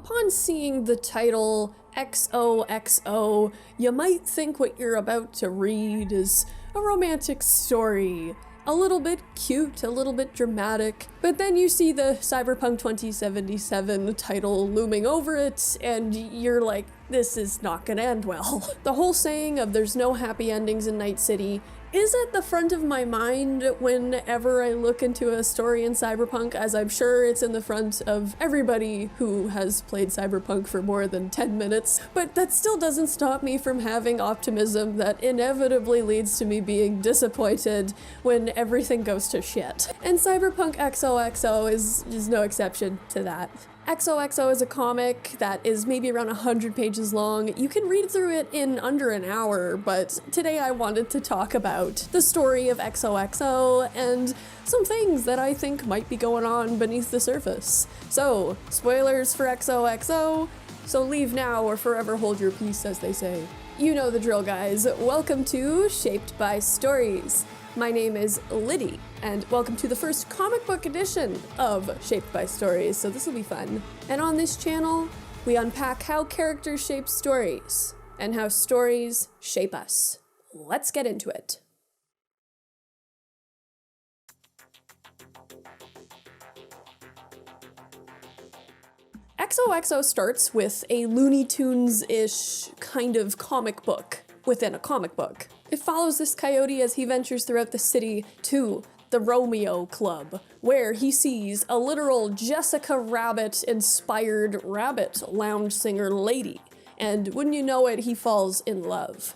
Upon seeing the title XOXO, you might think what you're about to read is a romantic story. A little bit cute, a little bit dramatic, but then you see the Cyberpunk 2077 title looming over it, and you're like, this is not gonna end well. The whole saying of there's no happy endings in Night City is at the front of my mind whenever I look into a story in Cyberpunk, as I'm sure it's in the front of everybody who has played Cyberpunk for more than 10 minutes, but that still doesn't stop me from having optimism that inevitably leads to me being disappointed when everything goes to shit. And Cyberpunk XOXO is no exception to that. XOXO is a comic that is maybe around 100 pages long. You can read through it in under an hour, but today I wanted to talk about the story of XOXO and some things that I think might be going on beneath the surface. So, spoilers for XOXO, so leave now or forever hold your peace, as they say. You know the drill, guys. Welcome to Shaped by Stories. My name is Liddy, and welcome to the first comic book edition of Shaped by Stories, so this will be fun. And on this channel, we unpack how characters shape stories, and how stories shape us. Let's get into it. XOXO starts with a Looney Tunes-ish kind of comic book within a comic book. It follows this coyote as he ventures throughout the city to the Romeo Club, where he sees a literal Jessica Rabbit-inspired rabbit lounge singer lady, and wouldn't you know it, he falls in love.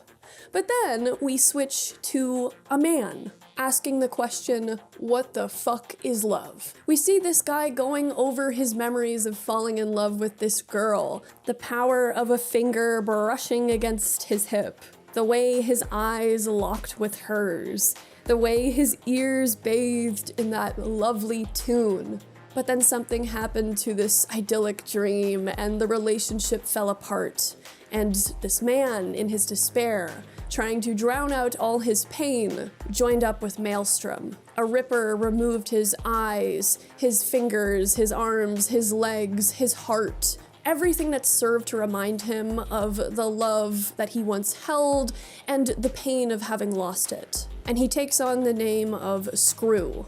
But then we switch to a man, asking the question, what the fuck is love? We see this guy going over his memories of falling in love with this girl, the power of a finger brushing against his hip, the way his eyes locked with hers, the way his ears bathed in that lovely tune. But then something happened to this idyllic dream and the relationship fell apart. And this man, in his despair, trying to drown out all his pain, joined up with Maelstrom. A ripper removed his eyes, his fingers, his arms, his legs, his heart. Everything that served to remind him of the love that he once held and the pain of having lost it. And he takes on the name of Screw.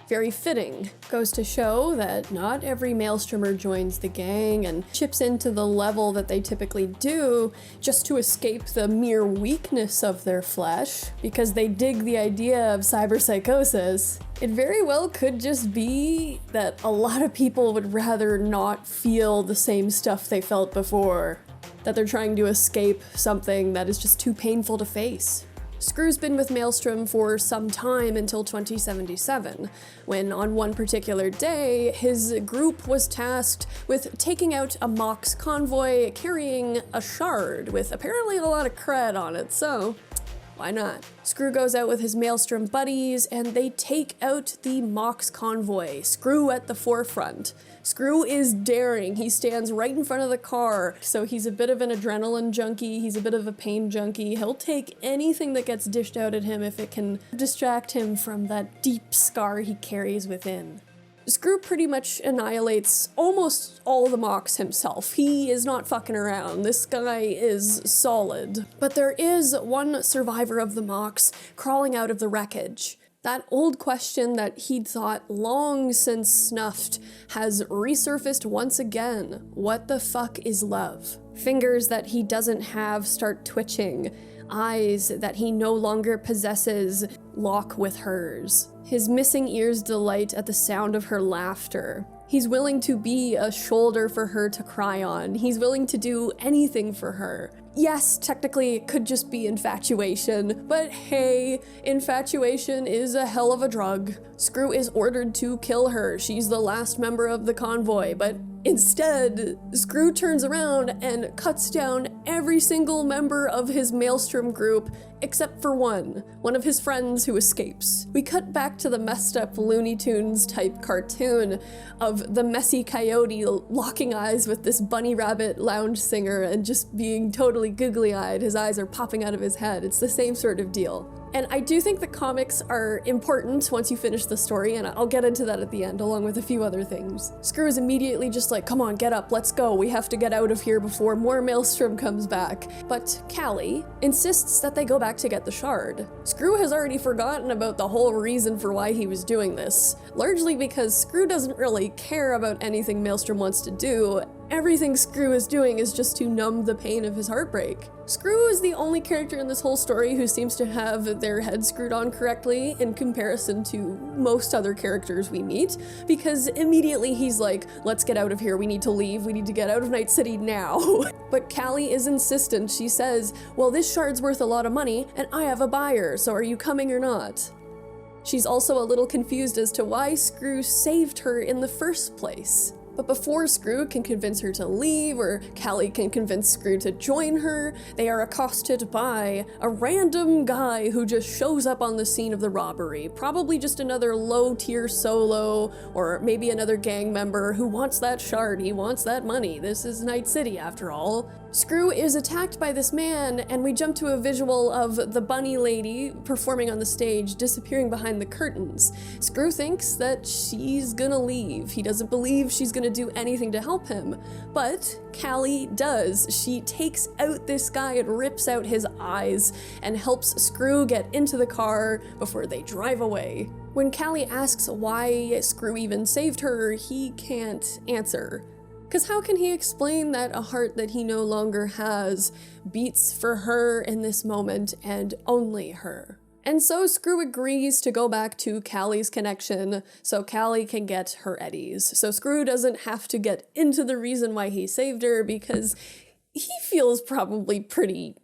Very fitting. Goes to show that not every Maelstromer joins the gang and chips into the level that they typically do just to escape the mere weakness of their flesh, because they dig the idea of cyberpsychosis. It very well could just be that a lot of people would rather not feel the same stuff they felt before, that they're trying to escape something that is just too painful to face. Screw's been with Maelstrom for some time until 2077, when on one particular day, his group was tasked with taking out a Mox convoy carrying a shard with apparently a lot of cred on it, so why not? Screw goes out with his Maelstrom buddies and they take out the Mox convoy, Screw at the forefront. Screw is daring. He stands right in front of the car, so he's a bit of an adrenaline junkie, he's a bit of a pain junkie. He'll take anything that gets dished out at him if it can distract him from that deep scar he carries within. Screw pretty much annihilates almost all the Mox himself. He is not fucking around. This guy is solid. But there is one survivor of the Mox crawling out of the wreckage. That old question that he'd thought long since snuffed has resurfaced once again. What the fuck is love? Fingers that he doesn't have start twitching. Eyes that he no longer possesses lock with hers. His missing ears delight at the sound of her laughter. He's willing to be a shoulder for her to cry on. He's willing to do anything for her. Yes, technically it could just be infatuation, but hey, infatuation is a hell of a drug. Screw is ordered to kill her. She's the last member of the convoy, but instead, Screw turns around and cuts down every single member of his Maelstrom group except for one of his friends who escapes. We cut back to the messed up Looney Tunes type cartoon of the messy coyote locking eyes with this bunny rabbit lounge singer and just being totally googly-eyed. His eyes are popping out of his head. It's the same sort of deal. And I do think the comics are important once you finish the story, and I'll get into that at the end, along with a few other things. Screw is immediately just like, come on, get up, let's go, we have to get out of here before more Maelstrom comes back. But Callie insists that they go back to get the shard. Screw has already forgotten about the whole reason for why he was doing this, largely because Screw doesn't really care about anything Maelstrom wants to do. Everything Screw is doing is just to numb the pain of his heartbreak. Screw is the only character in this whole story who seems to have their head screwed on correctly in comparison to most other characters we meet, because immediately he's like, let's get out of here, we need to leave, we need to get out of Night City now. But Callie is insistent. She says, well, this shard's worth a lot of money and I have a buyer, so are you coming or not? She's also a little confused as to why Screw saved her in the first place. But before Screw can convince her to leave, or Callie can convince Screw to join her, they are accosted by a random guy who just shows up on the scene of the robbery. Probably just another low-tier solo, or maybe another gang member who wants that shard, he wants that money. This is Night City after all. Screw is attacked by this man, and we jump to a visual of the bunny lady performing on the stage, disappearing behind the curtains. Screw thinks that she's gonna leave. He doesn't believe she's gonna do anything to help him, but Callie does. She takes out this guy and rips out his eyes and helps Screw get into the car before they drive away. When Callie asks why Screw even saved her, he can't answer. Because how can he explain that a heart that he no longer has beats for her in this moment and only her? And so Screw agrees to go back to Callie's connection so Callie can get her eddies. So Screw doesn't have to get into the reason why he saved her, because he feels probably pretty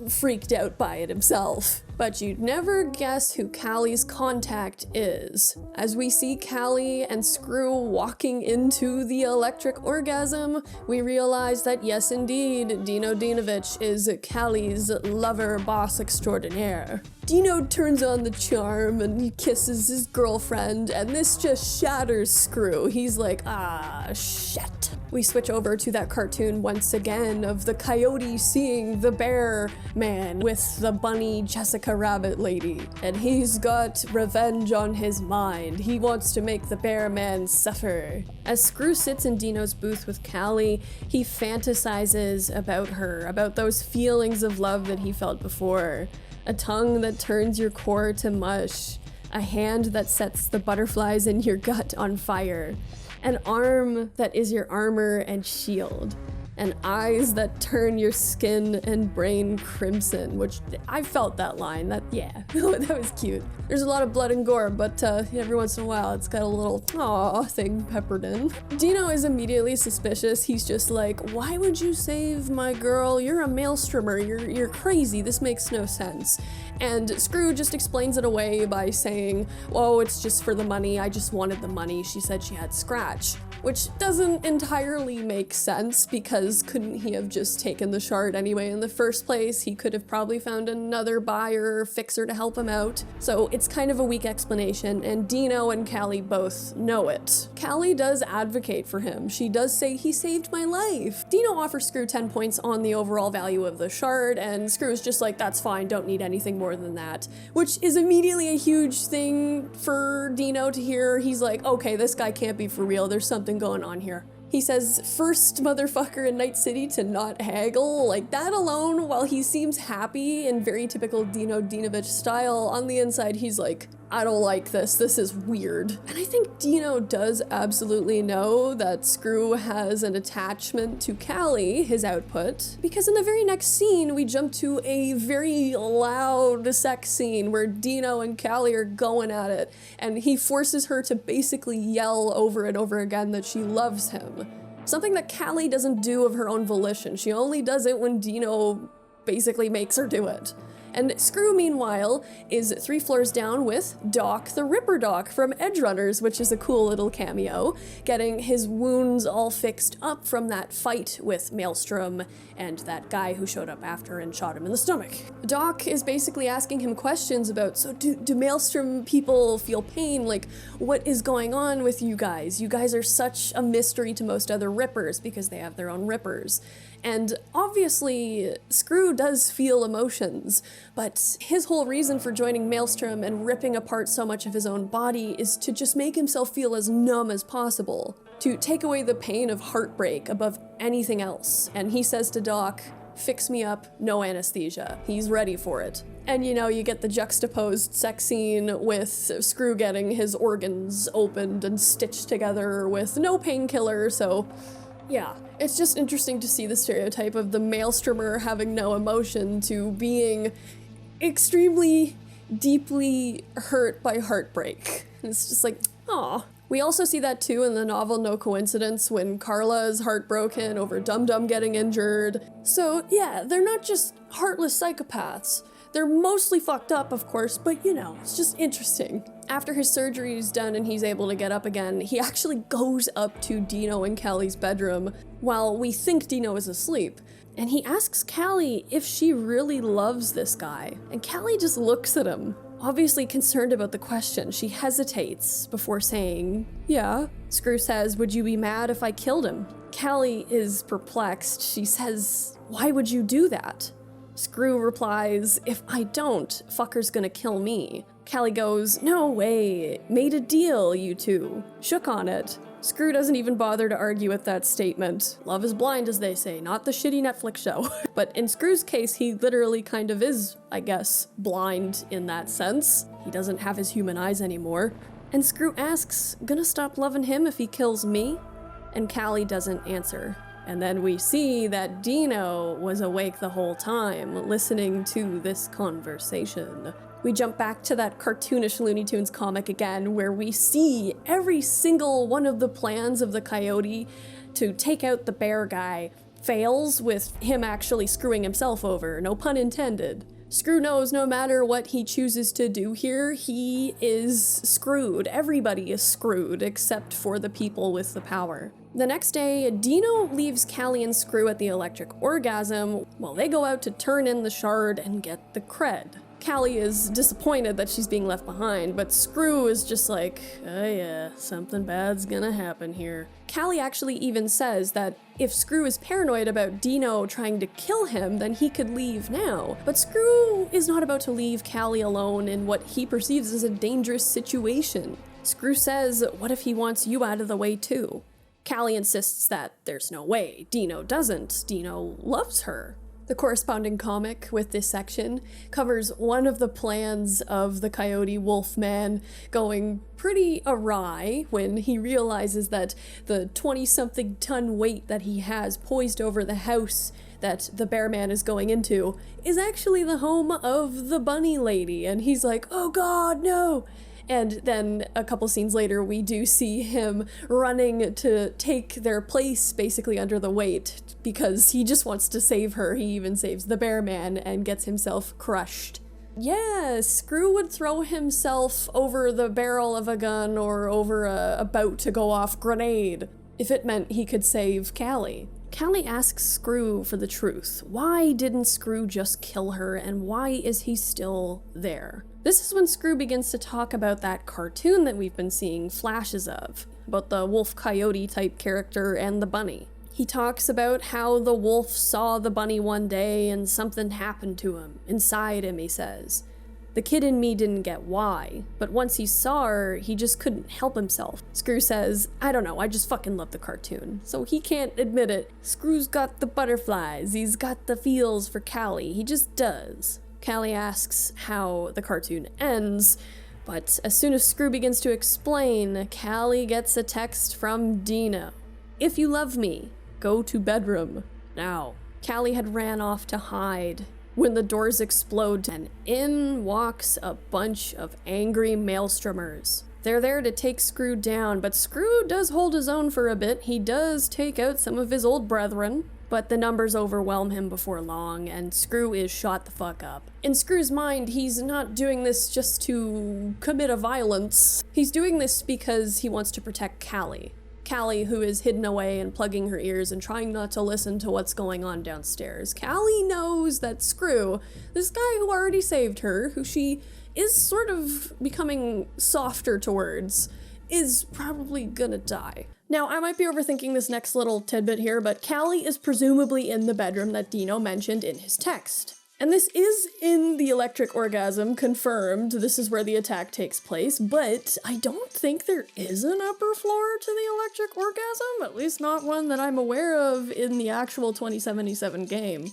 freaked out by it himself. But you'd never guess who Callie's contact is. As we see Callie and Screw walking into the electric orgasm, we realize that yes indeed, Dino Dinovich is Callie's lover boss extraordinaire. Dino turns on the charm and he kisses his girlfriend, and this just shatters Screw. He's like, ah, shit. We switch over to that cartoon once again of the coyote seeing the bear man with the bunny Jessica Rabbit lady, and he's got revenge on his mind. He wants to make the bear man suffer. As Screw sits in Dino's booth with Callie, he fantasizes about her, about those feelings of love that he felt before. A tongue that turns your core to mush, a hand that sets the butterflies in your gut on fire, an arm that is your armor and shield, and eyes that turn your skin and brain crimson, which I felt that line, that was cute. There's a lot of blood and gore, but every once in a while it's got a little aw thing peppered in. Dino is immediately suspicious. He's just like, why would you save my girl? You're a maelstromer, you're crazy, this makes no sense. And Screw just explains it away by saying, oh, it's just for the money, I just wanted the money, she said she had scratch. Which doesn't entirely make sense, because couldn't he have just taken the shard anyway in the first place? He could have probably found another buyer or fixer to help him out. So it's kind of a weak explanation, and Dino and Callie both know it. Callie does advocate for him. She does say, he saved my life. Dino offers Screw 10 points on the overall value of the shard, and Screw's just like, that's fine, don't need anything more than that. Which is immediately a huge thing for Dino to hear. He's like, okay, this guy can't be for real, there's something going on here. He says, first motherfucker in Night City to not haggle. Like, that alone, while he seems happy in very typical Dino Dinovich style, on the inside he's like, I don't like this is weird. And I think Dino does absolutely know that Screw has an attachment to Callie, his output, because in the very next scene we jump to a very loud sex scene where Dino and Callie are going at it, and he forces her to basically yell over and over again that she loves him. Something that Callie doesn't do of her own volition. She only does it when Dino basically makes her do it. And Screw, meanwhile, is 3 floors down with Doc the Ripper Doc from Edge Runners, which is a cool little cameo, getting his wounds all fixed up from that fight with Maelstrom and that guy who showed up after and shot him in the stomach. Doc is basically asking him questions about, so do Maelstrom people feel pain? Like, what is going on with you guys? You guys are such a mystery to most other Rippers because they have their own Rippers. And obviously, Screw does feel emotions, but his whole reason for joining Maelstrom and ripping apart so much of his own body is to just make himself feel as numb as possible, to take away the pain of heartbreak above anything else. And he says to Doc, "Fix me up, no anesthesia." He's ready for it. And you know, you get the juxtaposed sex scene with Screw getting his organs opened and stitched together with no painkiller, so yeah. It's just interesting to see the stereotype of the Maelstromer having no emotion to being extremely deeply hurt by heartbreak. And it's just like, aw. We also see that too in the novel No Coincidence when Carla is heartbroken over Dum Dum getting injured. So yeah, they're not just heartless psychopaths. They're mostly fucked up, of course, but you know, it's just interesting. After his surgery is done and he's able to get up again, he actually goes up to Dino and Callie's bedroom while we think Dino is asleep. And he asks Callie if she really loves this guy. And Callie just looks at him, obviously concerned about the question. She hesitates before saying, "Yeah." Screw says, "Would you be mad if I killed him?" Callie is perplexed. She says, "Why would you do that?" Screw replies, "If I don't, fucker's gonna kill me." Callie goes, "No way, made a deal, you two." Shook on it. Screw doesn't even bother to argue with that statement. Love is blind, as they say, not the shitty Netflix show. But in Screw's case, he literally kind of is, I guess, blind in that sense. He doesn't have his human eyes anymore. And Screw asks, "Gonna stop loving him if he kills me?" And Callie doesn't answer. And then we see that Dino was awake the whole time, listening to this conversation. We jump back to that cartoonish Looney Tunes comic again, where we see every single one of the plans of the coyote to take out the bear guy fails with him actually screwing himself over, no pun intended. Screw knows no matter what he chooses to do here, he is screwed. Everybody is screwed, except for the people with the power. The next day, Dino leaves Callie and Screw at the electric orgasm while they go out to turn in the shard and get the cred. Callie is disappointed that she's being left behind, but Screw is just like, "Oh yeah, something bad's gonna happen here." Callie actually even says that if Screw is paranoid about Dino trying to kill him, then he could leave now. But Screw is not about to leave Callie alone in what he perceives as a dangerous situation. Screw says, "What if he wants you out of the way too?" Callie insists that there's no way. Dino doesn't. Dino loves her. The corresponding comic with this section covers one of the plans of the Coyote Wolfman going pretty awry when he realizes that the 20-something ton weight that he has poised over the house that the bear man is going into is actually the home of the bunny lady, and he's like, "Oh god, no!" And then a couple scenes later, we do see him running to take their place basically under the weight because he just wants to save her. He even saves the bear man and gets himself crushed. Yeah, Screw would throw himself over the barrel of a gun or over a about to go off grenade if it meant he could save Callie. Callie asks Screw for the truth. Why didn't Screw just kill her, and why is he still there? This is when Screw begins to talk about that cartoon that we've been seeing flashes of, about the wolf-coyote type character and the bunny. He talks about how the wolf saw the bunny one day and something happened to him. Inside him, he says. The kid in me didn't get why, but once he saw her, he just couldn't help himself. Screw says, "I don't know, I just fucking love the cartoon." So he can't admit it. Screw's got the butterflies, he's got the feels for Callie, he just does. Callie asks how the cartoon ends, but as soon as Screw begins to explain, Callie gets a text from Dino. "If you love me, go to bedroom now." Callie had ran off to hide when the doors explode and in walks a bunch of angry maelstromers. They're there to take Screw down, but Screw does hold his own for a bit. He does take out some of his old brethren, but the numbers overwhelm him before long, and Screw is shot the fuck up. In Screw's mind, he's not doing this just to commit a violence. He's doing this because he wants to protect Callie. Callie, who is hidden away and plugging her ears and trying not to listen to what's going on downstairs. Callie knows that Screw, this guy who already saved her, who she is sort of becoming softer towards, is probably gonna die. Now, I might be overthinking this next little tidbit here, but Callie is presumably in the bedroom that Dino mentioned in his text. And this is in the electric orgasm, confirmed. This is where the attack takes place, but I don't think there is an upper floor to the electric orgasm, at least not one that I'm aware of in the actual 2077 game.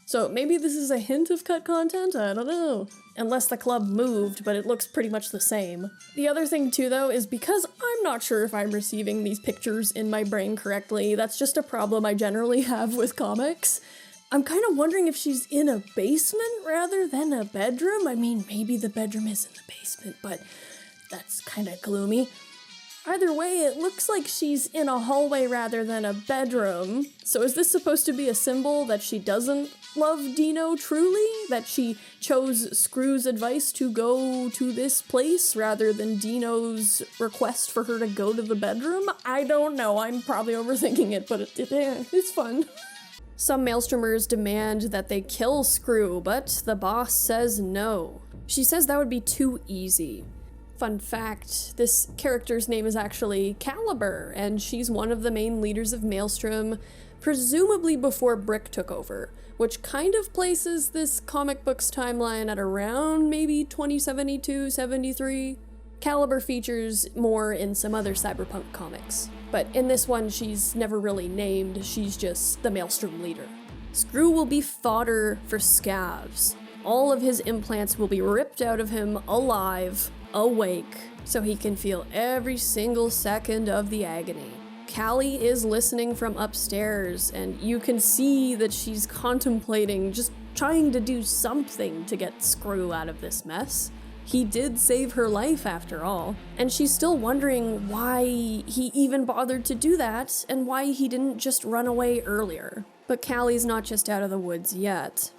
So maybe this is a hint of cut content? I don't know. Unless the club moved, but it looks pretty much the same. The other thing too though is because I'm not sure if I'm receiving these pictures in my brain correctly, that's just a problem I generally have with comics. I'm kind of wondering if she's in a basement rather than a bedroom. I mean, maybe the bedroom is in the basement, but that's kind of gloomy. Either way, it looks like she's in a hallway rather than a bedroom. So is this supposed to be a symbol that she doesn't love Dino truly? That she chose Screw's advice to go to this place rather than Dino's request for her to go to the bedroom? I don't know. I'm probably overthinking it, but it's fun. Some maelstromers demand that they kill Screw, but the boss says no. She says that would be too easy. Fun fact, this character's name is actually Caliber, and she's one of the main leaders of Maelstrom, presumably before Brick took over, which kind of places this comic book's timeline at around maybe 2072, 73. Caliber features more in some other Cyberpunk comics, but in this one she's never really named, she's just the Maelstrom leader. Screw will be fodder for scavs. All of his implants will be ripped out of him alive, awake, so he can feel every single second of the agony. Callie is listening from upstairs, and you can see that she's contemplating just trying to do something to get Screw out of this mess. He did save her life after all, and she's still wondering why he even bothered to do that and why he didn't just run away earlier. But Callie's not just out of the woods yet.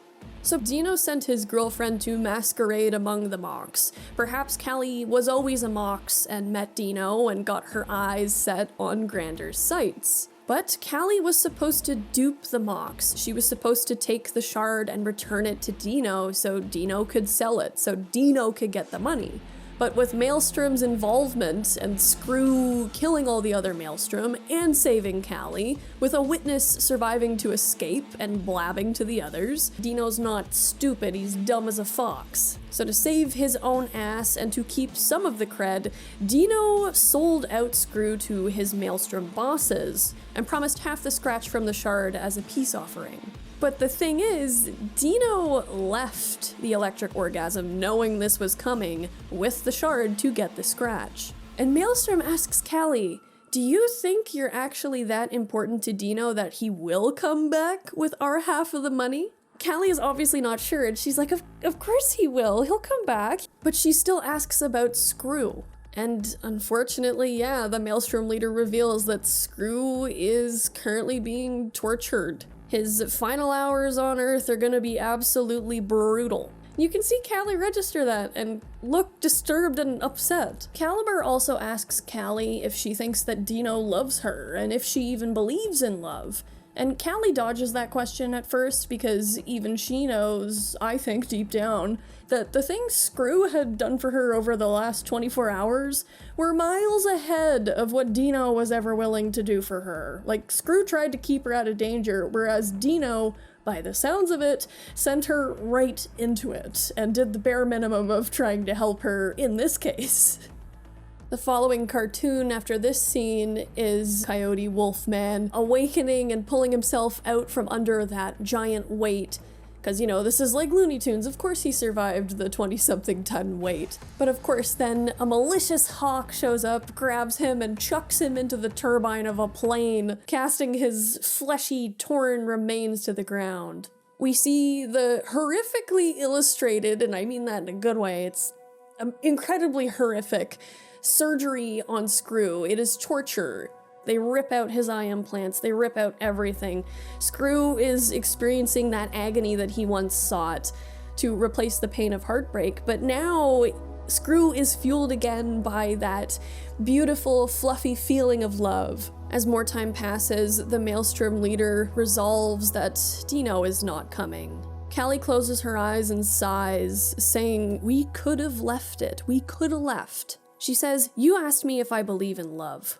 So Dino sent his girlfriend to masquerade among the Mox. Perhaps Callie was always a Mox and met Dino and got her eyes set on grander sights. But Callie was supposed to dupe the Mox. She was supposed to take the shard and return it to Dino so Dino could sell it, so Dino could get the money. But with Maelstrom's involvement and Screw killing all the other Maelstrom and saving Callie, with a witness surviving to escape and blabbing to the others, Dino's not stupid, he's dumb as a fox. So to save his own ass and to keep some of the cred, Dino sold out Screw to his Maelstrom bosses and promised half the scratch from the shard as a peace offering. But the thing is, Dino left the electric orgasm knowing this was coming with the shard to get the scratch. And Maelstrom asks Callie, do you think you're actually that important to Dino that he will come back with our half of the money? Callie is obviously not sure, and she's like, of course he will, he'll come back. But she still asks about Screw. And unfortunately, yeah, the Maelstrom leader reveals that Screw is currently being tortured. His final hours on Earth are gonna be absolutely brutal. You can see Callie register that and look disturbed and upset. Caliber also asks Callie if she thinks that Dino loves her and if she even believes in love. And Callie dodges that question at first because even she knows, I think deep down, that the things Screw had done for her over the last 24 hours were miles ahead of what Dino was ever willing to do for her. Like, Screw tried to keep her out of danger, whereas Dino, by the sounds of it, sent her right into it and did the bare minimum of trying to help her in this case. The following cartoon after this scene is Coyote Wolfman awakening and pulling himself out from under that giant weight. Because, you know, this is like Looney Tunes, of course he survived the 20-something ton weight. But of course then a malicious hawk shows up, grabs him, and chucks him into the turbine of a plane, casting his fleshy, torn remains to the ground. We see the horrifically illustrated, and I mean that in a good way, it's incredibly horrific, surgery on Screw. It is torture. They rip out his eye implants, they rip out everything. Screw is experiencing that agony that he once sought to replace the pain of heartbreak, but now Screw is fueled again by that beautiful, fluffy feeling of love. As more time passes, the Maelstrom leader resolves that Dino is not coming. Callie closes her eyes and sighs, saying, "We could have left it. We could have left." She says, "You asked me if I believe in love."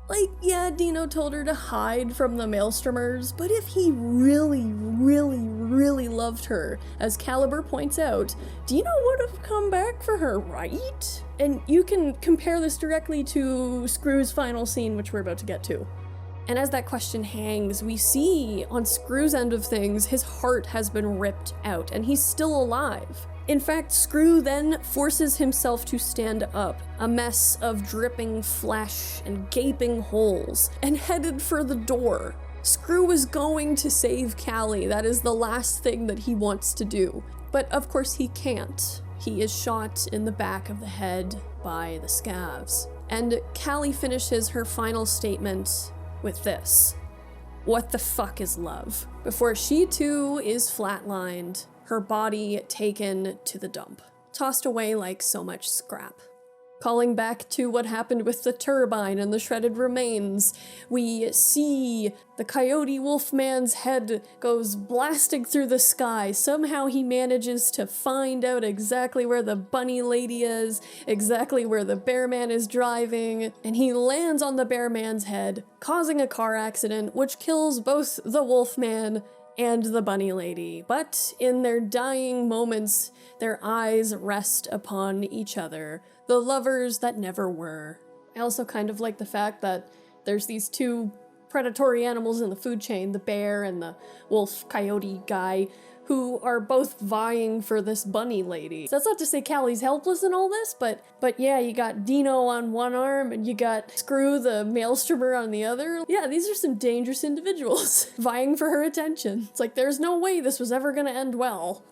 Like, yeah, Dino told her to hide from the maelstromers, but if he really, really, really loved her, as Caliber points out, Dino would have come back for her, right? And you can compare this directly to Screw's final scene, which we're about to get to. And as that question hangs, we see on Screw's end of things, his heart has been ripped out, and he's still alive. In fact, Screw then forces himself to stand up, a mess of dripping flesh and gaping holes, and headed for the door. Screw is going to save Callie. That is the last thing that he wants to do. But of course he can't. He is shot in the back of the head by the scavs. And Callie finishes her final statement with this: "What the fuck is love?" Before she too is flatlined, her body taken to the dump, tossed away like so much scrap. Calling back to what happened with the turbine and the shredded remains, we see the coyote wolfman's head goes blasting through the sky. Somehow he manages to find out exactly where the bunny lady is, exactly where the bear man is driving, and he lands on the bear man's head, causing a car accident which kills both the wolfman and the bunny lady. But in their dying moments, their eyes rest upon each other, the lovers that never were. I also kind of like the fact that there's these two predatory animals in the food chain, the bear and the wolf coyote guy, who are both vying for this bunny lady. So that's not to say Callie's helpless in all this, but yeah, you got Dino on one arm and you got Screw the maelstromer on the other. Yeah, these are some dangerous individuals vying for her attention. It's like, there's no way this was ever gonna end well.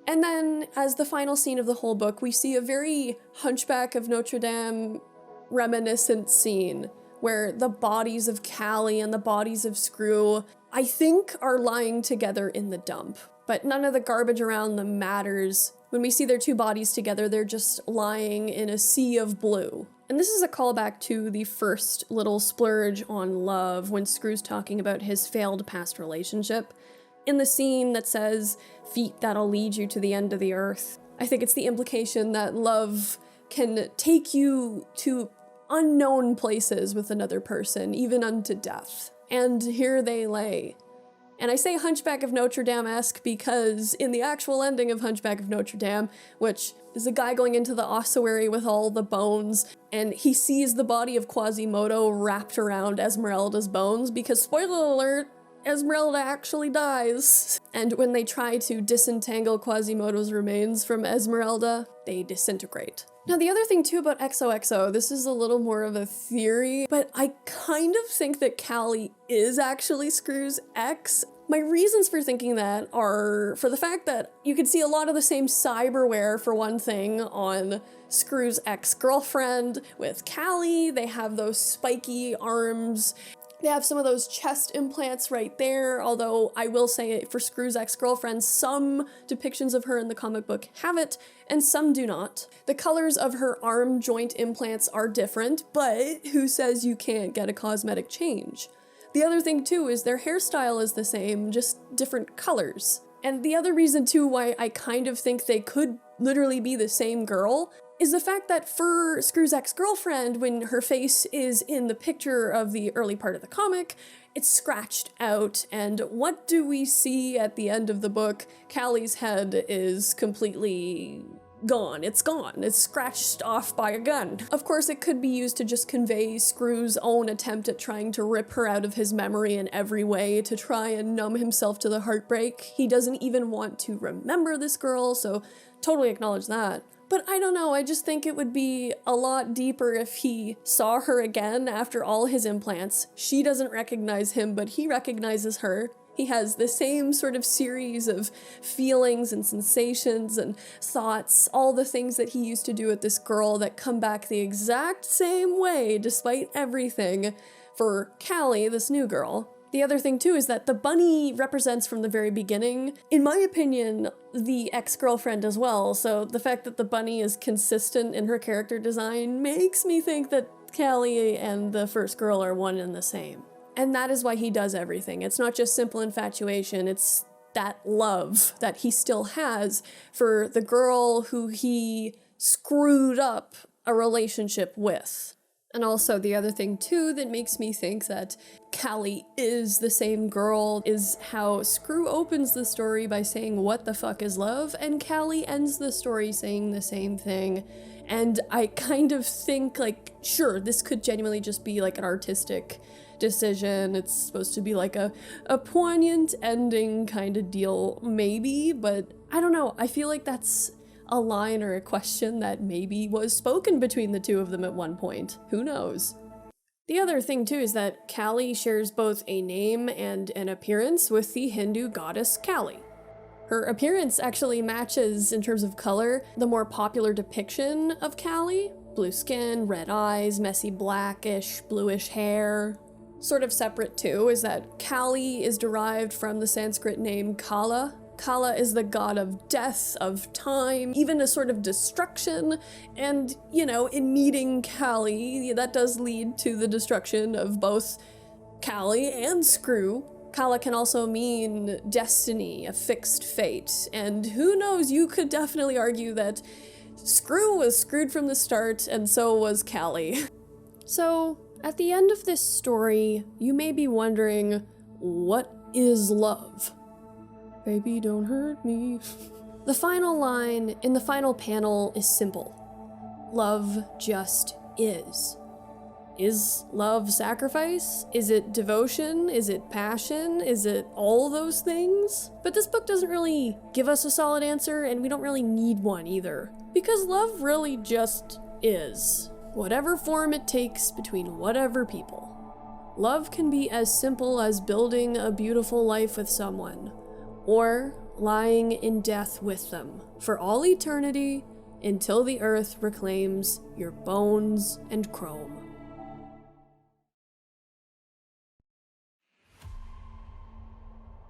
And then, as the final scene of the whole book, we see a very Hunchback of Notre Dame reminiscent scene where the bodies of Callie and the bodies of Screw, I think, are lying together in the dump. But none of the garbage around them matters. When we see their two bodies together, they're just lying in a sea of blue. And this is a callback to the first little splurge on love when Screw's talking about his failed past relationship. In the scene that says, "Feet that'll lead you to the end of the earth," I think it's the implication that love can take you to unknown places with another person, even unto death. And here they lay. And I say Hunchback of Notre Dame-esque because in the actual ending of Hunchback of Notre Dame, which is a guy going into the ossuary with all the bones, and he sees the body of Quasimodo wrapped around Esmeralda's bones, because, spoiler alert, Esmeralda actually dies. And when they try to disentangle Quasimodo's remains from Esmeralda, they disintegrate. Now, the other thing too about XOXO, this is a little more of a theory, but I kind of think that Callie is actually Screw's ex. My reasons for thinking that are for the fact that you can see a lot of the same cyberware, for one thing, on Screw's ex-girlfriend with Callie. They have those spiky arms. They have some of those chest implants right there, although I will say for Screw's ex-girlfriend, some depictions of her in the comic book have it, and some do not. The colors of her arm joint implants are different, but who says you can't get a cosmetic change? The other thing too is their hairstyle is the same, just different colors. And the other reason too why I kind of think they could literally be the same girl is the fact that for Screw's ex-girlfriend, when her face is in the picture of the early part of the comic, it's scratched out, and what do we see at the end of the book? Callie's head is completely gone. It's gone. It's scratched off by a gun. Of course, it could be used to just convey Screw's own attempt at trying to rip her out of his memory in every way, to try and numb himself to the heartbreak. He doesn't even want to remember this girl, so totally acknowledge that. But I don't know, I just think it would be a lot deeper if he saw her again after all his implants. She doesn't recognize him, but he recognizes her. He has the same sort of series of feelings and sensations and thoughts, all the things that he used to do with this girl that come back the exact same way, despite everything, for Callie, this new girl. The other thing too is that the bunny represents from the very beginning, in my opinion, the ex-girlfriend as well, so the fact that the bunny is consistent in her character design makes me think that Callie and the first girl are one and the same. And that is why he does everything. It's not just simple infatuation, it's that love that he still has for the girl who he screwed up a relationship with. And also the other thing too that makes me think that Callie is the same girl is how Screw opens the story by saying what the fuck is love, and Callie ends the story saying the same thing. And I kind of think like, sure, this could genuinely just be like an artistic decision. It's supposed to be like a poignant ending kind of deal, maybe, but I don't know. I feel like that's a line or a question that maybe was spoken between the two of them at one point. Who knows? The other thing too is that Callie shares both a name and an appearance with the Hindu goddess Callie. Her appearance actually matches, in terms of color, the more popular depiction of Callie. Blue skin, red eyes, messy blackish, bluish hair. Sort of separate too is that Callie is derived from the Sanskrit name Kala. Kala is the god of death, of time, even a sort of destruction, and, you know, in meeting Callie, that does lead to the destruction of both Callie and Screw. Kala can also mean destiny, a fixed fate, and who knows, you could definitely argue that Screw was screwed from the start, and so was Callie. So, at the end of this story, you may be wondering, what is love? Baby, don't hurt me. The final line in the final panel is simple. Love just is. Is love sacrifice? Is it devotion? Is it passion? Is it all those things? But this book doesn't really give us a solid answer, and we don't really need one either. Because love really just is. Whatever form it takes between whatever people. Love can be as simple as building a beautiful life with someone, or lying in death with them for all eternity until the earth reclaims your bones and chrome.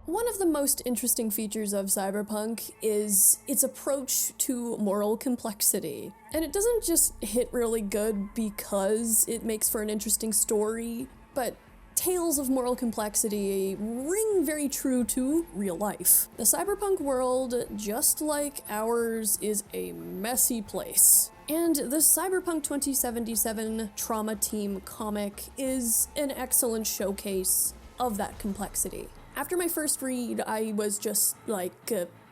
One of the most interesting features of Cyberpunk is its approach to moral complexity. And it doesn't just hit really good because it makes for an interesting story, but tales of moral complexity ring very true to real life. The cyberpunk world, just like ours, is a messy place. And the Cyberpunk 2077 Trauma Team comic is an excellent showcase of that complexity. After my first read, I was just like,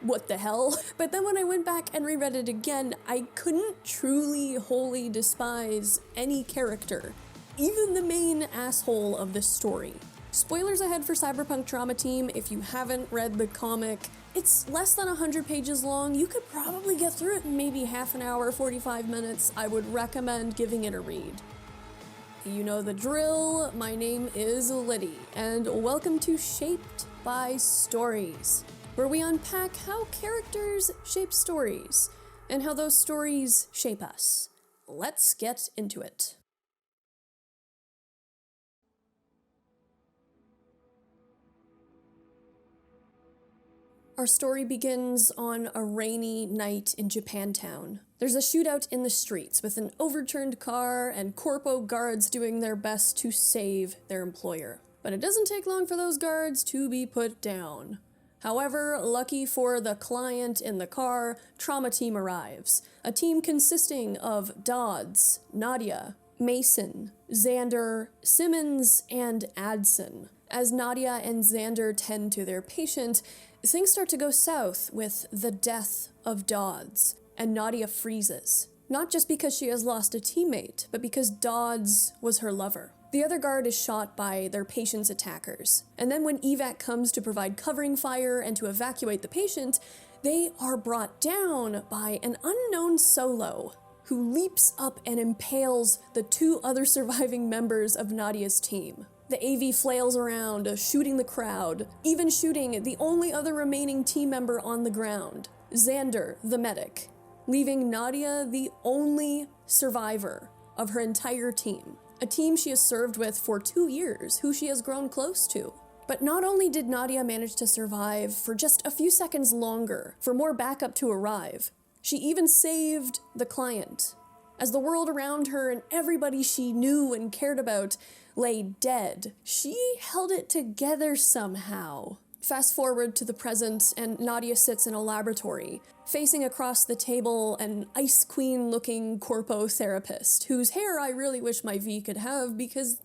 what the hell? But then when I went back and reread it again, I couldn't truly wholly despise any character, even the main asshole of this story. Spoilers ahead for Cyberpunk Trauma Team. If you haven't read the comic, it's less than 100 pages long. You could probably get through it in maybe half an hour, 45 minutes. I would recommend giving it a read. You know the drill. My name is Liddy, and welcome to Shaped by Stories, where we unpack how characters shape stories, and how those stories shape us. Let's get into it. Our story begins on a rainy night in Japantown. There's a shootout in the streets with an overturned car and corpo guards doing their best to save their employer. But it doesn't take long for those guards to be put down. However, lucky for the client in the car, Trauma Team arrives. A team consisting of Dodds, Nadia, Mason, Xander, Simmons, and Adson. As Nadia and Xander tend to their patient, things start to go south with the death of Dodds, and Nadia freezes. Not just because she has lost a teammate, but because Dodds was her lover. The other guard is shot by their patient's attackers, and then when evac comes to provide covering fire and to evacuate the patient, they are brought down by an unknown solo, who leaps up and impales the two other surviving members of Nadia's team. The AV flails around, shooting the crowd, even shooting the only other remaining team member on the ground, Xander, the medic, leaving Nadia the only survivor of her entire team, a team she has served with for 2 years, who she has grown close to. But not only did Nadia manage to survive for just a few seconds longer, for more backup to arrive, she even saved the client. As the world around her and everybody she knew and cared about lay dead, she held it together somehow. Fast forward to the present, and Nadia sits in a laboratory, facing across the table an Ice Queen-looking corpo therapist, whose hair I really wish my V could have, because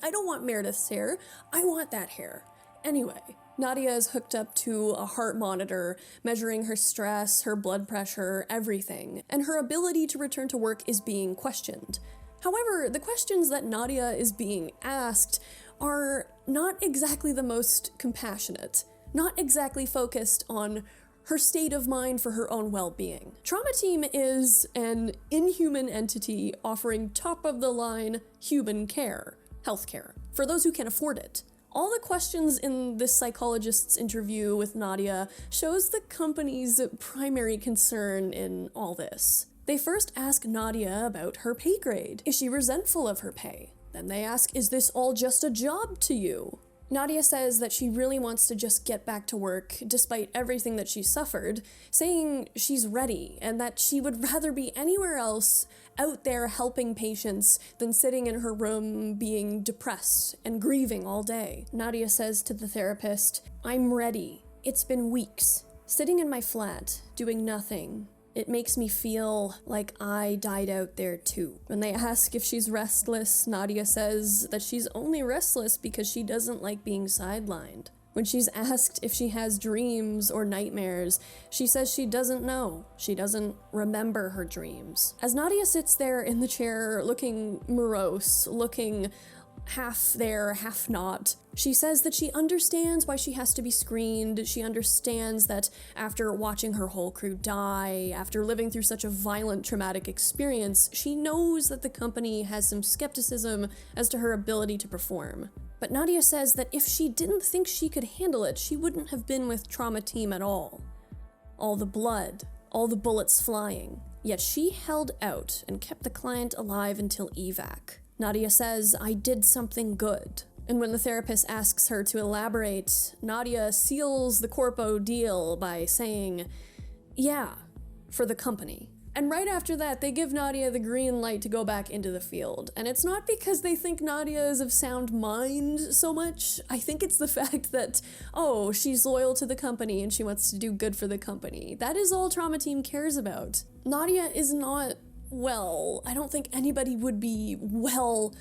I don't want Meredith's hair, I want that hair. Anyway, Nadia is hooked up to a heart monitor, measuring her stress, her blood pressure, everything, and her ability to return to work is being questioned. However, the questions that Nadia is being asked are not exactly the most compassionate, not exactly focused on her state of mind for her own well-being. Trauma Team is an inhuman entity offering top-of-the-line human care, healthcare, for those who can afford it. All the questions in this psychologist's interview with Nadia shows the company's primary concern in all this. They first ask Nadia about her pay grade. Is she resentful of her pay? Then they ask, is this all just a job to you? Nadia says that she really wants to just get back to work despite everything that she suffered, saying she's ready and that she would rather be anywhere else out there helping patients than sitting in her room being depressed and grieving all day. Nadia says to the therapist, I'm ready. It's been weeks, sitting in my flat, doing nothing. It makes me feel like I died out there too. When they ask if she's restless, Nadia says that she's only restless because she doesn't like being sidelined. When she's asked if she has dreams or nightmares, she says she doesn't know. She doesn't remember her dreams. As Nadia sits there in the chair looking morose, looking half there, half not, she says that she understands why she has to be screened. She understands that after watching her whole crew die, after living through such a violent, traumatic experience, she knows that the company has some skepticism as to her ability to perform. But Nadia says that if she didn't think she could handle it, she wouldn't have been with Trauma Team at all. All the blood, all the bullets flying. Yet she held out and kept the client alive until evac. Nadia says, I did something good. And when the therapist asks her to elaborate, Nadia seals the corpo deal by saying, yeah, for the company. And right after that, they give Nadia the green light to go back into the field. And it's not because they think Nadia is of sound mind so much. I think it's the fact that, oh, she's loyal to the company and she wants to do good for the company. That is all Trauma Team cares about. Nadia is not well. I don't think anybody would be well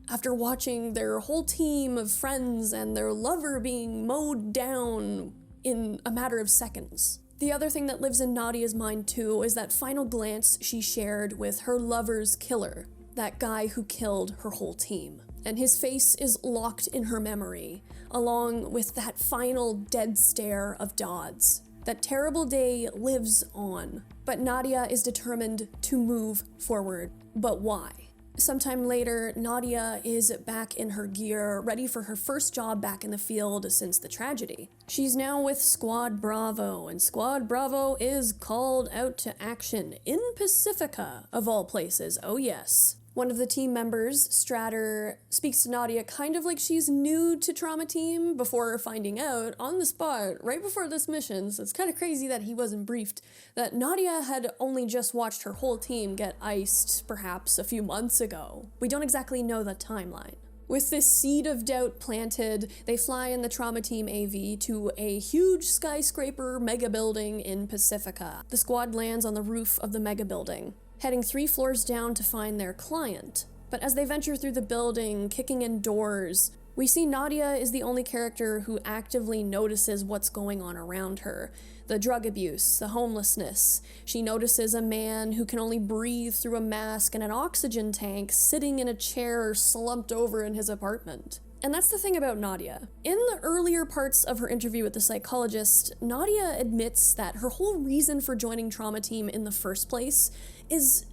after watching their whole team of friends and their lover being mowed down in a matter of seconds. The other thing that lives in Nadia's mind too is that final glance she shared with her lover's killer, that guy who killed her whole team. And his face is locked in her memory, along with that final dead stare of Dodd's. That terrible day lives on, but Nadia is determined to move forward. But why? Sometime later, Nadia is back in her gear, ready for her first job back in the field since the tragedy. She's now with Squad Bravo, and Squad Bravo is called out to action in Pacifica, of all places, oh yes. One of the team members, Stratter, speaks to Nadia kind of like she's new to Trauma Team before finding out on the spot, right before this mission, so it's kind of crazy that he wasn't briefed, that Nadia had only just watched her whole team get iced perhaps a few months ago. We don't exactly know the timeline. With this seed of doubt planted, they fly in the Trauma Team AV to a huge skyscraper mega building in Pacifica. The squad lands on the roof of the mega building, heading 3 floors down to find their client. But as they venture through the building, kicking in doors, we see Nadia is the only character who actively notices what's going on around her. The drug abuse, the homelessness. She notices a man who can only breathe through a mask and an oxygen tank sitting in a chair slumped over in his apartment. And that's the thing about Nadia. In the earlier parts of her interview with the psychologist, Nadia admits that her whole reason for joining Trauma Team in the first place is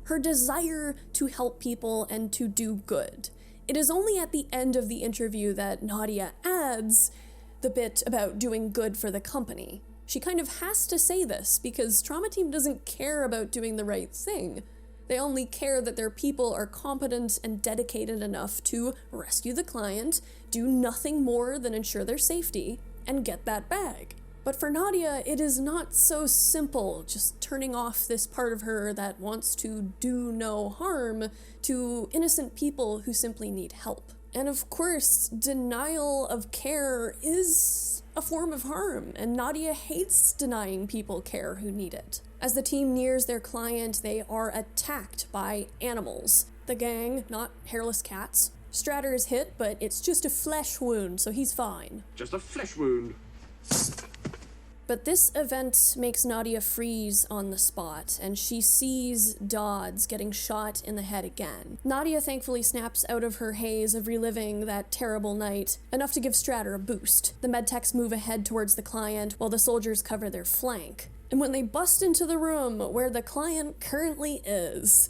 her desire to help people and to do good. It is only at the end of the interview that Nadia adds the bit about doing good for the company. She kind of has to say this because Trauma Team doesn't care about doing the right thing. They only care that their people are competent and dedicated enough to rescue the client, do nothing more than ensure their safety, and get that bag. But for Nadia, it is not so simple just turning off this part of her that wants to do no harm to innocent people who simply need help. And of course, denial of care is a form of harm, and Nadia hates denying people care who need it. As the team nears their client, they are attacked by animals. The gang, not hairless cats. Stratter is hit, but it's just a flesh wound, so he's fine. Just a flesh wound. But this event makes Nadia freeze on the spot, and she sees Dodds getting shot in the head again. Nadia thankfully snaps out of her haze of reliving that terrible night, enough to give Stratter a boost. The medtechs move ahead towards the client, while the soldiers cover their flank. And when they bust into the room where the client currently is,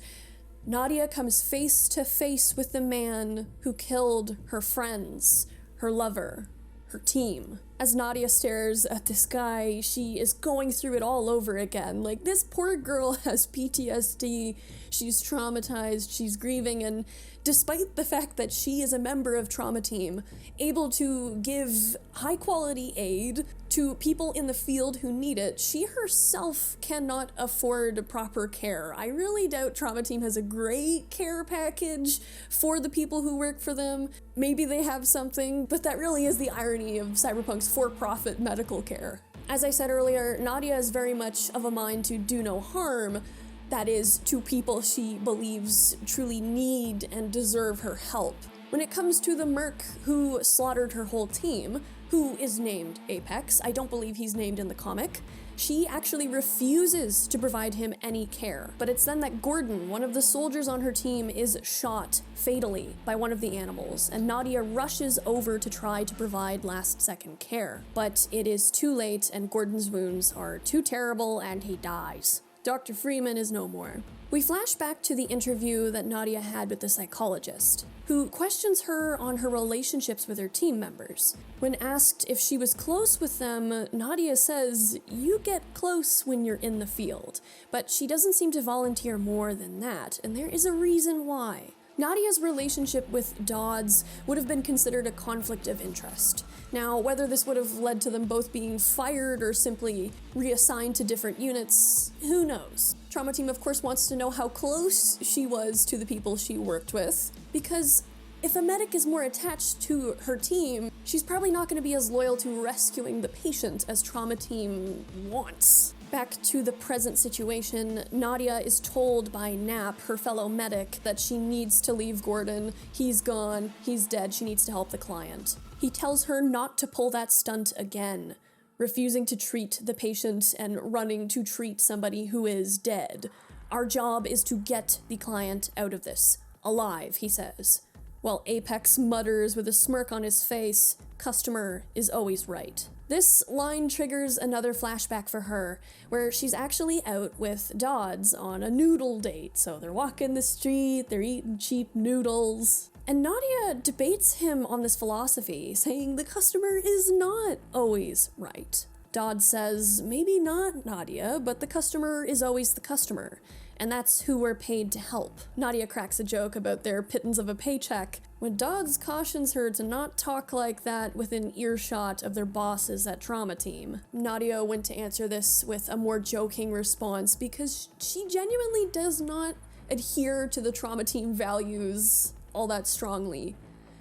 Nadia comes face to face with the man who killed her friends, her lover, her team. As Nadia stares at this guy, she is going through it all over again. Like, this poor girl has PTSD, she's traumatized, she's grieving, and despite the fact that she is a member of Trauma Team, able to give high-quality aid to people in the field who need it, she herself cannot afford proper care. I really doubt Trauma Team has a great care package for the people who work for them. Maybe they have something, but that really is the irony of Cyberpunk's for-profit medical care. As I said earlier, Nadia is very much of a mind to do no harm, that is, to people she believes truly need and deserve her help. When it comes to the merc who slaughtered her whole team, who is named Apex, I don't believe he's named in the comic, she actually refuses to provide him any care. But it's then that Gordon, one of the soldiers on her team, is shot fatally by one of the animals, and Nadia rushes over to try to provide last-second care. But it is too late, and Gordon's wounds are too terrible, and he dies. Dr. Freeman is no more. We flash back to the interview that Nadia had with the psychologist, who questions her on her relationships with her team members. When asked if she was close with them, Nadia says, "You get close when you're in the field," but she doesn't seem to volunteer more than that, and there is a reason why. Nadia's relationship with Dodds would have been considered a conflict of interest. Now, whether this would have led to them both being fired or simply reassigned to different units, who knows? Trauma Team, of course, wants to know how close she was to the people she worked with, because if a medic is more attached to her team, she's probably not going to be as loyal to rescuing the patient as Trauma Team wants. Back to the present situation, Nadia is told by Nap, her fellow medic, that she needs to leave Gordon. He's gone, he's dead, she needs to help the client. He tells her not to pull that stunt again, refusing to treat the patient and running to treat somebody who is dead. Our job is to get the client out of this, alive, he says. While Apex mutters with a smirk on his face, "Customer is always right." This line triggers another flashback for her, where she's actually out with Dodds on a noodle date. So they're walking the street, they're eating cheap noodles. And Nadia debates him on this philosophy, saying the customer is not always right. Dodds says, maybe not, Nadia, but the customer is always the customer. And that's who we're paid to help. Nadia cracks a joke about their pittance of a paycheck, when Dodds cautions her to not talk like that within earshot of their bosses at Trauma Team. Nadia went to answer this with a more joking response because she genuinely does not adhere to the Trauma Team values all that strongly.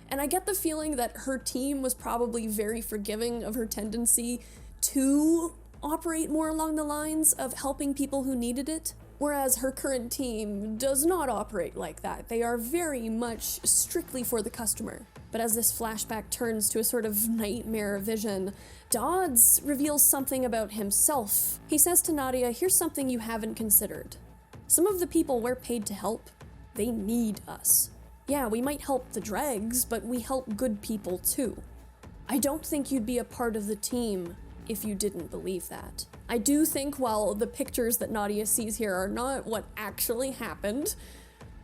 And I get the feeling that her team was probably very forgiving of her tendency to operate more along the lines of helping people who needed it. Whereas her current team does not operate like that. They are very much strictly for the customer. But as this flashback turns to a sort of nightmare vision, Dodds reveals something about himself. He says to Nadia, here's something you haven't considered. Some of the people we're paid to help, they need us. Yeah, we might help the dregs, but we help good people too. I don't think you'd be a part of the team if you didn't believe that. I do think while the pictures that Nadia sees here are not what actually happened,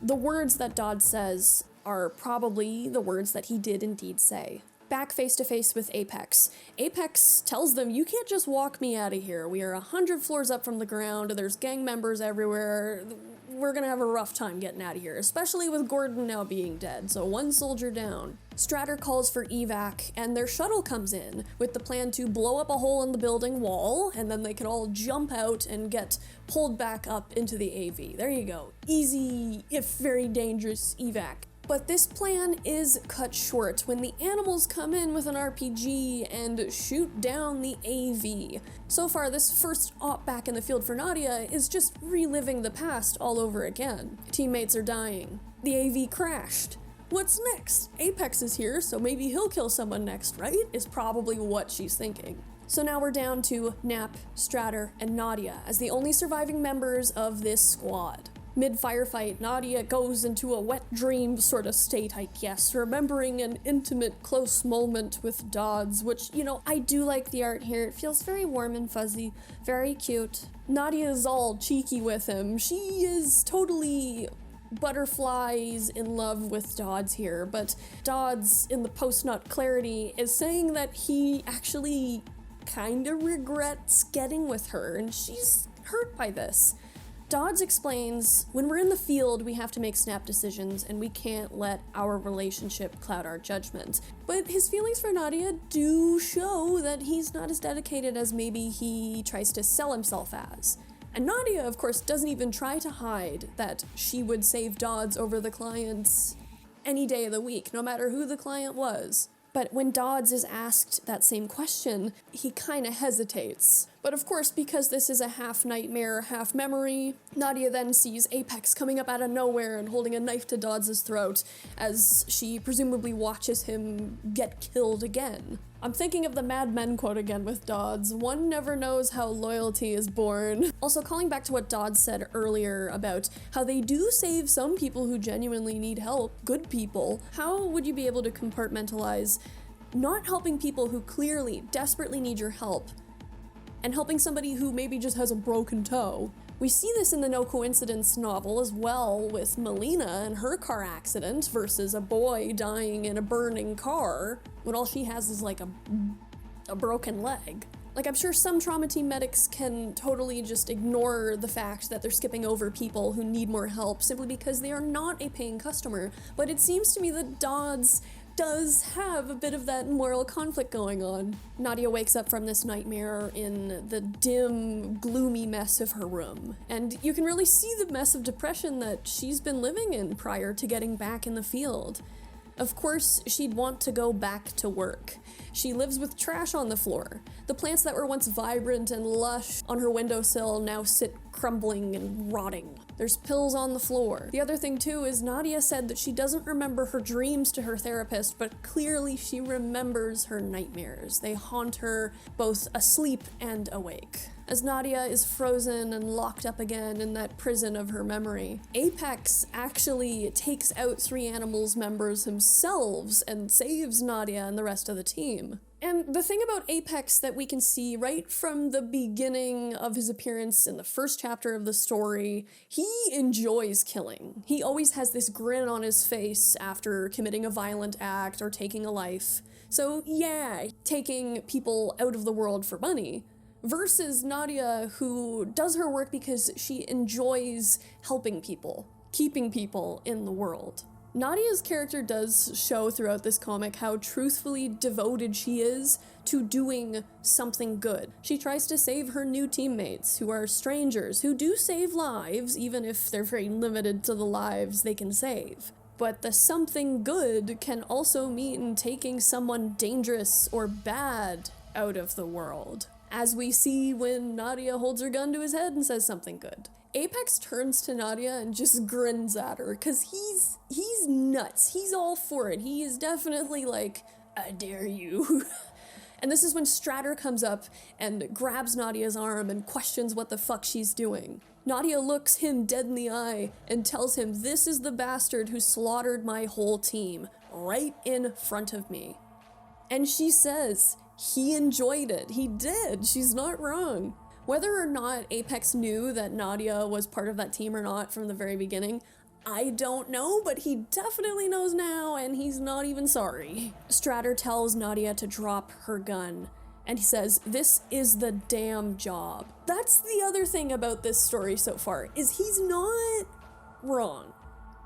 the words that Dodd says are probably the words that he did indeed say. Back face to face with Apex. Apex tells them, you can't just walk me out of here. We are 100 floors up from the ground, there's gang members everywhere. We're gonna have a rough time getting out of here, especially with Gordon now being dead, so one soldier down. Stratter calls for evac, and their shuttle comes in with the plan to blow up a hole in the building wall, and then they can all jump out and get pulled back up into the AV. There you go. Easy, if very dangerous, evac. But this plan is cut short when the animals come in with an RPG and shoot down the AV. So far, this first op back in the field for Nadia is just reliving the past all over again. Teammates are dying. The AV crashed. What's next? Apex is here, so maybe he'll kill someone next, right? Is probably what she's thinking. So now we're down to Nap, Stratter, and Nadia as the only surviving members of this squad. Mid-firefight, Nadia goes into a wet dream sort of state, I guess, remembering an intimate, close moment with Dodds, which, you know, I do like the art here. It feels very warm and fuzzy, very cute. Nadia's all cheeky with him. She is totally butterflies in love with Dodds here, but Dodds, in the post-nut clarity, is saying that he actually kinda regrets getting with her, and she's hurt by this. Dodds explains, when we're in the field, we have to make snap decisions, and we can't let our relationship cloud our judgment. But his feelings for Nadia do show that he's not as dedicated as maybe he tries to sell himself as. And Nadia, of course, doesn't even try to hide that she would save Dodds over the clients any day of the week, no matter who the client was. But when Dodds is asked that same question, he kinda hesitates. But of course, because this is a half nightmare, half memory, Nadia then sees Apex coming up out of nowhere and holding a knife to Dodds' throat as she presumably watches him get killed again. I'm thinking of the Mad Men quote again with Dodds, one never knows how loyalty is born. Also, calling back to what Dodds said earlier about how they do save some people who genuinely need help, good people, how would you be able to compartmentalize not helping people who clearly, desperately need your help, and helping somebody who maybe just has a broken toe? We see this in the No Coincidence novel as well, with Melina and her car accident versus a boy dying in a burning car when all she has is like a broken leg. Like, I'm sure some trauma team medics can totally just ignore the fact that they're skipping over people who need more help simply because they are not a paying customer, but it seems to me that Dodds does have a bit of that moral conflict going on. Nadia wakes up from this nightmare in the dim, gloomy mess of her room, and you can really see the mess of depression that she's been living in prior to getting back in the field. Of course, she'd want to go back to work. She lives with trash on the floor. The plants that were once vibrant and lush on her windowsill now sit crumbling and rotting. There's pills on the floor. The other thing too is Nadia said that she doesn't remember her dreams to her therapist, but clearly she remembers her nightmares. They haunt her both asleep and awake. As Nadia is frozen and locked up again in that prison of her memory, Apex actually takes out 3 animals members himself and saves Nadia and the rest of the team. And the thing about Apex that we can see right from the beginning of his appearance in the first chapter of the story, he enjoys killing. He always has this grin on his face after committing a violent act or taking a life. So yeah, taking people out of the world for money. Versus Nadia, who does her work because she enjoys helping people, keeping people in the world. Nadia's character does show throughout this comic how truthfully devoted she is to doing something good. She tries to save her new teammates, who are strangers, who do save lives, even if they're very limited to the lives they can save. But the something good can also mean taking someone dangerous or bad out of the world, as we see when Nadia holds her gun to his head and says something good. Apex turns to Nadia and just grins at her, cause he's nuts. He's all for it. He is definitely like, I dare you. And this is when Stratter comes up and grabs Nadia's arm and questions what the fuck she's doing. Nadia looks him dead in the eye and tells him this is the bastard who slaughtered my whole team, right in front of me. And she says, he enjoyed it. He did. She's not wrong. Whether or not Apex knew that Nadia was part of that team or not from the very beginning, I don't know, but he definitely knows now, and he's not even sorry. Stratter tells Nadia to drop her gun, and he says, this is the damn job. That's the other thing about this story so far, is he's not wrong.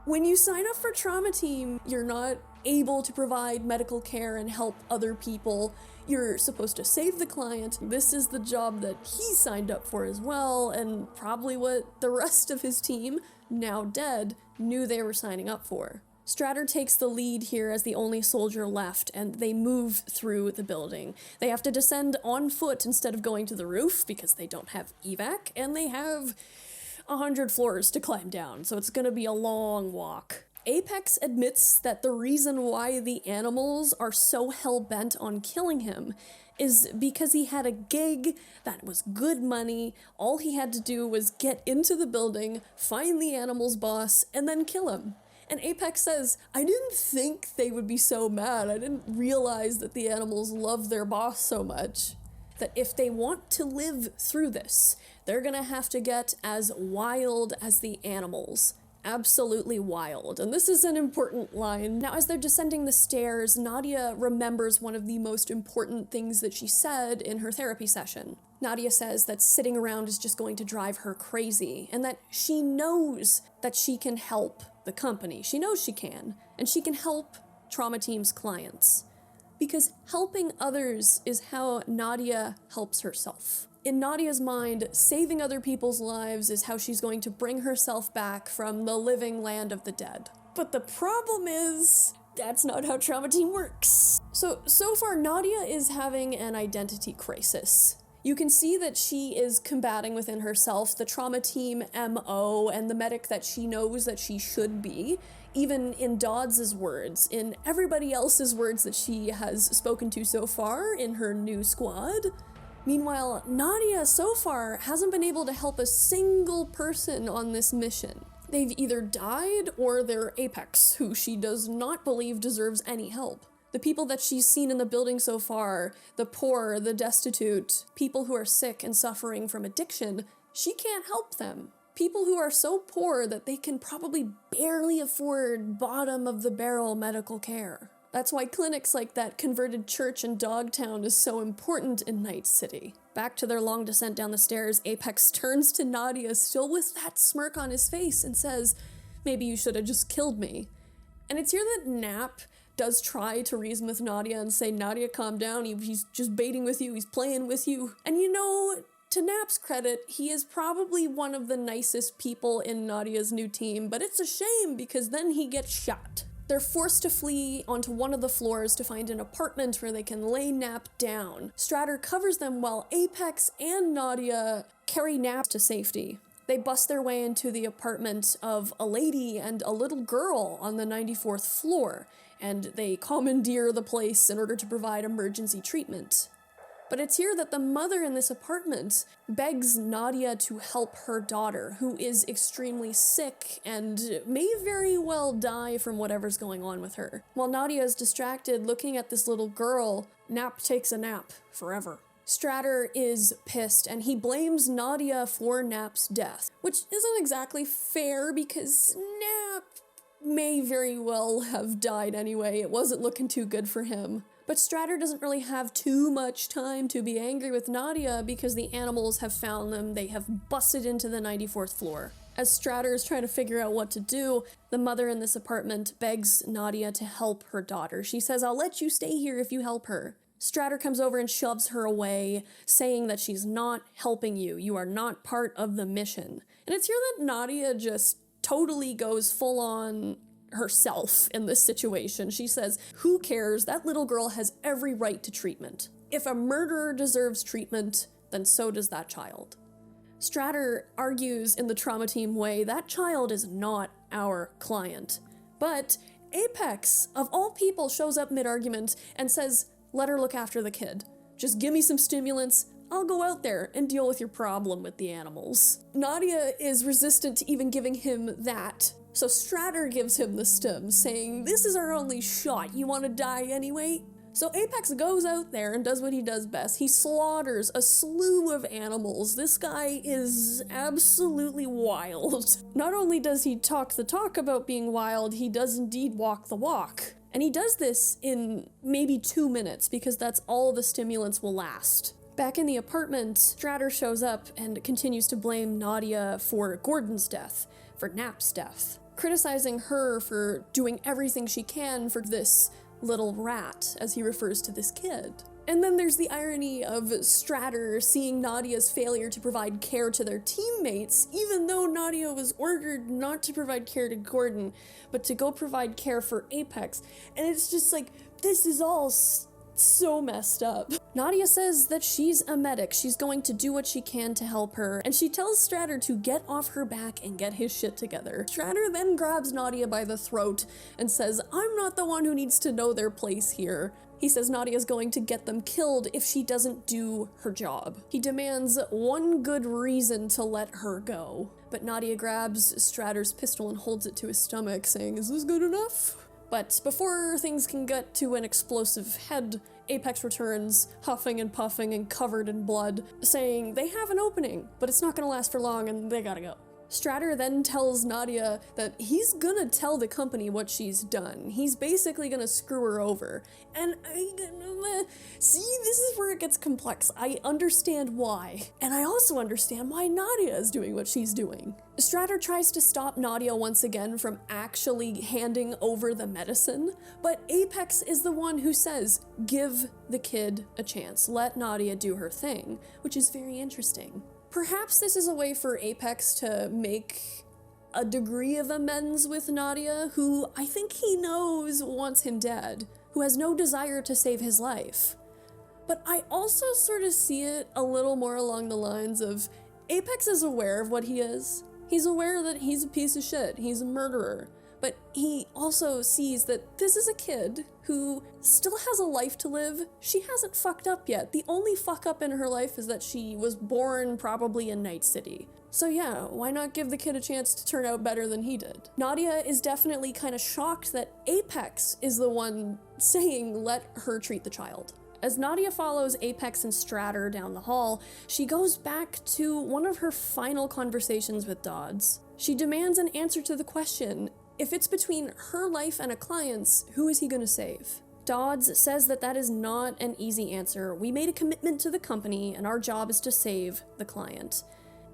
When you sign up for Trauma Team, you're not able to provide medical care and help other people. You're supposed to save the client. This is the job that he signed up for as well, and probably what the rest of his team, now dead, knew they were signing up for. Stratter takes the lead here as the only soldier left, and they move through the building. They have to descend on foot instead of going to the roof because they don't have evac, and they have 100 floors to climb down, so it's gonna be a long walk. Apex admits that the reason why the animals are so hell-bent on killing him is because he had a gig that was good money. All he had to do was get into the building, find the animal's boss, and then kill him. And Apex says, I didn't think they would be so mad. I didn't realize that the animals love their boss so much. That if they want to live through this, they're gonna have to get as wild as the animals. Absolutely wild. And this is an important line. Now, as they're descending the stairs, Nadia remembers one of the most important things that she said in her therapy session. Nadia says that sitting around is just going to drive her crazy, and that she knows that she can help the company. She knows she can, and she can help Trauma Team's clients. Because helping others is how Nadia helps herself. In Nadia's mind, saving other people's lives is how she's going to bring herself back from the living land of the dead. But the problem is, that's not how Trauma Team works. So far, Nadia is having an identity crisis. You can see that she is combating within herself the Trauma Team MO and the medic that she knows that she should be, even in Dodds' words, in everybody else's words that she has spoken to so far in her new squad. Meanwhile, Nadia so far hasn't been able to help a single person on this mission. They've either died or they're Apex, who she does not believe deserves any help. The people that she's seen in the building so far, the poor, the destitute, people who are sick and suffering from addiction, she can't help them. People who are so poor that they can probably barely afford bottom-of-the-barrel medical care. That's why clinics like that converted church in Dogtown is so important in Night City. Back to their long descent down the stairs, Apex turns to Nadia, still with that smirk on his face, and says, maybe you should have just killed me. And it's here that Nap does try to reason with Nadia and say, Nadia, calm down, he's just baiting with you, he's playing with you. And you know, to Nap's credit, he is probably one of the nicest people in Nadia's new team, but it's a shame because then he gets shot. They're forced to flee onto one of the floors to find an apartment where they can lay Nap down. Stratter covers them while Apex and Nadia carry Nap to safety. They bust their way into the apartment of a lady and a little girl on the 94th floor, and they commandeer the place in order to provide emergency treatment. But it's here that the mother in this apartment begs Nadia to help her daughter, who is extremely sick and may very well die from whatever's going on with her. While Nadia is distracted looking at this little girl, Nap takes a nap forever. Stratter is pissed, and he blames Nadia for Nap's death, which isn't exactly fair because Nap may very well have died anyway. It wasn't looking too good for him. But Stratter doesn't really have too much time to be angry with Nadia because the animals have found them. They have busted into the 94th floor. As Stratter is trying to figure out what to do, the mother in this apartment begs Nadia to help her daughter. She says, I'll let you stay here if you help her. Stratter comes over and shoves her away, saying that she's not helping you. You are not part of the mission. And it's here that Nadia just totally goes full on herself in this situation. She says, who cares? That little girl has every right to treatment. If a murderer deserves treatment, then so does that child. Stratter argues in the Trauma Team way, that child is not our client. But Apex, of all people, shows up mid-argument and says, let her look after the kid. Just give me some stimulants, I'll go out there and deal with your problem with the animals. Nadia is resistant to even giving him that. So Stratter gives him the stim, saying, this is our only shot, you want to die anyway? So Apex goes out there and does what he does best. He slaughters a slew of animals. This guy is absolutely wild. Not only does he talk the talk about being wild, he does indeed walk the walk. And he does this in maybe 2 minutes because that's all the stimulants will last. Back in the apartment, Stratter shows up and continues to blame Nadia for Gordon's death, for Nap's death, criticizing her for doing everything she can for this little rat, as he refers to this kid. And then there's the irony of Stratter seeing Nadia's failure to provide care to their teammates, even though Nadia was ordered not to provide care to Gordon, but to go provide care for Apex. And it's just like, this is all so messed up. Nadia says that she's a medic, she's going to do what she can to help her, and she tells Stratter to get off her back and get his shit together. Stratter then grabs Nadia by the throat and says, I'm not the one who needs to know their place here. He says Nadia's going to get them killed if she doesn't do her job. He demands one good reason to let her go. But Nadia grabs Stratter's pistol and holds it to his stomach, saying, is this good enough? But before things can get to an explosive head, Apex returns, huffing and puffing and covered in blood, saying they have an opening, but it's not gonna last for long and they gotta go. Stratter then tells Nadia that he's gonna tell the company what she's done. He's basically gonna screw her over. And see, this is where it gets complex. I understand why. And I also understand why Nadia is doing what she's doing. Stratter tries to stop Nadia once again from actually handing over the medicine, but Apex is the one who says, give the kid a chance, let Nadia do her thing, which is very interesting. Perhaps this is a way for Apex to make a degree of amends with Nadia, who I think he knows wants him dead, who has no desire to save his life. But I also sort of see it a little more along the lines of Apex is aware of what he is. He's aware that he's a piece of shit, he's a murderer, but he also sees that this is a kid who still has a life to live. She hasn't fucked up yet. The only fuck up in her life is that she was born probably in Night City. So yeah, why not give the kid a chance to turn out better than he did? Nadia is definitely kind of shocked that Apex is the one saying let her treat the child. As Nadia follows Apex and Stratter down the hall, she goes back to one of her final conversations with Dodds. She demands an answer to the question, if it's between her life and a client's, who is he gonna save? Dodds says that that is not an easy answer. We made a commitment to the company and our job is to save the client.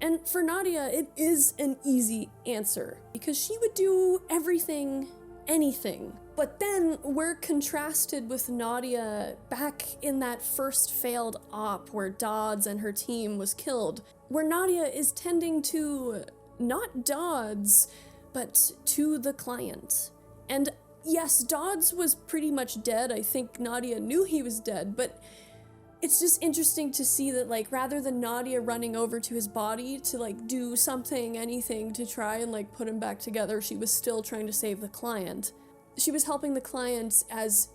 And for Nadia, it is an easy answer because she would do everything, anything. But then we're contrasted with Nadia back in that first failed op where Dodds and her team was killed, where Nadia is tending to not Dodds, but to the client. And yes, Dodds was pretty much dead. I think Nadia knew he was dead, but it's just interesting to see that, like, rather than Nadia running over to his body to, like, do something, anything to try and, like, put him back together, she was still trying to save the client. She was helping the client as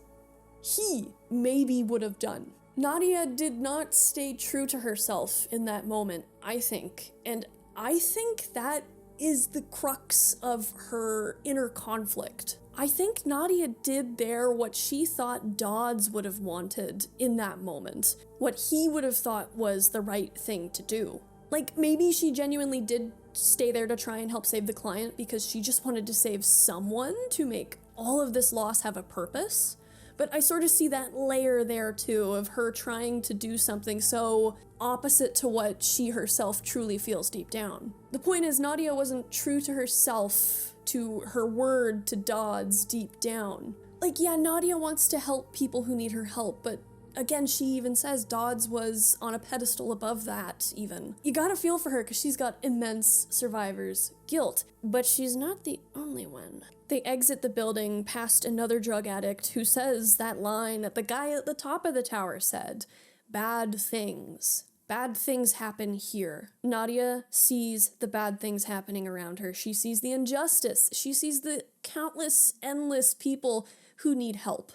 he maybe would have done. Nadia did not stay true to herself in that moment, I think. And I think that is the crux of her inner conflict. I think Nadia did there what she thought Dodds would have wanted in that moment, what he would have thought was the right thing to do. Like, maybe she genuinely did stay there to try and help save the client because she just wanted to save someone to make all of this loss have a purpose. But I sort of see that layer there too of her trying to do something so opposite to what she herself truly feels deep down. The point is, Nadia wasn't true to herself, to her word to Dodds deep down. Like, yeah, Nadia wants to help people who need her help, but again, she even says Dodds was on a pedestal above that, even. You gotta feel for her because she's got immense survivor's guilt, but she's not the only one. They exit the building past another drug addict who says that line that the guy at the top of the tower said, bad things. Bad things happen here. Nadia sees the bad things happening around her. She sees the injustice. She sees the countless, endless people who need help,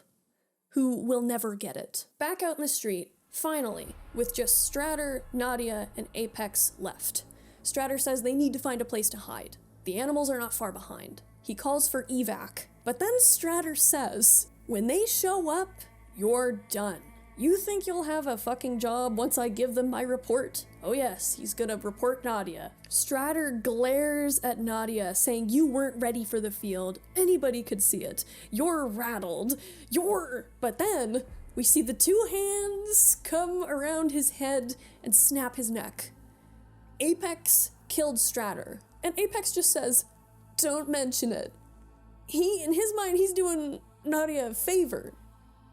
who will never get it. Back out in the street, finally, with just Stratter, Nadia, and Apex left. Stratter says they need to find a place to hide. The animals are not far behind. He calls for evac, but then Stratter says, when they show up, you're done. You think you'll have a fucking job once I give them my report? Oh yes, he's gonna report Nadia. Stratter glares at Nadia, saying you weren't ready for the field. Anybody could see it. You're rattled. But then, we see the two hands come around his head and snap his neck. Apex killed Stratter, and Apex just says, don't mention it. In his mind, he's doing Nadia a favor.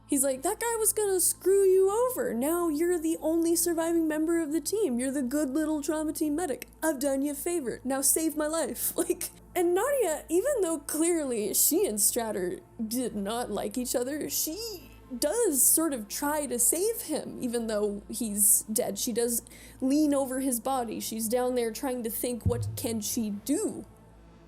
He's like, that guy was gonna screw you over. Now you're the only surviving member of the team. You're the good little trauma team medic. I've done you a favor. Now save my life. Like, and Nadia, even though clearly she and Stratter did not like each other, she does sort of try to save him, even though he's dead. She does lean over his body. She's down there trying to think, what can she do?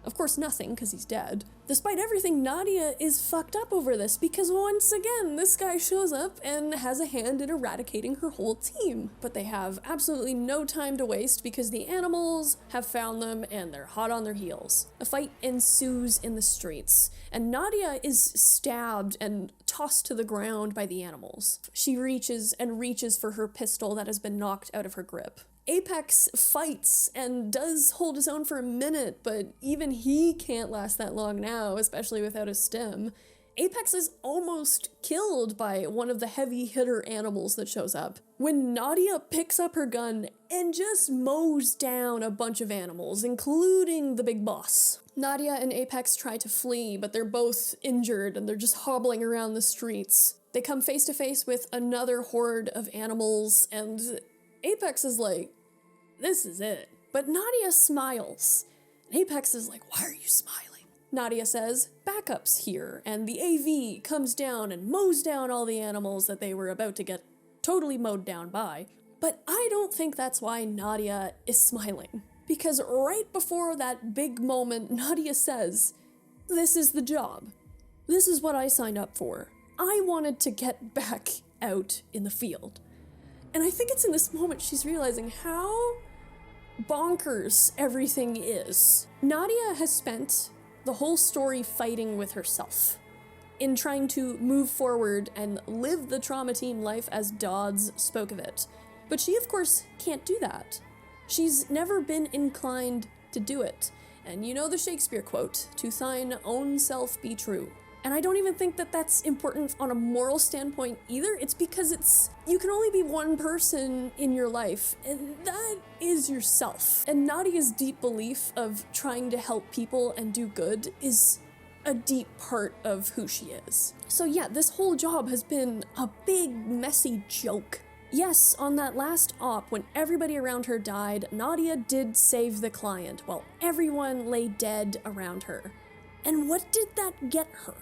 Of course, nothing, because he's dead. Despite everything, Nadia is fucked up over this, because once again, this guy shows up and has a hand in eradicating her whole team. But they have absolutely no time to waste, because the animals have found them and they're hot on their heels. A fight ensues in the streets, and Nadia is stabbed and tossed to the ground by the animals. She reaches and reaches for her pistol that has been knocked out of her grip. Apex fights and does hold his own for a minute, but even he can't last that long now, especially without a stim. Apex is almost killed by one of the heavy hitter animals that shows up when Nadia picks up her gun and just mows down a bunch of animals, including the big boss. Nadia and Apex try to flee, but they're both injured and they're just hobbling around the streets. They come face to face with another horde of animals, and Apex is like, this is it. But Nadia smiles. And Apex is like, why are you smiling? Nadia says, backup's here, and the AV comes down and mows down all the animals that they were about to get totally mowed down by. But I don't think that's why Nadia is smiling. Because right before that big moment, Nadia says, this is the job. This is what I signed up for. I wanted to get back out in the field. And I think it's in this moment she's realizing how bonkers everything is. Nadia has spent the whole story fighting with herself in trying to move forward and live the trauma team life as Dodds spoke of it. But she, of course, can't do that. She's never been inclined to do it. And you know the Shakespeare quote, to thine own self be true. And I don't even think that that's important on a moral standpoint either. It's because you can only be one person in your life, and that is yourself. And Nadia's deep belief of trying to help people and do good is a deep part of who she is. So yeah, this whole job has been a big, messy joke. Yes, on that last op, when everybody around her died, Nadia did save the client, while everyone lay dead around her. And what did that get her?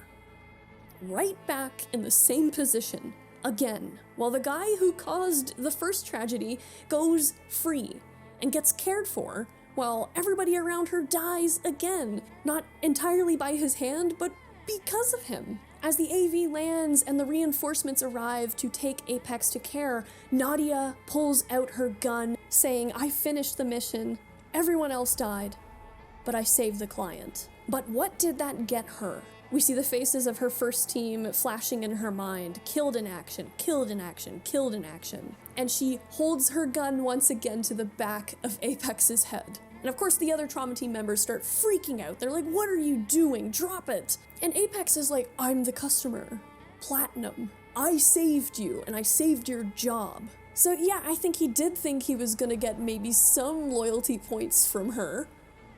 Right back in the same position, again, while the guy who caused the first tragedy goes free and gets cared for, while everybody around her dies again, not entirely by his hand, but because of him. As the AV lands and the reinforcements arrive to take Apex to care, Nadia pulls out her gun, saying, I finished the mission, everyone else died, but I saved the client. But what did that get her? We see the faces of her first team flashing in her mind, killed in action, killed in action, killed in action. And she holds her gun once again to the back of Apex's head. And of course the other trauma team members start freaking out. They're like, what are you doing? Drop it. And Apex is like, I'm the customer. Platinum. I saved you, and I saved your job. So yeah, I think he did think he was gonna get maybe some loyalty points from her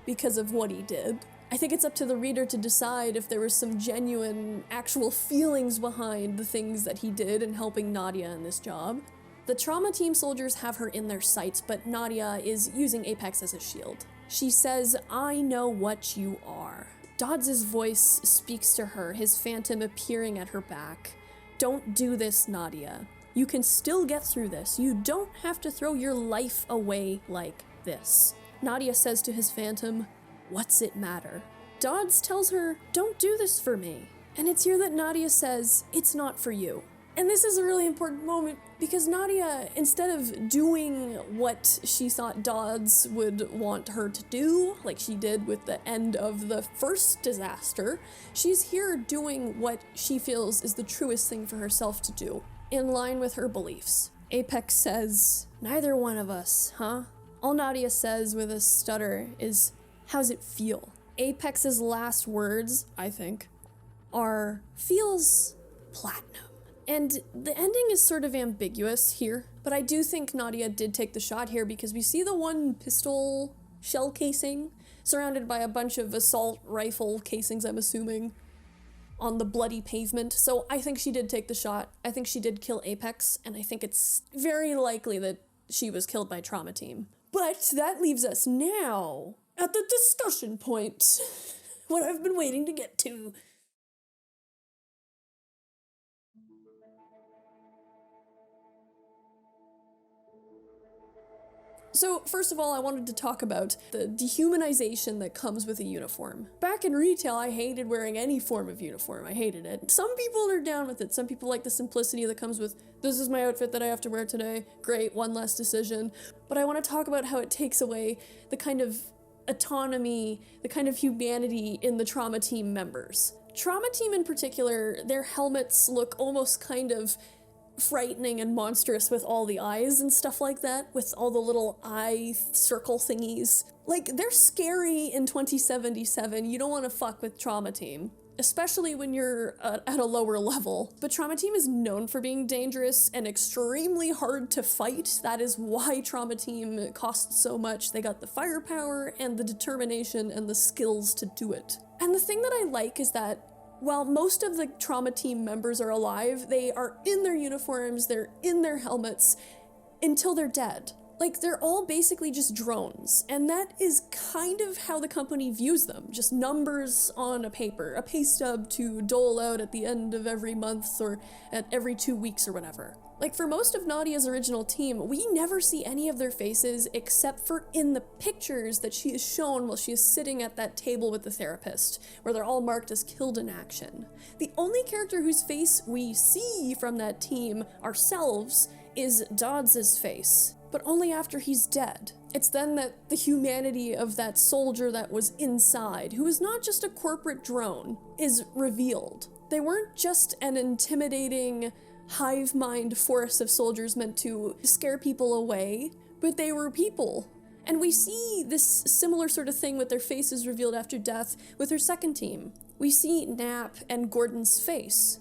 because of what he did. I think it's up to the reader to decide if there was some genuine, actual feelings behind the things that he did in helping Nadia in this job. The trauma team soldiers have her in their sights, but Nadia is using Apex as a shield. She says, I know what you are. Dodds' voice speaks to her, his phantom appearing at her back. Don't do this, Nadia. You can still get through this. You don't have to throw your life away like this. Nadia says to his phantom, what's it matter? Dodds tells her, don't do this for me. And it's here that Nadia says, it's not for you. And this is a really important moment because Nadia, instead of doing what she thought Dodds would want her to do, like she did with the end of the first disaster, she's here doing what she feels is the truest thing for herself to do, in line with her beliefs. Apex says, neither one of us, huh? All Nadia says with a stutter is, how's it feel? Apex's last words, I think, are, feels platinum. And the ending is sort of ambiguous here, but I do think Nadia did take the shot here because we see the one pistol shell casing surrounded by a bunch of assault rifle casings, I'm assuming. on the bloody pavement. So I think she did take the shot. I think she did kill Apex, and I think it's very likely that she was killed by Trauma Team. But that leaves us now at the discussion point, what I've been waiting to get to. So, first of all, I wanted to talk about the dehumanization that comes with a uniform. Back in retail, I hated wearing any form of uniform. I hated it. Some people are down with it. Some people like the simplicity that comes with, this is my outfit that I have to wear today. Great, one less decision. But I want to talk about how it takes away the kind of autonomy, the kind of humanity in the Trauma Team members. Trauma Team in particular, their helmets look almost kind of frightening and monstrous with all the eyes and stuff like that, with all the little eye circle thingies. Like, they're scary in 2077. You don't want to fuck with Trauma Team, especially when you're at a lower level. But Trauma Team is known for being dangerous and extremely hard to fight. That is why Trauma Team costs so much. They got the firepower and the determination and the skills to do it. And the thing that I like is that while most of the Trauma Team members are alive, they are in their uniforms, they're in their helmets until they're dead. Like, they're all basically just drones, and that is kind of how the company views them, just numbers on a paper, a pay stub to dole out at the end of every month or at every 2 weeks or whatever. Like, for most of Nadia's original team, we never see any of their faces except for in the pictures that she is shown while she is sitting at that table with the therapist, where they're all marked as killed in action. The only character whose face we see from that team ourselves is Dodds' face, but only after he's dead. It's then that the humanity of that soldier that was inside, who is not just a corporate drone, is revealed. They weren't just an intimidating hive mind force of soldiers meant to scare people away, but they were people. And we see this similar sort of thing with their faces revealed after death with her second team. We see Nap and Gordon's face.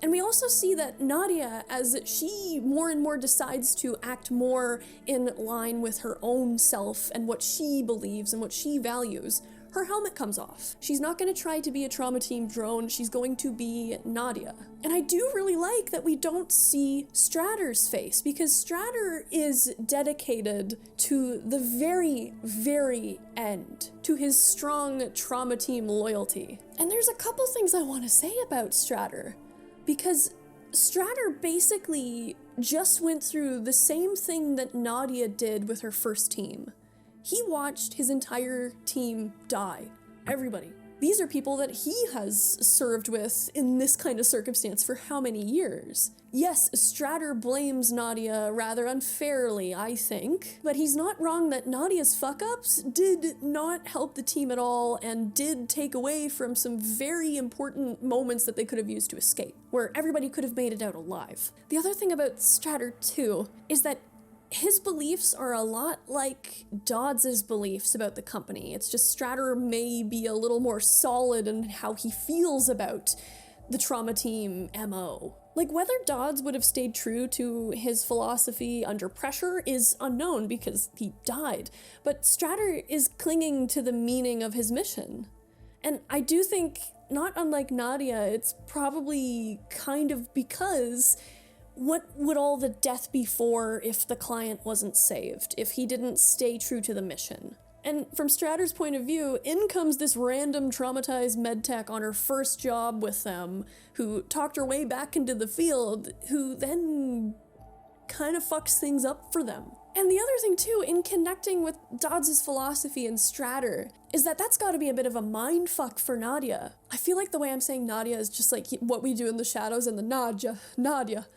And we also see that Nadia, as she more and more decides to act more in line with her own self and what she believes and what she values, her helmet comes off. She's not going to try to be a Trauma Team drone, she's going to be Nadia. And I do really like that we don't see Stratter's face, because Stratter is dedicated to the very, very end, to his strong Trauma Team loyalty. And there's a couple things I want to say about Stratter, because Stratter basically just went through the same thing that Nadia did with her first team. He watched his entire team die. Everybody. These are people that he has served with in this kind of circumstance for how many years? Yes, Stratter blames Nadia rather unfairly, I think, but he's not wrong that Nadia's fuck-ups did not help the team at all and did take away from some very important moments that they could have used to escape, where everybody could have made it out alive. The other thing about Stratter, too, is that his beliefs are a lot like Dodds' beliefs about the company. It's just Stratter may be a little more solid in how he feels about the Trauma Team MO. Like, whether Dodds would have stayed true to his philosophy under pressure is unknown because he died, but Stratter is clinging to the meaning of his mission. And I do think, not unlike Nadia, it's probably kind of because what would all the death be for if the client wasn't saved, if he didn't stay true to the mission? And from Stratter's point of view, in comes this random traumatized medtech on her first job with them, who talked her way back into the field, who then kind of fucks things up for them. And the other thing too, in connecting with Dodds' philosophy and Stratter, is that that's gotta be a bit of a mindfuck for Nadia. I feel like the way I'm saying Nadia is just like what we do in the shadows and the Nadia. Nadia.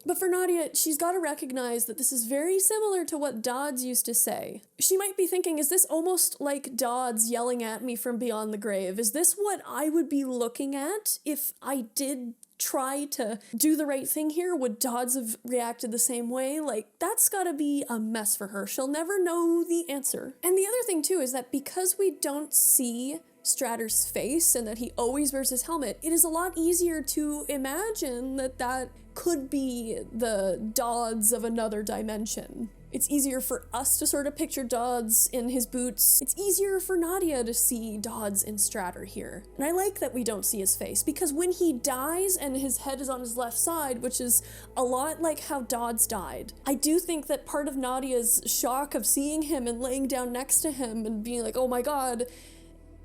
But for Nadia, she's got to recognize that this is very similar to what Dodds used to say. She might be thinking, is this almost like Dodds yelling at me from beyond the grave? Is this what I would be looking at if I did try to do the right thing here? Would Dodds have reacted the same way? Like, that's gotta be a mess for her. She'll never know the answer. And the other thing too is that because we don't see Stratter's face and that he always wears his helmet, it is a lot easier to imagine that that could be the Dodds of another dimension. It's easier for us to sort of picture Dodds in his boots. It's easier for Nadia to see Dodds in Stratter here. And I like that we don't see his face, because when he dies and his head is on his left side, which is a lot like how Dodds died, I do think that part of Nadia's shock of seeing him and laying down next to him and being like, oh my god,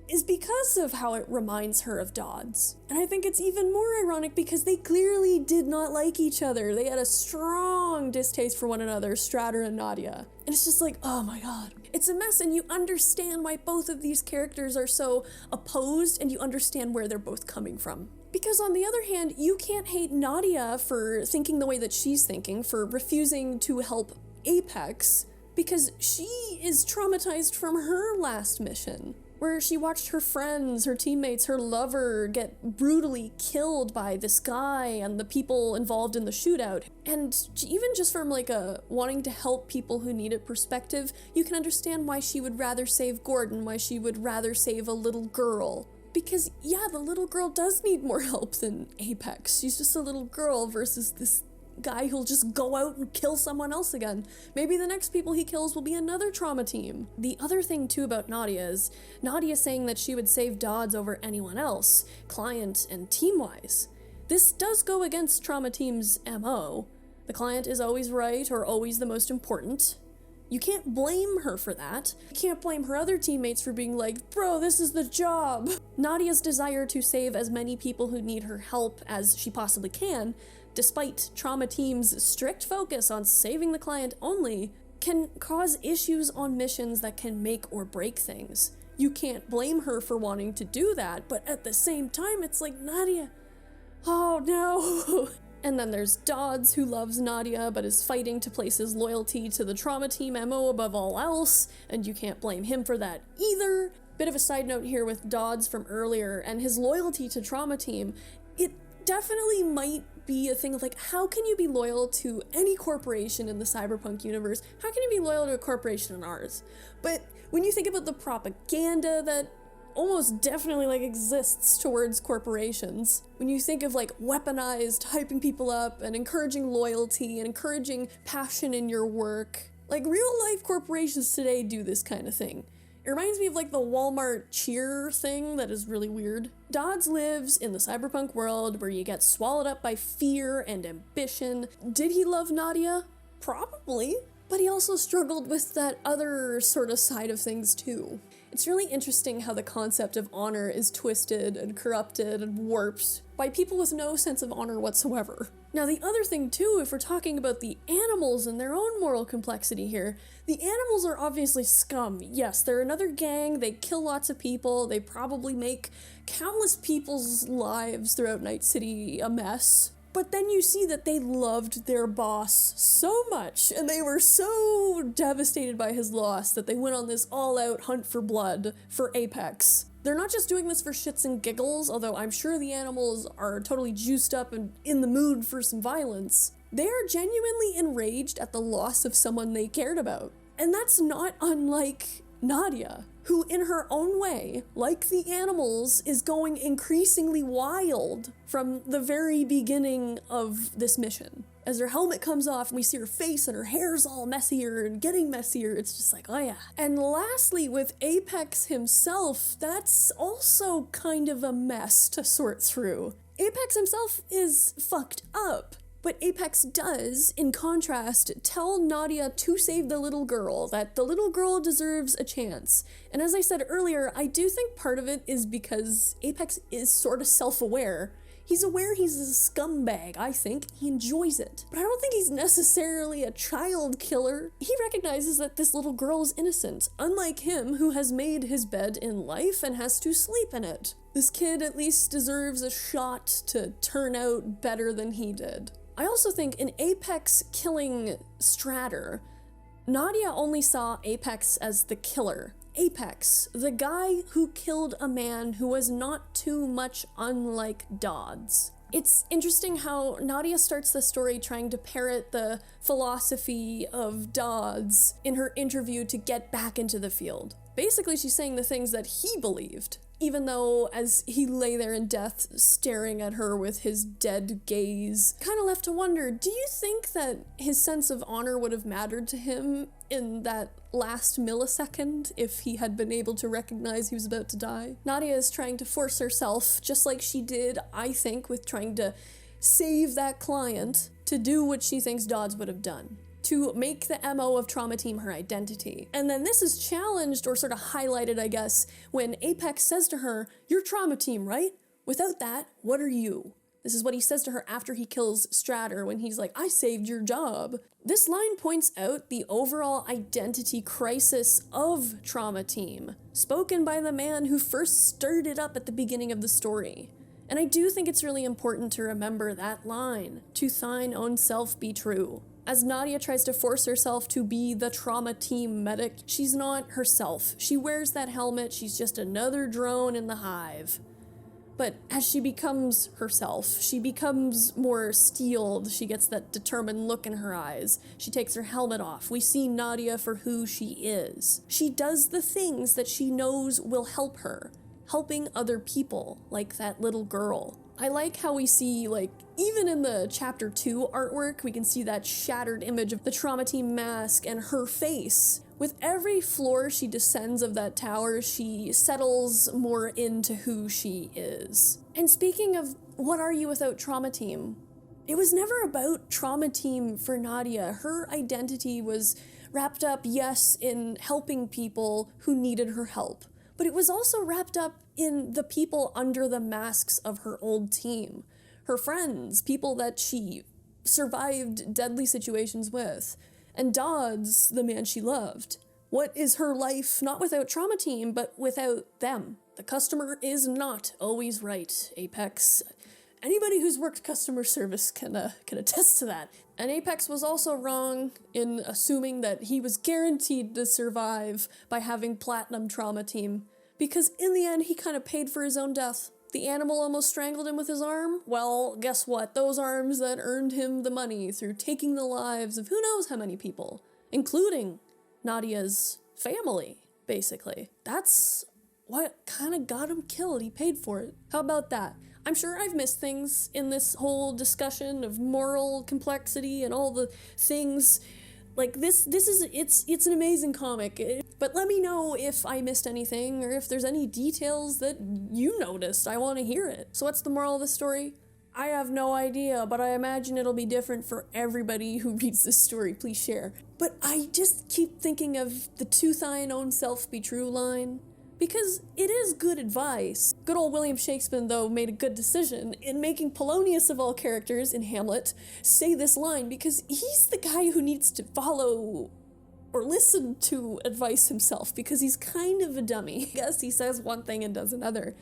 is because of how it reminds her of Dodds. And I think it's even more ironic because they clearly did not like each other. They had a strong distaste for one another, Stratter and Nadia. And it's just like, oh my god. It's a mess, and you understand why both of these characters are so opposed, and you understand where they're both coming from. Because on the other hand, you can't hate Nadia for thinking the way that she's thinking, for refusing to help Apex, because she is traumatized from her last mission, where she watched her friends, her teammates, her lover get brutally killed by this guy and the people involved in the shootout. And even just from like a wanting to help people who need it perspective, you can understand why she would rather save Gordon, why she would rather save a little girl. Because yeah, the little girl does need more help than Apex. She's just a little girl versus this guy who'll just go out and kill someone else again. Maybe the next people he kills will be another trauma team. The other thing too about Nadia is Nadia saying that she would save Dodds over anyone else, client and team-wise. This does go against trauma team's MO. The client is always right or always the most important. You can't blame her for that. You can't blame her other teammates for being like, bro, this is the job. Nadia's desire to save as many people who need her help as she possibly can, despite trauma team's strict focus on saving the client only, can cause issues on missions that can make or break things. You can't blame her for wanting to do that, but at the same time, it's like, Nadia, oh no. And then there's Dodds, who loves Nadia, but is fighting to place his loyalty to the trauma team MO above all else, and you can't blame him for that either. Bit of a side note here with Dodds from earlier, and his loyalty to trauma team, it definitely might be a thing of like, how can you be loyal to any corporation in the Cyberpunk universe? How can you be loyal to a corporation in ours? But when you think about the propaganda that almost definitely like exists towards corporations, when you think of like weaponized hyping people up and encouraging loyalty and encouraging passion in your work, like real life corporations today do this kind of thing. It reminds me of like the Walmart cheer thing that is really weird. Dodds lives in the cyberpunk world where you get swallowed up by fear and ambition. Did he love Nadia? Probably. But he also struggled with that other sort of side of things too. It's really interesting how the concept of honor is twisted and corrupted and warped by people with no sense of honor whatsoever. Now the other thing too, if we're talking about the animals and their own moral complexity here, the animals are obviously scum. Yes, they're another gang, they kill lots of people, they probably make countless people's lives throughout Night City a mess. But then you see that they loved their boss so much, and they were so devastated by his loss that they went on this all-out hunt for blood for Apex. They're not just doing this for shits and giggles, although I'm sure the animals are totally juiced up and in the mood for some violence. They are genuinely enraged at the loss of someone they cared about. And that's not unlike Nadia, who in her own way, like the animals, is going increasingly wild from the very beginning of this mission. As her helmet comes off and we see her face and her hair's all messier and getting messier, it's just like, oh yeah. And lastly, with Apex himself, that's also kind of a mess to sort through. Apex himself is fucked up. But Apex does, in contrast, tell Nadia to save the little girl, that the little girl deserves a chance. And as I said earlier, I do think part of it is because Apex is sort of self-aware. He's aware he's a scumbag, I think. He enjoys it. But I don't think he's necessarily a child killer. He recognizes that this little girl is innocent, unlike him, who has made his bed in life and has to sleep in it. This kid at least deserves a shot to turn out better than he did. I also think in Apex killing Stratter, Nadia only saw Apex as the killer. Apex, the guy who killed a man who was not too much unlike Dodds. It's interesting how Nadia starts the story trying to parrot the philosophy of Dodds in her interview to get back into the field. Basically, she's saying the things that he believed. even though as he lay there in death, staring at her with his dead gaze, kind of left to wonder, do you think that his sense of honor would have mattered to him in that last millisecond if he had been able to recognize he was about to die? Nadia is trying to force herself, just like she did, I think, with trying to save that client, to do what she thinks Dodds would have done. To make the MO of Trauma Team her identity. And then this is challenged, or sort of highlighted, I guess, when Apex says to her, "You're Trauma Team, right? Without that, what are you?" This is what he says to her after he kills Stratter, when he's like, "I saved your job." This line points out the overall identity crisis of Trauma Team, spoken by the man who first stirred it up at the beginning of the story. And I do think it's really important to remember that line, "To thine own self be true." As Nadia tries to force herself to be the Trauma Team medic, she's not herself. She wears that helmet, she's just another drone in the hive. But as she becomes herself, she becomes more steeled, she gets that determined look in her eyes, she takes her helmet off, we see Nadia for who she is. She does the things that she knows will help her, helping other people, like that little girl. I like how we see, like, even in the chapter 2 artwork, we can see that shattered image of the Trauma Team mask and her face. With every floor she descends of that tower, she settles more into who she is. And speaking of what are you without Trauma Team, it was never about Trauma Team for Nadia. Her identity was wrapped up, yes, in helping people who needed her help, but it was also wrapped up in the people under the masks of her old team. Her friends, people that she survived deadly situations with, and Dodds, the man she loved. What is her life not without Trauma Team, but without them? The customer is not always right, Apex. Anybody who's worked customer service can attest to that. And Apex was also wrong in assuming that he was guaranteed to survive by having Platinum Trauma Team, because in the end he kind of paid for his own death. The animal almost strangled him with his arm. Well, guess what? Those arms that earned him the money through taking the lives of who knows how many people, including Nadia's family, basically. That's what kind of got him killed. He paid for it. How about that? I'm sure I've missed things in this whole discussion of moral complexity and all the things. Like, it's an amazing comic, but let me know if I missed anything or if there's any details that you noticed. I want to hear it. So what's the moral of the story? I have no idea, but I imagine it'll be different for everybody who reads this story. Please share. But I just keep thinking of the "to thine own self be true" line, because it is good advice. Good old William Shakespeare, though, made a good decision in making Polonius, of all characters in Hamlet, say this line, because he's the guy who needs to follow or listen to advice himself, because he's kind of a dummy. I guess he says one thing and does another.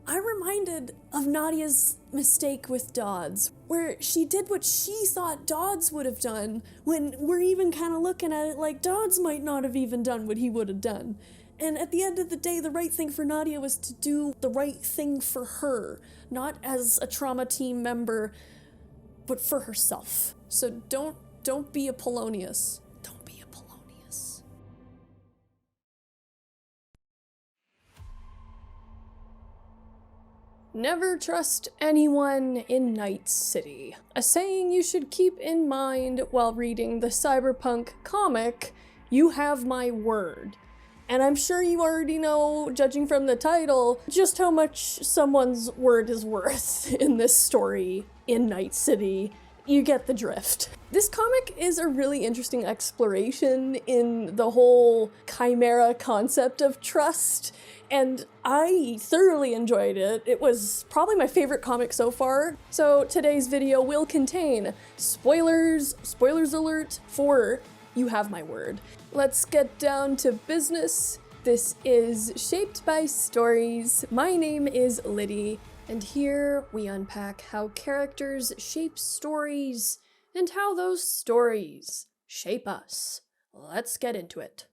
I'm reminded of Nadia's mistake with Dodds, where she did what she thought Dodds would have done, when we're even kind of looking at it like Dodds might not have even done what he would have done. And at the end of the day, the right thing for Nadia was to do the right thing for her, not as a Trauma Team member, but for herself. So don't be a Polonius. Don't be a Polonius. Never trust anyone in Night City. A saying you should keep in mind while reading the Cyberpunk comic, You Have My Word. And I'm sure you already know, judging from the title, just how much someone's word is worth in this story in Night City. You get the drift. This comic is a really interesting exploration in the whole chimera concept of trust, and I thoroughly enjoyed it. It was probably my favorite comic so far. So today's video will contain spoilers alert for You Have My Word. Let's get down to business. This is Shaped by Stories. My name is Liddy, and here we unpack how characters shape stories and how those stories shape us. Let's get into it.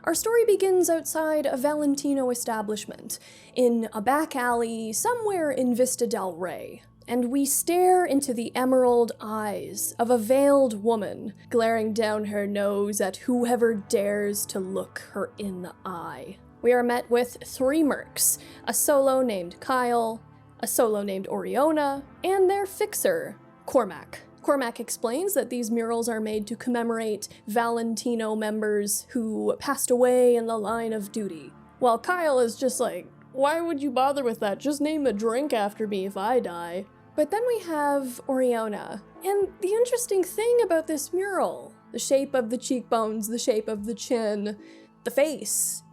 Our story begins outside a Valentino establishment, in a back alley somewhere in Vista del Rey. and we stare into the emerald eyes of a veiled woman, glaring down her nose at whoever dares to look her in the eye. We are met with 3 mercs, a solo named Kyle, a solo named Oriona, and their fixer, Cormac. Cormac explains that these murals are made to commemorate Valentino members who passed away in the line of duty. While Kyle is just like, why would you bother with that? Just name a drink after me if I die. But then we have Oriona. And the interesting thing about this mural, the shape of the cheekbones, the shape of the chin, the face,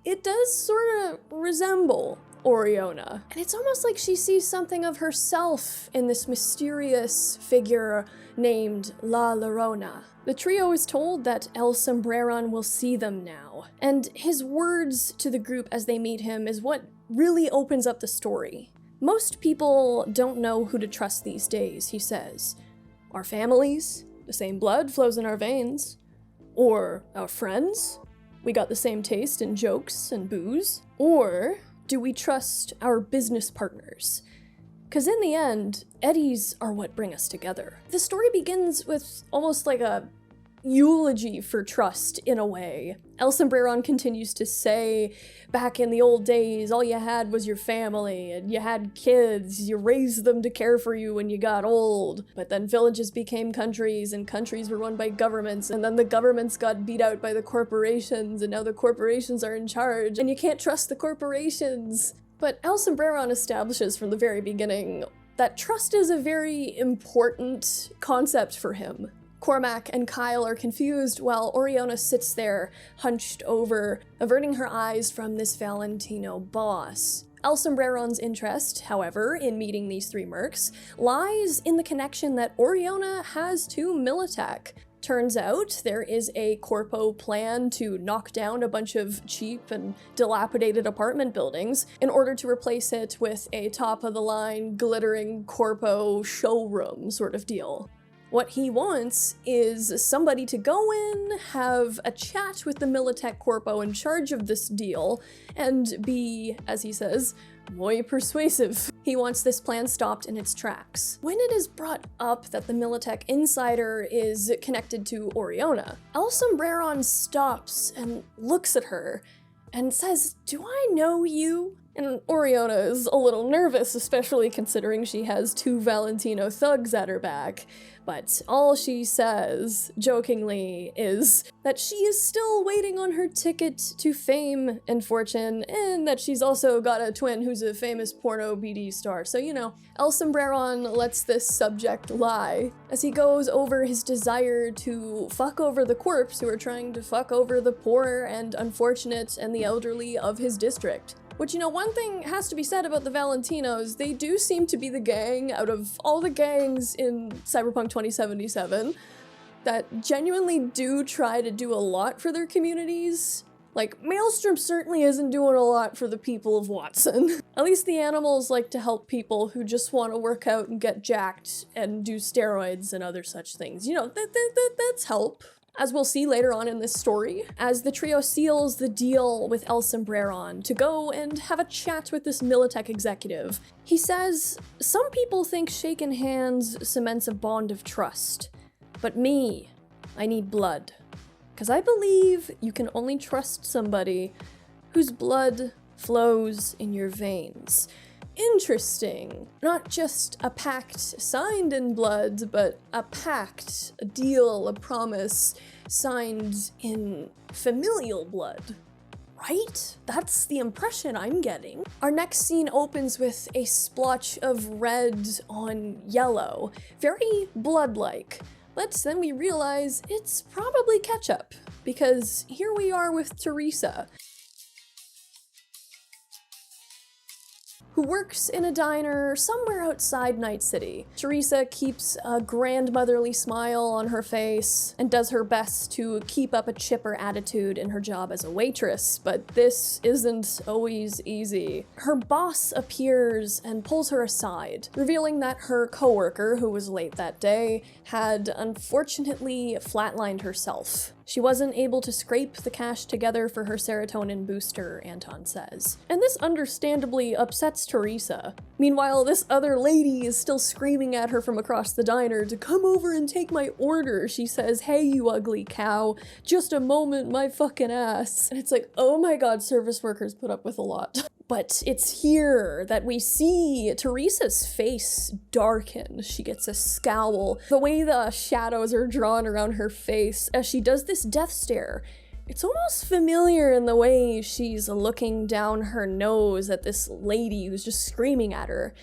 it does sort of resemble Oriona. And it's almost like she sees something of herself in this mysterious figure named La Llorona. The trio is told that El Sombreron will see them now, and his words to the group as they meet him is what really opens up the story. Most people don't know who to trust these days, he says. Our families, the same blood flows in our veins. Or our friends, we got the same taste in jokes and booze. Or do we trust our business partners? Because in the end, eddies are what bring us together. The story begins with almost like a eulogy for trust in a way. El Sombreron continues to say, back in the old days, all you had was your family, and you had kids, you raised them to care for you when you got old. But then villages became countries, and countries were run by governments, and then the governments got beat out by the corporations, and now the corporations are in charge, and you can't trust the corporations. But El Sombreron establishes from the very beginning that trust is a very important concept for him. Cormac and Kyle are confused while Oriona sits there, hunched over, averting her eyes from this Valentino boss. El Sombreron's interest, however, in meeting these 3 mercs, lies in the connection that Oriona has to Militech. Turns out there is a corpo plan to knock down a bunch of cheap and dilapidated apartment buildings in order to replace it with a top-of-the-line, glittering corpo showroom sort of deal. What he wants is somebody to go in, have a chat with the Militech Corpo in charge of this deal, and be, as he says, muy persuasive. He wants this plan stopped in its tracks. When it is brought up that the Militech insider is connected to Oriona, El Sombreron stops and looks at her and says, "Do I know you?" And Oriona is a little nervous, especially considering she has 2 Valentino thugs at her back. But all she says, jokingly, is that she is still waiting on her ticket to fame and fortune, and that she's also got a twin who's a famous porno BD star. So, you know, El Sombreron lets this subject lie as he goes over his desire to fuck over the corpse who are trying to fuck over the poor and unfortunate and the elderly of his district. Which, you know, one thing has to be said about the Valentinos, they do seem to be the gang out of all the gangs in Cyberpunk 2077 that genuinely do try to do a lot for their communities. Like, Maelstrom certainly isn't doing a lot for the people of Watson. At least the animals like to help people who just want to work out and get jacked and do steroids and other such things. You know, that's help. As we'll see later on in this story, as the trio seals the deal with El Sombreron to go and have a chat with this Militech executive, he says, "Some people think shaking hands cements a bond of trust, but me, I need blood. 'Cause I believe you can only trust somebody whose blood flows in your veins." Interesting. Not just a pact signed in blood, but a pact, a deal, a promise signed in familial blood. Right? That's the impression I'm getting. Our next scene opens with a splotch of red on yellow, very blood-like. But then we realize it's probably ketchup, because here we are with Teresa, who works in a diner somewhere outside Night City. Teresa keeps a grandmotherly smile on her face and does her best to keep up a chipper attitude in her job as a waitress, but this isn't always easy. Her boss appears and pulls her aside, revealing that her coworker, who was late that day, had unfortunately flatlined herself. She wasn't able to scrape the cash together for her serotonin booster, Anton says. And this understandably upsets Teresa. Meanwhile, this other lady is still screaming at her from across the diner to come over and take my order. She says, "Hey, you ugly cow, just a moment, my fucking ass." And it's like, oh my god, service workers put up with a lot. But it's here that we see Teresa's face darken. She gets a scowl. The way the shadows are drawn around her face as she does this death stare, it's almost familiar in the way she's looking down her nose at this lady who's just screaming at her.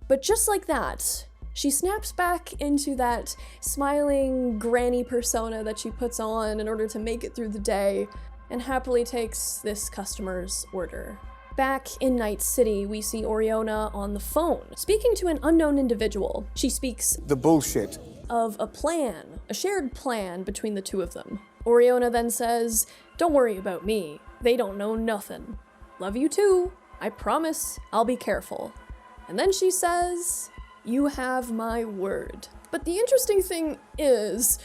But just like that, she snaps back into that smiling granny persona that she puts on in order to make it through the day, and happily takes this customer's order. Back in Night City, we see Oriona on the phone, speaking to an unknown individual. She speaks the bullshit of a plan, a shared plan between the two of them. Oriona then says, "Don't worry about me. They don't know nothing. Love you too. I promise I'll be careful." And then she says, "You have my word." But the interesting thing is,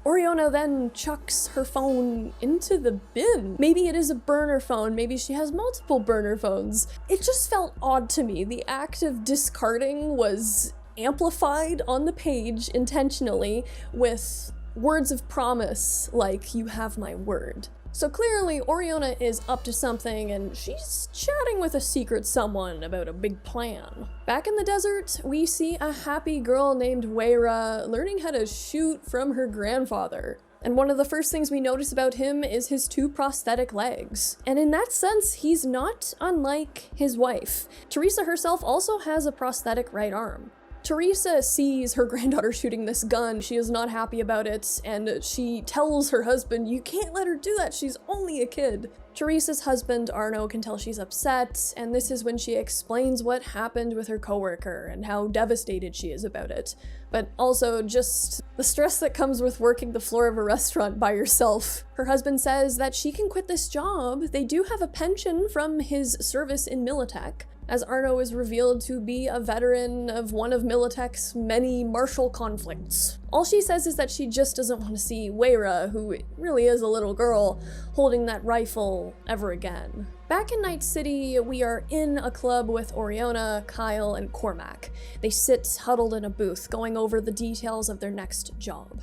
Oriona then chucks her phone into the bin. Maybe it is a burner phone, maybe she has multiple burner phones. It just felt odd to me. The act of discarding was amplified on the page intentionally with words of promise like, "You have my word." So clearly, Oriona is up to something, and she's chatting with a secret someone about a big plan. Back in the desert, we see a happy girl named Weira learning how to shoot from her grandfather. And one of the first things we notice about him is his 2 prosthetic legs. And in that sense, he's not unlike his wife. Teresa herself also has a prosthetic right arm. Teresa sees her granddaughter shooting this gun. She is not happy about it, and she tells her husband, "You can't let her do that, she's only a kid." Teresa's husband, Arno, can tell she's upset, and this is when she explains what happened with her coworker and how devastated she is about it. But also just the stress that comes with working the floor of a restaurant by yourself. Her husband says that she can quit this job. They do have a pension from his service in Militech, as Arno is revealed to be a veteran of one of Militech's many martial conflicts. All she says is that she just doesn't want to see Weira, who really is a little girl, holding that rifle ever again. Back in Night City, we are in a club with Oriona, Kyle, and Cormac. They sit huddled in a booth, going over the details of their next job.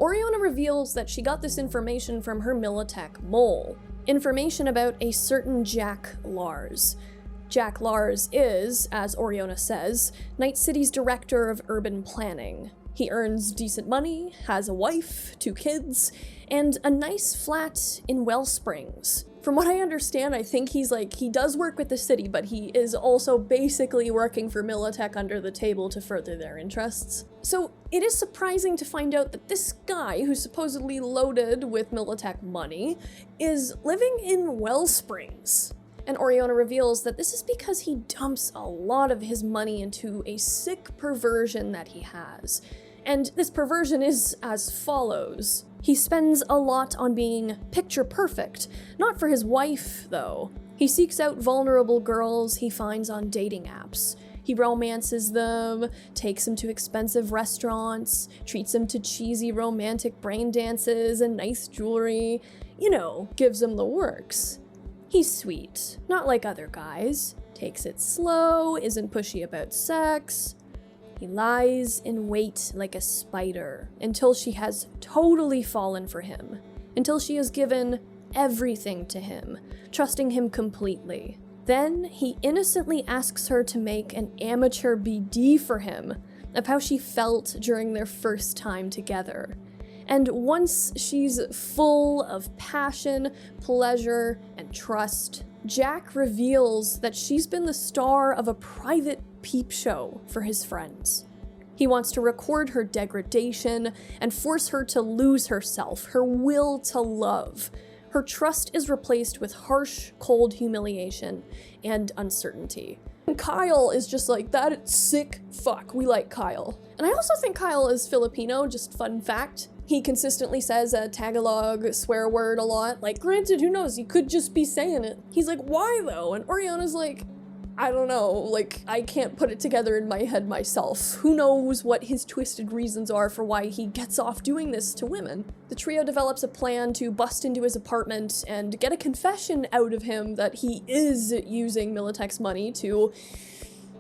Oriona reveals that she got this information from her Militech mole. Information about a certain Jack Lars. Jack Lars is, as Oriona says, Night City's director of urban planning. He earns decent money, has a wife, 2 kids, and a nice flat in Wellsprings. From what I understand, I think he does work with the city, but he is also basically working for Militech under the table to further their interests. So it is surprising to find out that this guy, who's supposedly loaded with Militech money, is living in Wellsprings. And Oriona reveals that this is because he dumps a lot of his money into a sick perversion that he has. And this perversion is as follows. He spends a lot on being picture perfect, not for his wife, though. He seeks out vulnerable girls he finds on dating apps. He romances them, takes them to expensive restaurants, treats them to cheesy romantic brain dances and nice jewelry, gives them the works. He's sweet, not like other guys, takes it slow, isn't pushy about sex. He lies in wait like a spider until she has totally fallen for him, until she has given everything to him, trusting him completely. Then he innocently asks her to make an amateur BD for him of how she felt during their first time together. And once she's full of passion, pleasure, and trust, Jack reveals that she's been the star of a private peep show for his friends. He wants to record her degradation and force her to lose herself, her will to love. Her trust is replaced with harsh, cold humiliation and uncertainty. And Kyle is just like, that sick fuck, we like Kyle. And I also think Kyle is Filipino, just fun fact. He consistently says a Tagalog swear word a lot. Like, granted, who knows, he could just be saying it. He's like, why though? And Oriona's like, I don't know, like, I can't put it together in my head myself. Who knows what his twisted reasons are for why he gets off doing this to women? The trio develops a plan to bust into his apartment and get a confession out of him that he is using Militek's money to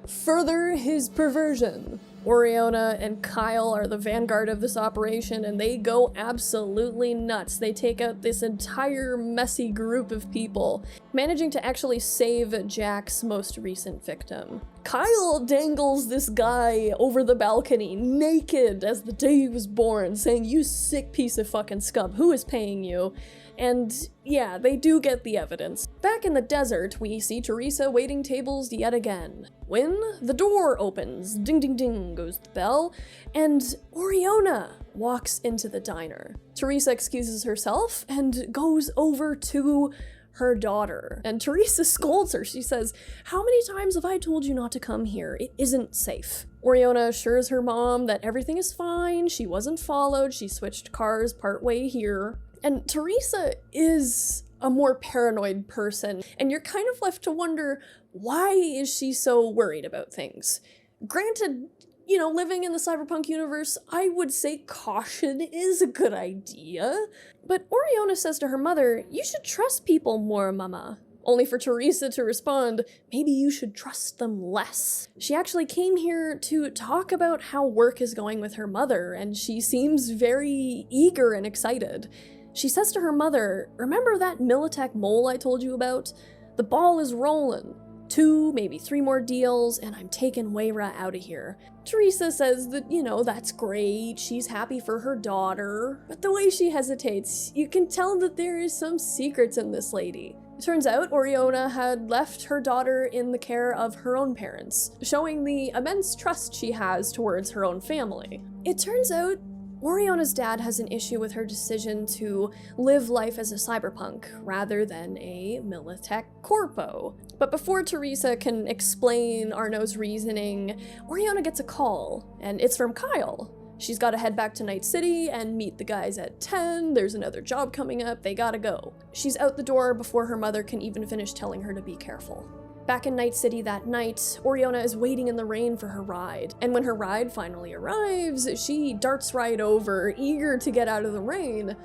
further his perversion. Oriona and Kyle are the vanguard of this operation, and they go absolutely nuts. They take out this entire messy group of people, managing to actually save Jack's most recent victim. Kyle dangles this guy over the balcony, naked as the day he was born, saying, "You sick piece of fucking scum, who is paying you?" And yeah, they do get the evidence. Back in the desert, we see Teresa waiting tables yet again, when the door opens, ding ding ding goes the bell, and Oriona walks into the diner. Teresa excuses herself and goes over to her daughter, and Teresa scolds her. She says, "How many times have I told you not to come here? It isn't safe." Oriona assures her mom that everything is fine, she wasn't followed, she switched cars partway here. And Teresa is a more paranoid person, and you're kind of left to wonder, why is she so worried about things? Granted, you know, living in the Cyberpunk universe, I would say caution is a good idea. But Oriona says to her mother, "You should trust people more, mama." Only for Teresa to respond, "Maybe you should trust them less." She actually came here to talk about how work is going with her mother, and she seems very eager and excited. She says to her mother, "Remember that Militek mole I told you about? The ball is rolling. 2, maybe 3 more deals, and I'm taking Weira out of here." Teresa says that, you know, that's great, she's happy for her daughter, but the way she hesitates, you can tell that there is some secrets in this lady. It turns out Oriona had left her daughter in the care of her own parents, showing the immense trust she has towards her own family. It turns out Oriona's dad has an issue with her decision to live life as a cyberpunk rather than a Militek corpo. But before Teresa can explain Arno's reasoning, Oriona gets a call, and it's from Kyle. She's gotta head back to Night City and meet the guys at 10, there's another job coming up, they gotta go. She's out the door before her mother can even finish telling her to be careful. Back in Night City that night, Oriona is waiting in the rain for her ride, and when her ride finally arrives, she darts right over, eager to get out of the rain,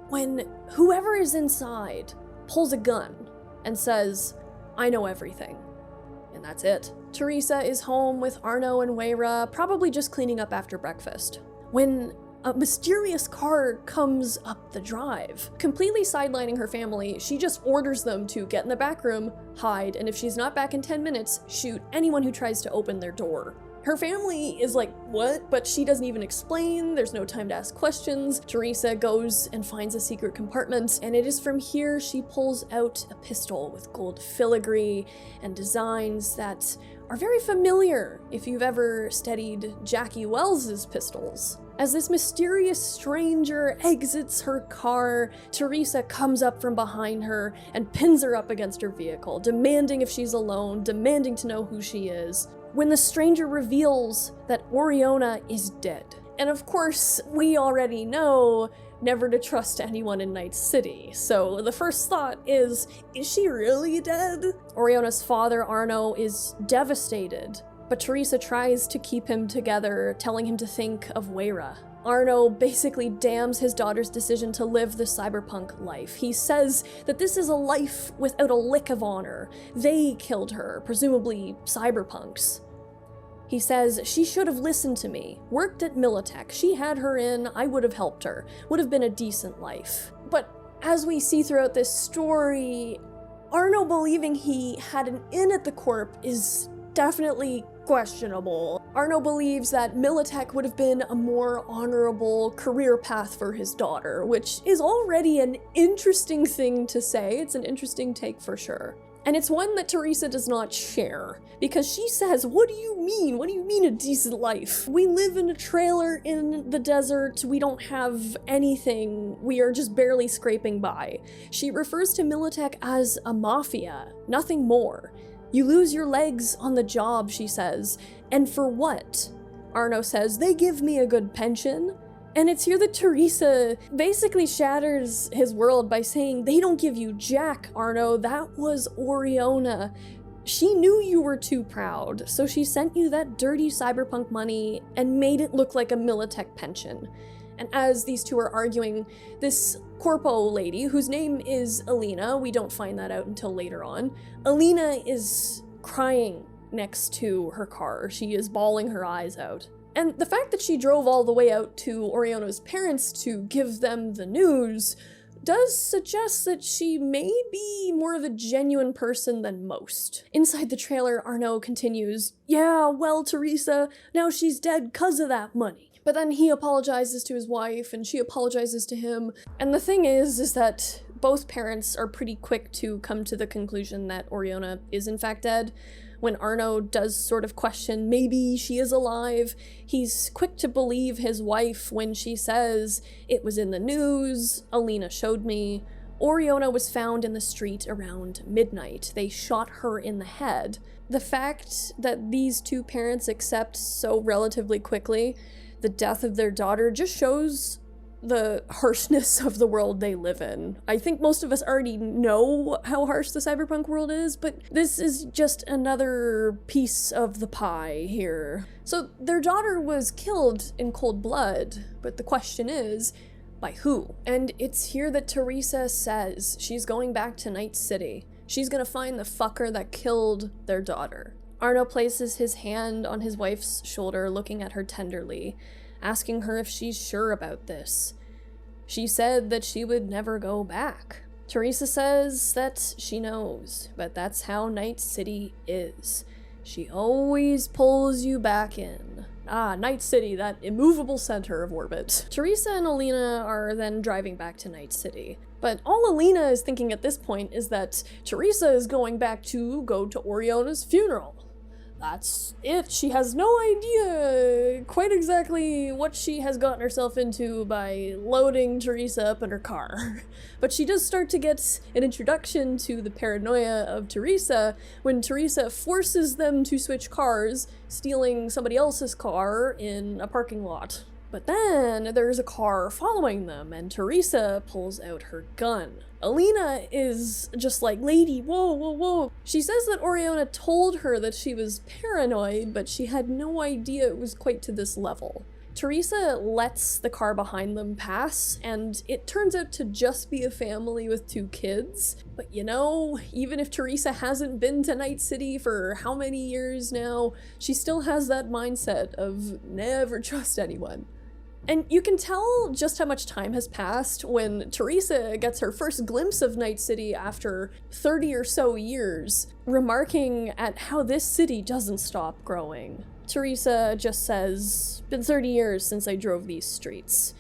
when whoever is inside pulls a gun and says, "I know everything." And that's it. Teresa is home with Arno and Weira, probably just cleaning up after breakfast, when a mysterious car comes up the drive. Completely sidelining her family, she just orders them to get in the back room, hide, and if she's not back in 10 minutes, shoot anyone who tries to open their door. Her family is like, "What?" But she doesn't even explain, there's no time to ask questions. Teresa goes and finds a secret compartment, and it is from here she pulls out a pistol with gold filigree and designs that are very familiar if you've ever studied Jackie Wells's pistols. As this mysterious stranger exits her car, Teresa comes up from behind her and pins her up against her vehicle, demanding if she's alone, demanding to know who she is, when the stranger reveals that Oriona is dead. And of course, we already know never to trust anyone in Night City, so the first thought is she really dead? Oriona's father, Arno, is devastated, but Teresa tries to keep him together, telling him to think of Weira. Arno basically damns his daughter's decision to live the cyberpunk life. He says that this is a life without a lick of honor. They killed her, presumably cyberpunks. He says, "She should have listened to me, worked at Militek, she had her in, I would have helped her, would have been a decent life." But as we see throughout this story, Arno believing he had an in at the Corp is definitely questionable. Arno believes that Militek would have been a more honorable career path for his daughter, which is already an interesting thing to say. It's an interesting take for sure. And it's one that Teresa does not share, because she says, "What do you mean? What do you mean a decent life? We live in a trailer in the desert, we don't have anything, we are just barely scraping by." She refers to Militek as a mafia, nothing more. "You lose your legs on the job," she says, "and for what?" Arno says, "They give me a good pension." And it's here that Teresa basically shatters his world by saying, "They don't give you jack, Arno, that was Oriona. She knew you were too proud, so she sent you that dirty cyberpunk money and made it look like a Militech pension. And as these two are arguing, this corpo lady, whose name is Alina, we don't find that out until later on, Alina is crying next to her car. She is bawling her eyes out. And the fact that she drove all the way out to Oriona's parents to give them the news does suggest that she may be more of a genuine person than most. Inside the trailer, Arno continues, "Yeah, well, Teresa, now she's dead 'cause of that money." But then he apologizes to his wife, and she apologizes to him. And the thing is that both parents are pretty quick to come to the conclusion that Oriona is in fact dead. When Arno does sort of question maybe she is alive, he's quick to believe his wife when she says, "It was in the news, Alina showed me. Oriona was found in the street around midnight. They shot her in the head." The fact that these two parents accept so relatively quickly the death of their daughter just shows the harshness of the world they live in. I think most of us already know how harsh the cyberpunk world is, but this is just another piece of the pie here. So their daughter was killed in cold blood, but the question is, by who? And it's here that Teresa says she's going back to Night City. She's gonna find the fucker that killed their daughter. Arno places his hand on his wife's shoulder, looking at her tenderly, asking her if she's sure about this. She said that she would never go back. Teresa says that she knows, but that's how Night City is. She always pulls you back in. Night City, that immovable center of orbit. Teresa and Alina are then driving back to Night City. But all Alina is thinking at this point is that Teresa is going back to go to Oriona's funeral. That's it. She has no idea quite exactly what she has gotten herself into by loading Teresa up in her car. But she does start to get an introduction to the paranoia of Teresa when Teresa forces them to switch cars, stealing somebody else's car in a parking lot. But then there's a car following them, and Teresa pulls out her gun. Alina is just like, "Lady, whoa, whoa, whoa." She says that Oriona told her that she was paranoid, but she had no idea it was quite to this level. Teresa lets the car behind them pass, and it turns out to just be a family with 2 kids. But you know, even if Teresa hasn't been to Night City for how many years now, she still has that mindset of never trust anyone. And you can tell just how much time has passed when Teresa gets her first glimpse of Night City after 30 or so years, remarking at how this city doesn't stop growing. Teresa just says, "Been 30 years since I drove these streets."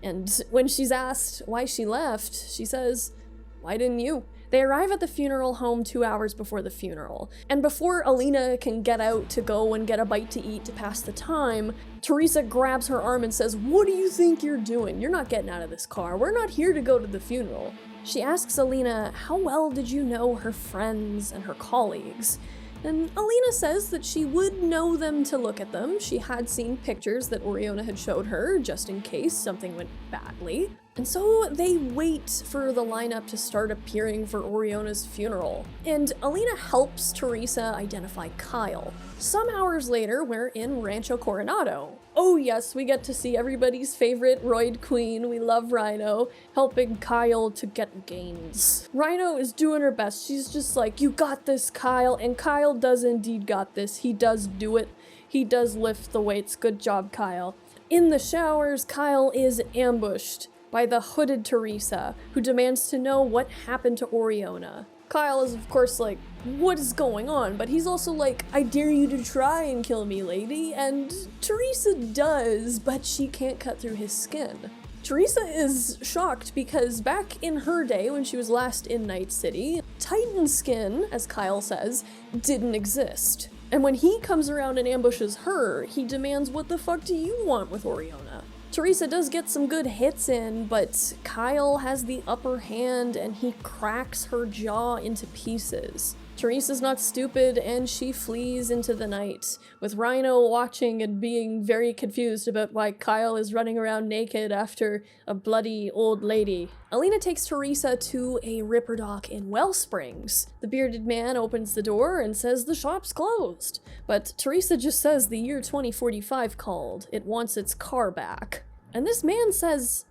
And when she's asked why she left, she says, "Why didn't you?" They arrive at the funeral home 2 hours before the funeral, and before Alina can get out to go and get a bite to eat to pass the time, Teresa grabs her arm and says, "What do you think you're doing? You're not getting out of this car. We're not here to go to the funeral." She asks Alina, how well did you know her friends and her colleagues? And Alina says that she would know them to look at them. She had seen pictures that Oriona had showed her, just in case something went badly. And so they wait for the lineup to start appearing for Oriona's funeral. And Alina helps Teresa identify Kyle. Some hours later, we're in Rancho Coronado. Oh yes, we get to see everybody's favorite roid queen, we love Rhino, helping Kyle to get gains. Rhino is doing her best. She's just like, "You got this, Kyle," and Kyle does indeed got this. He does do it. He does lift the weights. Good job, Kyle. In the showers, Kyle is ambushed by the hooded Teresa, who demands to know what happened to Oriona. Kyle is of course like, "What is going on?" But he's also like, "I dare you to try and kill me, lady." And Teresa does, but she can't cut through his skin. Teresa is shocked because back in her day when she was last in Night City, Titan skin, as Kyle says, didn't exist. And when he comes around and ambushes her, he demands, "What the fuck do you want with Oriona?" Teresa does get some good hits in, but Kyle has the upper hand and he cracks her jaw into pieces. Teresa's not stupid, and she flees into the night, with Rhino watching and being very confused about why Kyle is running around naked after a bloody old lady. Alina takes Teresa to a ripper dock in Wellsprings. The bearded man opens the door and says the shop's closed, but Teresa just says the year 2045 called. It wants its car back. And this man says,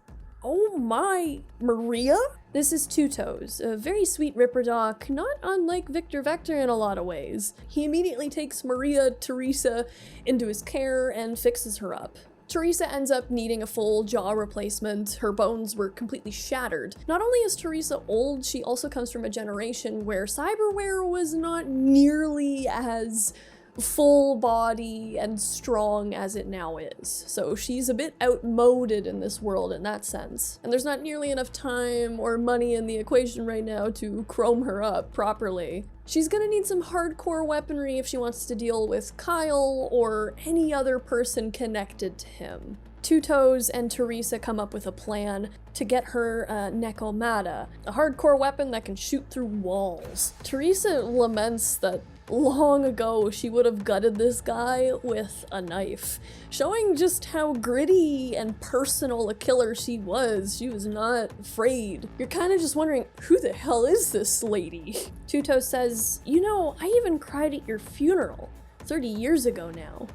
"Oh my, Maria?" This is Two Toes, a very sweet ripper doc, not unlike Victor Vector in a lot of ways. He immediately takes Maria Teresa into his care and fixes her up. Teresa ends up needing a full jaw replacement. Her bones were completely shattered. Not only is Teresa old, she also comes from a generation where cyberware was not nearly as full body and strong as it now is. So she's a bit outmoded in this world in that sense. And there's not nearly enough time or money in the equation right now to chrome her up properly. She's gonna need some hardcore weaponry if she wants to deal with Kyle or any other person connected to him. Two Toes and Teresa come up with a plan to get her Necomata, a hardcore weapon that can shoot through walls. Teresa laments that long ago she would have gutted this guy with a knife, showing just how gritty and personal a killer she was. She was not afraid. You're kind of just wondering, who the hell is this lady? Two Toes says, "You know, I even cried at your funeral 30 years ago now."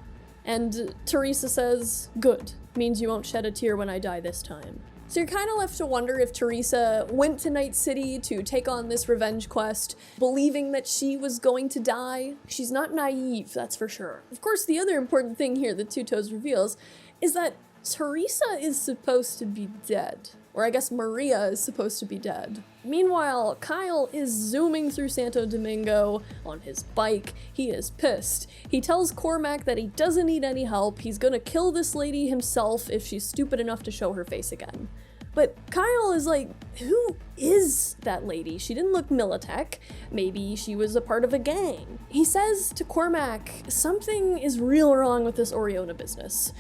And Teresa says, "Good. Means you won't shed a tear when I die this time." So you're kind of left to wonder if Teresa went to Night City to take on this revenge quest, believing that she was going to die. She's not naive, that's for sure. Of course, the other important thing here that Two Toes reveals is that Teresa is supposed to be dead. Or I guess Maria is supposed to be dead. Meanwhile, Kyle is zooming through Santo Domingo on his bike. He is pissed. He tells Cormac that he doesn't need any help. He's gonna kill this lady himself if she's stupid enough to show her face again. But Kyle is like, who is that lady? She didn't look Militech. Maybe she was a part of a gang. He says to Cormac, something is real wrong with this Oriona business.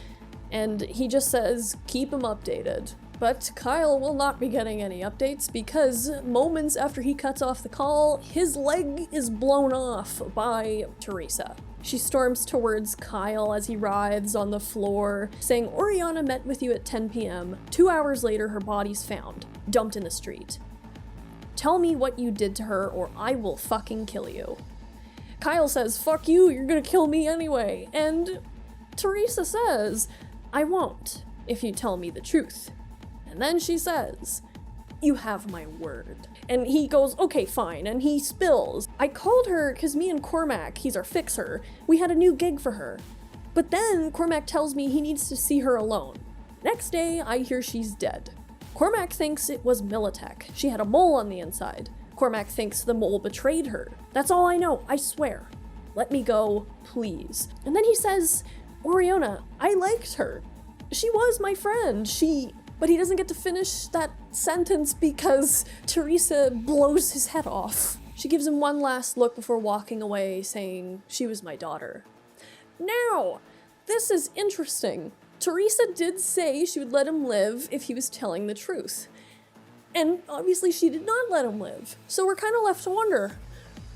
And he just says, keep him updated. But Kyle will not be getting any updates because moments after he cuts off the call, his leg is blown off by Teresa. She storms towards Kyle as he writhes on the floor, saying Oriona met with you at 10 p.m. 2 hours later, her body's found, dumped in the street. Tell me what you did to her or I will fucking kill you. Kyle says, fuck you, you're gonna kill me anyway. And Teresa says, I won't if you tell me the truth. And then she says, you have my word. And he goes, okay, fine, and he spills. I called her because me and Cormac, he's our fixer, we had a new gig for her. But then Cormac tells me he needs to see her alone. Next day, I hear she's dead. Cormac thinks it was Militech. She had a mole on the inside. Cormac thinks the mole betrayed her. That's all I know, I swear. Let me go, please. And then he says, Oriona, I liked her. She was my friend, But he doesn't get to finish that sentence because Teresa blows his head off. She gives him one last look before walking away, saying, she was my daughter. Now, this is interesting. Teresa did say she would let him live if he was telling the truth. And obviously she did not let him live. So we're kind of left to wonder,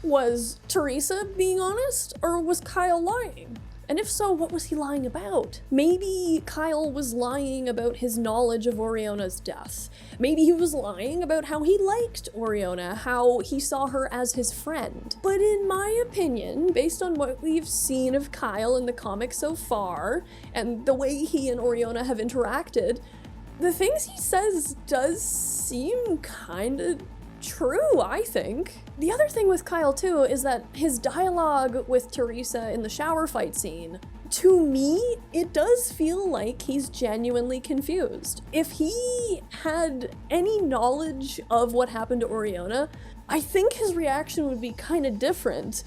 was Teresa being honest or was Kyle lying? And if so, what was he lying about? Maybe Kyle was lying about his knowledge of Oriona's death. Maybe he was lying about how he liked Oriona, how he saw her as his friend. But in my opinion, based on what we've seen of Kyle in the comics so far, and the way he and Oriona have interacted, the things he says does seem kinda true, I think. The other thing with Kyle too is that his dialogue with Teresa in the shower fight scene, to me, it does feel like he's genuinely confused. If he had any knowledge of what happened to Oriona, I think his reaction would be kind of different.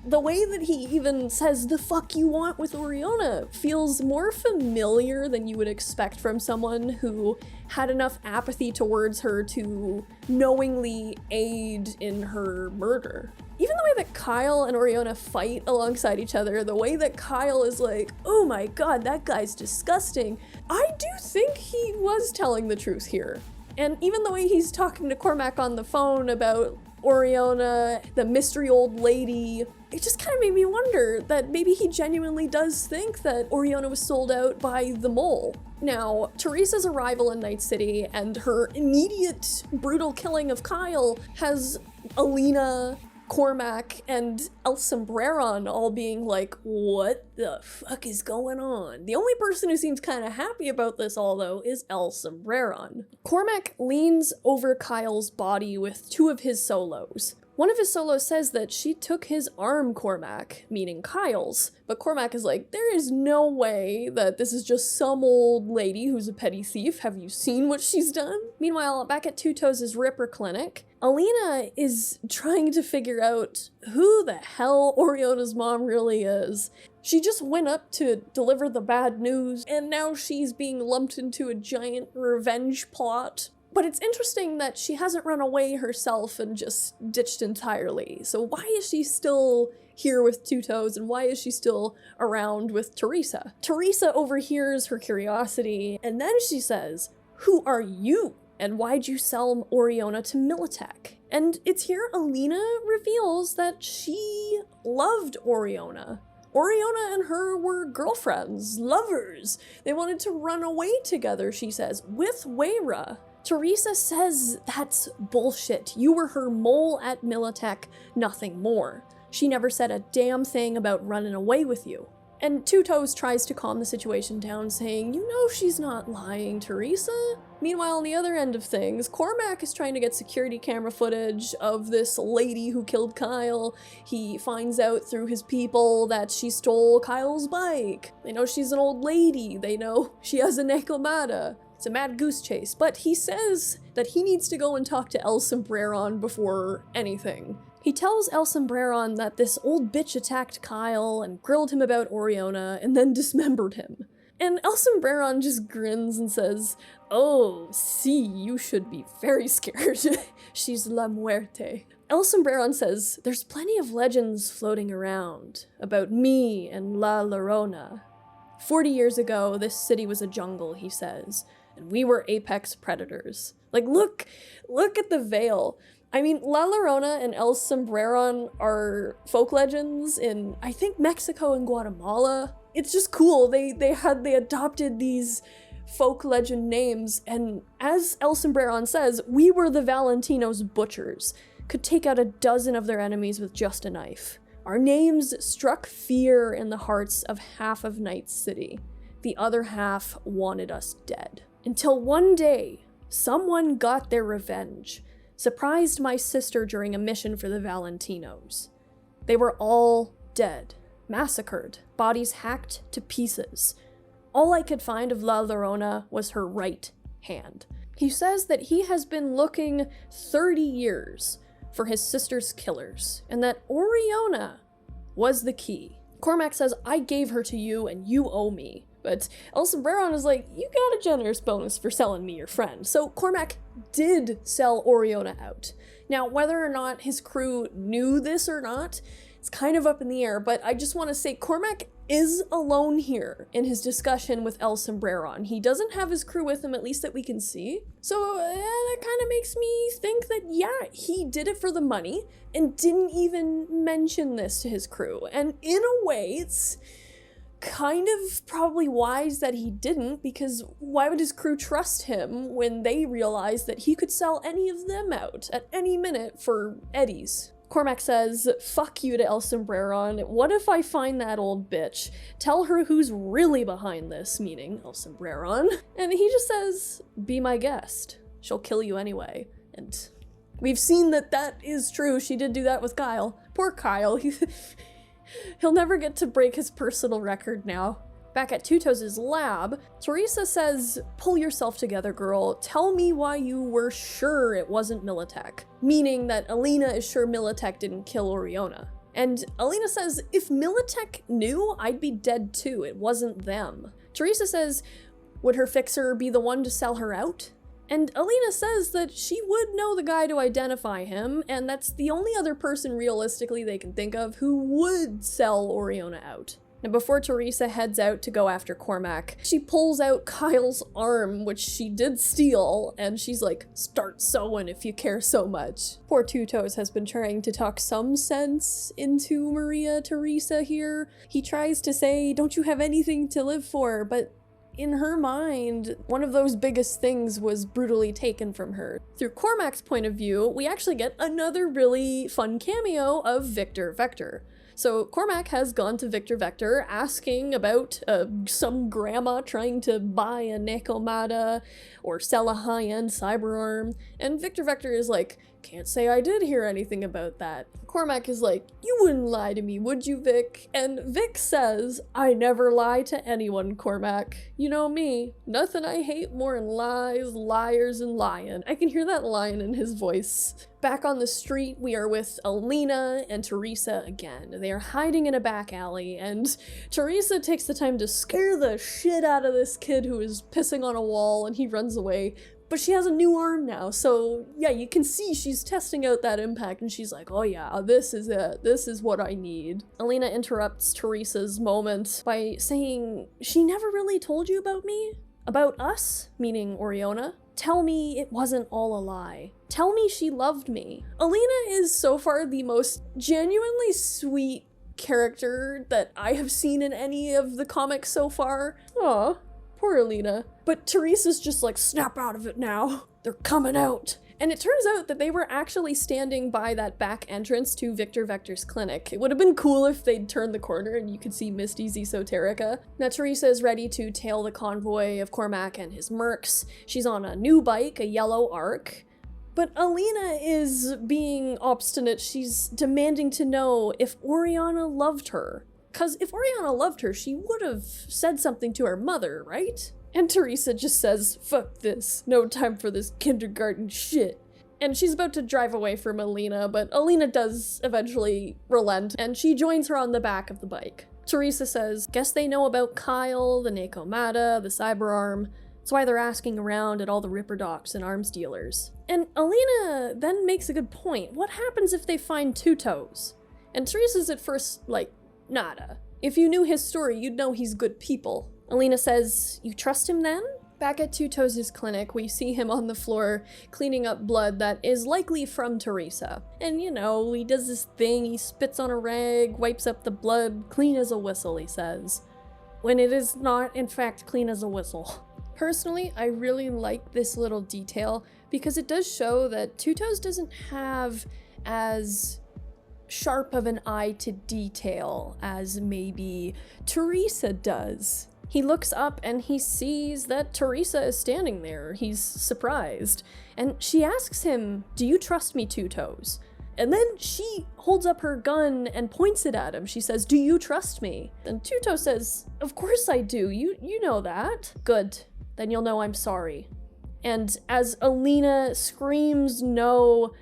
The way that he even says the fuck you want with Oriona feels more familiar than you would expect from someone who had enough apathy towards her to knowingly aid in her murder. Even the way that Kyle and Oriona fight alongside each other, the way that Kyle is like, oh my god, that guy's disgusting, I do think he was telling the truth here. And even the way he's talking to Cormac on the phone about Oriona, the mystery old lady. It just kind of made me wonder that maybe he genuinely does think that Oriona was sold out by the mole. Now, Teresa's arrival in Night City and her immediate brutal killing of Kyle has Alina, Cormac, and El Sombreron all being like, what the fuck is going on? The only person who seems kind of happy about this all, though, is El Sombreron. Cormac leans over Kyle's body with two of his solos. One of his solos says that she took his arm, Cormac, meaning Kyle's, but Cormac is like, there is no way that this is just some old lady who's a petty thief. Have you seen what she's done? Meanwhile, back at Two Toes' Ripper Clinic, Alina is trying to figure out who the hell Oriona's mom really is. She just went up to deliver the bad news, and now she's being lumped into a giant revenge plot. But it's interesting that she hasn't run away herself and just ditched entirely. So why is she still here with Two Toes, and why is she still around with Teresa? Teresa overhears her curiosity, and then she says, "Who are you? And why'd you sell Oriona to Militech?" And it's here Alina reveals that she loved Oriona. Oriona and her were girlfriends, lovers. They wanted to run away together, she says, with Weira. Teresa says that's bullshit. You were her mole at Militech, nothing more. She never said a damn thing about running away with you. And Two Toes tries to calm the situation down, saying, you know she's not lying, Teresa. Meanwhile, on the other end of things, Cormac is trying to get security camera footage of this lady who killed Kyle. He finds out through his people that she stole Kyle's bike. They know she's an old lady. They know she has a necomata. It's a mad goose chase, but he says that he needs to go and talk to El Sombreron before anything. He tells El Sombreron that this old bitch attacked Kyle and grilled him about Oriona and then dismembered him. And El Sombreron just grins and says, oh, see, you should be very scared. She's La Muerte. El Sombreron says, there's plenty of legends floating around about me and La Llorona. 40 years ago, this city was a jungle, he says, and we were apex predators. Like, look at the veil. I mean, La Llorona and El Sombreron are folk legends in, I think, Mexico and Guatemala. It's just cool. They adopted these folk legend names, and as El Sombreron says, we were the Valentino's butchers, could take out a dozen of their enemies with just a knife. Our names struck fear in the hearts of half of Night City. The other half wanted us dead. Until one day, someone got their revenge. Surprised my sister during a mission for the Valentinos. They were all dead, massacred, bodies hacked to pieces. All I could find of La Llorona was her right hand. He says that he has been looking 30 years for his sister's killers, and that Oriona was the key. Cormac says, I gave her to you and you owe me. But El Sombreron is like, you got a generous bonus for selling me your friend. So Cormac did sell Oriona out. Now, whether or not his crew knew this or not, it's kind of up in the air, but I just want to say Cormac is alone here in his discussion with El Sombreron. He doesn't have his crew with him, at least that we can see. So that kind of makes me think that, yeah, he did it for the money and didn't even mention this to his crew. And in a way, it's kind of probably wise that he didn't, because why would his crew trust him when they realized that he could sell any of them out at any minute for eddies? Cormac says, fuck you to El Sombreron. What if I find that old bitch? Tell her who's really behind this, meaning El Sombreron. And he just says, be my guest. She'll kill you anyway. And we've seen that that is true. She did do that with Kyle. Poor Kyle. He'll never get to break his personal record now. Back at Two Toes' lab, Teresa says, pull yourself together, girl. Tell me why you were sure it wasn't Militech. Meaning that Alina is sure Militech didn't kill Oriona. And Alina says, if Militech knew, I'd be dead too. It wasn't them. Teresa says, would her fixer be the one to sell her out? And Alina says that she would know the guy to identify him, and that's the only other person realistically they can think of who would sell Oriona out. Now, before Teresa heads out to go after Cormac, she pulls out Kyle's arm, which she did steal, and she's like, start sewing if you care so much. Poor Two Toes has been trying to talk some sense into Maria Teresa here. He tries to say, don't you have anything to live for? But in her mind, one of those biggest things was brutally taken from her. Through Cormac's point of view, we actually get another really fun cameo of Victor Vector. So Cormac has gone to Victor Vector asking about some grandma trying to buy a Nekomata or sell a high-end cyberarm, and Victor Vector is like, can't say I did hear anything about that. Cormac is like, you wouldn't lie to me, would you, Vic? And Vic says, I never lie to anyone, Cormac. You know me, nothing I hate more than lies, liars, and lying. I can hear that line in his voice. Back on the street, we are with Alina and Teresa again. They are hiding in a back alley, and Teresa takes the time to scare the shit out of this kid who is pissing on a wall, and he runs away. But she has a new arm now, so yeah, you can see she's testing out that impact, and she's like, oh yeah, this is it. This is what I need. Alina interrupts Teresa's moment by saying, she never really told you about me? About us? Meaning Oriona. Tell me it wasn't all a lie. Tell me she loved me. Alina is so far the most genuinely sweet character that I have seen in any of the comics so far. Aw. Poor Alina. But Teresa's just like, snap out of it now. They're coming out. And it turns out that they were actually standing by that back entrance to Victor Vector's clinic. It would have been cool if they'd turned the corner and you could see Misty's esoterica. Now Teresa is ready to tail the convoy of Cormac and his mercs. She's on a new bike, a yellow Arc. But Alina is being obstinate. She's demanding to know if Oriona loved her. Because if Oriona loved her, she would have said something to her mother, right? And Teresa just says, fuck this, no time for this kindergarten shit. And she's about to drive away from Alina, but Alina does eventually relent, and she joins her on the back of the bike. Teresa says, guess they know about Kyle, the Nekomata, the cyberarm. That's why they're asking around at all the ripper docs and arms dealers. And Alina then makes a good point. What happens if they find Two Toes? And Teresa's at first like, nada. If you knew his story, you'd know he's good people. Alina says, you trust him then? Back at Two Toes' clinic, we see him on the floor cleaning up blood that is likely from Teresa. And you know, he does this thing, he spits on a rag, wipes up the blood, clean as a whistle, he says. When it is not, in fact, clean as a whistle. Personally, I really like this little detail because it does show that Two Toes doesn't have as sharp of an eye to detail as maybe Teresa does. He looks up and he sees that Teresa is standing there. He's surprised. And she asks him, do you trust me, Two Toes? And then she holds up her gun and points it at him. She says, do you trust me? And Two Toes says, of course I do. You know that. Good. Then you'll know I'm sorry. And as Alina screams no,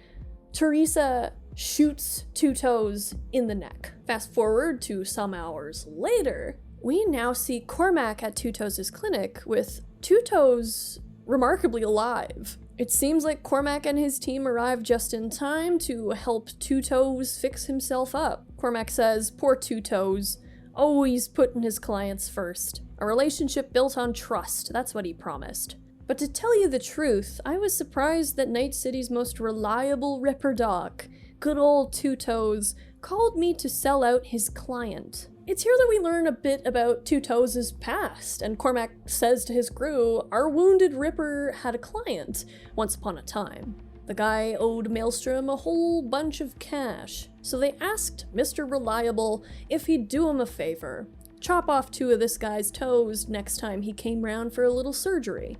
Teresa shoots Two Toes in the neck. Fast forward to some hours later, we now see Cormac at Two Toes' clinic with Two Toes remarkably alive. It seems like Cormac and his team arrived just in time to help Two Toes fix himself up. Cormac says, poor Two Toes, always putting his clients first. A relationship built on trust, that's what he promised. But to tell you the truth, I was surprised that Night City's most reliable ripper doc, good old Two Toes, called me to sell out his client. It's here that we learn a bit about Two Toes' past, and Cormac says to his crew, our wounded ripper had a client once upon a time. The guy owed Maelstrom a whole bunch of cash, so they asked Mr. Reliable if he'd do him a favor, chop off 2 of this guy's toes next time he came round for a little surgery.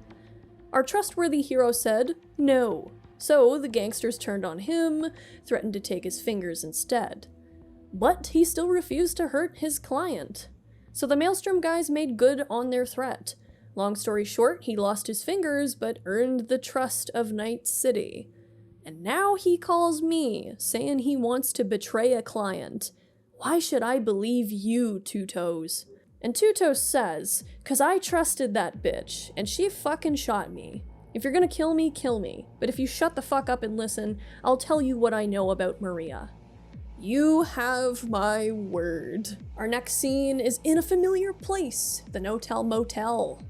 Our trustworthy hero said no. So the gangsters turned on him, threatened to take his fingers instead. But he still refused to hurt his client. So the Maelstrom guys made good on their threat. Long story short, he lost his fingers, but earned the trust of Night City. And now he calls me, saying he wants to betray a client. Why should I believe you, Two Toes? And Two Toes says, 'cause I trusted that bitch, and she fucking shot me. If you're gonna kill me, kill me. But if you shut the fuck up and listen, I'll tell you what I know about Maria. You have my word. Our next scene is in a familiar place, the Notel Motel.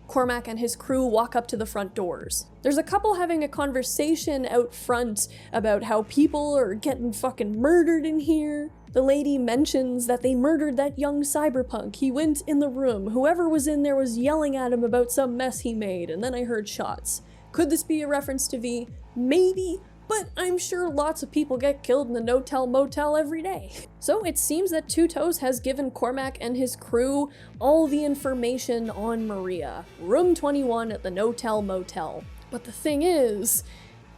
Cormac and his crew walk up to the front doors. There's a couple having a conversation out front about how people are getting fucking murdered in here. The lady mentions that they murdered that young Cyberpunk. He went in the room. Whoever was in there was yelling at him about some mess he made, and then I heard shots. Could this be a reference to V? Maybe, but I'm sure lots of people get killed in the Notel Motel every day. So it seems that Two Toes has given Cormac and his crew all the information on Maria, room 21 at the Notel Motel. But the thing is,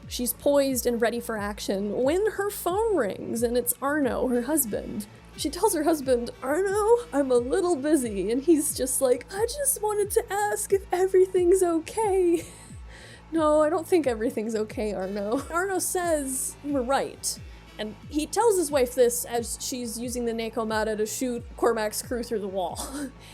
she's poised and ready for action when her phone rings, and it's Arno, her husband. She tells her husband, Arno, I'm a little busy, and he's just like, I just wanted to ask if everything's okay. No, I don't think everything's okay, Arno. Arno says, we're right. And he tells his wife this as she's using the Nekomata to shoot Cormac's crew through the wall.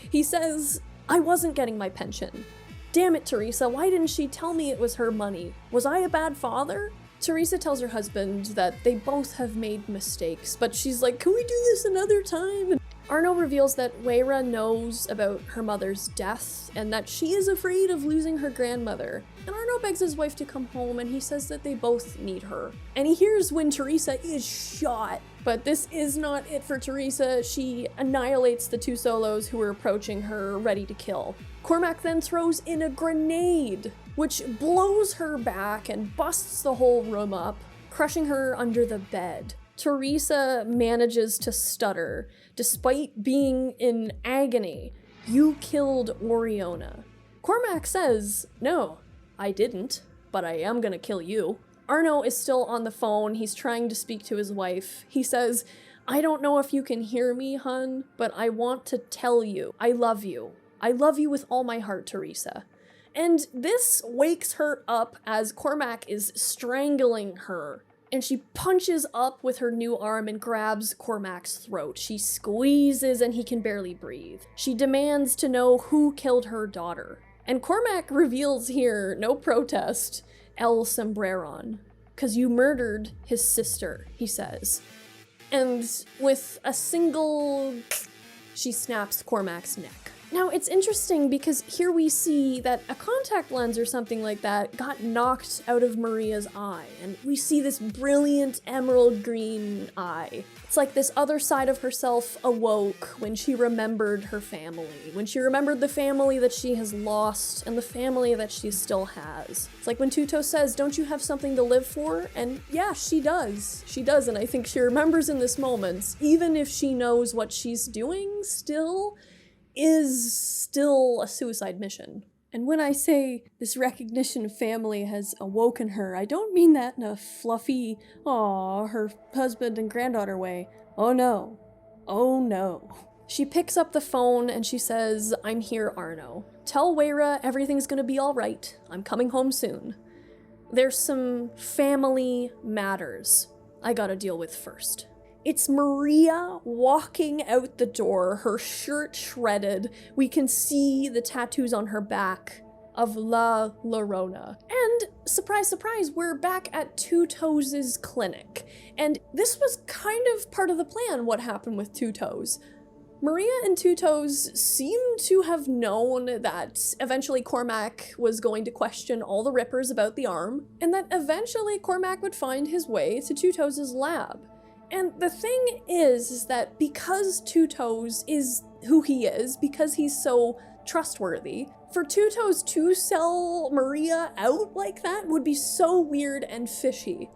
He says, I wasn't getting my pension. Damn it, Teresa, why didn't she tell me it was her money? Was I a bad father? Teresa tells her husband that they both have made mistakes, but she's like, can we do this another time? Arno reveals that Weira knows about her mother's death and that she is afraid of losing her grandmother. And Arno begs his wife to come home, and he says that they both need her. And he hears when Teresa is shot. But this is not it for Teresa. She annihilates the two solos who are approaching her, ready to kill. Cormac then throws in a grenade, which blows her back and busts the whole room up, crushing her under the bed. Teresa manages to stutter, despite being in agony. You killed Oriona. Cormac says, no, I didn't, but I am gonna kill you. Arno is still on the phone. He's trying to speak to his wife. He says, I don't know if you can hear me, hun, but I want to tell you, I love you. I love you with all my heart, Teresa. And this wakes her up as Cormac is strangling her. And she punches up with her new arm and grabs Cormac's throat. She squeezes and he can barely breathe. She demands to know who killed her daughter. And Cormac reveals here, no protest, El Sombreron. 'Cause you murdered his sister, he says. And with a single, she snaps Cormac's neck. Now, it's interesting because here we see that a contact lens or something like that got knocked out of Maria's eye, and we see this brilliant emerald green eye. It's like this other side of herself awoke when she remembered her family, when she remembered the family that she has lost and the family that she still has. It's like when Tuto says, don't you have something to live for? And yeah, she does. She does, and I think she remembers in this moment, even if she knows what she's doing is still a suicide mission. And when I say this recognition of family has awoken her, I don't mean that in a fluffy, aw, her husband and granddaughter way. Oh no. Oh no. She picks up the phone and she says, I'm here, Arno. Tell Weira everything's gonna be all right. I'm coming home soon. There's some family matters I gotta deal with first. It's Maria walking out the door, her shirt shredded. We can see the tattoos on her back of La Llorona. And surprise, surprise, we're back at Two Toes' clinic. And this was kind of part of the plan, what happened with Two Toes. Maria and Two Toes seem to have known that eventually Cormac was going to question all the Rippers about the arm, and that eventually Cormac would find his way to Two Toes' lab. And the thing is that because Two Toes is who he is, because he's so trustworthy, for Two Toes to sell Maria out like that would be so weird and fishy.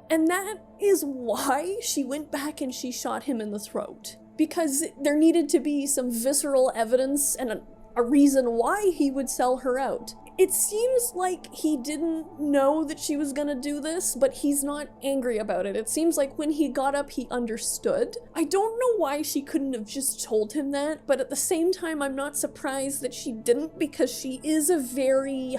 And that is why she went back and she shot him in the throat. Because there needed to be some visceral evidence and a reason why he would sell her out. It seems like he didn't know that she was gonna do this, but he's not angry about it. It seems like when he got up, he understood. I don't know why she couldn't have just told him that, but at the same time, I'm not surprised that she didn't, because she is a very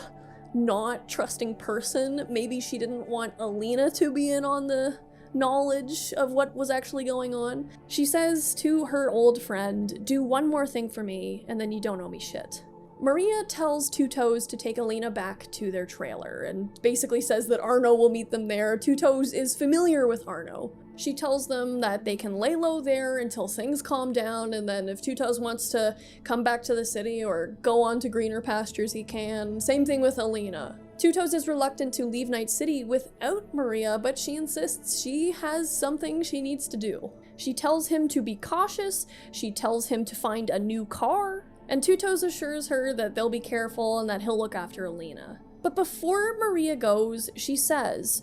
not trusting person. Maybe she didn't want Alina to be in on the knowledge of what was actually going on. She says to her old friend, do one more thing for me, and then you don't owe me shit. Maria tells Two Toes to take Alina back to their trailer and basically says that Arno will meet them there. Two Toes is familiar with Arno. She tells them that they can lay low there until things calm down, and then if Two Toes wants to come back to the city or go on to greener pastures, he can. Same thing with Alina. Two Toes is reluctant to leave Night City without Maria, but she insists she has something she needs to do. She tells him to be cautious, she tells him to find a new car, and Two Toes assures her that they'll be careful and that he'll look after Alina. But before Maria goes, she says,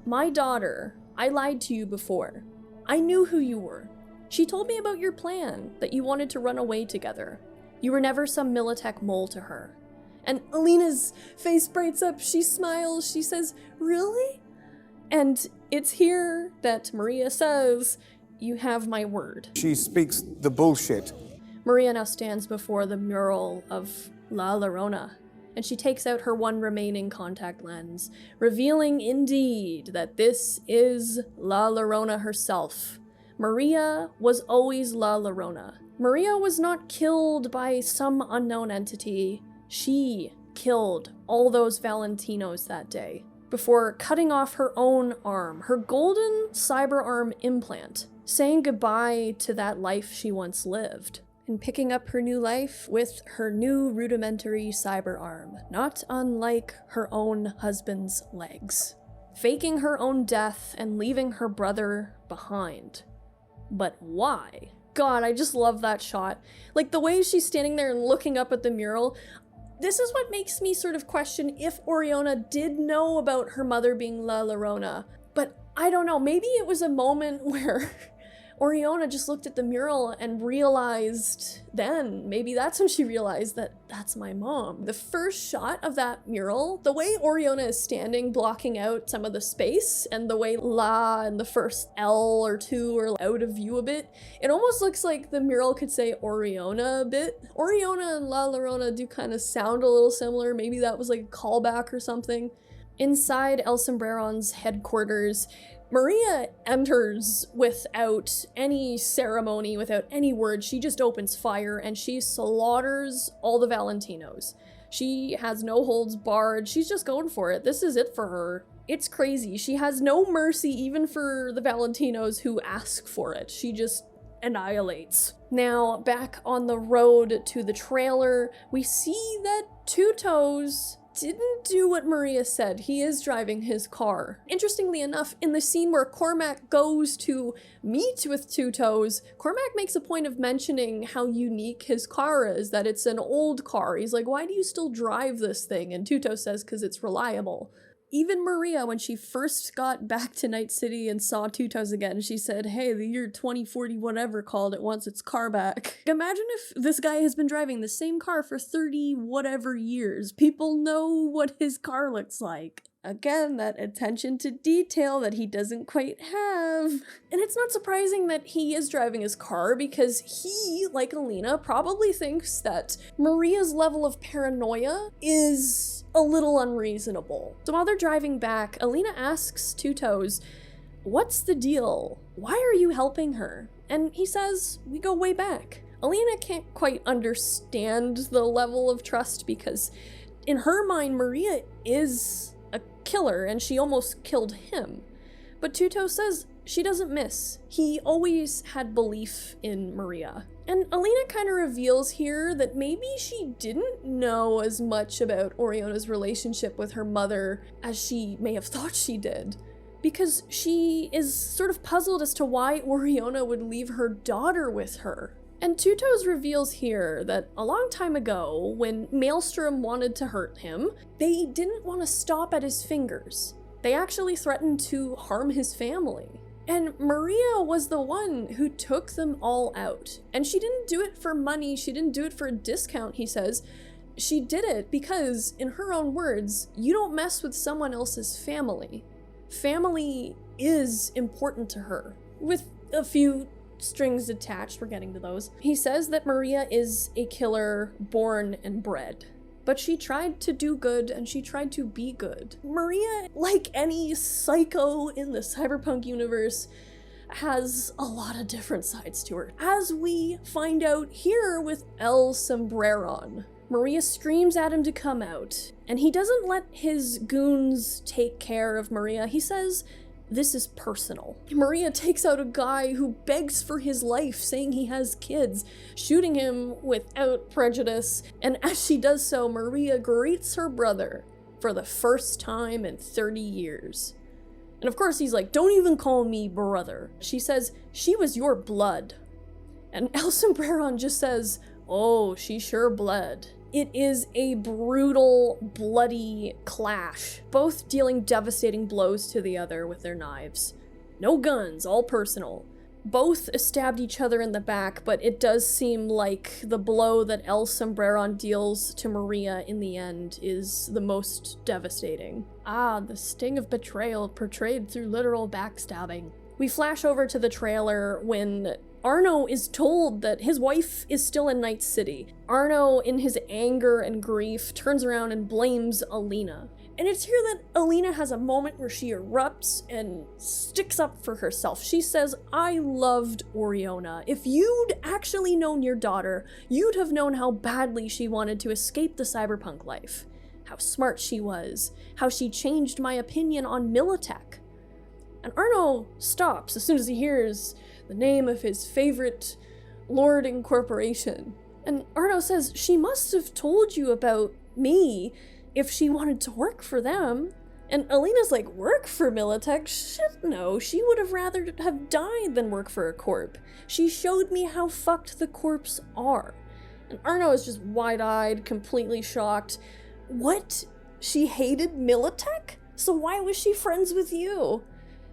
"My daughter, I lied to you before. I knew who you were. She told me about your plan, that you wanted to run away together. You were never some Militech mole to her." And Alina's face brights up, she smiles, she says, "Really?" And it's here that Maria says, "You have my word." She speaks the bullshit. Maria now stands before the mural of La Llorona, and she takes out her one remaining contact lens, revealing indeed that this is La Llorona herself. Maria was always La Llorona. Maria was not killed by some unknown entity. She killed all those Valentinos that day, before cutting off her own arm, her golden cyber arm implant, saying goodbye to that life she once lived, and picking up her new life with her new rudimentary cyber arm, not unlike her own husband's legs. Faking her own death and leaving her brother behind. But why? God, I just love that shot. Like, the way she's standing there and looking up at the mural, this is what makes me sort of question if Oriona did know about her mother being La Llorona. But I don't know, maybe it was a moment where Oriona just looked at the mural and realized then, maybe that's when she realized that that's my mom. The first shot of that mural, the way Oriona is standing blocking out some of the space, and the way La and the first L or 2 are out of view a bit, it almost looks like the mural could say Oriona a bit. Oriona and La Llorona do kind of sound a little similar, maybe that was like a callback or something. Inside El Sombreron's headquarters, Maria enters without any ceremony, without any words. She just opens fire and she slaughters all the Valentinos. She has no holds barred. She's just going for it. This is it for her. It's crazy. She has no mercy even for the Valentinos who ask for it. She just annihilates. Now, back on the road to the trailer, we see that Two Toes didn't do what Maria said. He is driving his car. Interestingly enough, in the scene where Cormac goes to meet with Two Toes, Cormac makes a point of mentioning how unique his car is, that it's an old car. He's like, "Why do you still drive this thing?" And Two Toes says, "'Cause it's reliable." Even Maria, when she first got back to Night City and saw Two Toes again, she said, "Hey, the year 2040 whatever called it wants its car back." Imagine if this guy has been driving the same car for 30 whatever years. People know what his car looks like. Again, that attention to detail that he doesn't quite have. And it's not surprising that he is driving his car, because he, like Alina, probably thinks that Maria's level of paranoia is a little unreasonable. So while they're driving back, Alina asks Two Toes, "What's the deal? Why are you helping her?" And he says, "We go way back." Alina can't quite understand the level of trust, because in her mind, Maria is a killer and she almost killed him. But Two Toes says she doesn't miss. He always had belief in Maria. And Alina kind of reveals here that maybe she didn't know as much about Oriona's relationship with her mother as she may have thought she did, because she is sort of puzzled as to why Oriona would leave her daughter with her. And Two Toes reveals here that a long time ago, when Maelstrom wanted to hurt him, they didn't want to stop at his fingers. They actually threatened to harm his family. And Maria was the one who took them all out. And she didn't do it for money, she didn't do it for a discount, he says. She did it because, in her own words, you don't mess with someone else's family. Family is important to her, with a few strings attached, we're getting to those. He says that Maria is a killer born and bred, but she tried to do good and she tried to be good. Maria, like any psycho in the Cyberpunk universe, has a lot of different sides to her, as we find out here with El Sombreron. Maria screams at him to come out, and he doesn't let his goons take care of Maria. He says, This is personal. Maria takes out a guy who begs for his life, saying he has kids, shooting him without prejudice, and as she does so, Maria greets her brother for the first time in 30 years. And of course he's like, don't even call me brother. She says, she was your blood. And El Sombreron just says, oh, she sure bled. It is a brutal, bloody clash, both dealing devastating blows to the other with their knives. No guns, all personal. Both stabbed each other in the back, but it does seem like the blow that El Sombreron deals to Maria in the end is the most devastating. Ah, the sting of betrayal portrayed through literal backstabbing. We flash over to the trailer when Arno is told that his wife is still in Night City. Arno, in his anger and grief, turns around and blames Alina. And it's here that Alina has a moment where she erupts and sticks up for herself. She says, I loved Oriona. If you'd actually known your daughter, you'd have known how badly she wanted to escape the cyberpunk life. How smart she was. How she changed my opinion on Militech. And Arno stops as soon as he hears the name of his favorite lord in corporation. And Arno says, she must have told you about me if she wanted to work for them. And Alina's like, work for Militech? Shit, no, she would have rather have died than work for a corp. She showed me how fucked the corps are. And Arno is just wide-eyed, completely shocked. What? She hated Militech? So why was she friends with you?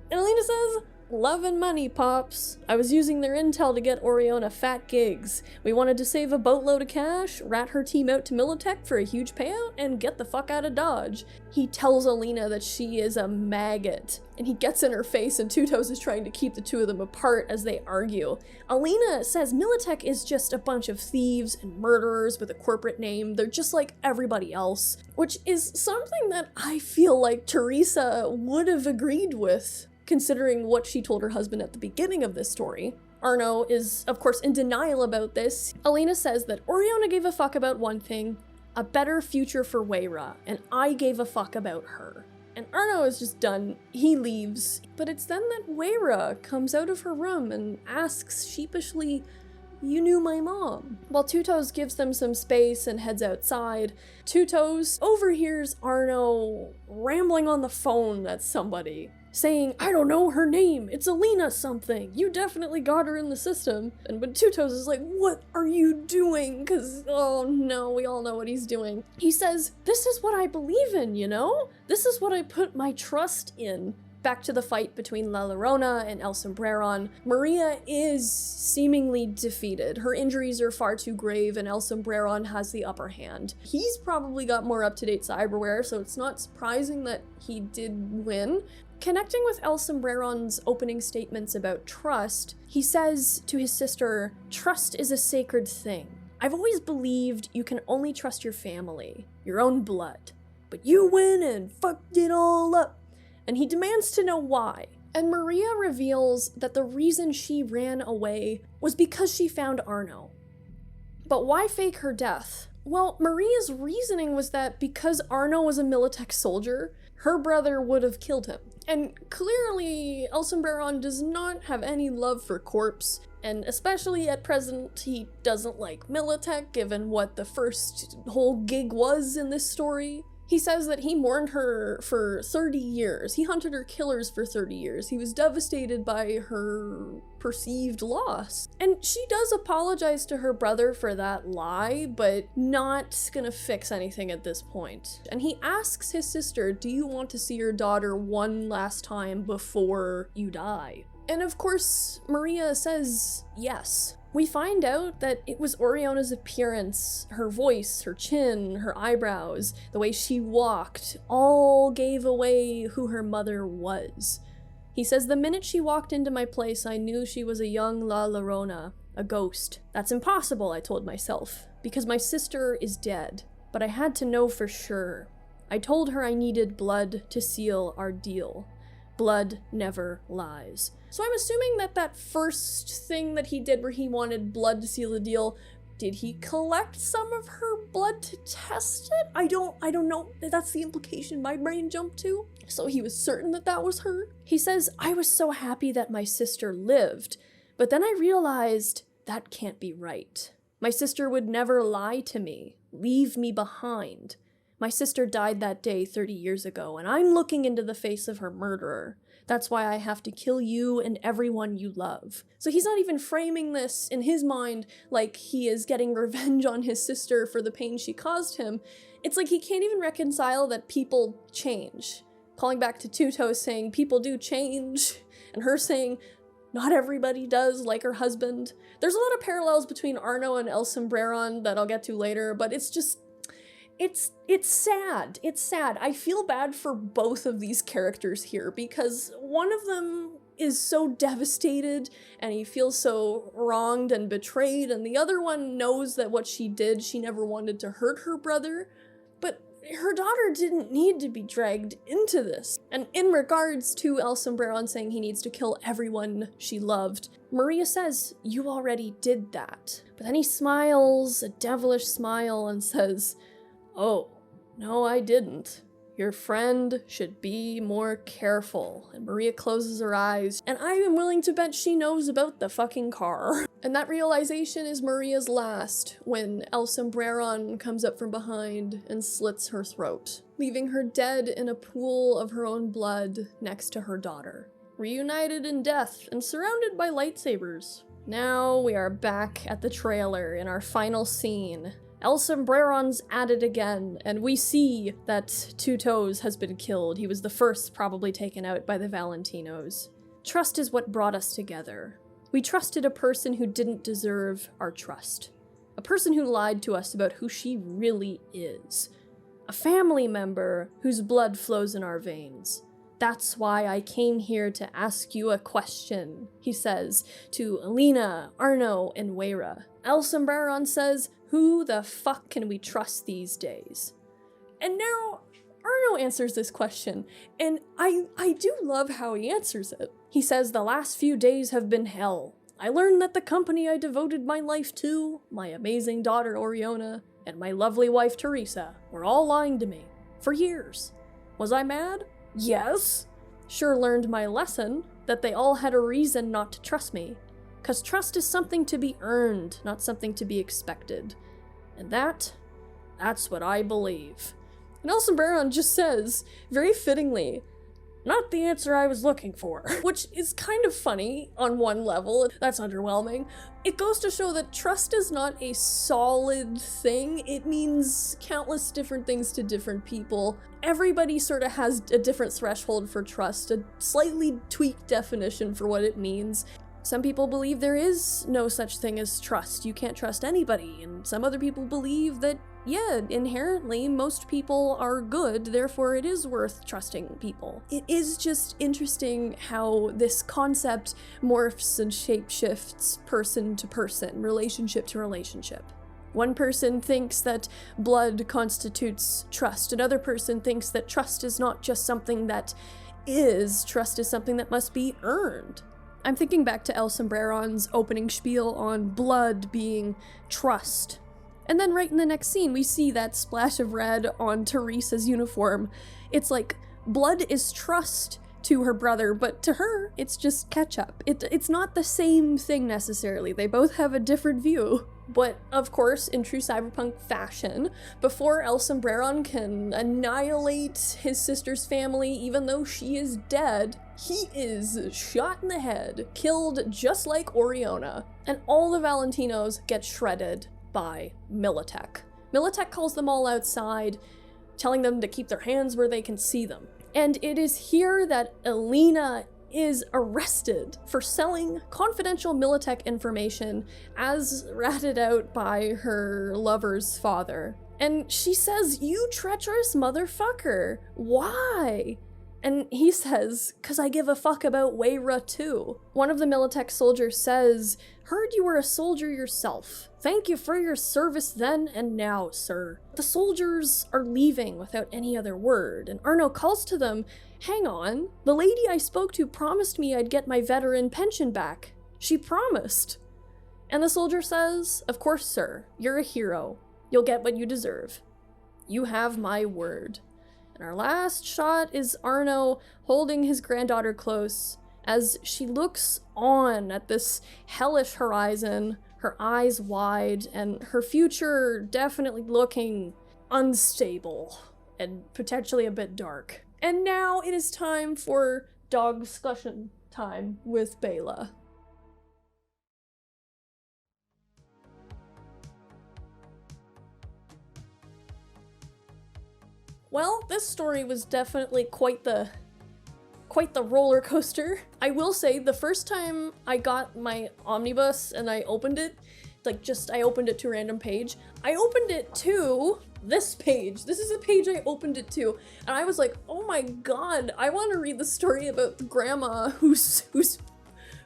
And Alina says, love and money, Pops. I was using their intel to get Oriona fat gigs. We wanted to save a boatload of cash, rat her team out to Militech for a huge payout, and get the fuck out of Dodge. He tells Alina that she is a maggot, and he gets in her face, and Two Toes is trying to keep the two of them apart as they argue. Alina says Militech is just a bunch of thieves and murderers with a corporate name. They're just like everybody else, which is something that I feel like Teresa would have agreed with, considering what she told her husband at the beginning of this story. Arno is, of course, in denial about this. Alina says that Oriona gave a fuck about one thing, a better future for BYEEEE, and I gave a fuck about her. And Arno is just done. He leaves. But it's then that BYEEEE comes out of her room and asks sheepishly, you knew my mom. While Two Toes gives them some space and heads outside, Two Toes overhears Arno rambling on the phone at somebody, saying, I don't know her name, it's Alina something, you definitely got her in the system. And when Two Toes is like, what are you doing? Cause, oh no, we all know what he's doing. He says, this is what I believe in, you know? This is what I put my trust in. Back to the fight between Llorona and El Sombreron. Maria is seemingly defeated. Her injuries are far too grave and El Sombreron has the upper hand. He's probably got more up-to-date cyberware, so it's not surprising that he did win. Connecting with El Sombreron's opening statements about trust, he says to his sister, trust is a sacred thing. I've always believed you can only trust your family, your own blood. But you win and fucked it all up. And he demands to know why. And Maria reveals that the reason she ran away was because she found Arno. But why fake her death? Well, Maria's reasoning was that because Arno was a Militech soldier, her brother would have killed him. And clearly, El Sombreron does not have any love for corpse, and especially at present, he doesn't like Militech, given what the first whole gig was in this story. He says that he mourned her for 30 years. He hunted her killers for 30 years. He was devastated by her perceived loss. And she does apologize to her brother for that lie, but not gonna fix anything at this point. And he asks his sister, do you want to see your daughter one last time before you die? And of course, Maria says yes. We find out that it was Oriona's appearance, her voice, her chin, her eyebrows, the way she walked, all gave away who her mother was. He says, the minute she walked into my place, I knew she was a young Llorona, a ghost. That's impossible, I told myself, because my sister is dead. But I had to know for sure. I told her I needed blood to seal our deal. Blood never lies. So I'm assuming that that first thing that he did where he wanted blood to seal the deal Did he collect some of her blood to test it? I don't know. That's the implication my brain jumped to. So he was certain that that was her. He says, I was so happy that my sister lived, but then I realized that can't be right. My sister would never lie to me, leave me behind. My sister died that day 30 years ago, and I'm looking into the face of her murderer. That's why I have to kill you and everyone you love. So he's not even framing this in his mind like he is getting revenge on his sister for the pain she caused him. It's like he can't even reconcile that people change. Calling back to Tuto saying people do change, and her saying not everybody does, like her husband. There's a lot of parallels between Arno and El Sombreron that I'll get to later, but it's just... It's sad. It's sad. I feel bad for both of these characters here because one of them is so devastated and he feels so wronged and betrayed, and the other one knows that what she did, she never wanted to hurt her brother, but her daughter didn't need to be dragged into this. And in regards to El Sombreron saying he needs to kill everyone she loved, Maria says, you already did that. But then he smiles, a devilish smile, and says, oh, no, I didn't. Your friend should be more careful. And Maria closes her eyes, and I am willing to bet she knows about the fucking car. And that realization is Maria's last, when El Sombreron comes up from behind and slits her throat, leaving her dead in a pool of her own blood next to her daughter. Reunited in death and surrounded by lightsabers. Now we are back at the trailer in our final scene. El Sombreron's at it again, and we see that Two Toes has been killed. He was the first probably taken out by the Valentinos. Trust is what brought us together. We trusted a person who didn't deserve our trust. A person who lied to us about who she really is. A family member whose blood flows in our veins. That's why I came here to ask you a question, he says to Alina, Arno, and Weira. El Sombreron says, who the fuck can we trust these days? And now, Arno answers this question, and I do love how he answers it. He says, the last few days have been hell. I learned that the company I devoted my life to, my amazing daughter Oriona, and my lovely wife Teresa, were all lying to me. For years. Was I mad? Yes. Sure learned my lesson, that they all had a reason not to trust me. 'Cause trust is something to be earned, not something to be expected. And that's what I believe. And El Sombreron just says, very fittingly, not the answer I was looking for. Which is kind of funny on one level. That's underwhelming. It goes to show that trust is not a solid thing. It means countless different things to different people. Everybody sort of has a different threshold for trust, a slightly tweaked definition for what it means. Some people believe there is no such thing as trust. You can't trust anybody. And some other people believe that, yeah, inherently most people are good, therefore it is worth trusting people. It is just interesting how this concept morphs and shapeshifts person to person, relationship to relationship. One person thinks that blood constitutes trust. Another person thinks that trust is not just something that is, trust is something that must be earned. I'm thinking back to El Sombreron's opening spiel on blood being trust. And then right in the next scene, we see that splash of red on Teresa's uniform. It's like, blood is trust to her brother, but to her, it's just ketchup. It's not the same thing necessarily. They both have a different view. But, of course, in true cyberpunk fashion, before El Sombreron can annihilate his sister's family, even though she is dead, he is shot in the head, killed just like Oriona, and all the Valentinos get shredded by Militech. Militech calls them all outside, telling them to keep their hands where they can see them. And it is here that Alina is arrested for selling confidential Militech information as ratted out by her lover's father. And she says, you treacherous motherfucker, why? And he says, 'cause I give a fuck about Weira too. One of the Militech soldiers says, heard you were a soldier yourself. Thank you for your service then and now, sir. The soldiers are leaving without any other word, and Arno calls to them, hang on, the lady I spoke to promised me I'd get my veteran pension back. She promised. And the soldier says, "Of course, sir. You're a hero. You'll get what you deserve. You have my word." And our last shot is Arno holding his granddaughter close as she looks on at this hellish horizon, her eyes wide, and her future definitely looking unstable and potentially a bit dark. And now it is time for dog discussion time with Bela. Well, this story was definitely quite the roller coaster. I will say, the first time I got my omnibus and I opened it, I opened it to a random page. I opened it to this page. This is a page I opened it to, and I was like, oh my god, I want to read the story about the grandma who's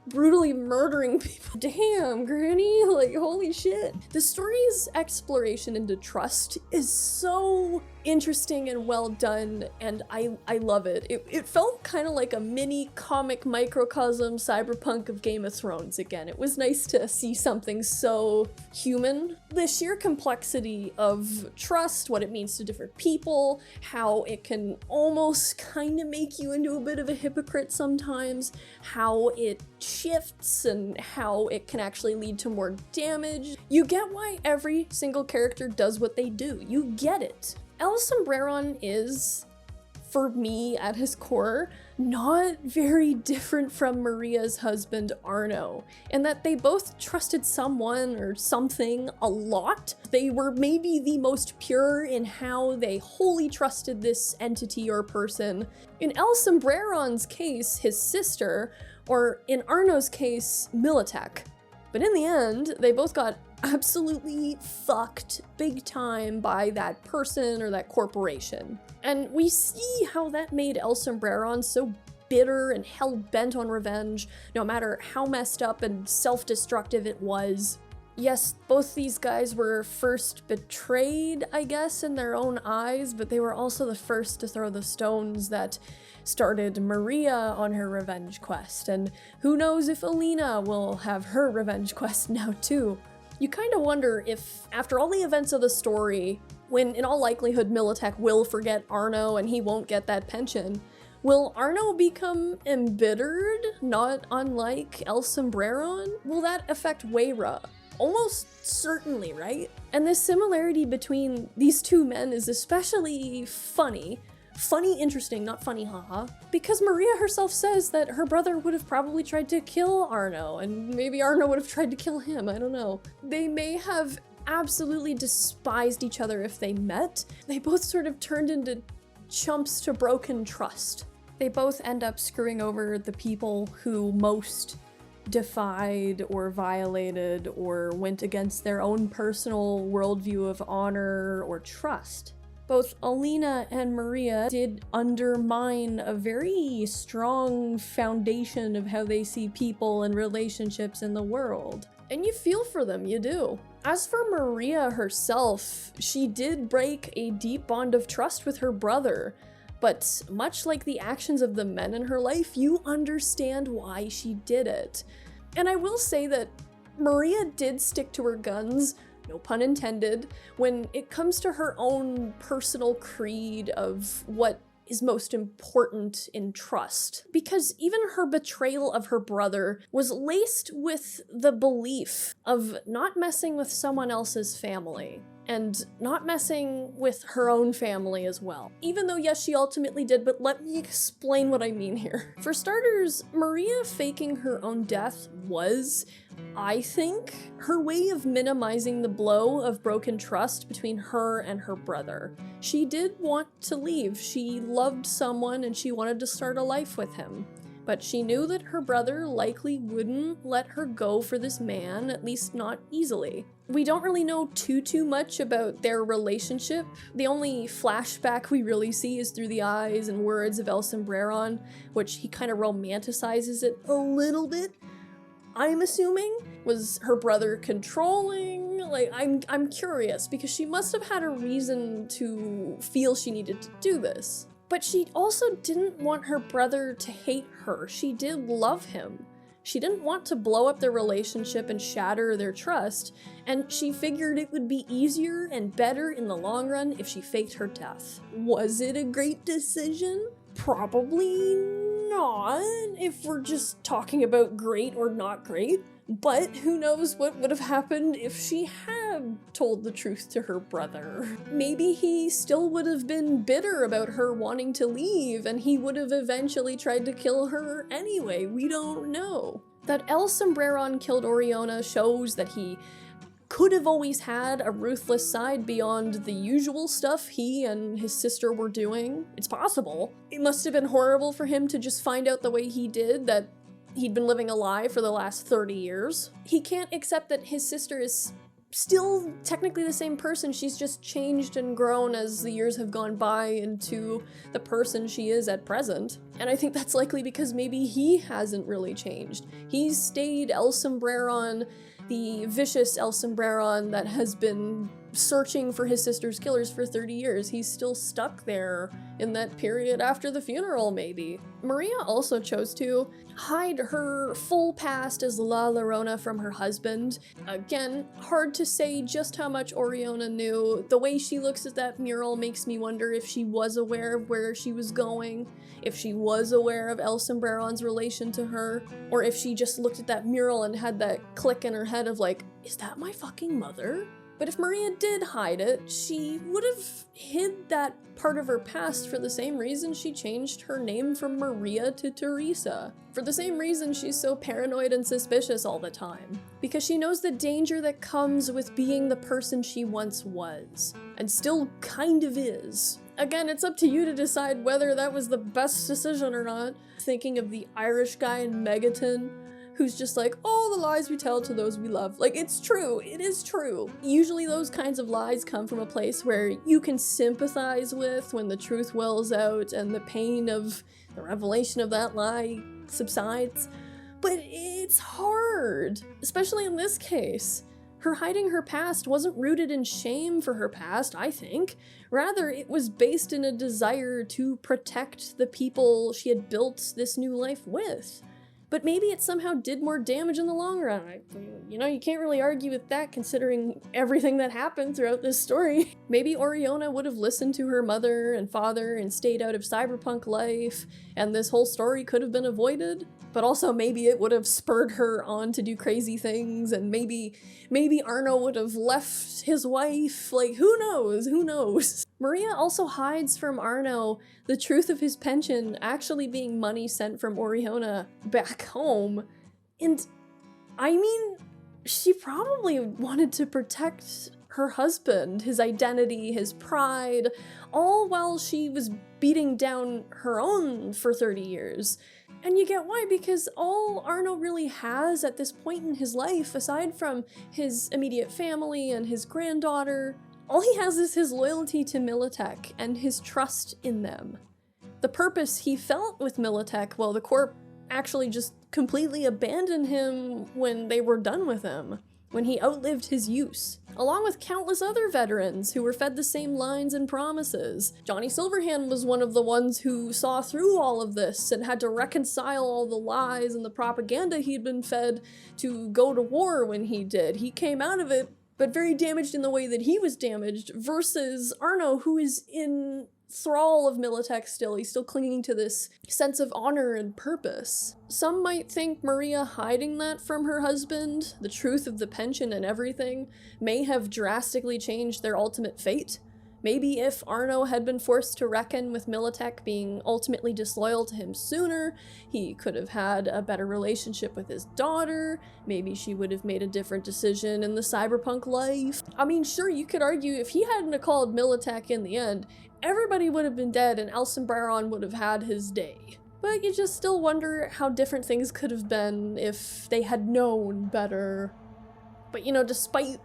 brutally murdering people. Damn, Granny, like, holy shit. The story's exploration into trust is so interesting and well done, and I love it. It felt kind of like a mini comic microcosm Cyberpunk of Game of Thrones again. It was nice to see something so human. The sheer complexity of trust, what it means to different people, how it can almost kind of make you into a bit of a hypocrite sometimes, how it shifts and how it can actually lead to more damage. You get why every single character does what they do. You get it. El Sombreron is, for me at his core, not very different from Maria's husband Arno, in that they both trusted someone or something a lot. They were maybe the most pure in how they wholly trusted this entity or person. In El Sombreron's case, his sister, or in Arno's case, Militech. But in the end, they both got absolutely fucked big time by that person or that corporation. And we see how that made El Sombreron so bitter and hell-bent on revenge, no matter how messed up and self-destructive it was. Yes, both these guys were first betrayed, I guess, in their own eyes, but they were also the first to throw the stones that started Maria on her revenge quest, and who knows if Alina will have her revenge quest now too. You kind of wonder if, after all the events of the story, when in all likelihood Militech will forget Arno and he won't get that pension, will Arno become embittered, not unlike El Sombreron? Will that affect Weira? Almost certainly, right? And this similarity between these two men is especially funny. Funny, interesting, not funny, haha. Because Maria herself says that her brother would have probably tried to kill Arno, and maybe Arno would have tried to kill him, I don't know. They may have absolutely despised each other if they met. They both sort of turned into chumps to broken trust. They both end up screwing over the people who most defied or violated or went against their own personal worldview of honor or trust. Both Alina and Maria did undermine a very strong foundation of how they see people and relationships in the world. And you feel for them, you do. As for Maria herself, she did break a deep bond of trust with her brother, but much like the actions of the men in her life, you understand why she did it. And I will say that Maria did stick to her guns, no pun intended, when it comes to her own personal creed of what is most important in trust. Because even her betrayal of her brother was laced with the belief of not messing with someone else's family, and not messing with her own family as well. Even though, yes, she ultimately did, but let me explain what I mean here. For starters, Maria faking her own death was, I think, her way of minimizing the blow of broken trust between her and her brother. She did want to leave. She loved someone and she wanted to start a life with him. But she knew that her brother likely wouldn't let her go for this man, at least not easily. We don't really know too much about their relationship. The only flashback we really see is through the eyes and words of El Sombreron, which he kind of romanticizes it a little bit. I'm assuming, was her brother controlling? Like, I'm curious, because she must have had a reason to feel she needed to do this. But she also didn't want her brother to hate her. She did love him. She didn't want to blow up their relationship and shatter their trust, and she figured it would be easier and better in the long run if she faked her death. Was it a great decision? Probably not, if we're just talking about great or not great. But who knows what would have happened if she had told the truth to her brother. Maybe he still would have been bitter about her wanting to leave, and he would have eventually tried to kill her anyway. We don't know. That El Sombreron killed Oriona shows that he could have always had a ruthless side beyond the usual stuff he and his sister were doing. It's possible. It must have been horrible for him to just find out the way he did, that he'd been living a lie for the last 30 years. He can't accept that his sister is still technically the same person. She's just changed and grown as the years have gone by into the person she is at present. And I think that's likely because maybe he hasn't really changed. He's stayed El Sombreron, the vicious El Sombreron that has been searching for his sister's killers for 30 years. He's still stuck there in that period after the funeral, maybe. Maria also chose to hide her full past as La Llorona from her husband. Again, hard to say just how much Oriona knew. The way she looks at that mural makes me wonder if she was aware of where she was going, if she was aware of El Sombreron's relation to her, or if she just looked at that mural and had that click in her head of like, is that my fucking mother? But if Maria did hide it, she would have hid that part of her past for the same reason she changed her name from Maria to Teresa. For the same reason she's so paranoid and suspicious all the time. Because she knows the danger that comes with being the person she once was, and still kind of is. Again, it's up to you to decide whether that was the best decision or not. Thinking of the Irish guy in Megaton, who's just like, oh, the lies we tell to those we love. Like, it's true. It is true. Usually those kinds of lies come from a place where you can sympathize with when the truth wells out and the pain of the revelation of that lie subsides. But it's hard, especially in this case. Her hiding her past wasn't rooted in shame for her past, I think. Rather, it was based in a desire to protect the people she had built this new life with. But maybe it somehow did more damage in the long run. You can't really argue with that considering everything that happened throughout this story. Maybe Oriona would have listened to her mother and father and stayed out of cyberpunk life, and this whole story could have been avoided. But also maybe it would have spurred her on to do crazy things, and maybe Arno would have left his wife. Like, who knows? Who knows? Maria also hides from Arno the truth of his pension actually being money sent from Oriona back home. And I mean, she probably wanted to protect her husband, his identity, his pride, all while she was beating down her own for 30 years. And you get why, because all Arno really has at this point in his life, aside from his immediate family and his granddaughter, all he has is his loyalty to Militech and his trust in them. The purpose he felt with Militech, well, the Corp actually just completely abandoned him when they were done with him, when he outlived his use, along with countless other veterans who were fed the same lines and promises. Johnny Silverhand was one of the ones who saw through all of this and had to reconcile all the lies and the propaganda he'd been fed to go to war when he did. He came out of it, but very damaged in the way that he was damaged, versus Arno, who is in thrall of Militech still. He's still clinging to this sense of honor and purpose. Some might think Maria hiding that from her husband, the truth of the pension and everything, may have drastically changed their ultimate fate. Maybe if Arno had been forced to reckon with Militech being ultimately disloyal to him sooner, he could have had a better relationship with his daughter. Maybe she would have made a different decision in the cyberpunk life. I mean, sure, you could argue if he hadn't called Militech in the end, everybody would have been dead and El Sombreron would have had his day. But you just still wonder how different things could have been if they had known better. But despite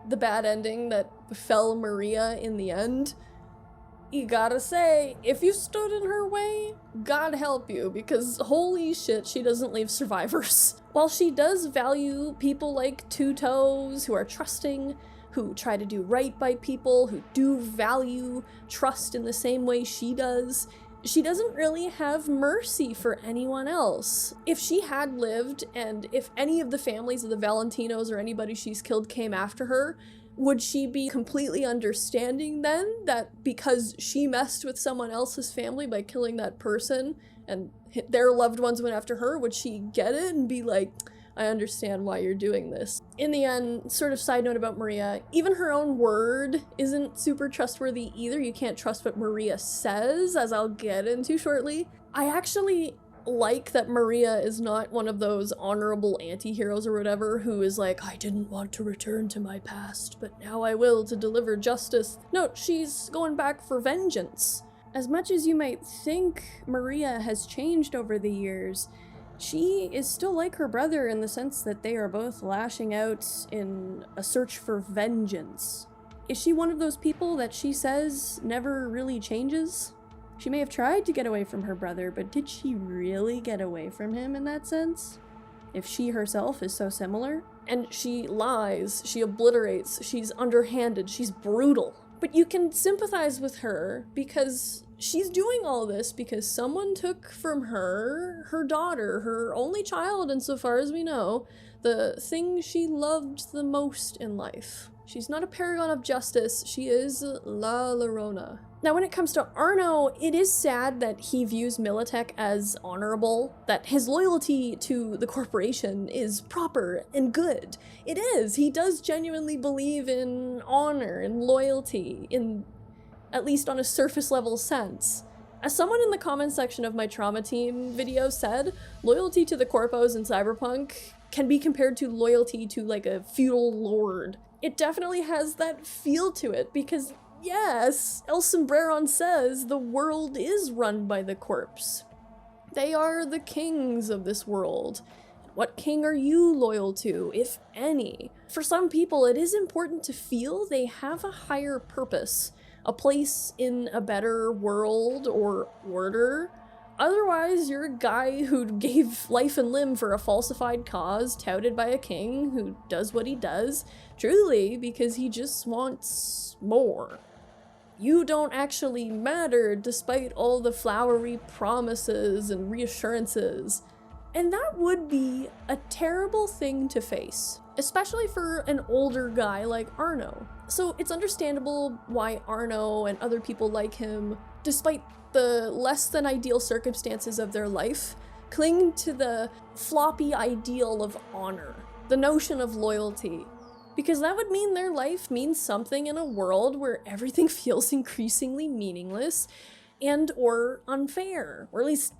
the bad ending that befell Maria in the end, you gotta say, if you stood in her way, God help you, because holy shit, she doesn't leave survivors. While she does value people like Two Toes, who are trusting, who try to do right by people, who do value trust in the same way she does, she doesn't really have mercy for anyone else. If she had lived, and if any of the families of the Valentinos or anybody she's killed came after her, would she be completely understanding then that because she messed with someone else's family by killing that person and their loved ones went after her, would she get it and be like, I understand why you're doing this? In the end, sort of side note about Maria, even her own word isn't super trustworthy either. You can't trust what Maria says, as I'll get into shortly. I actually like that Maria is not one of those honorable anti-heroes or whatever who is like, I didn't want to return to my past, but now I will to deliver justice. No, she's going back for vengeance. As much as you might think Maria has changed over the years, she is still like her brother in the sense that they are both lashing out in a search for vengeance. Is she one of those people that she says never really changes? She may have tried to get away from her brother, but did she really get away from him in that sense? If she herself is so similar? And she lies, she obliterates, she's underhanded, she's brutal. But you can sympathize with her because she's doing all this because someone took from her, her daughter, her only child insofar as we know, the thing she loved the most in life. She's not a paragon of justice, she is La Llorona. Now when it comes to Arno, it is sad that he views Militech as honorable, that his loyalty to the corporation is proper and good. It is, he does genuinely believe in honor and loyalty, in at least on a surface level sense. As someone in the comment section of my Trauma Team video said, loyalty to the corpos in Cyberpunk can be compared to loyalty to like a feudal lord. It definitely has that feel to it because yes, El Sombreron says the world is run by the corpse. They are the kings of this world. What king are you loyal to, if any? For some people, it is important to feel they have a higher purpose, a place in a better world or order. Otherwise, you're a guy who gave life and limb for a falsified cause, touted by a king who does what he does, truly because he just wants more. You don't actually matter despite all the flowery promises and reassurances. And that would be a terrible thing to face, especially for an older guy like Arno. So it's understandable why Arno and other people like him, despite the less than ideal circumstances of their life, cling to the floppy ideal of honor, the notion of loyalty. Because that would mean their life means something in a world where everything feels increasingly meaningless and or unfair, or at least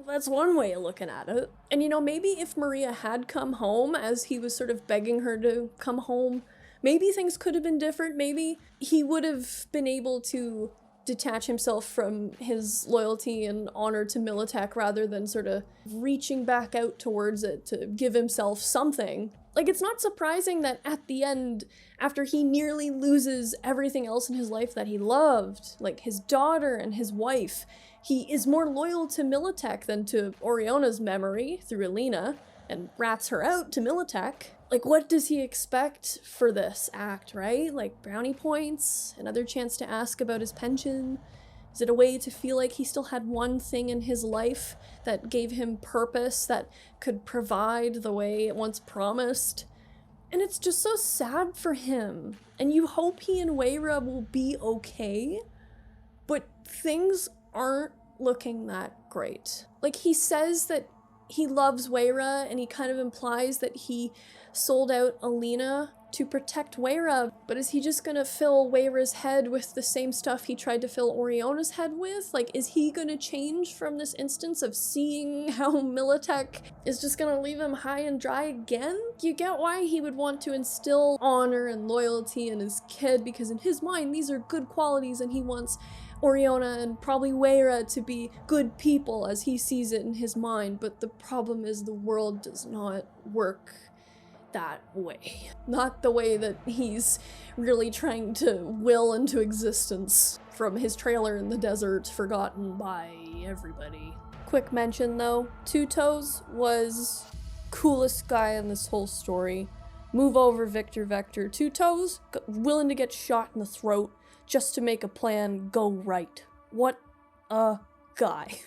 that's one way of looking at it. And you know, maybe if Maria had come home as he was sort of begging her to come home, maybe things could have been different. Maybe he would have been able to detach himself from his loyalty and honor to Militech rather than sort of reaching back out towards it to give himself something. Like, it's not surprising that at the end, after he nearly loses everything else in his life that he loved, like his daughter and his wife, he is more loyal to Militech than to Oriona's memory through Elena, and rats her out to Militech. Like, what does he expect for this act, right? Like, brownie points? Another chance to ask about his pension? Is it a way to feel like he still had one thing in his life that gave him purpose, that could provide the way it once promised? And it's just so sad for him. And you hope he and Weira will be okay, but things aren't looking that great. Like, he says that he loves Weira, and he kind of implies that he sold out Alina to protect Weira, but is he just gonna fill Weira's head with the same stuff he tried to fill Oriona's head with? Like, is he gonna change from this instance of seeing how Militech is just gonna leave him high and dry again? You get why he would want to instill honor and loyalty in his kid, because in his mind, these are good qualities, and he wants Oriona and probably Weira to be good people as he sees it in his mind, but the problem is the world does not work that way. Not the way that he's really trying to will into existence from his trailer in the desert, forgotten by everybody. Quick mention though, Two Toes was coolest guy in this whole story. Move over, Victor Vector. Two Toes, willing to get shot in the throat just to make a plan go right. What a guy.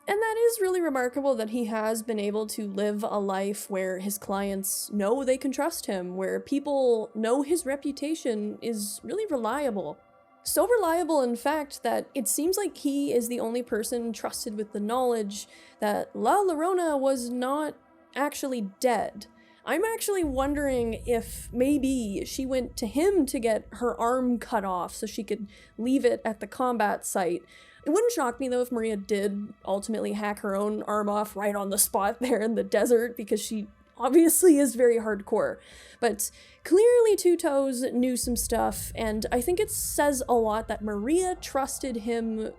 And that is really remarkable that he has been able to live a life where his clients know they can trust him, where people know his reputation is really reliable. So reliable, in fact, that it seems like he is the only person trusted with the knowledge that La Llorona was not actually dead. I'm actually wondering if maybe she went to him to get her arm cut off so she could leave it at the combat site. It wouldn't shock me, though, if Maria did ultimately hack her own arm off right on the spot there in the desert, because she obviously is very hardcore. But clearly Two Toes knew some stuff, and I think it says a lot that Maria trusted him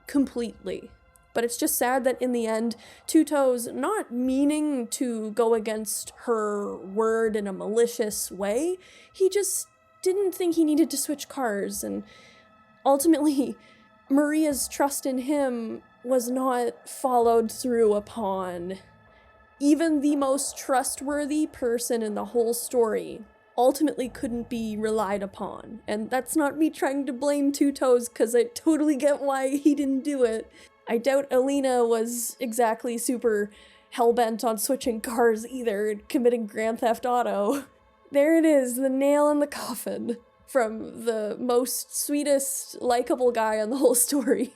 completely. But it's just sad that in the end, Two Toes, not meaning to go against her word in a malicious way, he just didn't think he needed to switch cars, and ultimately Maria's trust in him was not followed through upon. Even the most trustworthy person in the whole story ultimately couldn't be relied upon. And that's not me trying to blame Two Toes, because I totally get why he didn't do it. I doubt Alina was exactly super hellbent on switching cars either, committing Grand Theft Auto. There it is, the nail in the coffin. From the most sweetest, likable guy in the whole story.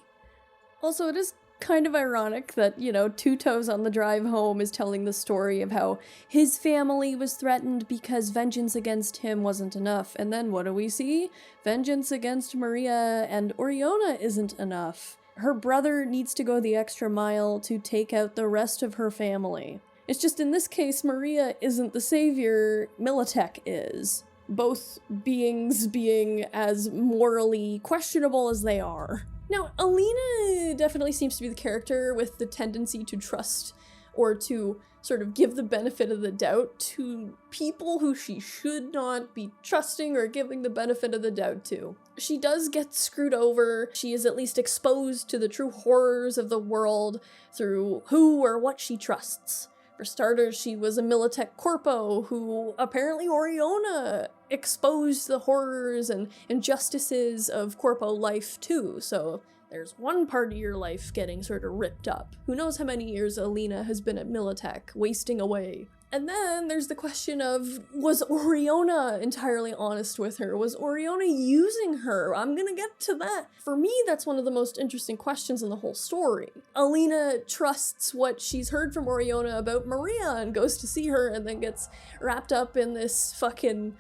Also, it is kind of ironic that, Two Toes on the drive home is telling the story of how his family was threatened because vengeance against him wasn't enough. And then what do we see? Vengeance against Maria and Oriona isn't enough. Her brother needs to go the extra mile to take out the rest of her family. It's just in this case, Maria isn't the savior, Militech is. Both beings being as morally questionable as they are. Now, Alina definitely seems to be the character with the tendency to trust or to sort of give the benefit of the doubt to people who she should not be trusting or giving the benefit of the doubt to. She does get screwed over. She is at least exposed to the true horrors of the world through who or what she trusts. For starters, she was a Militech corpo who apparently Oriona exposed the horrors and injustices of corpo life too, so there's one part of your life getting sort of ripped up. Who knows how many years Alina has been at Militech, wasting away. And then there's the question of, was Oriona entirely honest with her? Was Oriona using her? I'm gonna get to that. For me, that's one of the most interesting questions in the whole story. Alina trusts what she's heard from Oriona about Maria and goes to see her and then gets wrapped up in this fucking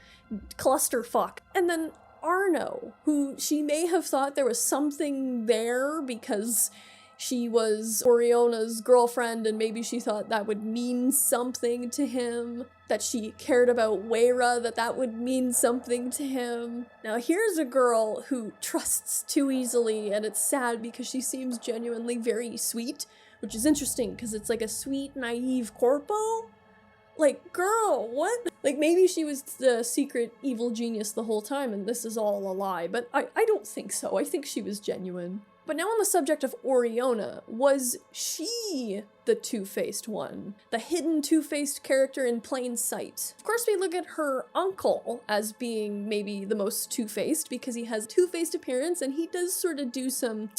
clusterfuck. And then Arno, who she may have thought there was something there because she was Oriona's girlfriend and maybe she thought that would mean something to him, that she cared about Weira, that would mean something to him. Now here's a girl who trusts too easily, and it's sad because she seems genuinely very sweet, which is interesting because it's like a sweet, naive corpo. Like, girl, what? Like, maybe she was the secret evil genius the whole time and this is all a lie, but I don't think so. I think she was genuine. But now on the subject of Oriona, was she the two-faced one? The hidden two-faced character in plain sight? Of course we look at her uncle as being maybe the most two-faced because he has two-faced appearance and he does sort of do some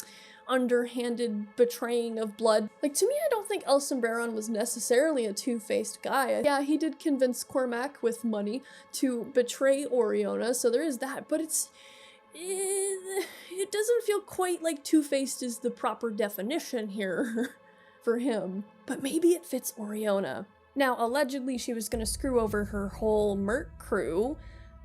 underhanded betraying of blood. Like, to me, I don't think El Sombreron was necessarily a two-faced guy. Yeah, he did convince Cormac with money to betray Oriona, so there is that, but it doesn't feel quite like two-faced is the proper definition here for him. But maybe it fits Oriona. Now, allegedly she was gonna screw over her whole Merc crew.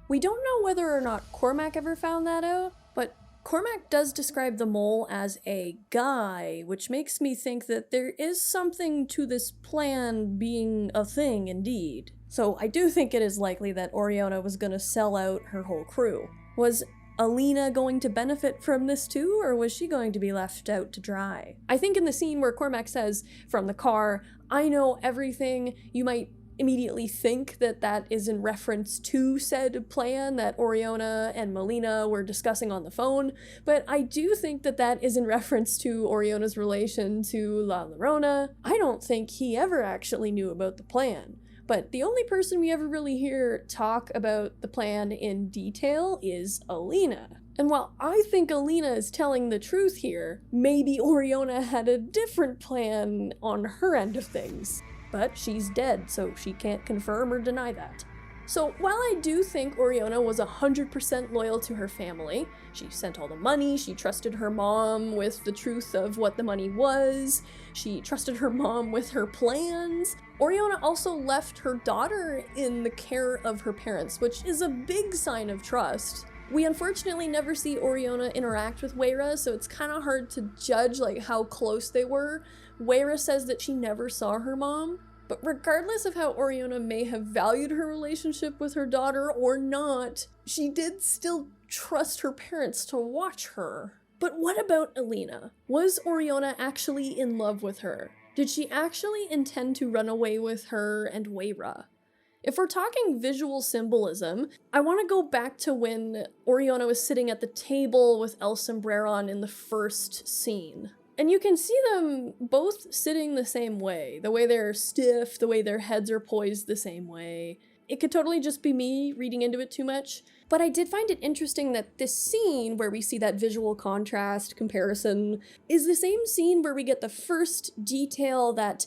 We don't know whether or not Cormac ever found that out, but Cormac does describe the mole as a guy, which makes me think that there is something to this plan being a thing indeed. So I do think it is likely that Oriona was gonna sell out her whole crew. Was Alina going to benefit from this too, or was she going to be left out to dry? I think in the scene where Cormac says from the car, "I know everything," you might immediately think that that is in reference to said plan that Oriona and Melina were discussing on the phone, but I do think that that is in reference to Oriona's relation to La Llorona. I don't think he ever actually knew about the plan. But the only person we ever really hear talk about the plan in detail is Alina. And while I think Alina is telling the truth here, maybe Oriona had a different plan on her end of things. But she's dead, so she can't confirm or deny that. So while I do think Oriona was 100% loyal to her family, she sent all the money, she trusted her mom with the truth of what the money was, she trusted her mom with her plans, Oriona also left her daughter in the care of her parents, which is a big sign of trust. We unfortunately never see Oriona interact with Weira, so it's kind of hard to judge like how close they were. Weira says that she never saw her mom. But regardless of how Oriona may have valued her relationship with her daughter or not, she did still trust her parents to watch her. But what about Alina? Was Oriona actually in love with her? Did she actually intend to run away with her and Weira? If we're talking visual symbolism, I want to go back to when Oriona was sitting at the table with El Sombreron in the first scene. And you can see them both sitting the same way they're stiff, the way their heads are poised the same way. It could totally just be me reading into it too much, but I did find it interesting that this scene where we see that visual contrast comparison is the same scene where we get the first detail that,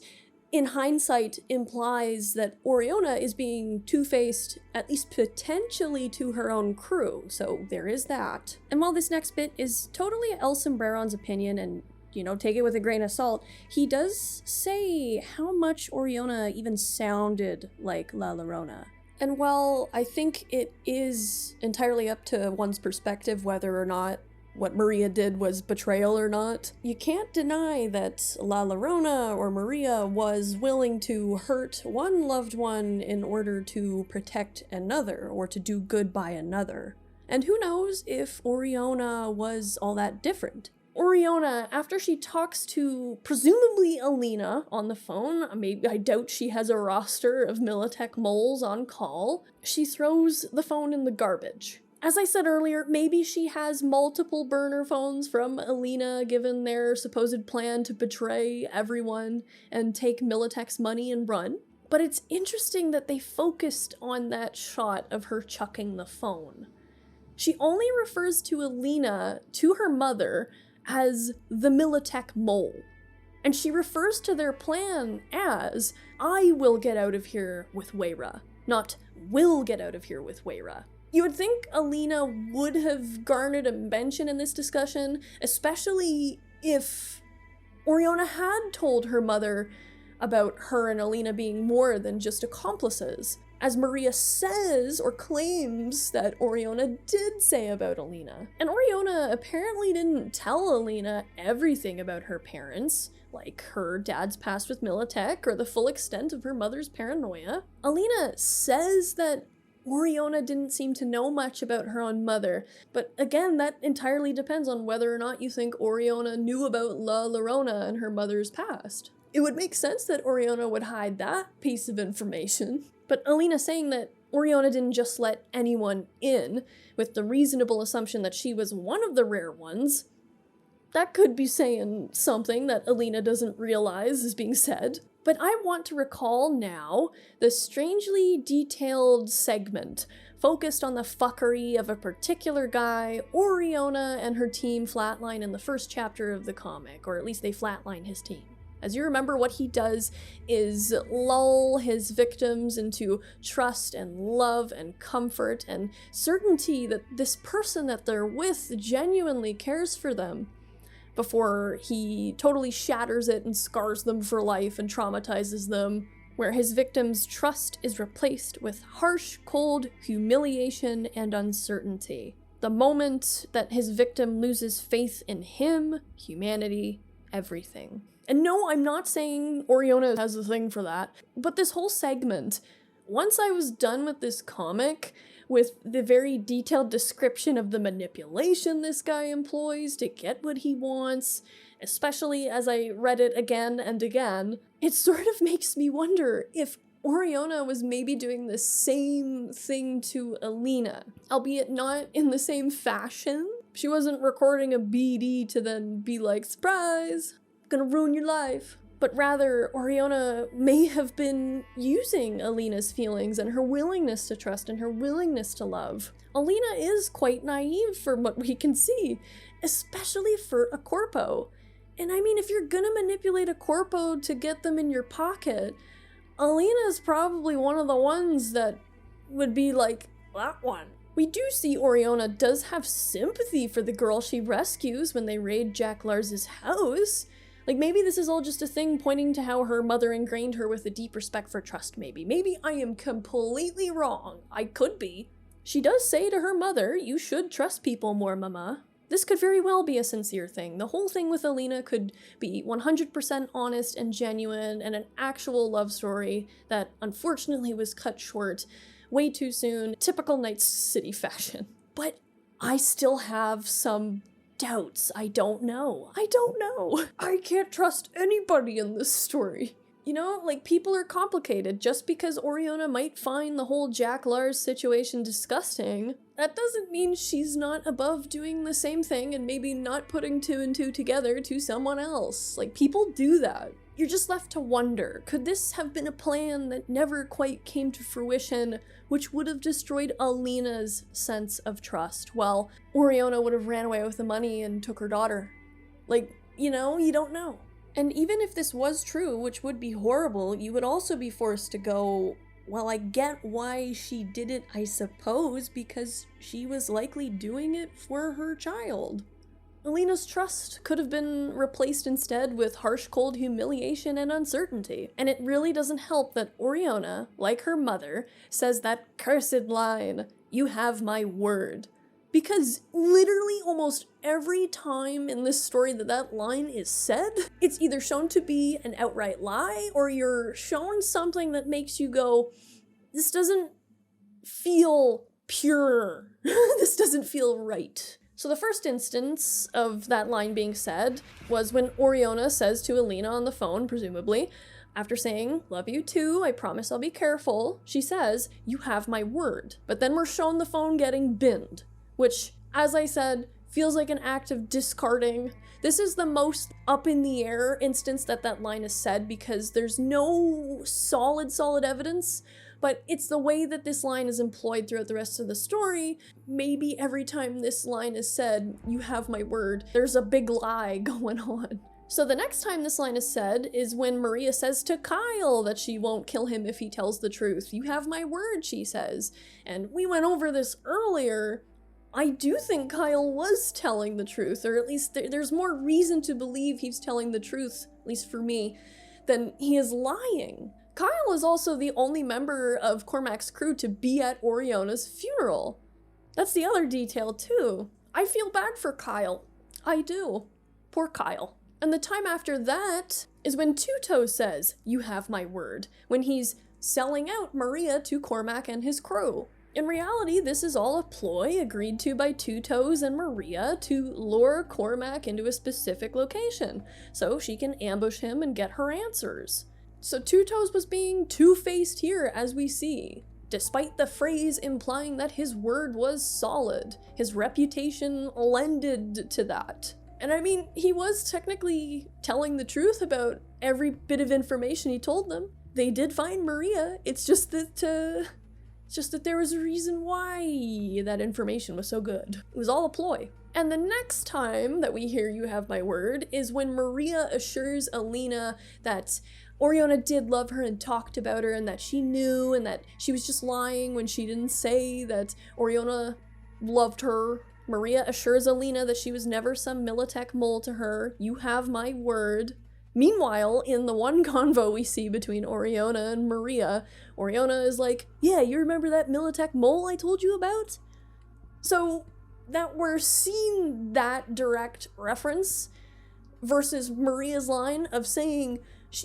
in hindsight, implies that Oriona is being two-faced, at least potentially to her own crew, so there is that. And while this next bit is totally El Sombreron's opinion and take it with a grain of salt, he does say how much Oriona even sounded like La Llorona. And while I think it is entirely up to one's perspective whether or not what Maria did was betrayal or not, you can't deny that La Llorona or Maria was willing to hurt one loved one in order to protect another or to do good by another. And who knows if Oriona was all that different. Oriona, after she talks to presumably Alina on the phone, I doubt she has a roster of Militech moles on call, she throws the phone in the garbage. As I said earlier, maybe she has multiple burner phones from Alina given their supposed plan to betray everyone and take Militech's money and run. But it's interesting that they focused on that shot of her chucking the phone. She only refers to Alina, to her mother, as the Militech mole. And she refers to their plan as, I will get out of here with Weira, not will get out of here with Weira. You would think Alina would have garnered a mention in this discussion, especially if Oriona had told her mother about her and Alina being more than just accomplices, as Maria says or claims that Oriona did say about Alina. And Oriona apparently didn't tell Alina everything about her parents, like her dad's past with Militech or the full extent of her mother's paranoia. Alina says that Oriona didn't seem to know much about her own mother, but again, that entirely depends on whether or not you think Oriona knew about La Llorona and her mother's past. It would make sense that Oriona would hide that piece of information. But Alina saying that Oriona didn't just let anyone in, with the reasonable assumption that she was one of the rare ones, that could be saying something that Alina doesn't realize is being said. But I want to recall now the strangely detailed segment focused on the fuckery of a particular guy Oriona and her team flatline in the first chapter of the comic, or at least they flatline his team. As you remember, what he does is lull his victims into trust and love and comfort and certainty that this person that they're with genuinely cares for them, before he totally shatters it and scars them for life and traumatizes them, where his victim's trust is replaced with harsh, cold humiliation and uncertainty. The moment that his victim loses faith in him, humanity, everything. And no, I'm not saying Oriona has a thing for that, but this whole segment, once I was done with this comic, with the very detailed description of the manipulation this guy employs to get what he wants, especially as I read it again and again, it sort of makes me wonder if Oriona was maybe doing the same thing to Alina, albeit not in the same fashion. She wasn't recording a BD to then be like, surprise, gonna ruin your life. but rather Oriona may have been using Alina's feelings and her willingness to trust and her willingness to love. Alina is quite naive from what we can see, especially for a corpo. And I mean, if you're gonna manipulate a corpo to get them in your pocket, Alina's probably one of the ones that would be like, that one. We do see Oriona does have sympathy for the girl she rescues when they raid Jack Lars's house. Like, maybe this is all just a thing pointing to how her mother ingrained her with a deep respect for trust, maybe. Maybe I am completely wrong. I could be. She does say to her mother, you should trust people more, mama. This could very well be a sincere thing. The whole thing with Alina could be 100% honest and genuine and an actual love story that unfortunately was cut short way too soon, typical Night City fashion. But I still have some doubts. I don't know. I can't trust anybody in this story. You know, like, people are complicated. Just because Oriona might find the whole Jack Lars situation disgusting, that doesn't mean she's not above doing the same thing and maybe not putting two and two together to someone else. Like, people do that. You're just left to wonder, could this have been a plan that never quite came to fruition, which would have destroyed Alina's sense of trust, while Oriona would have ran away with the money and took her daughter? Like, you know, you don't know. And even if this was true, which would be horrible, you would also be forced to go, well, I get why she did it, I suppose, because she was likely doing it for her child. Alina's trust could have been replaced instead with harsh, cold humiliation and uncertainty. And it really doesn't help that Oriona, like her mother, says that cursed line, you have my word. Because literally almost every time in this story that that line is said, it's either shown to be an outright lie or you're shown something that makes you go, this doesn't feel pure. This doesn't feel right. So the first instance of that line being said was when Oriona says to Alina on the phone, presumably, after saying, love you too, I promise I'll be careful, she says, you have my word. But then we're shown the phone getting binned, which, as I said, feels like an act of discarding. This is the most up in the air instance that that line is said because there's no solid evidence, but it's the way that this line is employed throughout the rest of the story. Maybe every time this line is said, you have my word, there's a big lie going on. So the next time this line is said is when Maria says to Kyle that she won't kill him if he tells the truth. You have my word, she says. And we went over this earlier. I do think Kyle was telling the truth, or at least there's more reason to believe he's telling the truth, at least for me, than he is lying. Kyle is also the only member of Cormac's crew to be at Oriona's funeral. That's the other detail too. I feel bad for Kyle. I do. Poor Kyle. And the time after that is when Tuto says, you have my word, when he's selling out Maria to Cormac and his crew. In reality, this is all a ploy agreed to by Two Toes and Maria to lure Cormac into a specific location, so she can ambush him and get her answers. So Two Toes was being two-faced here, as we see, despite the phrase implying that his word was solid. His reputation lended to that. And I mean, he was technically telling the truth about every bit of information he told them. They did find Maria, it's just that there was a reason why that information was so good. It was all a ploy. And the next time that we hear you have my word is when Maria assures Alina that Oriona did love her and talked about her and that she knew and that she was just lying when she didn't say that Oriona loved her. Maria assures Alina that she was never some Militech mole to her. You have my word. Meanwhile, in the one convo we see between Oriona and Maria, Oriona is like, yeah, you remember that Militech mole I told you about? So that we're seeing that direct reference versus Maria's line of saying,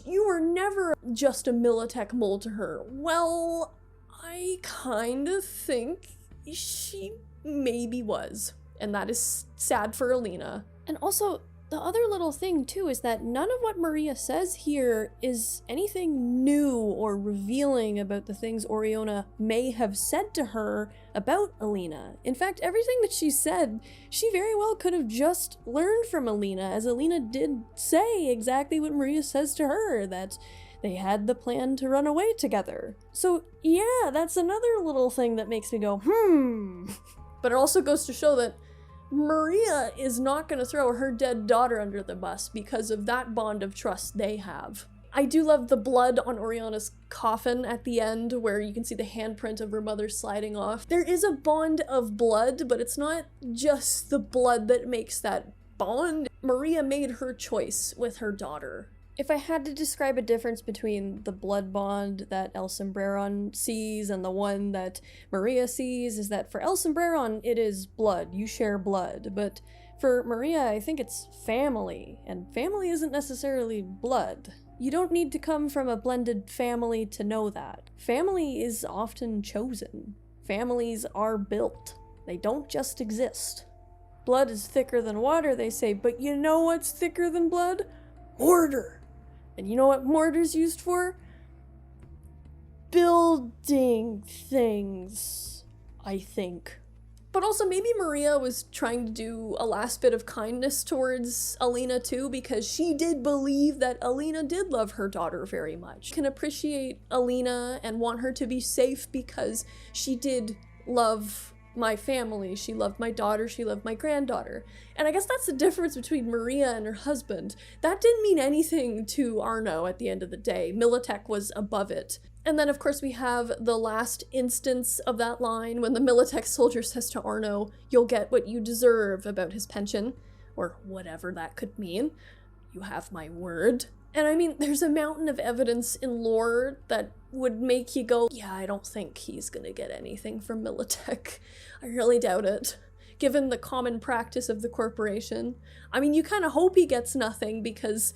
you were never just a Militech mole to her. Well, I kind of think she maybe was. And that is sad for Alina. And also, The other little thing too is that none of what Maria says here is anything new or revealing about the things Oriona may have said to her about Alina. In fact, everything that she said, she very well could have just learned from Alina, as Alina did say exactly what Maria says to her, that they had the plan to run away together. So yeah, that's another little thing that makes me go, But it also goes to show that Maria is not going to throw her dead daughter under the bus because of that bond of trust they have. I do love the blood on Oriona's coffin at the end, where you can see the handprint of her mother sliding off. There is a bond of blood, but it's not just the blood that makes that bond. Maria made her choice with her daughter. If I had to describe a difference between the blood bond that El Sombreron sees and the one that Maria sees, is that for El Sombreron, it is blood. You share blood. But for Maria, I think it's family. And family isn't necessarily blood. You don't need to come from a blended family to know that. Family is often chosen. Families are built. They don't just exist. Blood is thicker than water, they say, but you know what's thicker than blood? Mortar. And you know what mortar's used for? Building things, I think. But also maybe Maria was trying to do a last bit of kindness towards Alina too, because she did believe that Alina did love her daughter very much. Can appreciate Alina and want her to be safe because she did love my family, she loved my daughter, she loved my granddaughter. And I guess that's the difference between Maria and her husband. That didn't mean anything to Arno at the end of the day. Militech was above it. And then of course we have the last instance of that line when the Militech soldier says to Arno, "You'll get what you deserve," about his pension, or whatever that could mean. You have my word. And I mean, there's a mountain of evidence in lore that would make you go, yeah, I don't think he's gonna get anything from Militech. I really doubt it, given the common practice of the corporation. I mean, you kind of hope he gets nothing, because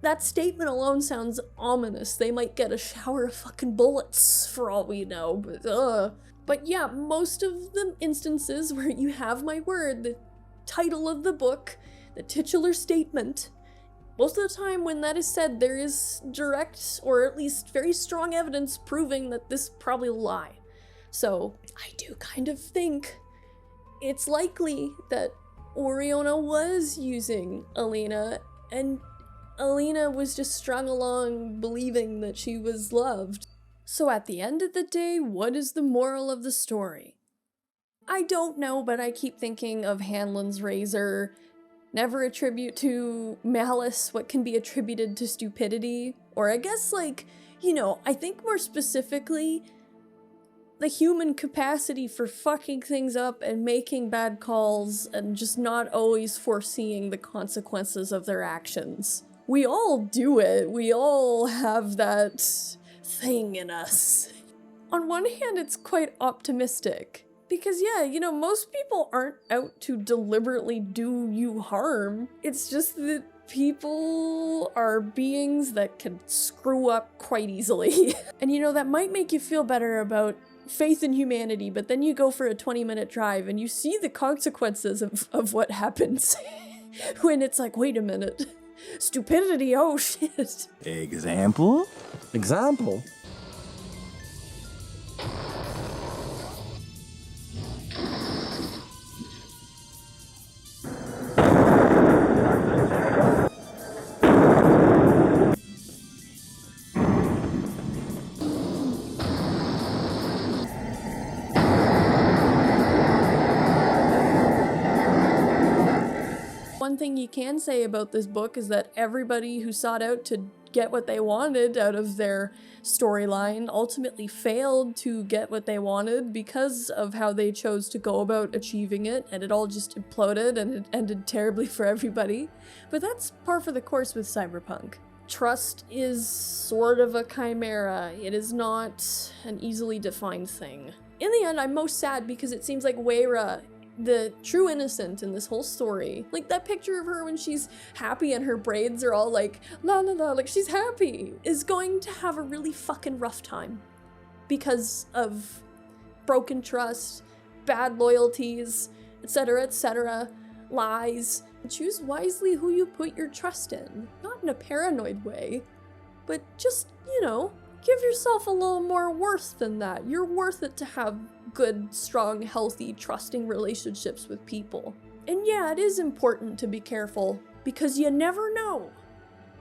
that statement alone sounds ominous. They might get a shower of fucking bullets, for all we know, but But yeah, most of the instances where you have my word, the title of the book, the titular statement, most of the time when that is said, there is direct, or at least very strong evidence proving that this probably a lie. So I do kind of think it's likely that Oriona was using Alina, and Alina was just strung along believing that she was loved. So at the end of the day, what is the moral of the story? I don't know, but I keep thinking of Hanlon's razor. Never attribute to malice what can be attributed to stupidity. Or I guess, like, you know, I think more specifically, the human capacity for fucking things up and making bad calls and just not always foreseeing the consequences of their actions. We all do it. We all have that thing in us. On one hand, it's quite optimistic. Because yeah, you know, most people aren't out to deliberately do you harm. It's just that people are beings that can screw up quite easily. And you know, that might make you feel better about faith in humanity, but then you go for a 20-minute drive and you see the consequences of what happens. When it's like, wait a minute. Stupidity, oh shit. Example? Example? One thing you can say about this book is that everybody who sought out to get what they wanted out of their storyline ultimately failed to get what they wanted because of how they chose to go about achieving it, and it all just imploded and it ended terribly for everybody. But that's par for the course with Cyberpunk. Trust is sort of a chimera. It is not an easily defined thing. In the end, I'm most sad because it seems like Weira, the true innocent in this whole story, like that picture of her when she's happy and her braids are all like la la la, like she's happy, is going to have a really fucking rough time because of broken trust, bad loyalties, etc., lies, Choose wisely who you put your trust in. Not in a paranoid way, but just, you know, give yourself a little more worth than that. You're worth it to have good, strong, healthy, trusting relationships with people. And yeah, it is important to be careful, because you never know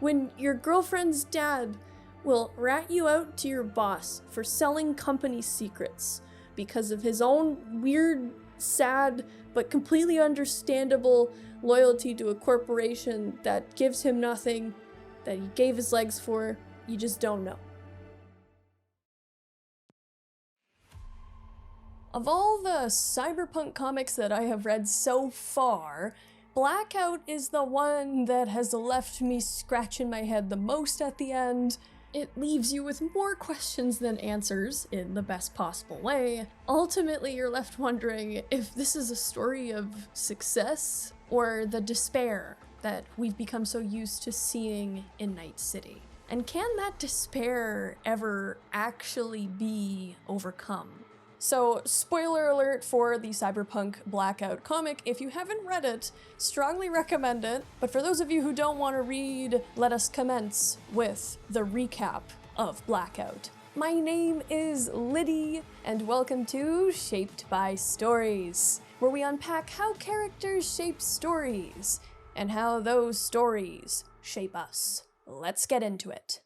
when your girlfriend's dad will rat you out to your boss for selling company secrets because of his own weird, sad, but completely understandable loyalty to a corporation that gives him nothing, that he gave his legs for. You just don't know. Of all the cyberpunk comics that I have read so far, Blackout is the one that has left me scratching my head the most at the end. It leaves you with more questions than answers in the best possible way. Ultimately, you're left wondering if this is a story of success or the despair that we've become so used to seeing in Night City. And can that despair ever actually be overcome? So, spoiler alert for the Cyberpunk Blackout comic. If you haven't read it, strongly recommend it. But for those of you who don't want to read, let us commence with the recap of Blackout. My name is Liddy, and welcome to Shaped by Stories, where we unpack how characters shape stories, and how those stories shape us. Let's get into it.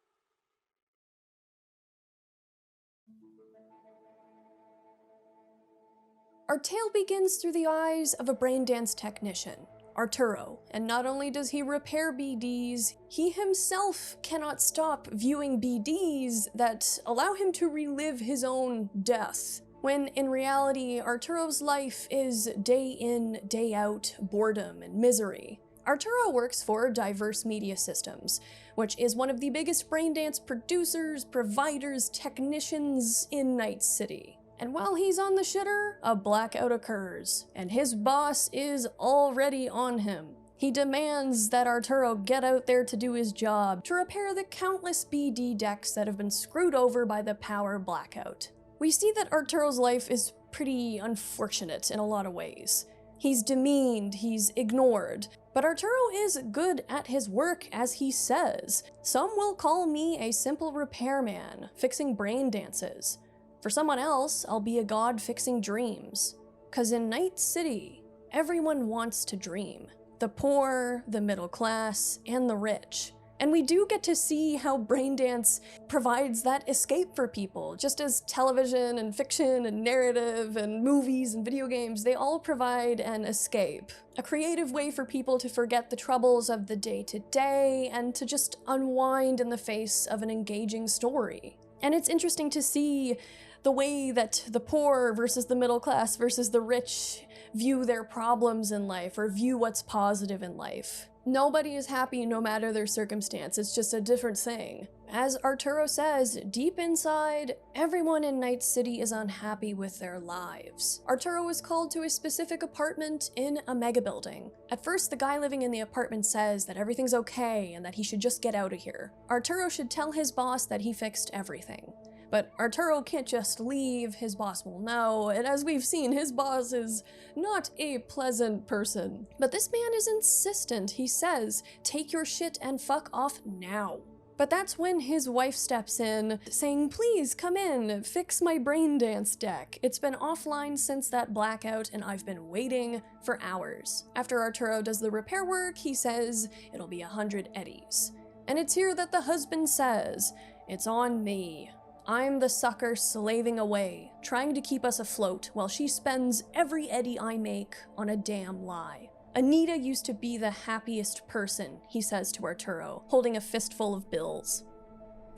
Our tale begins through the eyes of a braindance technician, Arturo, and not only does he repair BDs, he himself cannot stop viewing BDs that allow him to relive his own death, when in reality, Arturo's life is day in, day out boredom and misery. Arturo works for Diverse Media Systems, which is one of the biggest braindance producers, providers, technicians in Night City. And while he's on the shitter, a blackout occurs, and his boss is already on him. He demands that Arturo get out there to do his job, to repair the countless BD decks that have been screwed over by the power blackout. We see that Arturo's life is pretty unfortunate in a lot of ways. He's demeaned, he's ignored, but Arturo is good at his work, as he says. Some will call me a simple repairman, fixing brain dances. For someone else, I'll be a god fixing dreams. 'Cause in Night City, everyone wants to dream. The poor, the middle class, and the rich. And we do get to see how braindance provides that escape for people, just as television and fiction and narrative and movies and video games, they all provide an escape. A creative way for people to forget the troubles of the day-to-day and to just unwind in the face of an engaging story. And it's interesting to see the way that the poor versus the middle class versus the rich view their problems in life or view what's positive in life. Nobody is happy no matter their circumstance, it's just a different thing. As Arturo says, deep inside, everyone in Night City is unhappy with their lives. Arturo is called to a specific apartment in a mega building. At first, the guy living in the apartment says that everything's okay and that he should just get out of here. Arturo should tell his boss that he fixed everything. But Arturo can't just leave, his boss will know, and as we've seen, his boss is not a pleasant person. But this man is insistent. He says, take your shit and fuck off now. But that's when his wife steps in, saying, please come in, fix my brain dance deck. It's been offline since that blackout and I've been waiting for hours. After Arturo does the repair work, he says it'll be 100 eddies. And it's here that the husband says, it's on me. I'm the sucker slaving away, trying to keep us afloat while she spends every eddy I make on a damn lie. Anita used to be the happiest person, he says to Arturo, holding a fistful of bills.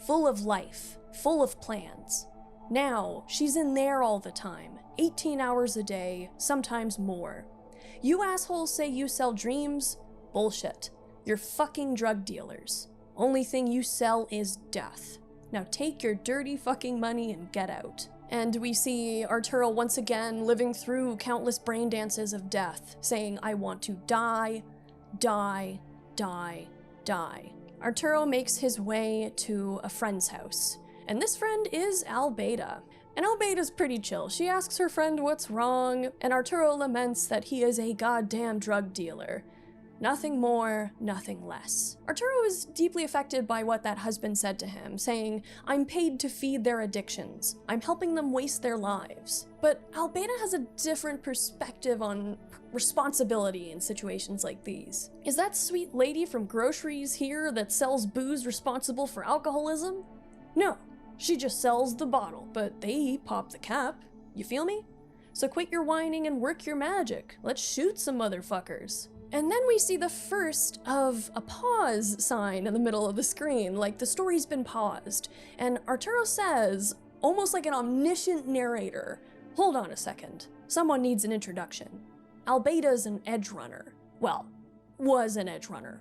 Full of life, full of plans. Now, she's in there all the time, 18 hours a day, sometimes more. You assholes say you sell dreams? Bullshit. You're fucking drug dealers. Only thing you sell is death. Now take your dirty fucking money and get out. And we see Arturo once again living through countless brain dances of death, saying, I want to die, die, die, die. Arturo makes his way to a friend's house, and this friend is Albeda. And Albeda's pretty chill. She asks her friend what's wrong, and Arturo laments that he is a goddamn drug dealer. Nothing more, nothing less. Arturo is deeply affected by what that husband said to him, saying, "I'm paid to feed their addictions. I'm helping them waste their lives." But Albeda has a different perspective on responsibility in situations like these. Is that sweet lady from groceries here that sells booze responsible for alcoholism? No, she just sells the bottle, but they pop the cap. You feel me? So quit your whining and work your magic. Let's shoot some motherfuckers. And then we see the first of a pause sign in the middle of the screen, like the story's been paused. And Arturo says, almost like an omniscient narrator, "Hold on a second. Someone needs an introduction. Albeda's an edge runner. Well, was an edge runner.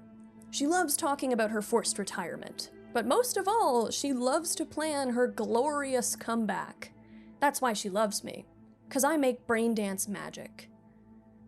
She loves talking about her forced retirement. But most of all, she loves to plan her glorious comeback. That's why she loves me. 'Cause I make brain dance magic."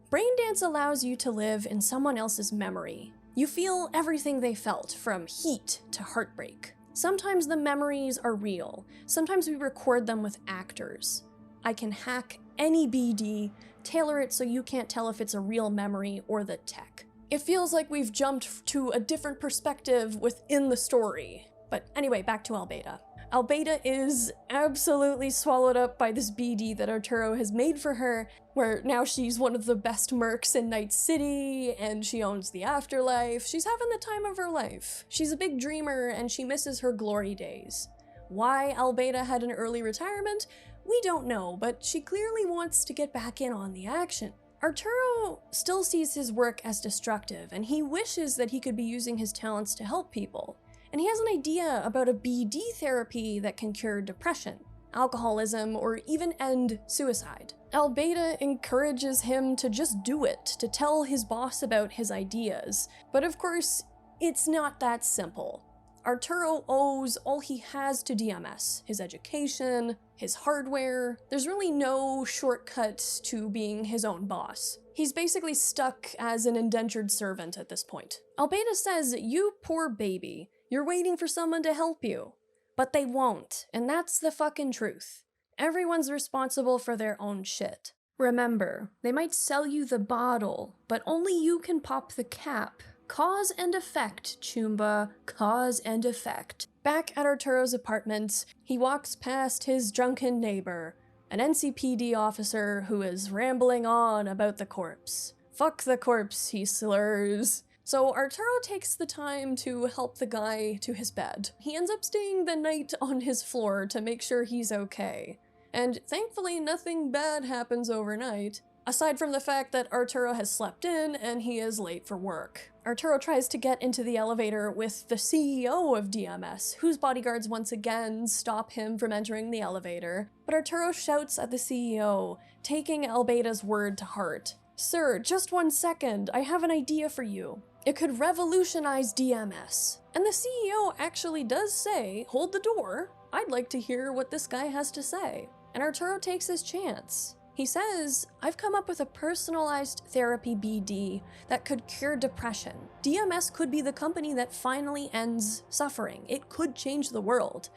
Brain dance allows you to live in someone else's memory. You feel everything they felt, from heat to heartbreak. Sometimes the memories are real. Sometimes we record them with actors. I can hack any BD, tailor it so you can't tell if it's a real memory or the tech. It feels like we've jumped to a different perspective within the story. But anyway, back to Albeda. Albeda is absolutely swallowed up by this BD that Arturo has made for her, where now she's one of the best mercs in Night City, and she owns the afterlife. She's having the time of her life. She's a big dreamer, and she misses her glory days. Why Albeda had an early retirement? We don't know, but she clearly wants to get back in on the action. Arturo still sees his work as destructive, and he wishes that he could be using his talents to help people. And he has an idea about a BD therapy that can cure depression, alcoholism, or even end suicide. Albeda encourages him to just do it, to tell his boss about his ideas. But of course, it's not that simple. Arturo owes all he has to DMS, his education, his hardware. There's really no shortcut to being his own boss. He's basically stuck as an indentured servant at this point. Albeda says, "You poor baby. You're waiting for someone to help you." But they won't, and that's the fucking truth. Everyone's responsible for their own shit. Remember, they might sell you the bottle, but only you can pop the cap. Cause and effect, Chumba. Cause and effect. Back at Arturo's apartment, he walks past his drunken neighbor, an NCPD officer who is rambling on about the corpse. "Fuck the corpse," he slurs. So Arturo takes the time to help the guy to his bed. He ends up staying the night on his floor to make sure he's okay. And thankfully nothing bad happens overnight, aside from the fact that Arturo has slept in and he is late for work. Arturo tries to get into the elevator with the CEO of DMS, whose bodyguards once again stop him from entering the elevator. But Arturo shouts at the CEO, taking Albeda's word to heart. "Sir, just 1 second, I have an idea for you. It could revolutionize DMS." And the CEO actually does say, "Hold the door. I'd like to hear what this guy has to say." And Arturo takes his chance. He says, "I've come up with a personalized therapy BD that could cure depression. DMS could be the company that finally ends suffering. It could change the world."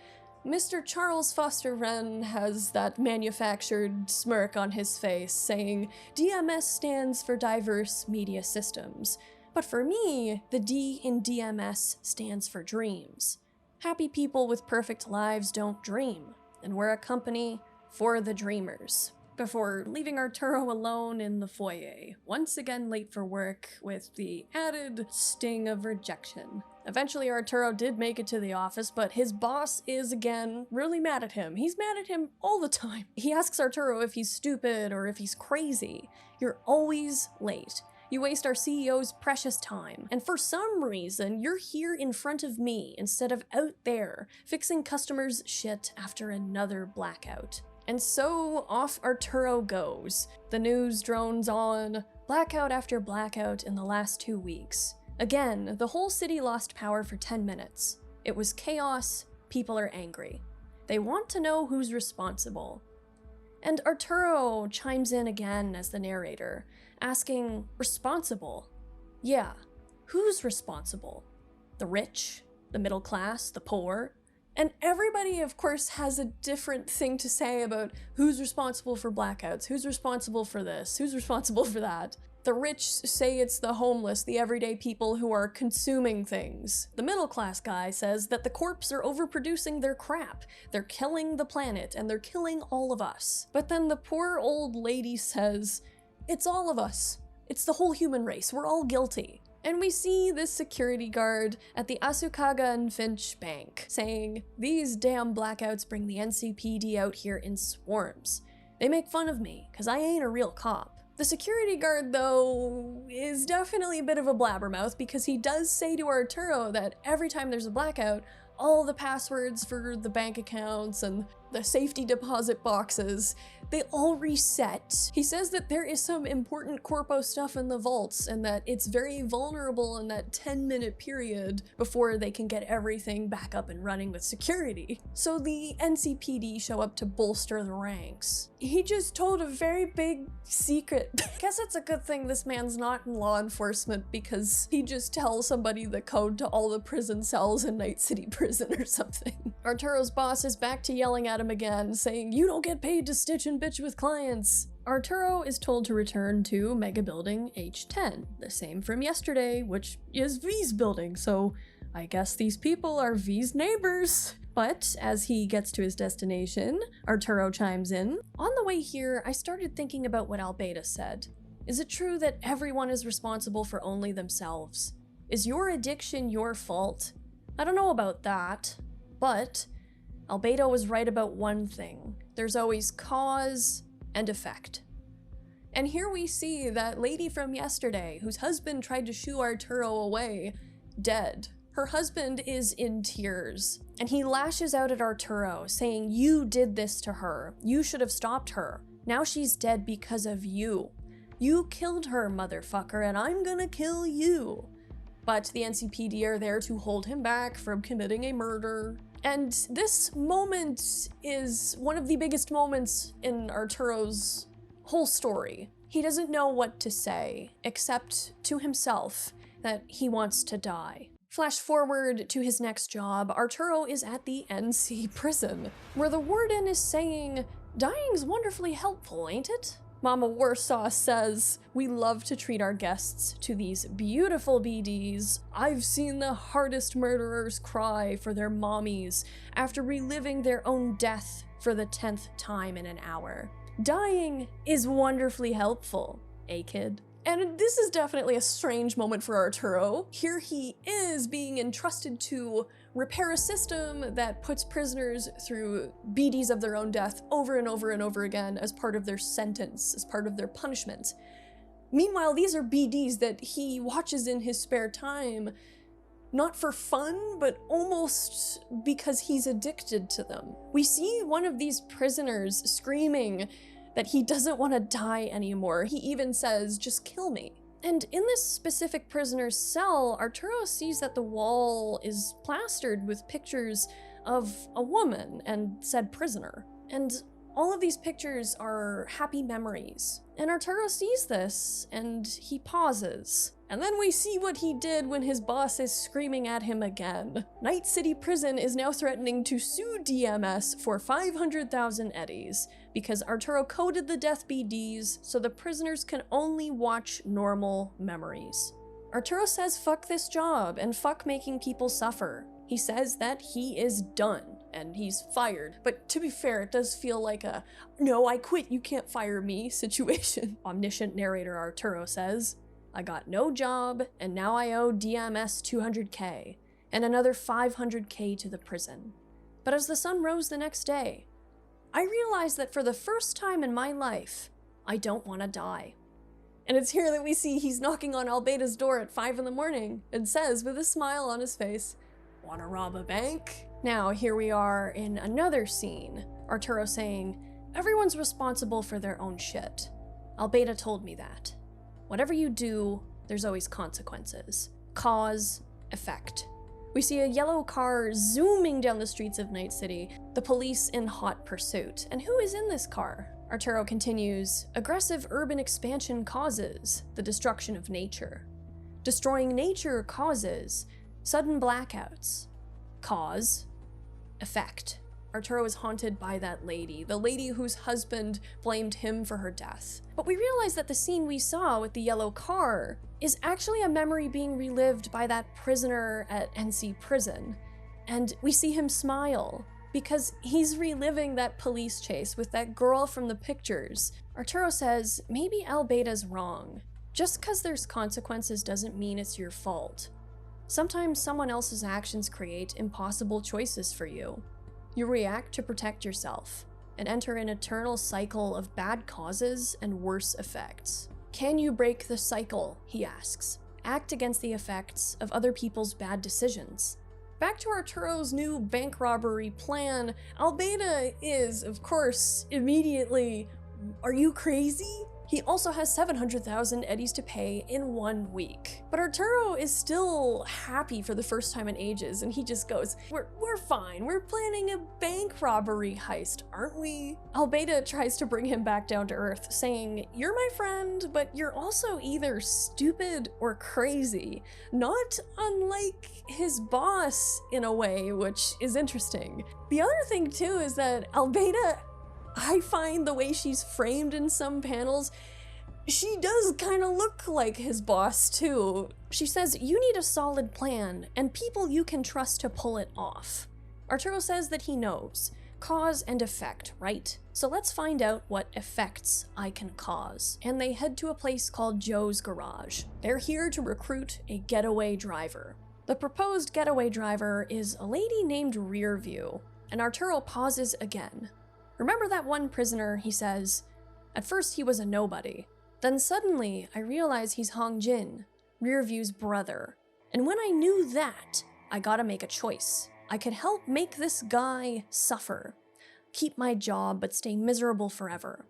Mr. Charles Foster Wren has that manufactured smirk on his face, saying, "DMS stands for Diverse Media Systems. But for me, the D in DMS stands for dreams. Happy people with perfect lives don't dream, and we're a company for the dreamers." Before leaving Arturo alone in the foyer, once again late for work with the added sting of rejection. Eventually Arturo did make it to the office, but his boss is again really mad at him. He's mad at him all the time. He asks Arturo if he's stupid or if he's crazy. "You're always late. You waste our CEO's precious time, and for some reason, you're here in front of me instead of out there, fixing customers' shit after another blackout." And so off Arturo goes. The news drones on, blackout after blackout in the last 2 weeks. Again, the whole city lost power for 10 minutes. It was chaos, people are angry. They want to know who's responsible. And Arturo chimes in again as the narrator, asking, "Responsible? Yeah, who's responsible? The rich? The middle class? The poor? And everybody, of course, has a different thing to say about who's responsible for blackouts, who's responsible for this, who's responsible for that. The rich say it's the homeless, the everyday people who are consuming things. The middle class guy says that the corps are overproducing their crap. They're killing the planet, and they're killing all of us. But then the poor old lady says, it's all of us. It's the whole human race. We're all guilty. And we see this security guard at the Asukaga and Finch Bank saying, these damn blackouts bring the NCPD out here in swarms. They make fun of me, cause I ain't a real cop. The security guard, though, is definitely a bit of a blabbermouth because he does say to Arturo that every time there's a blackout, all the passwords for the bank accounts and the safety deposit boxes, they all reset. He says that there is some important corpo stuff in the vaults and that it's very vulnerable in that 10-minute period before they can get everything back up and running with security. So the NCPD show up to bolster the ranks. He just told a very big secret. I guess it's a good thing this man's not in law enforcement because he just tells somebody the code to all the prison cells in Night City Prison or something. Arturo's boss is back to yelling at him again, saying, you don't get paid to stitch and bitch with clients. Arturo is told to return to Mega Building H10, the same from yesterday, which is V's building, so I guess these people are V's neighbors. But as he gets to his destination, Arturo chimes in. On the way here, I started thinking about what Albeda said. Is it true that everyone is responsible for only themselves? Is your addiction your fault? I don't know about that, but Albeda was right about one thing. There's always cause and effect. And here we see that lady from yesterday, whose husband tried to shoo Arturo away, dead. Her husband is in tears, and he lashes out at Arturo, saying, you did this to her. You should have stopped her. Now she's dead because of you. You killed her, motherfucker, and I'm gonna kill you. But the NCPD are there to hold him back from committing a murder. And this moment is one of the biggest moments in Arturo's whole story. He doesn't know what to say, except to himself that he wants to die. Flash forward to his next job, Arturo is at the NC prison, where the warden is saying, dying's wonderfully helpful, ain't it? Mama Warsaw says, we love to treat our guests to these beautiful BDs. I've seen the hardest murderers cry for their mommies after reliving their own death for the 10th time in an hour. Dying is wonderfully helpful, eh, kid? And this is definitely a strange moment for Arturo. Here he is being entrusted to repair a system that puts prisoners through BDs of their own death over and over and over again as part of their sentence, as part of their punishment. Meanwhile, these are BDs that he watches in his spare time, not for fun, but almost because he's addicted to them. We see one of these prisoners screaming that he doesn't want to die anymore. He even says, just kill me. And in this specific prisoner's cell, Arturo sees that the wall is plastered with pictures of a woman and said prisoner. And all of these pictures are happy memories. And Arturo sees this, and he pauses. And then we see what he did when his boss is screaming at him again. Night City Prison is now threatening to sue DMS for 500,000 eddies, because Arturo coded the death BDs so the prisoners can only watch normal memories. Arturo says fuck this job and fuck making people suffer. He says that he is done and he's fired. But to be fair, it does feel like a no, I quit, you can't fire me situation. Omniscient narrator Arturo says, I got no job and now I owe DMS 200K and another 500K to the prison. But as the sun rose the next day, I realized that for the first time in my life, I don't want to die. And it's here that we see he's knocking on Albeda's door at 5 in the morning and says with a smile on his face, wanna rob a bank? Now here we are in another scene, Arturo saying, everyone's responsible for their own shit. Albeda told me that. Whatever you do, there's always consequences. Cause, effect. We see a yellow car zooming down the streets of Night City, the police in hot pursuit. And who is in this car? Arturo continues, aggressive urban expansion causes the destruction of nature. Destroying nature causes sudden blackouts. Cause, effect. Arturo is haunted by that lady, the lady whose husband blamed him for her death. But we realize that the scene we saw with the yellow car is actually a memory being relived by that prisoner at NC prison. And we see him smile because he's reliving that police chase with that girl from the pictures. Arturo says, maybe Albeda's wrong. Just because there's consequences doesn't mean it's your fault. Sometimes someone else's actions create impossible choices for you. You react to protect yourself and enter an eternal cycle of bad causes and worse effects. Can you break the cycle, he asks. Act against the effects of other people's bad decisions. Back to Arturo's new bank robbery plan, Albeda is, of course, immediately, are you crazy? He also has 700,000 eddies to pay in 1 week. But Arturo is still happy for the first time in ages, and he just goes, we're fine, we're planning a bank robbery heist, aren't we? Albeda tries to bring him back down to earth, saying, you're my friend, but you're also either stupid or crazy. Not unlike his boss in a way, which is interesting. The other thing too is that Albeda, I find the way she's framed in some panels, she does kind of look like his boss too. She says, you need a solid plan and people you can trust to pull it off. Arturo says that he knows. Cause and effect, right? So let's find out what effects I can cause. And they head to a place called Joe's Garage. They're here to recruit a getaway driver. The proposed getaway driver is a lady named Rearview, and Arturo pauses again. Remember that one prisoner, he says. At first he was a nobody. Then suddenly I realize he's Hong Jin, Rearview's brother. And when I knew that, I gotta make a choice. I could help make this guy suffer, keep my job but stay miserable forever.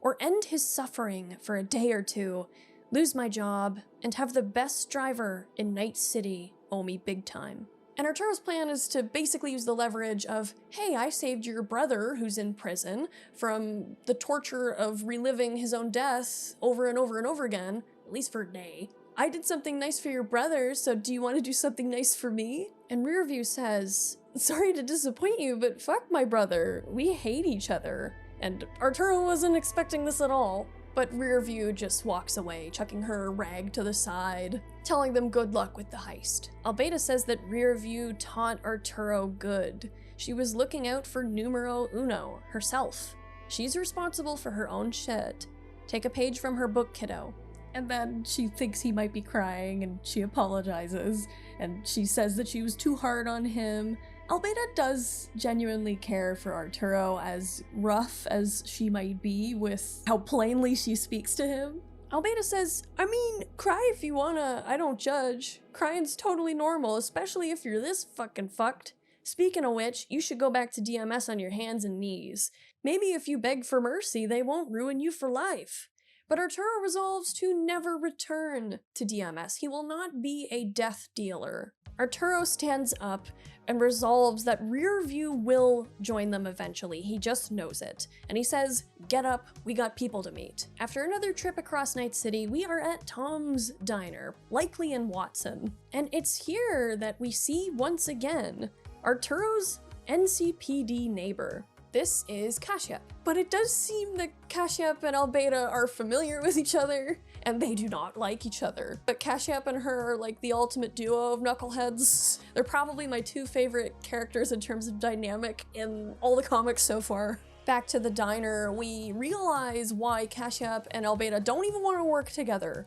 Or end his suffering for a day or two, lose my job, and have the best driver in Night City owe me big time. And Arturo's plan is to basically use the leverage of, hey, I saved your brother who's in prison from the torture of reliving his own death over and over and over again, at least for a day. I did something nice for your brother, so do you want to do something nice for me? And Rearview says, sorry to disappoint you, but fuck my brother. We hate each other. And Arturo wasn't expecting this at all. But Rearview just walks away, chucking her rag to the side, telling them good luck with the heist. Albeda says that Rearview taught Arturo good. She was looking out for numero uno, herself. She's responsible for her own shit. Take a page from her book, kiddo. And then she thinks he might be crying, and she apologizes, and she says that she was too hard on him. Albeda does genuinely care for Arturo, as rough as she might be with how plainly she speaks to him. Albeda says, I mean, cry if you wanna, I don't judge. Crying's totally normal, especially if you're this fucking fucked. Speaking of which, you should go back to DMS on your hands and knees. Maybe if you beg for mercy, they won't ruin you for life. But Arturo resolves to never return to DMS. He will not be a death dealer. Arturo stands up and resolves that Rearview will join them eventually. He just knows it. And he says, get up, we got people to meet. After another trip across Night City, we are at Tom's Diner, likely in Watson. And it's here that we see once again Arturo's NCPD neighbor. This is Kashyap. But it does seem that Kashyap and Albeda are familiar with each other, and they do not like each other. But Kashyap and her are like the ultimate duo of knuckleheads. They're probably my two favorite characters in terms of dynamic in all the comics so far. Back to the diner, we realize why Kashyap and Albeda don't even want to work together.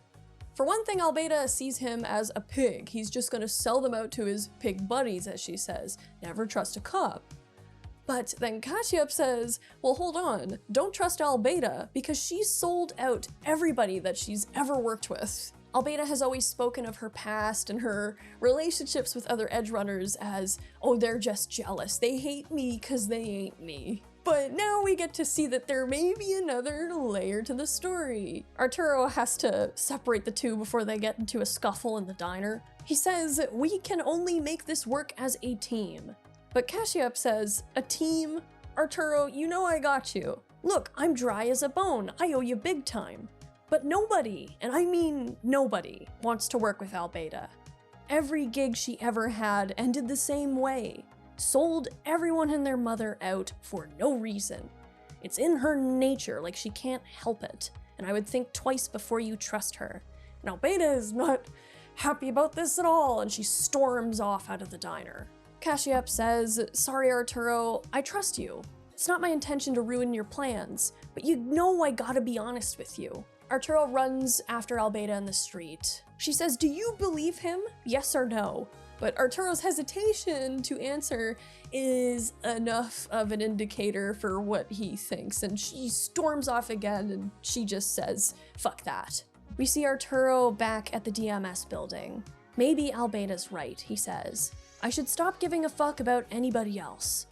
For one thing, Albeda sees him as a pig. He's just gonna sell them out to his pig buddies, as she says. Never trust a cop. But then Kashyap says, well, hold on, don't trust Albeda because she's sold out everybody that she's ever worked with. Albeda has always spoken of her past and her relationships with other edge runners as, oh, they're just jealous. They hate me because they ain't me. But now we get to see that there may be another layer to the story. Arturo has to separate the two before they get into a scuffle in the diner. He says, we can only make this work as a team. But Kashyap says, a team? Arturo, you know I got you. Look, I'm dry as a bone. I owe you big time. But nobody, and I mean nobody, wants to work with Albeda. Every gig she ever had ended the same way. sold everyone and their mother out for no reason. It's in her nature, like she can't help it, and I would think twice before you trust her. Now Beta is not happy about this at all, and she storms off out of the diner. Cassiope says, "Sorry Arturo, I trust you. It's not my intention to ruin your plans, but you know I gotta be honest with you." Arturo runs after Albeda in the street. She says, "Do you believe him? Yes or no?" But Arturo's hesitation to answer is enough of an indicator for what he thinks, and she storms off again, and she just says, "Fuck that." We see Arturo back at the DMS building. "Maybe Albeda's right," he says. "I should stop giving a fuck about anybody else.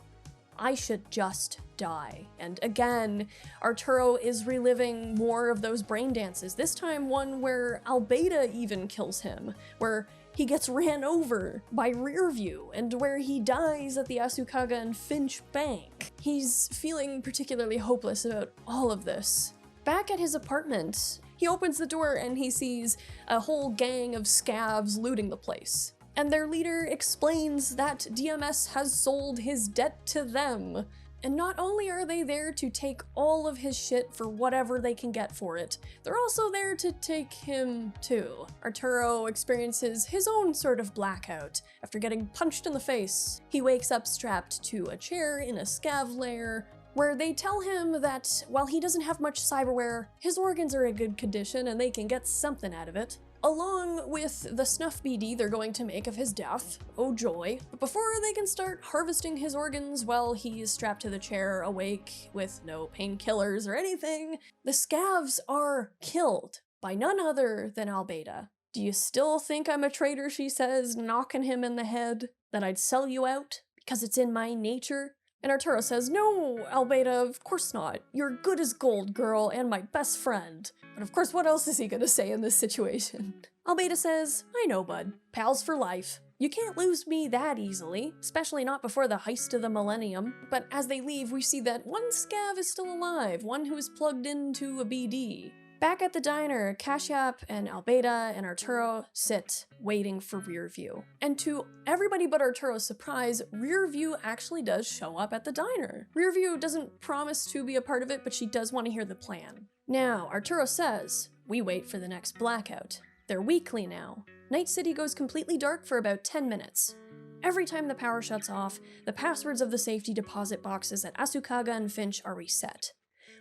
I should just die." And again, Arturo is reliving more of those brain dances, this time one where Albeda even kills him, where he gets ran over by Rearview, and where he dies at the Asukaga and Finch Bank. He's feeling particularly hopeless about all of this. Back at his apartment, he opens the door and he sees a whole gang of scavs looting the place. And their leader explains that DMS has sold his debt to them. And not only are they there to take all of his shit for whatever they can get for it, they're also there to take him too. Arturo experiences his own sort of blackout after getting punched in the face. He wakes up strapped to a chair in a scav lair, where they tell him that while he doesn't have much cyberware, his organs are in good condition and they can get something out of it. Along with the snuff BD they're going to make of his death. Oh joy. But before they can start harvesting his organs while he's strapped to the chair, awake, with no painkillers or anything, the scavs are killed by none other than Albeda. "Do you still think I'm a traitor," she says, knocking him in the head, "that I'd sell you out because it's in my nature?" And Arturo says, "No, Albeda, of course not. You're good as gold, girl, and my best friend." But of course, what else is he gonna say in this situation? Albeda says, "I know, bud. Pals for life. You can't lose me that easily, especially not before the heist of the millennium." But as they leave, we see that one scav is still alive, one who is plugged into a BD. Back at the diner, Cassiope and Albeda and Arturo sit, waiting for Rearview. And to everybody but Arturo's surprise, Rearview actually does show up at the diner. Rearview doesn't promise to be a part of it, but she does want to hear the plan. Now, Arturo says, "We wait for the next blackout. They're weekly now. Night City goes completely dark for about 10 minutes. Every time the power shuts off, the passwords of the safety deposit boxes at Asukaga and Finch are reset.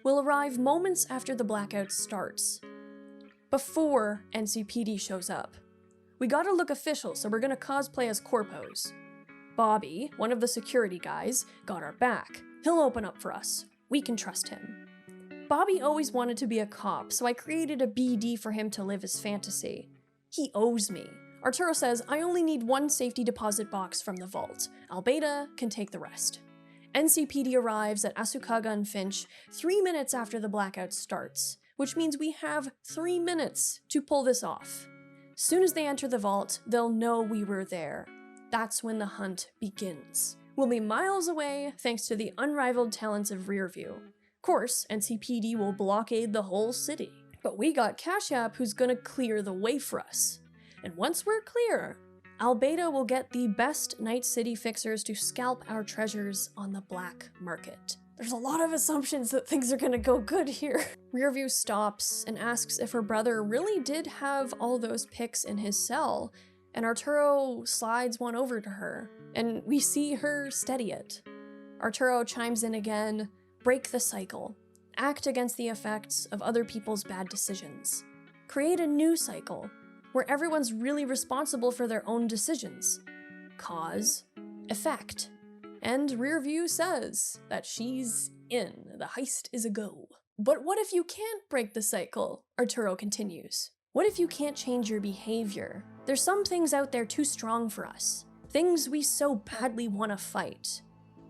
Will arrive moments after the blackout starts, before NCPD shows up. We gotta look official, so we're gonna cosplay as corpos. Bobby, one of the security guys, got our back. He'll open up for us. We can trust him. Bobby always wanted to be a cop, so I created a BD for him to live his fantasy. He owes me." Arturo says, "I only need one safety deposit box from the vault. Albeda can take the rest." NCPD arrives at Asukaga and Finch 3 minutes after the blackout starts, which means we have 3 minutes to pull this off. Soon as they enter the vault, they'll know we were there. That's when the hunt begins. We'll be miles away thanks to the unrivaled talents of Rearview. Of course, NCPD will blockade the whole city. But we got Cassiope who's gonna clear the way for us. And once we're clear, Albeda will get the best Night City fixers to scalp our treasures on the black market. There's a lot of assumptions that things are gonna go good here. Rearview stops and asks if her brother really did have all those pics in his cell, and Arturo slides one over to her, and we see her steady it. Arturo chimes in again, "Break the cycle. Act against the effects of other people's bad decisions. Create a new cycle, where everyone's really responsible for their own decisions. Cause, effect." And Rearview says that she's in. The heist is a go. "But what if you can't break the cycle?" Arturo continues. "What if you can't change your behavior? There's some things out there too strong for us. Things we so badly want to fight.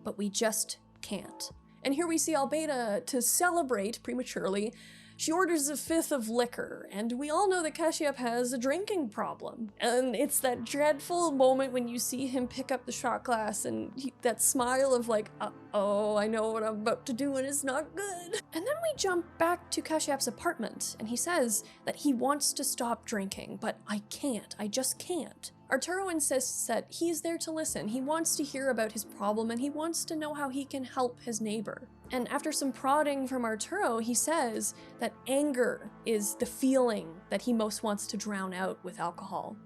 But we just can't." And here we see Albeda, to celebrate prematurely, she orders a 5th of liquor, and we all know that Cassiope has a drinking problem. And it's that dreadful moment when you see him pick up the shot glass and that smile of like, uh-oh, I know what I'm about to do and it's not good. And then we jump back to Cassiop's apartment, and he says that he wants to stop drinking, but I can't, I just can't. Arturo insists that he's there to listen. He wants to hear about his problem and he wants to know how he can help his neighbor. And after some prodding from Arturo, he says that anger is the feeling that he most wants to drown out with alcohol.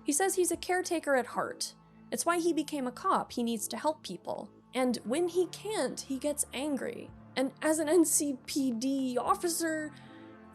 He says he's a caretaker at heart. It's why he became a cop. He needs to help people. And when he can't, he gets angry. And as an NCPD officer,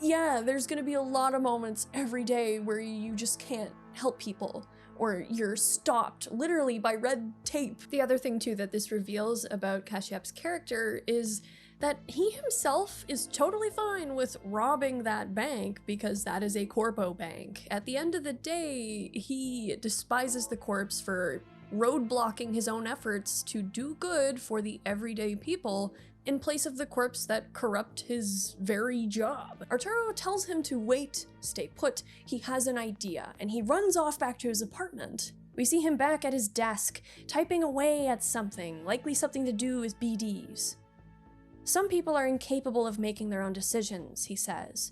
yeah, there's gonna be a lot of moments every day where you just can't help people, or you're stopped literally by red tape. The other thing too that this reveals about Kashyap's character is that he himself is totally fine with robbing that bank because that is a corpo bank. At the end of the day, he despises the corpse for roadblocking his own efforts to do good for the everyday people in place of the corpse that corrupt his very job. Arturo tells him to wait, stay put. He has an idea, and he runs off back to his apartment. We see him back at his desk, typing away at something, likely something to do with BDs. Some people are incapable of making their own decisions, he says.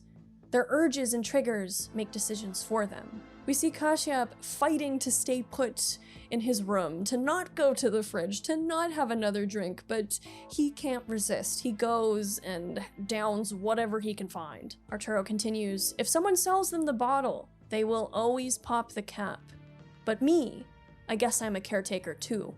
Their urges and triggers make decisions for them. We see Kashyap fighting to stay put in his room, to not go to the fridge, to not have another drink, but he can't resist. He goes and downs whatever he can find. Arturo continues, if someone sells them the bottle, they will always pop the cap. But me, I guess I'm a caretaker too.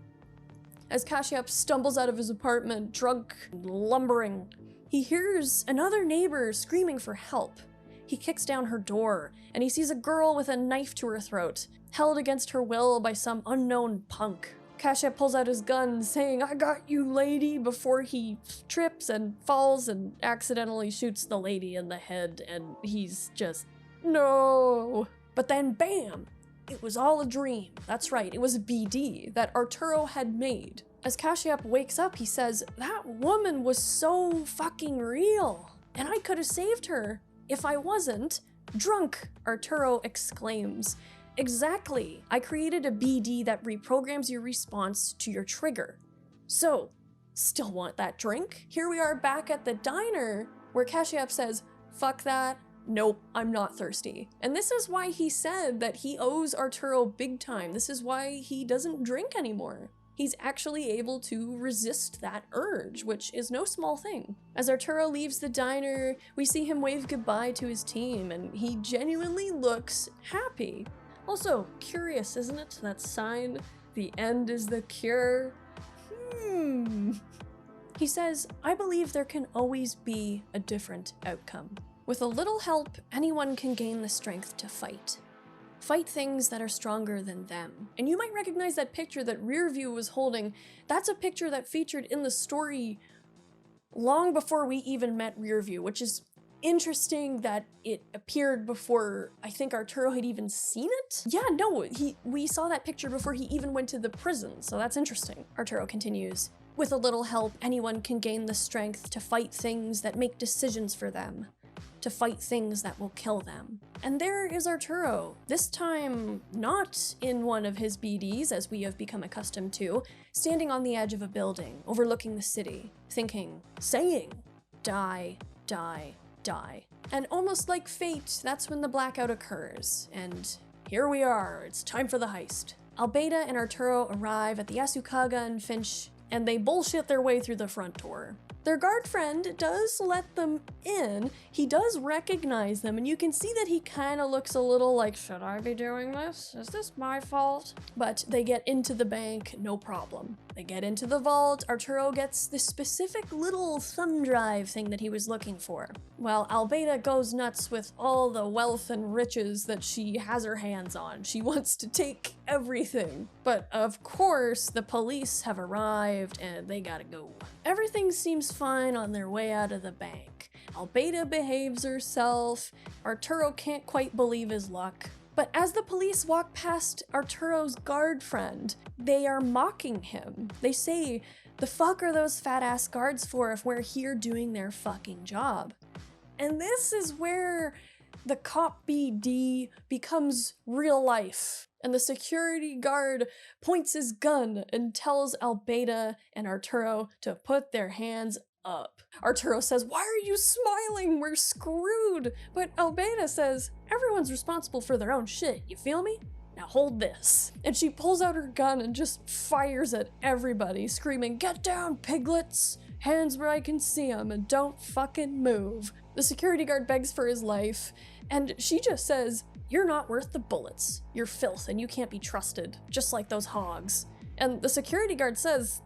As Kashyap stumbles out of his apartment, drunk and lumbering, he hears another neighbor screaming for help. He kicks down her door, and he sees a girl with a knife to her throat, held against her will by some unknown punk. Kashyap pulls out his gun, saying, "I got you, lady," before he trips and falls and accidentally shoots the lady in the head, and he's just, no. But then, bam! It was all a dream. That's right, it was a BD that Arturo had made. As Kashyap wakes up, he says, that woman was so fucking real, and I could have saved her if I wasn't drunk, Arturo exclaims. Exactly, I created a BD that reprograms your response to your trigger. So, still want that drink? Here we are back at the diner, where Kashyap says, fuck that, nope, I'm not thirsty. And this is why he said that he owes Arturo big time. This is why he doesn't drink anymore. He's actually able to resist that urge, which is no small thing. As Arturo leaves the diner, we see him wave goodbye to his team, and he genuinely looks happy. Also, curious, isn't it? That sign, the end is the cure. He says, I believe there can always be a different outcome. With a little help, anyone can gain the strength to fight. Fight things that are stronger than them. And you might recognize that picture that Rearview was holding. That's a picture that featured in the story long before we even met Rearview, which is interesting that it appeared before I think Arturo had even seen it? Yeah, no, we saw that picture before he even went to the prison, so that's interesting. Arturo continues, with a little help, anyone can gain the strength to fight things that make decisions for them, to fight things that will kill them. And there is Arturo, this time not in one of his BDs as we have become accustomed to, standing on the edge of a building, overlooking the city, thinking, saying, die, die, die. And almost like fate, that's when the blackout occurs, and here we are, it's time for the heist. Albeda and Arturo arrive at the Yasukaga and Finch, and they bullshit their way through the front door. Their guard friend does let them in. He does recognize them, and you can see that he kind of looks a little like, should I be doing this? Is this my fault? But they get into the bank, no problem. They get into the vault. Arturo gets this specific little thumb drive thing that he was looking for, while Albeda goes nuts with all the wealth and riches that she has her hands on. She wants to take everything. But of course, the police have arrived and they gotta go. Everything seems fine on their way out of the bank. Albeda behaves herself. Arturo can't quite believe his luck. But as the police walk past Arturo's guard friend, they are mocking him. They say, the fuck are those fat ass guards for if we're here doing their fucking job? And this is where the cop BD becomes real life. And the security guard points his gun and tells Albeda and Arturo to put their hands up. Arturo says, why are you smiling? We're screwed. But Albeda says, everyone's responsible for their own shit, you feel me? Now hold this. And she pulls out her gun and just fires at everybody, screaming, "Get down, piglets! Hands where I can see them, and don't fucking move." The security guard begs for his life, and she just says, "You're not worth the bullets. You're filth and you can't be trusted, just like those hogs." And the security guard says,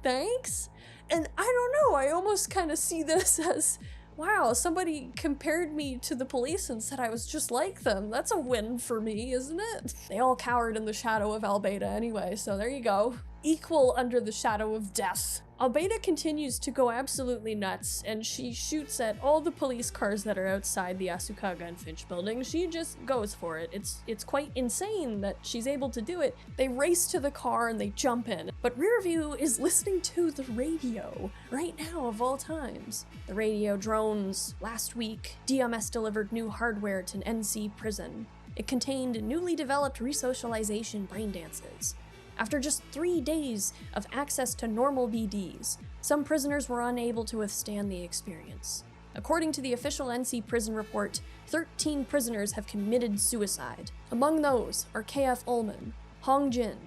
"Thanks?" And I don't know, I almost kind of see this as, wow, somebody compared me to the police and said I was just like them. That's a win for me, isn't it? They all cowered in the shadow of Albeda anyway, so there you go. Equal under the shadow of death. Albeda continues to go absolutely nuts, and she shoots at all the police cars that are outside the Asukaga and Finch building. She just goes for it. It's quite insane that she's able to do it. They race to the car and they jump in, but Rearview is listening to the radio right now of all times. The radio drones. Last week, DMS delivered new hardware to an NC prison. It contained newly developed resocialization brain dances. After just 3 days of access to normal BDs, some prisoners were unable to withstand the experience. According to the official NC prison report, 13 prisoners have committed suicide. Among those are KF Ullman, Hong Jin,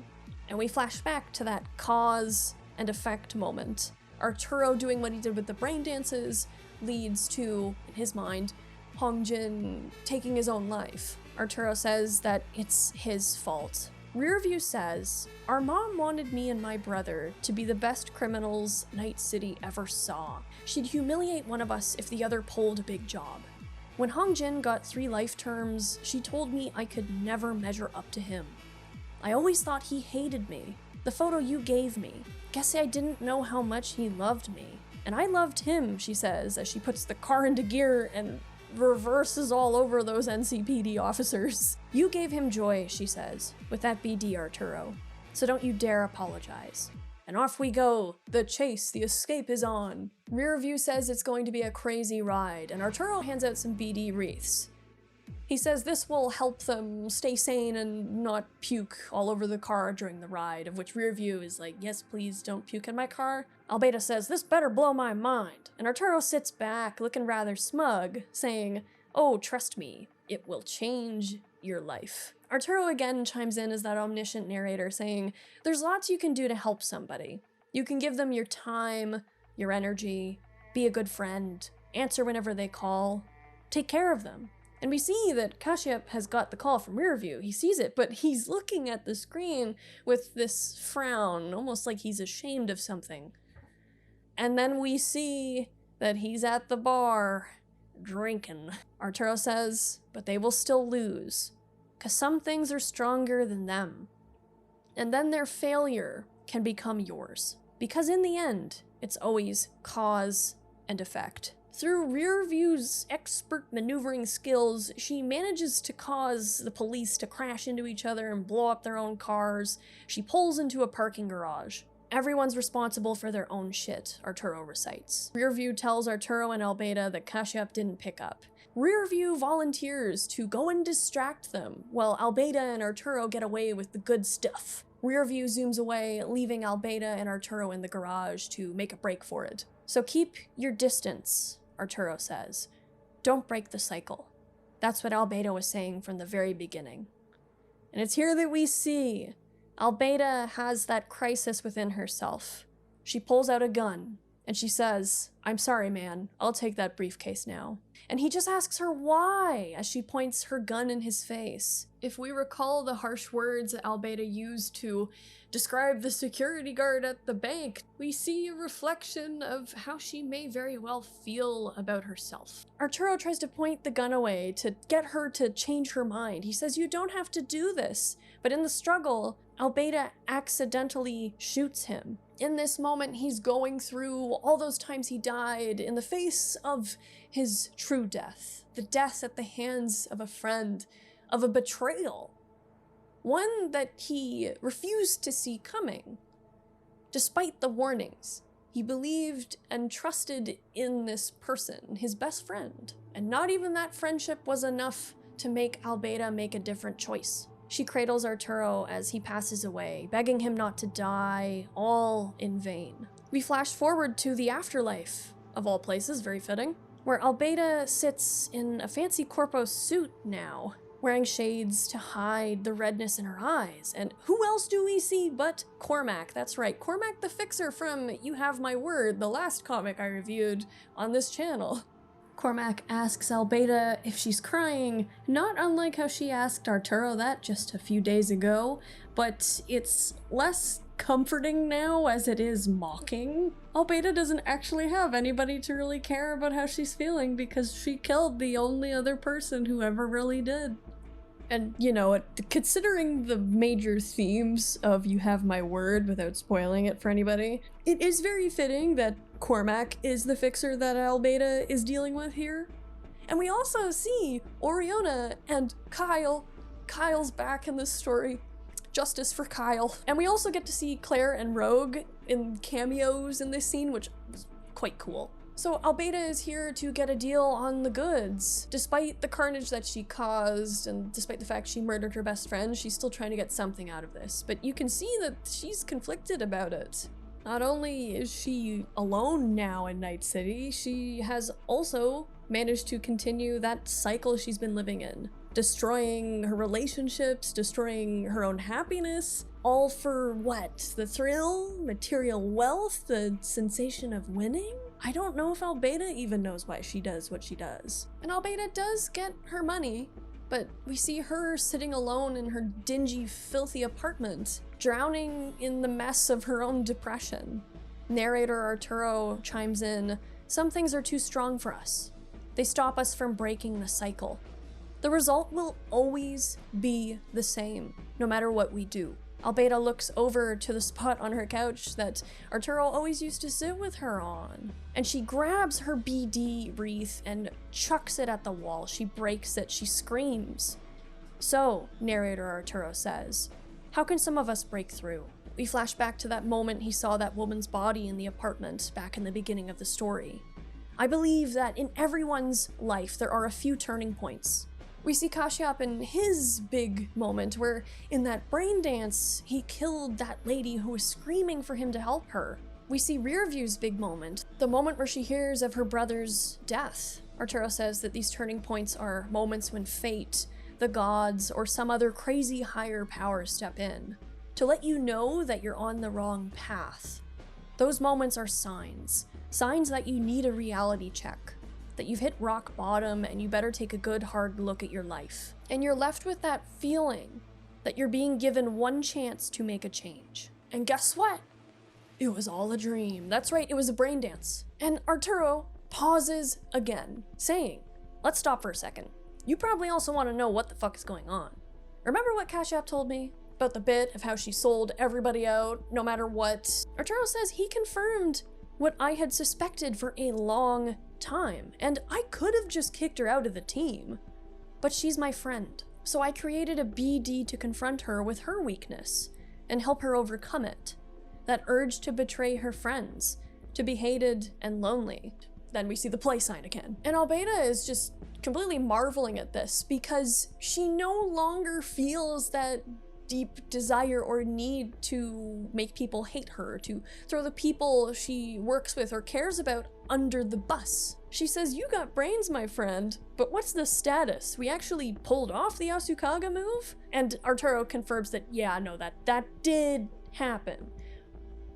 and we flash back to that cause and effect moment. Arturo doing what he did with the brain dances leads to, in his mind, Hong Jin taking his own life. Arturo says that it's his fault. Rearview says, "Our mom wanted me and my brother to be the best criminals Night City ever saw. She'd humiliate one of us if the other pulled a big job. When Hong Jin got 3 life terms, she told me I could never measure up to him. I always thought he hated me. The photo you gave me. Guess I didn't know how much he loved me. And I loved him," she says, as she puts the car into gear and reverses all over those NCPD officers. "You gave him joy," she says, "with that BD, Arturo. So don't you dare apologize." And off we go. The chase, the escape is on. Rearview says it's going to be a crazy ride, and Arturo hands out some BD wreaths. He says this will help them stay sane and not puke all over the car during the ride, of which Rearview is like, "Yes, please don't puke in my car." Albeda says, "This better blow my mind." And Arturo sits back, looking rather smug, saying, "Oh, trust me, it will change your life." Arturo again chimes in as that omniscient narrator, saying, "There's lots you can do to help somebody. You can give them your time, your energy, be a good friend, answer whenever they call, take care of them." And we see that Kashyap has got the call from Rearview. He sees it, but he's looking at the screen with this frown, almost like he's ashamed of something. And then we see that he's at the bar, drinking. Arturo says, "But they will still lose, 'cause some things are stronger than them. And then their failure can become yours. Because in the end, it's always cause and effect." Through Rearview's expert maneuvering skills, she manages to cause the police to crash into each other and blow up their own cars. She pulls into a parking garage. "Everyone's responsible for their own shit," Arturo recites. Rearview tells Arturo and Albeda that Kashyap didn't pick up. Rearview volunteers to go and distract them, while Albeda and Arturo get away with the good stuff. Rearview zooms away, leaving Albeda and Arturo in the garage to make a break for it. "So keep your distance," Arturo says. "Don't break the cycle." That's what Albeda was saying from the very beginning. And it's here that we see Albeda has that crisis within herself. She pulls out a gun, and she says, "I'm sorry, man. I'll take that briefcase now." And he just asks her why, as she points her gun in his face. If we recall the harsh words that Albeda used to describe the security guard at the bank, we see a reflection of how she may very well feel about herself. Arturo tries to point the gun away to get her to change her mind. He says, "You don't have to do this." But in the struggle, Albeda accidentally shoots him. In this moment, he's going through all those times he died in the face of his true death. The death at the hands of a friend, of a betrayal. One that he refused to see coming. Despite the warnings, he believed and trusted in this person, his best friend. And not even that friendship was enough to make Albeda make a different choice. She cradles Arturo as he passes away, begging him not to die, all in vain. We flash forward to the afterlife, of all places, very fitting, where Albeda sits in a fancy corpo suit now, wearing shades to hide the redness in her eyes. And who else do we see but Cormac? That's right, Cormac the Fixer from You Have My Word, the last comic I reviewed on this channel. Cormac asks Albeida if she's crying, not unlike how she asked Arturo that just a few days ago, but it's less comforting now as it is mocking. Albeida doesn't actually have anybody to really care about how she's feeling because she killed the only other person who ever really did. And you know, considering the major themes of You Have My Word without spoiling it for anybody, it is very fitting that Cormac is the fixer that Albeida is dealing with here. And we also see Oriona and Kyle. Kyle's back in this story. Justice for Kyle. And we also get to see Claire and Rogue in cameos in this scene, which is quite cool. So Albeida is here to get a deal on the goods. Despite the carnage that she caused, and despite the fact she murdered her best friend, she's still trying to get something out of this. But you can see that she's conflicted about it. Not only is she alone now in Night City, she has also managed to continue that cycle she's been living in. Destroying her relationships, destroying her own happiness, all for what? The thrill, material wealth, the sensation of winning? I don't know if Albeida even knows why she does what she does. And Albeida does get her money, but we see her sitting alone in her dingy, filthy apartment, drowning in the mess of her own depression. Narrator Arturo chimes in, "Some things are too strong for us. They stop us from breaking the cycle. The result will always be the same, no matter what we do." Albeida looks over to the spot on her couch that Arturo always used to sit with her on, and she grabs her BD wreath and chucks it at the wall. She breaks it, she screams. "So," narrator Arturo says, "how can some of us break through?" We flash back to that moment he saw that woman's body in the apartment back in the beginning of the story. I believe that in everyone's life there are a few turning points. We see Kashyap in his big moment where in that brain dance, he killed that lady who was screaming for him to help her. We see Rearview's big moment, the moment where she hears of her brother's death. Arturo says that these turning points are moments when fate, the gods, or some other crazy higher power step in to let you know that you're on the wrong path. Those moments are signs that you need a reality check, that you've hit rock bottom and you better take a good hard look at your life. And you're left with that feeling that you're being given one chance to make a change. And guess what? It was all a dream. That's right, it was a brain dance. And Arturo pauses again, saying, "Let's stop for a second. You probably also want to know what the fuck is going on. Remember what Kashyap told me about the bit of how she sold everybody out no matter what?" Arturo says he confirmed what I had suspected for a long time, and I could have just kicked her out of the team, but she's my friend. So I created a BD to confront her with her weakness and help her overcome it. That urge to betray her friends, to be hated and lonely. Then we see the play sign again. And Albeida is just completely marveling at this because she no longer feels that deep desire or need to make people hate her, to throw the people she works with or cares about under the bus. She says, "You got brains, my friend, but what's the status? We actually pulled off the Asukaga move?" And Arturo confirms that, yeah, no, that did happen.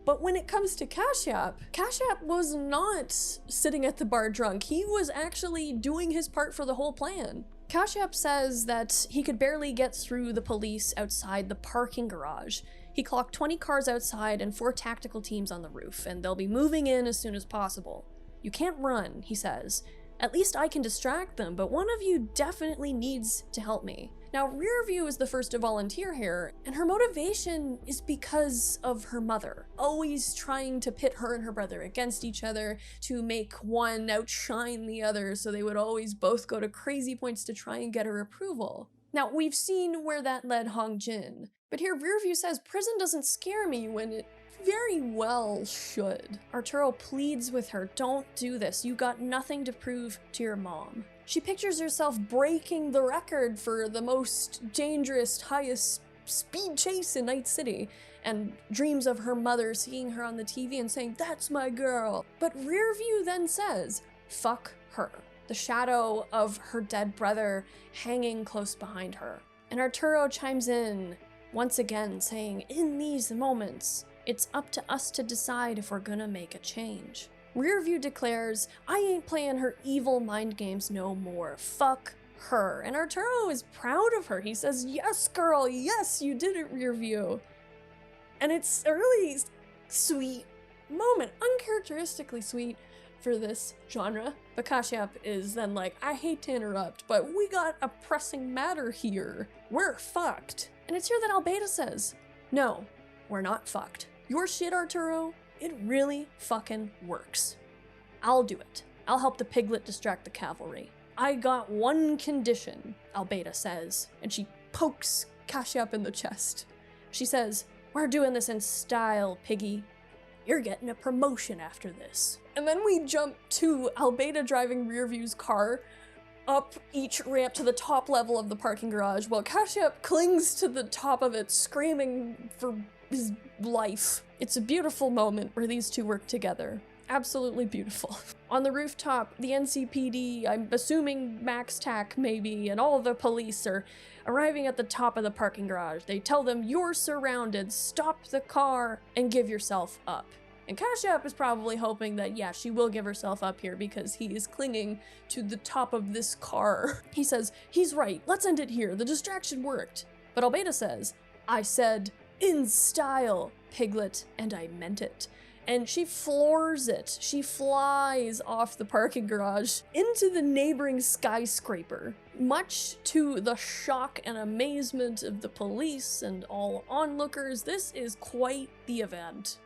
But when it comes to Kashyap was not sitting at the bar drunk. He was actually doing his part for the whole plan. Kashyap says that he could barely get through the police outside the parking garage. He clocked 20 cars outside and 4 tactical teams on the roof, and they'll be moving in as soon as possible. "You can't run," he says. "At least I can distract them, but one of you definitely needs to help me." Now, Rearview is the first to volunteer here, and her motivation is because of her mother, always trying to pit her and her brother against each other to make one outshine the other, so they would always both go to crazy points to try and get her approval. Now, we've seen where that led Hong Jin, but here Rearview says prison doesn't scare me when it very well should. Arturo pleads with her, "Don't do this. You got nothing to prove to your mom." She pictures herself breaking the record for the most dangerous, highest speed chase in Night City, and dreams of her mother seeing her on the TV and saying, "That's my girl." But Rearview then says, "Fuck her. the shadow of her dead brother hanging close behind her. And Arturo chimes in, once again saying, in these moments, it's up to us to decide if we're gonna make a change. Rearview declares, I ain't playing her evil mind games no more. Fuck her. And Arturo is proud of her. He says, yes, girl, yes, you did it, Rearview. And it's a really sweet moment, uncharacteristically sweet for this genre. But Kashyap is then like, I hate to interrupt, but we got a pressing matter here. We're fucked. And it's here that Albeda says, no, we're not fucked. Your shit, Arturo, it really fucking works. I'll do it. I'll help the piglet distract the cavalry. I got one condition, Albeda says, and she pokes Kashyap in the chest. She says, we're doing this in style, piggy. You're getting a promotion after this. And then we jump to Albeda driving Rearview's car up each ramp to the top level of the parking garage while Kashyap clings to the top of it, screaming for his life. It's a beautiful moment where these two work together. Absolutely beautiful. On the rooftop, the NCPD, I'm assuming Max Tac maybe, and all the police are arriving at the top of the parking garage. They tell them, you're surrounded, stop the car, and give yourself up. And Kashyap is probably hoping that, yeah, she will give herself up here because he is clinging to the top of this car. He says, he's right, let's end it here, the distraction worked. But Albeda says, I said, in style, piglet, and I meant it. And she floors it. She flies off the parking garage into the neighboring skyscraper, much to the shock and amazement of the police and all onlookers. This is quite the event.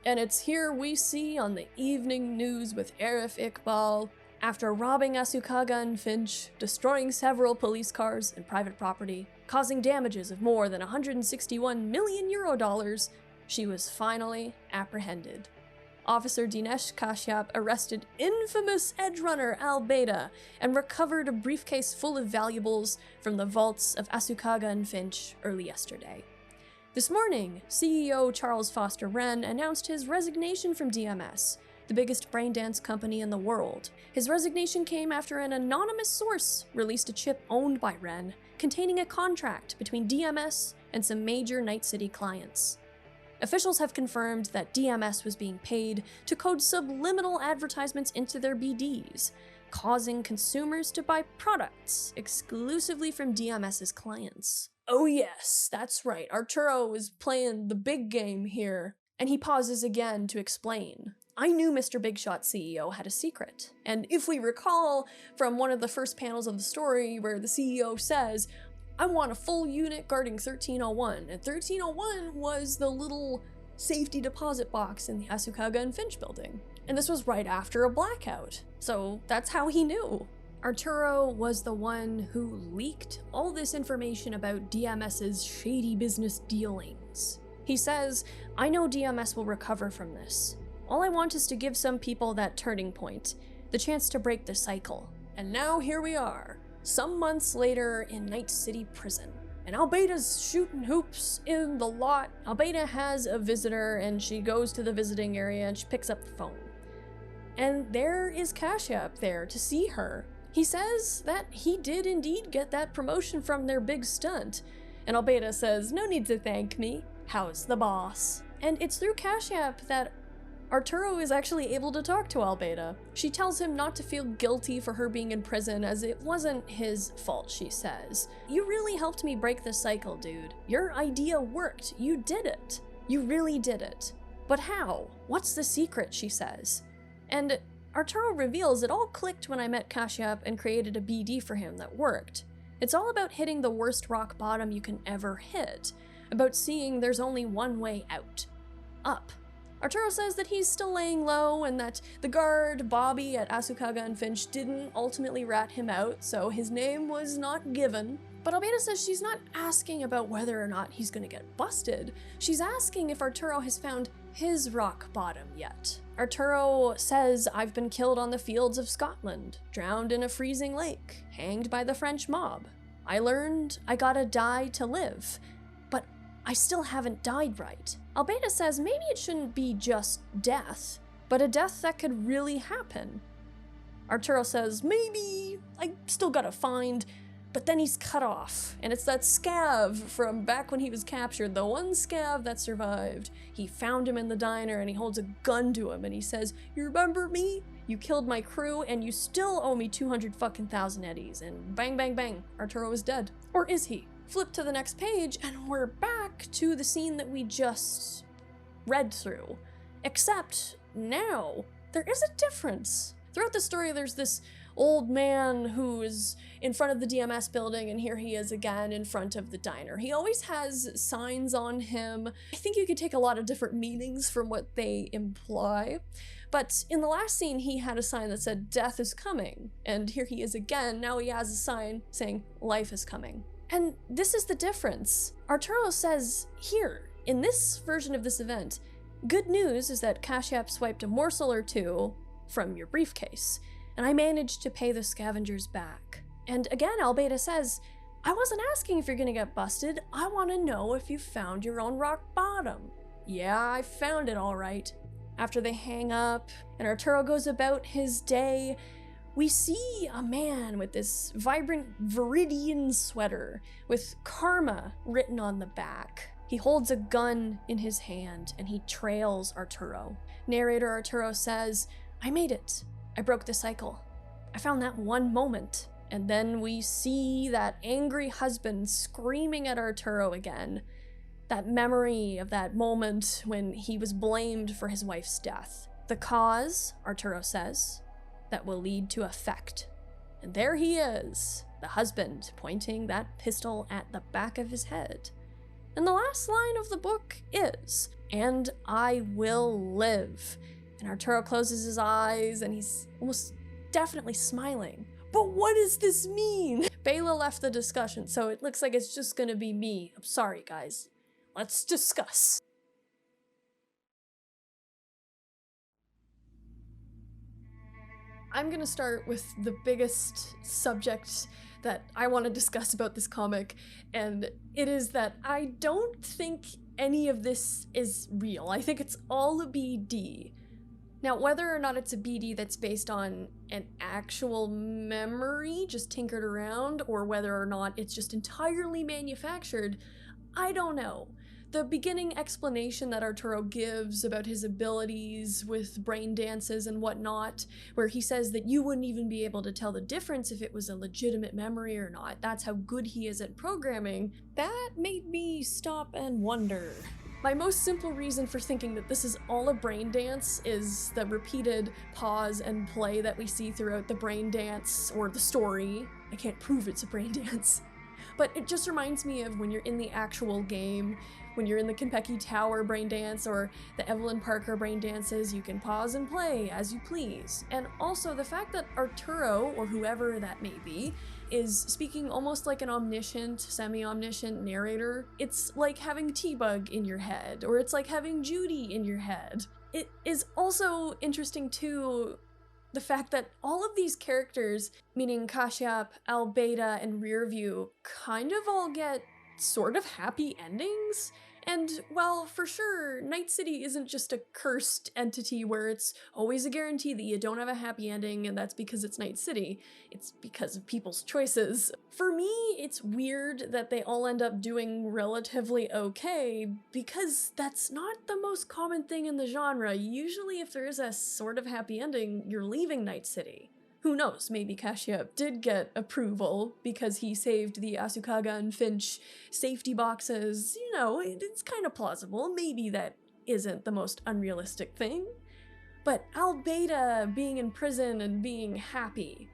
And it's here we see on the evening news with Arif Iqbal, after robbing Asukaga and Finch, destroying several police cars and private property, causing damages of more than 161 million euro, she was finally apprehended. Officer Dinesh Kashyap arrested infamous edgerunner Albeda and recovered a briefcase full of valuables from the vaults of Asukaga and Finch early yesterday. This morning, CEO Charles Foster Wren announced his resignation from DMS, the biggest braindance company in the world. His resignation came after an anonymous source released a chip owned by Wren containing a contract between DMS and some major Night City clients. Officials have confirmed that DMS was being paid to code subliminal advertisements into their BDs, causing consumers to buy products exclusively from DMS's clients. Oh yes, that's right, Arturo is playing the big game here. And he pauses again to explain. I knew Mr. Big Shot CEO had a secret. And if we recall from one of the first panels of the story where the CEO says, I want a full unit guarding 1301, and 1301 was the little safety deposit box in the Asukaga and Finch building. And this was right after a blackout, so that's how he knew. Arturo was the one who leaked all this information about DMS's shady business dealings. He says, I know DMS will recover from this. All I want is to give some people that turning point, the chance to break the cycle. And now here we are. Some months later in Night City Prison, and Albeda's shooting hoops in the lot. Albeda has a visitor and she goes to the visiting area and she picks up the phone. And there is Kashyap there to see her. He says that he did indeed get that promotion from their big stunt. And Albeda says, no need to thank me. How's the boss? And it's through Kashyap that Arturo is actually able to talk to Albeda. She tells him not to feel guilty for her being in prison as it wasn't his fault, she says. You really helped me break the cycle, dude. Your idea worked. You did it. You really did it. But how? What's the secret, she says. And Arturo reveals it all clicked when I met Kashyap and created a BD for him that worked. It's all about hitting the worst rock bottom you can ever hit. About seeing there's only one way out. Up. Arturo says that he's still laying low and that the guard, Bobby, at Asukaga and Finch didn't ultimately rat him out, so his name was not given. But Albeda says she's not asking about whether or not he's gonna get busted. She's asking if Arturo has found his rock bottom yet. Arturo says, I've been killed on the fields of Scotland, drowned in a freezing lake, hanged by the French mob. I learned I gotta die to live. But I still haven't died right. Albeda says maybe it shouldn't be just death, but a death that could really happen. Arturo says, maybe, I still gotta find, but then he's cut off. And it's that scav from back when he was captured, the one scav that survived. He found him in the diner and he holds a gun to him and he says, you remember me? You killed my crew and you still owe me 200 fucking thousand eddies. And bang, bang, bang, Arturo is dead. Or is he? Flip to the next page and we're back to the scene that we just read through. Except now, there is a difference. Throughout the story, there's this old man who is in front of the DMS building, and here he is again in front of the diner. He always has signs on him. I think you could take a lot of different meanings from what they imply. But in the last scene, he had a sign that said, death is coming. And here he is again. Now he has a sign saying, life is coming. And this is the difference. Arturo says here, in this version of this event, good news is that Kashyap swiped a morsel or two from your briefcase, and I managed to pay the scavengers back. And again, Albeda says, I wasn't asking if you're gonna get busted, I wanna know if you found your own rock bottom. Yeah, I found it all right. After they hang up, and Arturo goes about his day, we see a man with this vibrant Viridian sweater with karma written on the back. He holds a gun in his hand and he trails Arturo. Narrator Arturo says, I made it. I broke the cycle. I found that one moment. And then we see that angry husband screaming at Arturo again. That memory of that moment when he was blamed for his wife's death. The cause, Arturo says, that will lead to effect. And there he is, the husband pointing that pistol at the back of his head. And the last line of the book is, and I will live. And Arturo closes his eyes and he's almost definitely smiling. But what does this mean? Bela left the discussion, so it looks like it's just gonna be me. I'm sorry, guys. Let's discuss. I'm gonna start with the biggest subject that I want to discuss about this comic, and it is that I don't think any of this is real. I think it's all a BD. Now, whether or not it's a BD that's based on an actual memory, just tinkered around, or whether or not it's just entirely manufactured, I don't know. The beginning explanation that Arturo gives about his abilities with brain dances and whatnot, where he says that you wouldn't even be able to tell the difference if it was a legitimate memory or not. That's how good he is at programming. That made me stop and wonder. My most simple reason for thinking that this is all a brain dance is the repeated pause and play that we see throughout the brain dance, or the story. I can't prove it's a brain dance. But it just reminds me of when you're in the actual game, when you're in the Konpeki Tower brain dance or the Evelyn Parker brain dances, you can pause and play as you please. And also the fact that Arturo, or whoever that may be, is speaking almost like an omniscient, semi-omniscient narrator. It's like having T-Bug in your head, or it's like having Judy in your head. It is also interesting too, the fact that all of these characters, meaning Kashyap, Albeda, and Rearview, kind of all get sort of happy endings. And while for sure, Night City isn't just a cursed entity where it's always a guarantee that you don't have a happy ending and that's because it's Night City, it's because of people's choices. For me, it's weird that they all end up doing relatively okay, because that's not the most common thing in the genre. Usually if there is a sort of happy ending, you're leaving Night City. Who knows, maybe Kashyap did get approval because he saved the Asukaga and Finch safety boxes. You know, it's kind of plausible. Maybe that isn't the most unrealistic thing. But Albeda being in prison and being happy,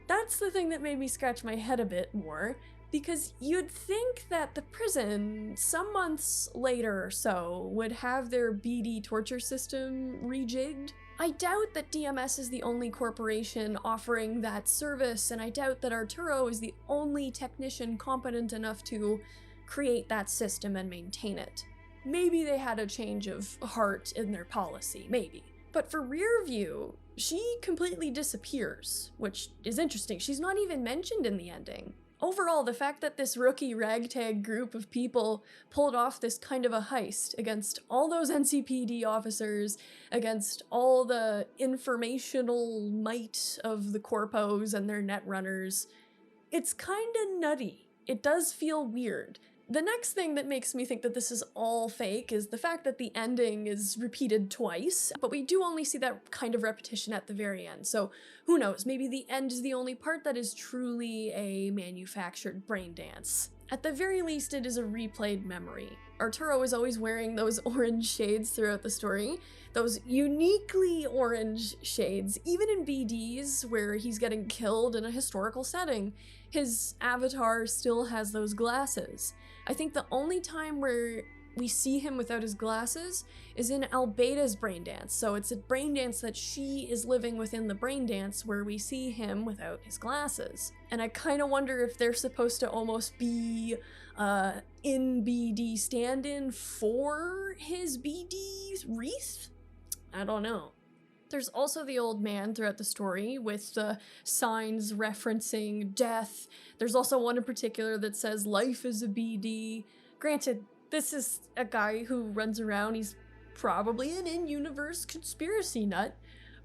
that's the thing that made me scratch my head a bit more, because you'd think that the prison, some months later or so, would have their BD torture system rejigged. I doubt that DMS is the only corporation offering that service, and I doubt that Arturo is the only technician competent enough to create that system and maintain it. Maybe they had a change of heart in their policy, maybe. But for Rearview, she completely disappears, which is interesting. She's not even mentioned in the ending. Overall, the fact that this rookie ragtag group of people pulled off this kind of a heist against all those NCPD officers, against all the informational might of the corpos and their net runners, it's kinda nutty. It does feel weird. The next thing that makes me think that this is all fake is the fact that the ending is repeated twice, but we do only see that kind of repetition at the very end. So who knows, maybe the end is the only part that is truly a manufactured brain dance. At the very least, it is a replayed memory. Arturo is always wearing those orange shades throughout the story, those uniquely orange shades, even in BDs where he's getting killed in a historical setting. His avatar still has those glasses. I think the only time where we see him without his glasses is in Albeda's brain dance. So it's a brain dance that she is living within the brain dance where we see him without his glasses. And I kind of wonder if they're supposed to almost be in BD stand-in for his BD wreath? I don't know. There's also the old man throughout the story with the signs referencing death. There's also one in particular that says life is a BD. Granted, this is a guy who runs around, he's probably an in-universe conspiracy nut,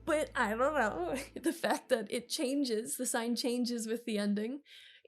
but I don't know, the fact that it changes, the sign changes with the ending,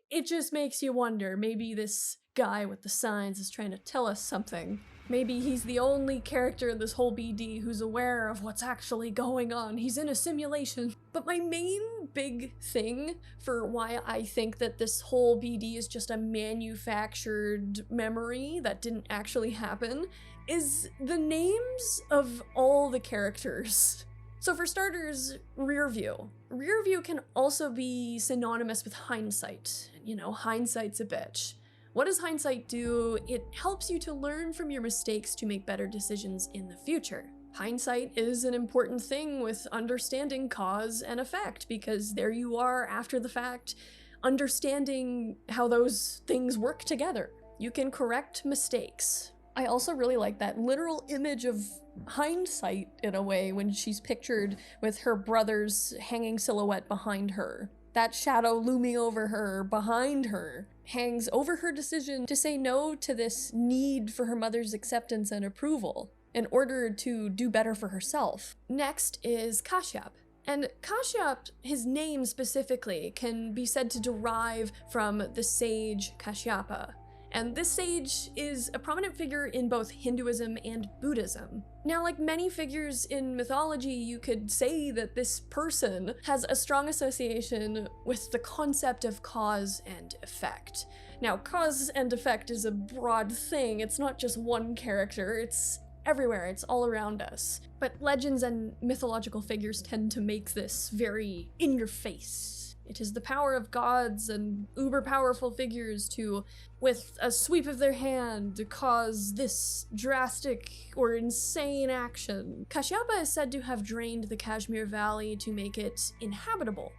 it just makes you wonder, maybe this guy with the signs is trying to tell us something. Maybe he's the only character in this whole BD who's aware of what's actually going on. He's in a simulation. But my main big thing for why I think that this whole BD is just a manufactured memory that didn't actually happen is the names of all the characters. So for starters, rear view. Rear view can also be synonymous with hindsight. You know, hindsight's a bitch. What does hindsight do? It helps you to learn from your mistakes to make better decisions in the future. Hindsight is an important thing with understanding cause and effect, because there you are after the fact, understanding how those things work together. You can correct mistakes. I also really like that literal image of hindsight in a way when she's pictured with her brother's hanging silhouette behind her. That shadow looming over her, behind her, hangs over her decision to say no to this need for her mother's acceptance and approval in order to do better for herself. Next is Kashyap. And Kashyap, his name specifically, can be said to derive from the sage Kashyapa. And this sage is a prominent figure in both Hinduism and Buddhism. Now, like many figures in mythology, you could say that this person has a strong association with the concept of cause and effect. Now, cause and effect is a broad thing. It's not just one character, it's everywhere, it's all around us. But legends and mythological figures tend to make this very in your face. It is the power of gods and uber-powerful figures to, with a sweep of their hand, cause this drastic or insane action. Kashyapa is said to have drained the Kashmir Valley to make it inhabitable.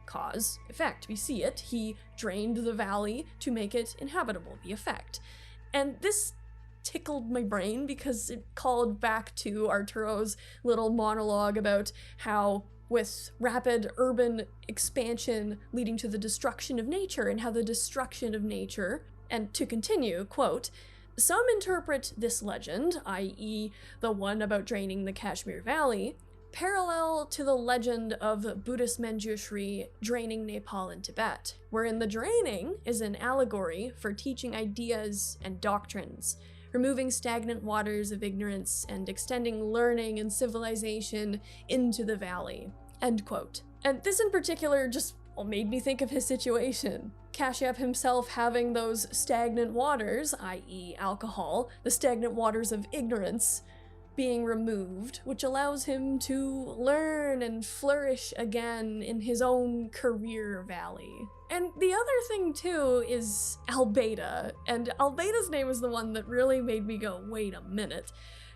Cause, effect, we see it. He drained the valley to make it inhabitable, the effect. And this tickled my brain because it called back to Arturo's little monologue about how with rapid urban expansion leading to the destruction of nature, and how the destruction of nature, and to continue, quote, some interpret this legend, i.e. the one about draining the Kashmir Valley, parallel to the legend of Buddhist Manjushri draining Nepal and Tibet, wherein the draining is an allegory for teaching ideas and doctrines, removing stagnant waters of ignorance and extending learning and civilization into the valley, end quote. And this in particular just made me think of his situation. Kashyap himself having those stagnant waters, i.e. alcohol, the stagnant waters of ignorance, being removed, which allows him to learn and flourish again in his own career valley. And the other thing too is Albeda, and Albeda's name is the one that really made me go, wait a minute,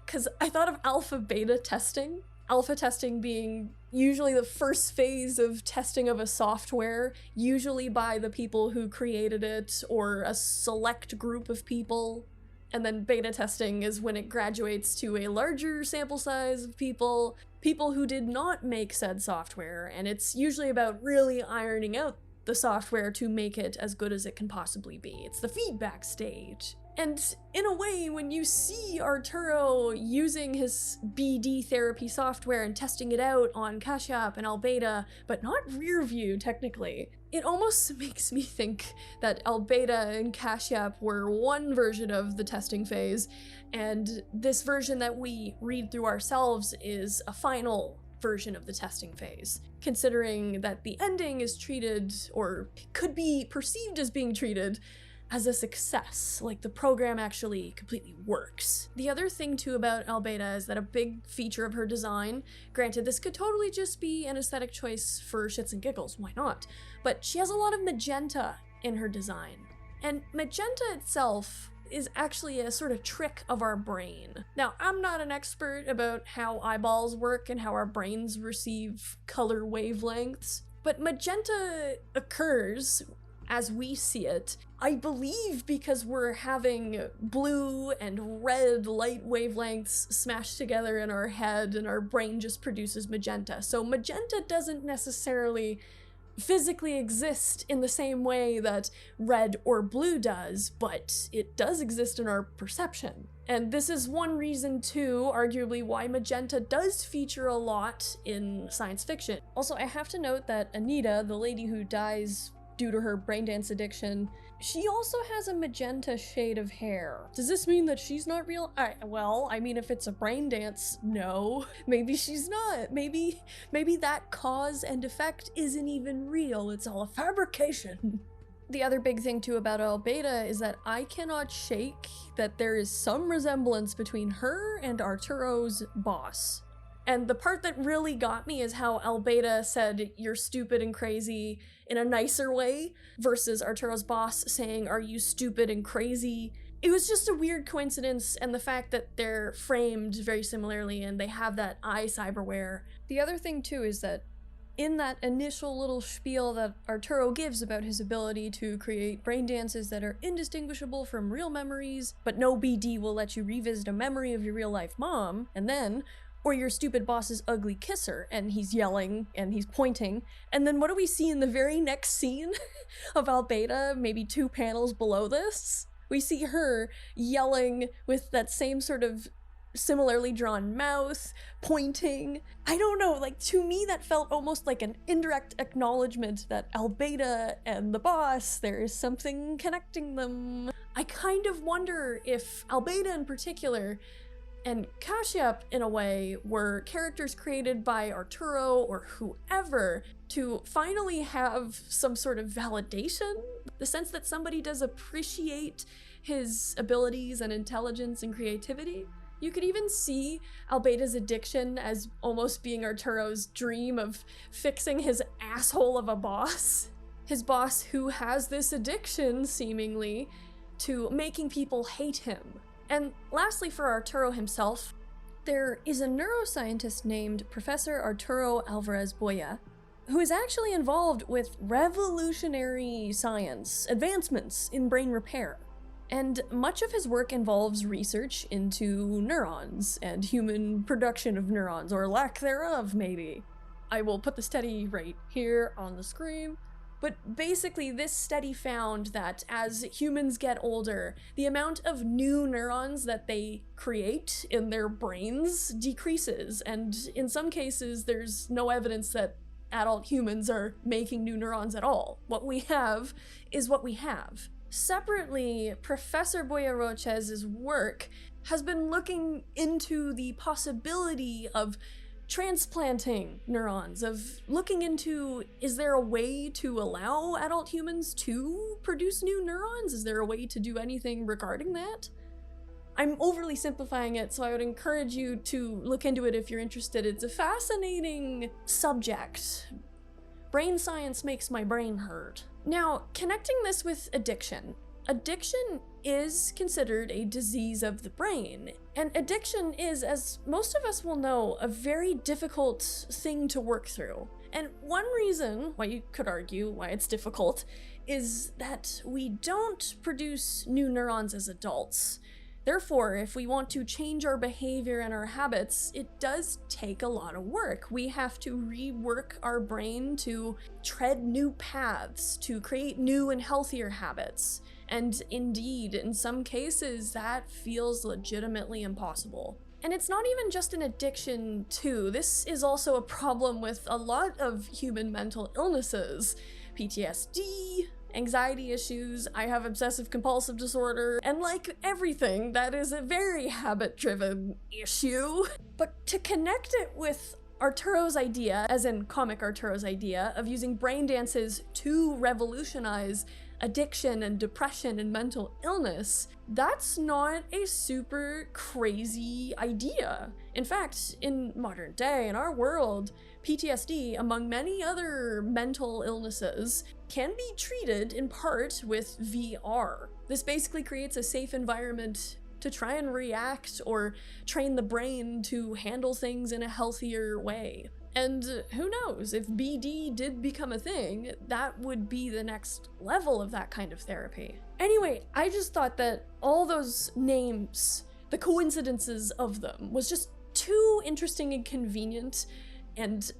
because I thought of alpha-beta testing. Alpha testing being usually the first phase of testing of a software, usually by the people who created it or a select group of people. And then beta testing is when it graduates to a larger sample size of people who did not make said software, and it's usually about really ironing out the software to make it as good as it can possibly be. It's the feedback stage. And in a way, when you see Arturo using his BD therapy software and testing it out on Kashyap and Albeda, but not Rearview technically, it almost makes me think that Albeda and Kashyap were one version of the testing phase, and this version that we read through ourselves is a final version of the testing phase, considering that the ending is treated, or could be perceived as being treated, as a success, like the program actually completely works. The other thing too about Albeda is that a big feature of her design, granted this could totally just be an aesthetic choice for shits and giggles, why not? But she has a lot of magenta in her design. And magenta itself is actually a sort of trick of our brain. Now, I'm not an expert about how eyeballs work and how our brains receive color wavelengths, but magenta occurs as we see it, I believe, because we're having blue and red light wavelengths smashed together in our head and our brain just produces magenta. So magenta doesn't necessarily physically exist in the same way that red or blue does, but it does exist in our perception. And this is one reason too, arguably, why magenta does feature a lot in science fiction. Also, I have to note that Anita, the lady who dies due to her braindance addiction, she also has a magenta shade of hair. Does this mean that she's not real? Well, I mean, if it's a braindance, no. Maybe she's not. Maybe that cause and effect isn't even real. It's all a fabrication. The other big thing too about Albeda is that I cannot shake that there is some resemblance between her and Arturo's boss. And the part that really got me is how Albeda said, "You're stupid and crazy," in a nicer way, versus Arturo's boss saying, "Are you stupid and crazy?" It was just a weird coincidence, and the fact that they're framed very similarly and they have that eye cyberware. The other thing too is that in that initial little spiel that Arturo gives about his ability to create brain dances that are indistinguishable from real memories, but no BD will let you revisit a memory of your real life mom, and then, or your stupid boss's ugly kisser, and he's yelling and he's pointing. And then what do we see in the very next scene of Albeda, maybe 2 panels below this? We see her yelling with that same sort of similarly drawn mouth, pointing. I don't know, like, to me that felt almost like an indirect acknowledgement that Albeda and the boss, there is something connecting them. I kind of wonder if Albeda in particular and Kashyap, in a way, were characters created by Arturo or whoever to finally have some sort of validation. The sense that somebody does appreciate his abilities and intelligence and creativity. You could even see Albeda's addiction as almost being Arturo's dream of fixing his asshole of a boss. His boss who has this addiction, seemingly, to making people hate him. And lastly, for Arturo himself, there is a neuroscientist named Professor Arturo Alvarez Boya, who is actually involved with revolutionary science advancements in brain repair. And much of his work involves research into neurons and human production of neurons, or lack thereof, maybe. I will put the study right here on the screen. But basically, this study found that as humans get older, the amount of new neurons that they create in their brains decreases, and in some cases, there's no evidence that adult humans are making new neurons at all. What we have is what we have. Separately, Professor Boya Rochez's work has been looking into the possibility of transplanting neurons, of looking into, is there a way to allow adult humans to produce new neurons? Is there a way to do anything regarding that? I'm overly simplifying it, so I would encourage you to look into it if you're interested. It's a fascinating subject. Brain science makes my brain hurt. Now, connecting this with addiction. Addiction is considered a disease of the brain, and addiction is, as most of us will know, a very difficult thing to work through. And one reason why you could argue why it's difficult is that we don't produce new neurons as adults. Therefore, if we want to change our behavior and our habits, it does take a lot of work. We have to rework our brain to tread new paths, to create new and healthier habits. And indeed, in some cases, that feels legitimately impossible. And it's not even just an addiction, too. This is also a problem with a lot of human mental illnesses. PTSD, anxiety issues, I have obsessive compulsive disorder, and like everything, that is a very habit-driven issue. But to connect it with Arturo's idea, as in comic Arturo's idea, of using brain dances to revolutionize addiction and depression and mental illness, that's not a super crazy idea. In fact, in modern day, in our world, PTSD, among many other mental illnesses, can be treated in part with VR. This basically creates a safe environment to try and react or train the brain to handle things in a healthier way. And who knows, if BD did become a thing, that would be the next level of that kind of therapy. Anyway, I just thought that all those names, the coincidences of them, was just too interesting and convenient, and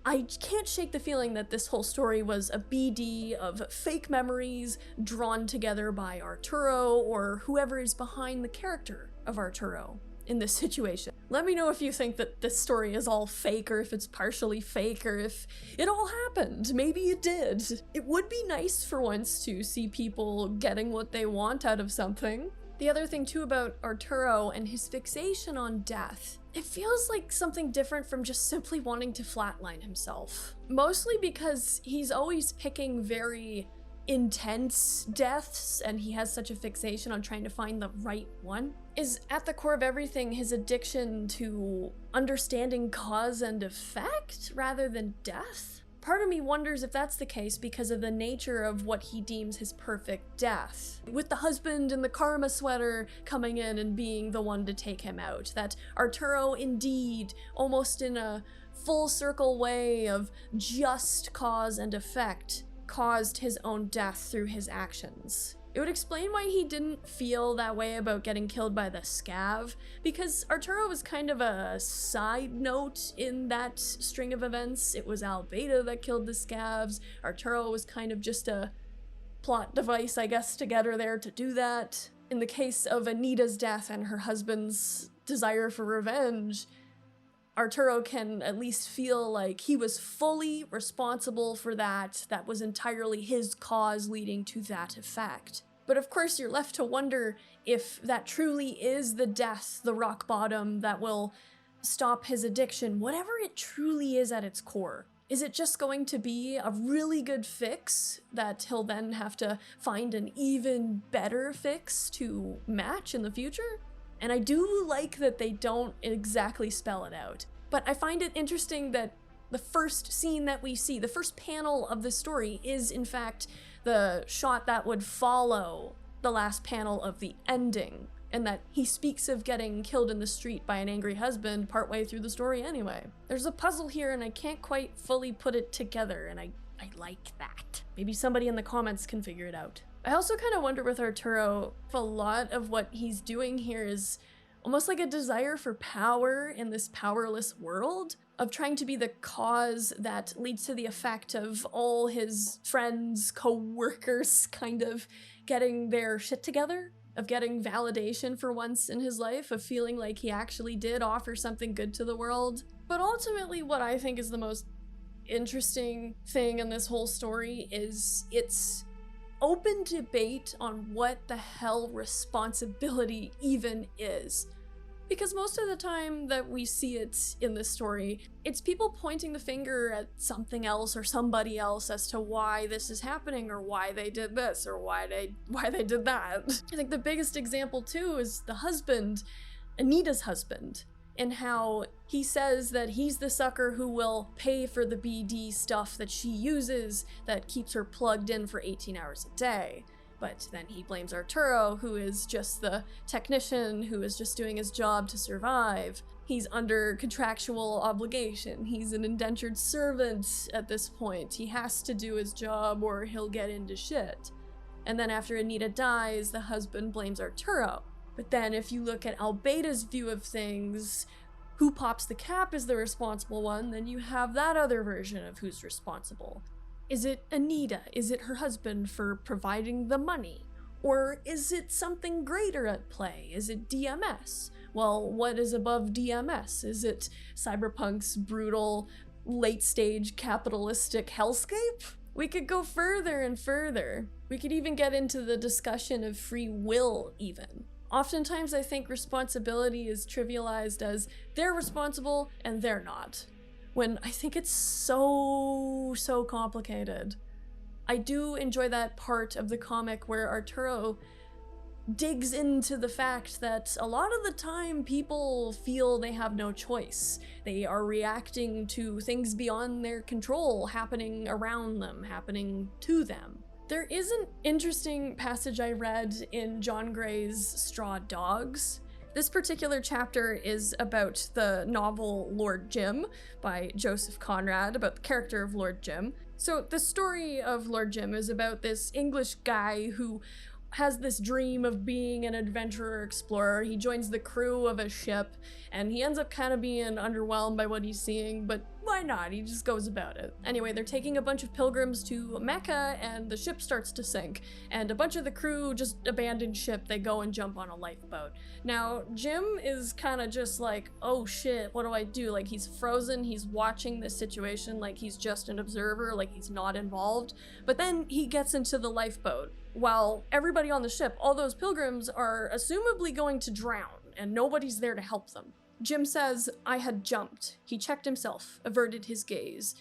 I can't shake the feeling that this whole story was a BD of fake memories drawn together by Arturo or whoever is behind the character of Arturo in this situation. Let me know if you think that this story is all fake, or if it's partially fake, or if it all happened. Maybe it did. It would be nice for once to see people getting what they want out of something. The other thing too about Arturo and his fixation on death, it feels like something different from just simply wanting to flatline himself. Mostly because he's always picking very intense deaths, and he has such a fixation on trying to find the right one. Is at the core of everything his addiction to understanding cause and effect rather than death? Part of me wonders if that's the case because of the nature of what he deems his perfect death. With the husband in the karma sweater coming in and being the one to take him out, that Arturo indeed, almost in a full circle way of just cause and effect, caused his own death through his actions. It would explain why he didn't feel that way about getting killed by the scav, because Arturo was kind of a side note in that string of events. It was Al Beta that killed the scavs. Arturo was kind of just a plot device, I guess, to get her there to do that. In the case of Anita's death and her husband's desire for revenge, Arturo can at least feel like he was fully responsible for that. That was entirely his cause leading to that effect. But of course, you're left to wonder if that truly is the death, the rock bottom that will stop his addiction, whatever it truly is at its core. Is it just going to be a really good fix that he'll then have to find an even better fix to match in the future? And I do like that they don't exactly spell it out. But I find it interesting that the first scene that we see, the first panel of the story, is in fact the shot that would follow the last panel of the ending. And that he speaks of getting killed in the street by an angry husband partway through the story anyway. There's a puzzle here and I can't quite fully put it together, and I like that. Maybe somebody in the comments can figure it out. I also kind of wonder with Arturo, if a lot of what he's doing here is almost like a desire for power in this powerless world, of trying to be the cause that leads to the effect of all his friends, co-workers kind of getting their shit together, of getting validation for once in his life, of feeling like he actually did offer something good to the world. But ultimately, what I think is the most interesting thing in this whole story is its open debate on what the hell responsibility even is. Because most of the time that we see it in this story, it's people pointing the finger at something else or somebody else as to why this is happening, or why they did this, or why they did that. I think the biggest example too is the husband, Anita's husband, and how he says that he's the sucker who will pay for the BD stuff that she uses that keeps her plugged in for 18 hours a day. But then he blames Arturo, who is just the technician who is just doing his job to survive. He's under contractual obligation. He's an indentured servant at this point. He has to do his job or he'll get into shit. And then after Anita dies, the husband blames Arturo. But then if you look at Albeda's view of things, who pops the cap is the responsible one, then you have that other version of who's responsible. Is it Anita? Is it her husband for providing the money? Or is it something greater at play? Is it DMS? Well, what is above DMS? Is it Cyberpunk's brutal, late-stage capitalistic hellscape? We could go further and further. We could even get into the discussion of free will, even. Oftentimes I think responsibility is trivialized as they're responsible and they're not, when I think it's so complicated. I do enjoy that part of the comic where Arturo digs into the fact that a lot of the time people feel they have no choice. They are reacting to things beyond their control happening around them, happening to them. There is an interesting passage I read in John Gray's Straw Dogs. This particular chapter is about the novel Lord Jim by Joseph Conrad, about the character of Lord Jim. So the story of Lord Jim is about this English guy who has this dream of being an adventurer explorer. He joins the crew of a ship, and he ends up kind of being underwhelmed by what he's seeing, but why not? He just goes about it. Anyway, they're taking a bunch of pilgrims to Mecca, and the ship starts to sink, and a bunch of the crew just abandon ship. They go and jump on a lifeboat. Now, Jim is kind of just like, oh shit, what do I do? Like, he's frozen, he's watching this situation like he's just an observer, like he's not involved, but then he gets into the lifeboat. While everybody on the ship, all those pilgrims, are assumably going to drown, and nobody's there to help them. Jim says, I had jumped. He checked himself, averted his gaze.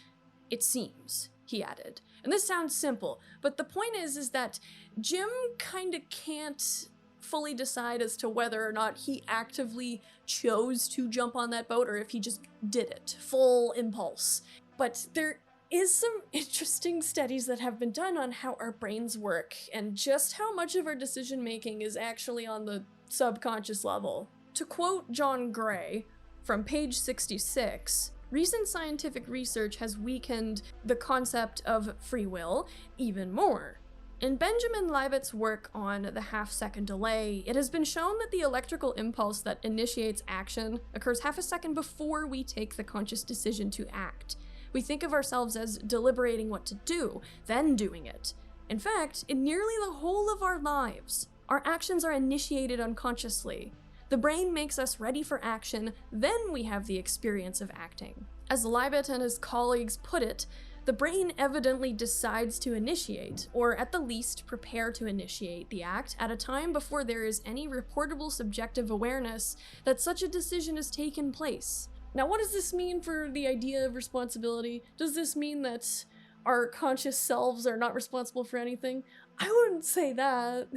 It seems, he added. And this sounds simple, but the point is that Jim kinda can't fully decide as to whether or not he actively chose to jump on that boat or if he just did it, full impulse. But there is some interesting studies that have been done on how our brains work and just how much of our decision making is actually on the subconscious level. To quote John Gray from page 66, recent scientific research has weakened the concept of free will even more. In Benjamin Libet's work on the half-second delay, it has been shown that the electrical impulse that initiates action occurs half a second before we take the conscious decision to act. We think of ourselves as deliberating what to do, then doing it. In fact, in nearly the whole of our lives, our actions are initiated unconsciously. The brain makes us ready for action, then we have the experience of acting. As Libet and his colleagues put it, the brain evidently decides to initiate, or at the least prepare to initiate the act at a time before there is any reportable subjective awareness that such a decision has taken place. Now, what does this mean for the idea of responsibility? Does this mean that our conscious selves are not responsible for anything? I wouldn't say that.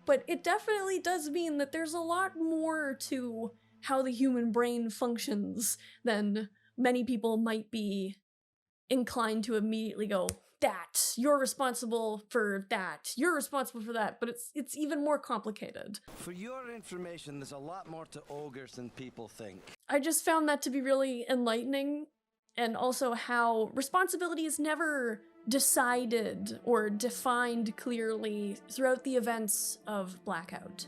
But it definitely does mean that there's a lot more to how the human brain functions than many people might be inclined to immediately go, that, you're responsible for that, you're responsible for that, but it's even more complicated. For your information, there's a lot more to ogres than people think. I just found that to be really enlightening, and also how responsibility is never decided or defined clearly throughout the events of Blackout.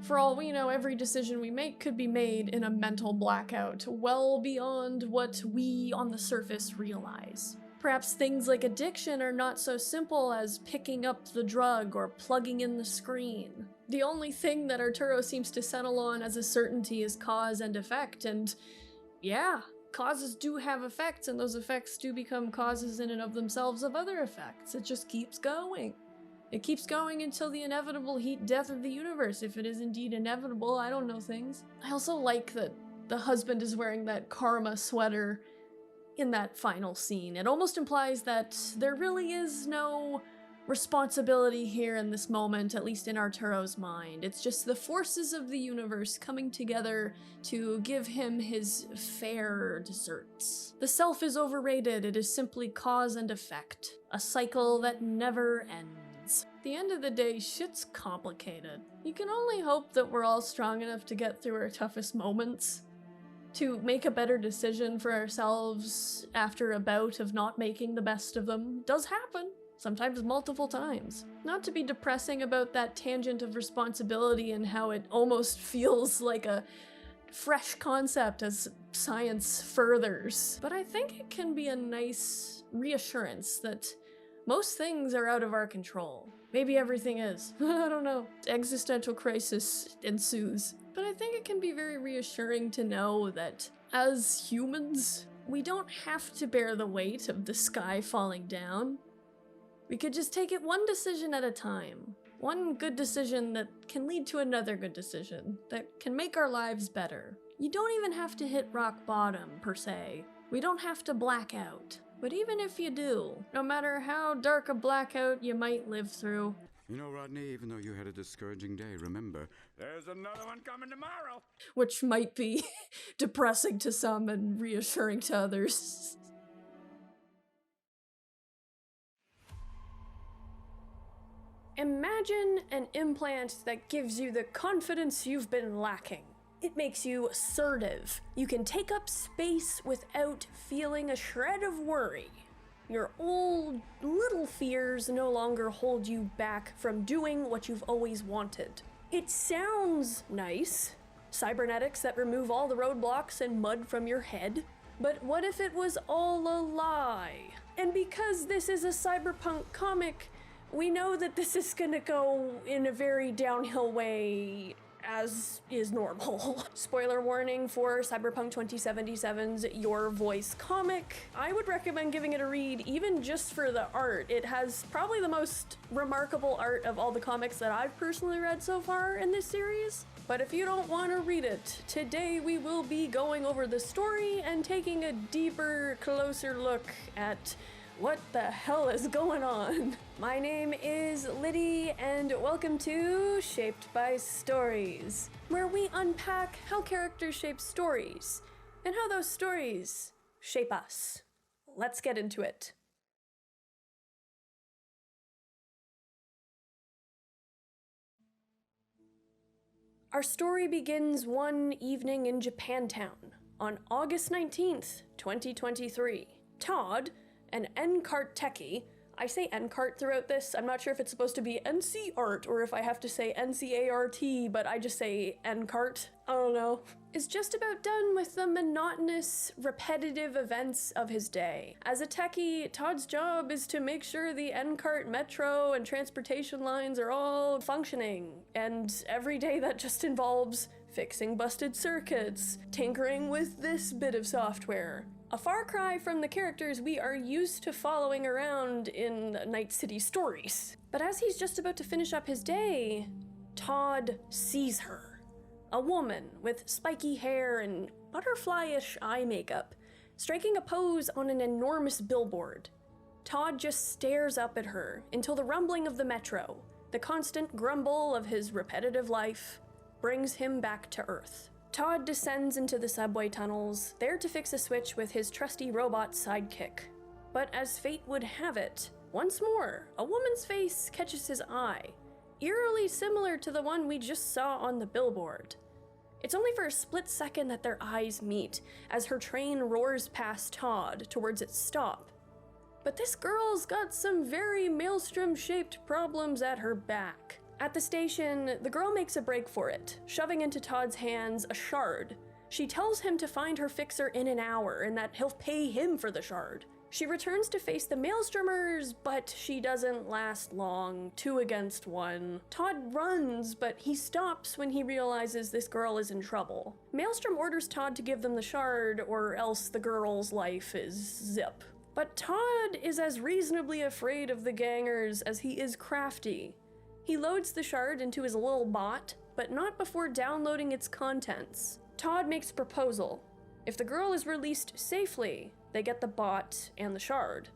For all we know, every decision we make could be made in a mental blackout, well beyond what we on the surface realize. Perhaps things like addiction are not so simple as picking up the drug or plugging in the screen. The only thing that Arturo seems to settle on as a certainty is cause and effect, and yeah, causes do have effects, and those effects do become causes in and of themselves of other effects. It just keeps going. It keeps going until the inevitable heat death of the universe, if it is indeed inevitable. I don't know things. I also like that the husband is wearing that karma sweater in that final scene. It almost implies that there really is no responsibility here in this moment, at least in Arturo's mind. It's just the forces of the universe coming together to give him his fair deserts. The self is overrated. It is simply cause and effect, a cycle that never ends. At the end of the day, shit's complicated. You can only hope that we're all strong enough to get through our toughest moments, to make a better decision for ourselves after a bout of not making the best of them. Does happen. sometimes multiple times. Not to be depressing about that tangent of responsibility and how it almost feels like a fresh concept as science furthers, but I think it can be a nice reassurance that most things are out of our control. Maybe everything is. I don't know. Existential crisis ensues. But I think it can be very reassuring to know that as humans, we don't have to bear the weight of the sky falling down. We could just take it one decision at a time. One good decision that can lead to another good decision that can make our lives better. You don't even have to hit rock bottom, per se. We don't have to black out. But even if you do, no matter how dark a blackout you might live through. You know, Rodney, even though you had a discouraging day, remember, there's another one coming tomorrow. Which might be depressing to some and reassuring to others. Imagine an implant that gives you the confidence you've been lacking. It makes you assertive. You can take up space without feeling a shred of worry. Your old little fears no longer hold you back from doing what you've always wanted. It sounds nice. Cybernetics that remove all the roadblocks and mud from your head. But what if it was all a lie? And because this is a cyberpunk comic, we know that this is gonna go in a very downhill way, as is normal. Spoiler warning for Cyberpunk 2077's Your Voice comic. I would recommend giving it a read, even just for the art. It has probably the most remarkable art of all the comics that I've personally read so far in this series. But if you don't want to read it, today we will be going over the story and taking a deeper, closer look at what the hell is going on? My name is Liddy, and welcome to Shaped by Stories, where we unpack how characters shape stories, and how those stories shape us. Let's get into it. Our story begins one evening in Japantown, on August 19th, 2023. Todd, an N-cart techie, I say N-cart throughout this, I'm not sure if it's supposed to be NC-art or if I have to say NCART, but I just say N-cart, I don't know, is just about done with the monotonous, repetitive events of his day. As a techie, Todd's job is to make sure the N-cart metro and transportation lines are all functioning, and every day that just involves fixing busted circuits, tinkering with this bit of software. A far cry from the characters we are used to following around in Night City stories. But as he's just about to finish up his day, Todd sees her. A woman with spiky hair and butterfly-ish eye makeup, striking a pose on an enormous billboard. Todd just stares up at her until the rumbling of the metro, the constant grumble of his repetitive life, brings him back to Earth. Todd descends into the subway tunnels, there to fix a switch with his trusty robot sidekick. But as fate would have it, once more, a woman's face catches his eye, eerily similar to the one we just saw on the billboard. It's only for a split second that their eyes meet, as her train roars past Todd towards its stop. But this girl's got some very maelstrom-shaped problems at her back. At the station, the girl makes a break for it, shoving into Todd's hands a shard. She tells him to find her fixer in an hour and that he'll pay him for the shard. She returns to face the Maelstromers, but she doesn't last long, 2 against 1. Todd runs, but he stops when he realizes this girl is in trouble. Maelstrom orders Todd to give them the shard, or else the girl's life is zip. But Todd is as reasonably afraid of the gangers as he is crafty. He loads the shard into his little bot, but not before downloading its contents. Todd makes a proposal. If the girl is released safely, they get the bot and the shard.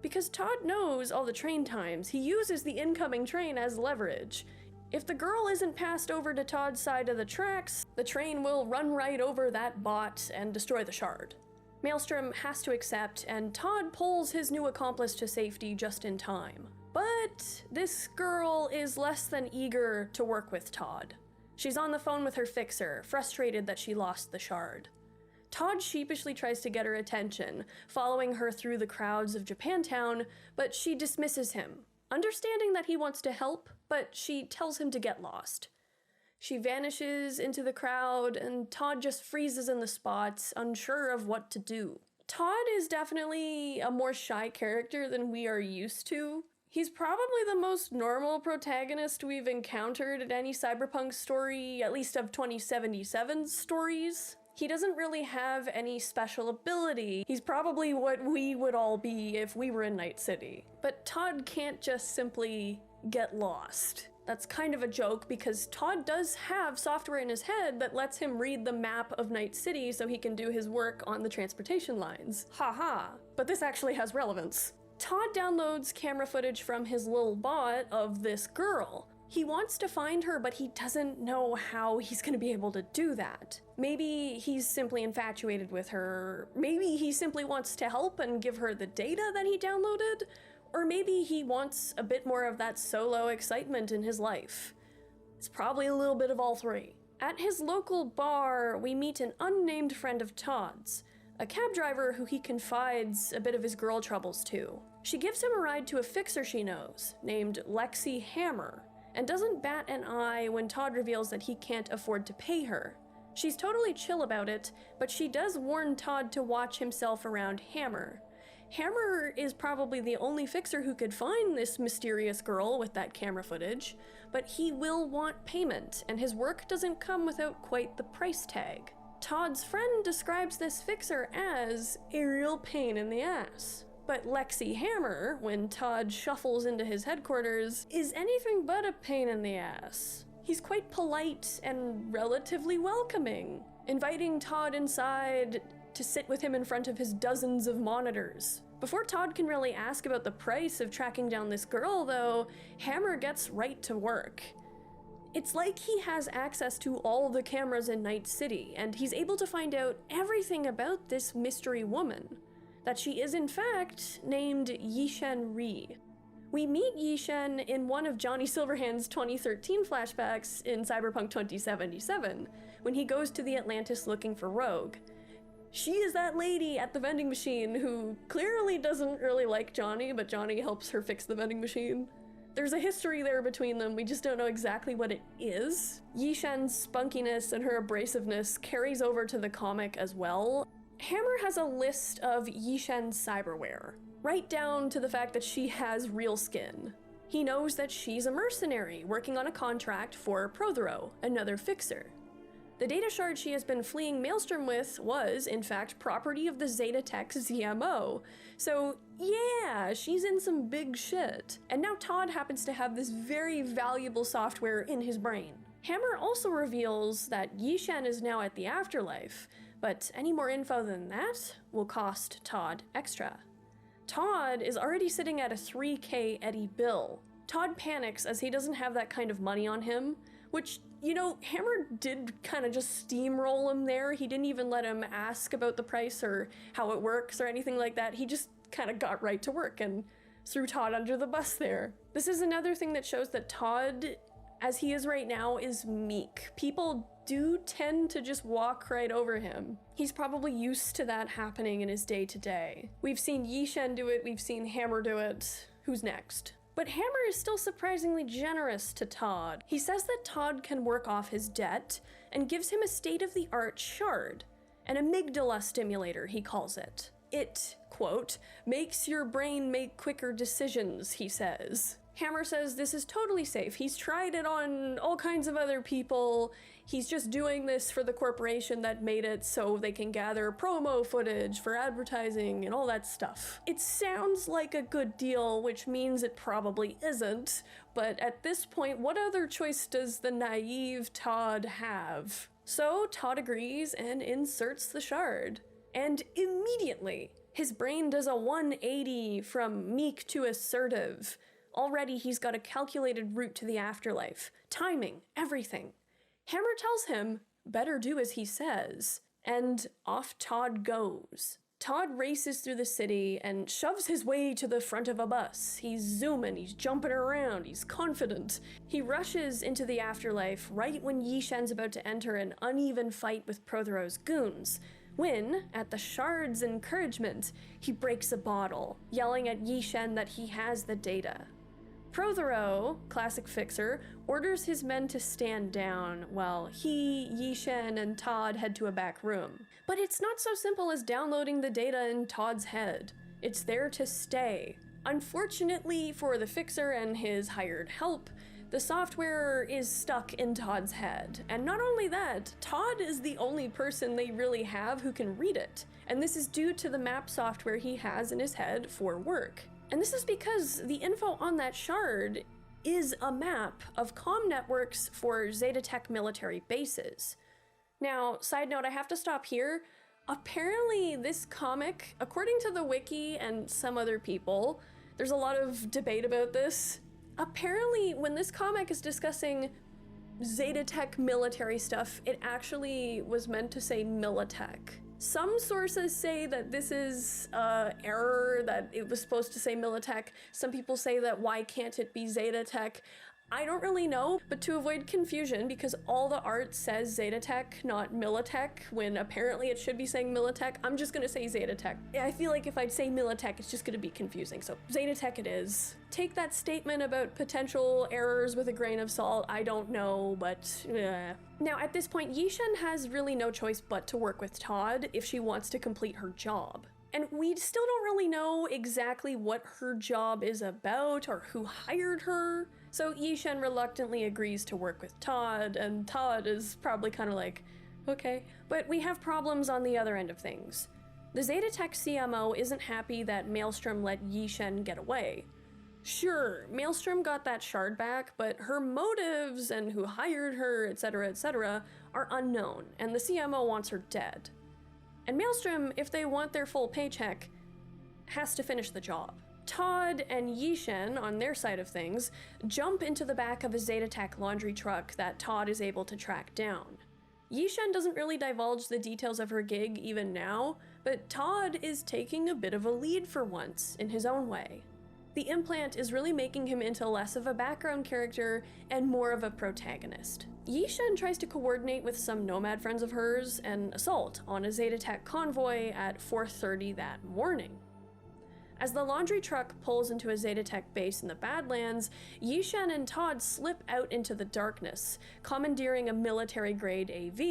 Because Todd knows all the train times, he uses the incoming train as leverage. If the girl isn't passed over to Todd's side of the tracks, the train will run right over that bot and destroy the shard. Maelstrom has to accept, and Todd pulls his new accomplice to safety just in time. But this girl is less than eager to work with Todd. She's on the phone with her fixer, frustrated that she lost the shard. Todd sheepishly tries to get her attention, following her through the crowds of Japantown, but she dismisses him, understanding that he wants to help, but she tells him to get lost. She vanishes into the crowd, and Todd just freezes in the spot, unsure of what to do. Todd is definitely a more shy character than we are used to. He's probably the most normal protagonist we've encountered in any Cyberpunk story, at least of 2077's stories. He doesn't really have any special ability. He's probably what we would all be if we were in Night City. But Todd can't just simply get lost. That's kind of a joke because Todd does have software in his head that lets him read the map of Night City so he can do his work on the transportation lines. Haha. But this actually has relevance. Todd downloads camera footage from his little bot of this girl. He wants to find her, but he doesn't know how he's gonna be able to do that. Maybe he's simply infatuated with her. Maybe he simply wants to help and give her the data that he downloaded. Or maybe he wants a bit more of that solo excitement in his life. It's probably a little bit of all three. At his local bar, we meet an unnamed friend of Todd's, a cab driver who he confides a bit of his girl troubles to. She gives him a ride to a fixer she knows, named Lexi Hammer, and doesn't bat an eye when Todd reveals that he can't afford to pay her. She's totally chill about it, but she does warn Todd to watch himself around Hammer. Hammer is probably the only fixer who could find this mysterious girl with that camera footage, but he will want payment, and his work doesn't come without quite the price tag. Todd's friend describes this fixer as a real pain in the ass. But Lexi Hammer, when Todd shuffles into his headquarters, is anything but a pain in the ass. He's quite polite and relatively welcoming, inviting Todd inside to sit with him in front of his dozens of monitors. Before Todd can really ask about the price of tracking down this girl, though, Hammer gets right to work. It's like he has access to all the cameras in Night City, and he's able to find out everything about this mystery woman. That she is in fact named Yishan Ri. We meet Yishan in one of Johnny Silverhand's 2013 flashbacks in Cyberpunk 2077, when he goes to the Atlantis looking for Rogue. She is that lady at the vending machine who clearly doesn't really like Johnny, but Johnny helps her fix the vending machine. There's a history there between them, we just don't know exactly what it is. Yishan's spunkiness and her abrasiveness carries over to the comic as well. Hammer has a list of Yishan's cyberware, right down to the fact that she has real skin. He knows that she's a mercenary working on a contract for Prothero, another fixer. The data shard she has been fleeing Maelstrom with was, in fact, property of the Zeta Tech ZMO. So yeah, she's in some big shit. And now Todd happens to have this very valuable software in his brain. Hammer also reveals that Yishan is now at the afterlife, but any more info than that will cost Todd extra. Todd is already sitting at a 3K Eddie bill. Todd panics as he doesn't have that kind of money on him, which, you know, Hammer did kind of just steamroll him there. He didn't even let him ask about the price or how it works or anything like that. He just kind of got right to work and threw Todd under the bus there. This is another thing that shows that Todd, as he is right now, is meek. People do tend to just walk right over him. He's probably used to that happening in his day-to-day. We've seen Yishan do it, we've seen Hammer do it. Who's next? But Hammer is still surprisingly generous to Todd. He says that Todd can work off his debt and gives him a state-of-the-art shard, an amygdala stimulator, he calls it. It, quote, makes your brain make quicker decisions, he says. Hammer says this is totally safe. He's tried it on all kinds of other people. He's just doing this for the corporation that made it so they can gather promo footage for advertising and all that stuff. It sounds like a good deal, which means it probably isn't. But at this point, what other choice does the naive Todd have? So Todd agrees and inserts the shard. And immediately, his brain does a 180 from meek to assertive. Already he's got a calculated route to the afterlife. Timing, everything. Hammer tells him, better do as he says. And off Todd goes. Todd races through the city and shoves his way to the front of a bus. He's zooming, he's jumping around, he's confident. He rushes into the afterlife right when Yishan's about to enter an uneven fight with Prothero's goons, when, at the Shard's encouragement, he breaks a bottle, yelling at Yishan that he has the data. Prothero, classic fixer, orders his men to stand down while he, Yishan, and Todd head to a back room. But it's not so simple as downloading the data in Todd's head. It's there to stay. Unfortunately for the fixer and his hired help, the software is stuck in Todd's head. And not only that, Todd is the only person they really have who can read it. And this is due to the map software he has in his head for work. And this is because the info on that shard is a map of comm networks for Zetatech military bases. Now, side note, I have to stop here. Apparently this comic, according to the wiki and some other people, there's a lot of debate about this. Apparently when this comic is discussing Zetatech military stuff, it actually was meant to say Militech. Some sources say that this is error, that it was supposed to say Militech. Some people say that why can't it be Zetatech? I don't really know, but to avoid confusion, because all the art says Zetatech, not Militech, when apparently it should be saying Militech, I'm just gonna say Zetatech. I feel like if I'd say Militech, it's just gonna be confusing, so Zetatech it is. Take that statement about potential errors with a grain of salt, I don't know, but Now at this point, Yishan has really no choice but to work with Todd if she wants to complete her job. And we still don't really know exactly what her job is about or who hired her. So Yishan reluctantly agrees to work with Todd, and Todd is probably kind of like, okay. But we have problems on the other end of things. The Zetatech CMO isn't happy that Maelstrom let Yishan get away. Sure, Maelstrom got that shard back, but her motives and who hired her, etc., are unknown, and the CMO wants her dead. And Maelstrom, if they want their full paycheck, has to finish the job. Todd and Yishan, on their side of things, jump into the back of a Zetatech laundry truck that Todd is able to track down. Yishan doesn't really divulge the details of her gig even now, but Todd is taking a bit of a lead for once, in his own way. The implant is really making him into less of a background character and more of a protagonist. Yishan tries to coordinate with some nomad friends of hers an assault on a Zetatech convoy at 4:30 that morning. As the laundry truck pulls into a Zetatech base in the Badlands, Yishan and Todd slip out into the darkness, commandeering a military-grade AV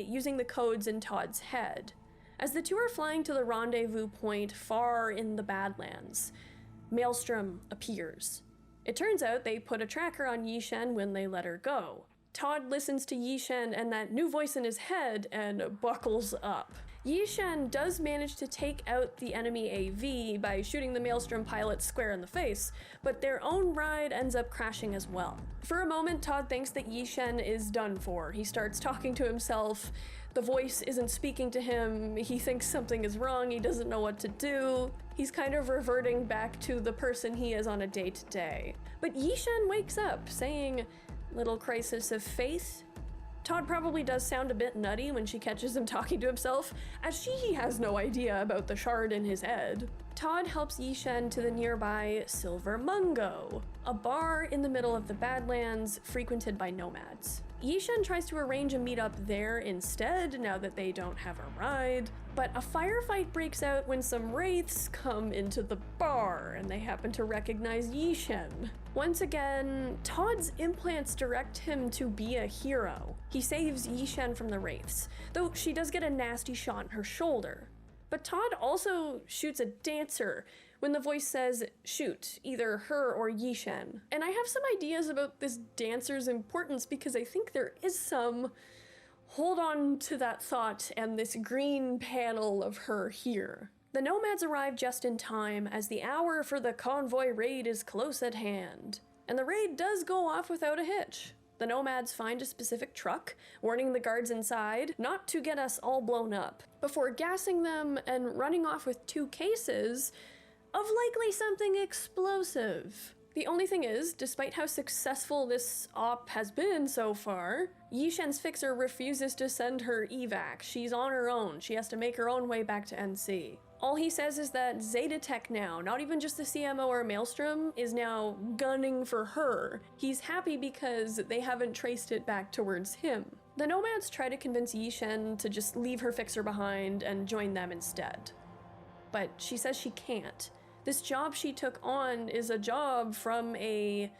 using the codes in Todd's head. As the two are flying to the rendezvous point far in the Badlands, Maelstrom appears. It turns out they put a tracker on Yishan when they let her go. Todd listens to Yishan and that new voice in his head and buckles up. Yishan does manage to take out the enemy AV by shooting the Maelstrom pilot square in the face, but their own ride ends up crashing as well. For a moment, Todd thinks that Yishan is done for. He starts talking to himself. The voice isn't speaking to him. He thinks something is wrong. He doesn't know what to do. He's kind of reverting back to the person he is on a day-to-day. But Yishan wakes up, saying, "Little crisis of faith." Todd probably does sound a bit nutty when she catches him talking to himself, as she has no idea about the shard in his head. Todd helps Yishan to the nearby Silver Mungo, a bar in the middle of the Badlands frequented by nomads. Yishan tries to arrange a meetup there instead, now that they don't have a ride, but a firefight breaks out when some wraiths come into the bar, and they happen to recognize Yishan. Once again, Todd's implants direct him to be a hero. He saves Yishan from the wraiths, though she does get a nasty shot in her shoulder. But Todd also shoots a dancer when the voice says, shoot, either her or Yishan. And I have some ideas about this dancer's importance because I think there is some. Hold on to that thought and this green panel of her here. The nomads arrive just in time as the hour for the convoy raid is close at hand. And the raid does go off without a hitch. The nomads find a specific truck, warning the guards inside not to get us all blown up, before gassing them and running off with 2 cases of likely something explosive. The only thing is, despite how successful this op has been so far, Yishan's fixer refuses to send her evac. She's on her own. She has to make her own way back to NC. All he says is that Zeta Tech now, not even just the CMO or Maelstrom, is now gunning for her. He's happy because they haven't traced it back towards him. The Nomads try to convince Yishan to just leave her fixer behind and join them instead. But she says she can't. This job she took on is a job from a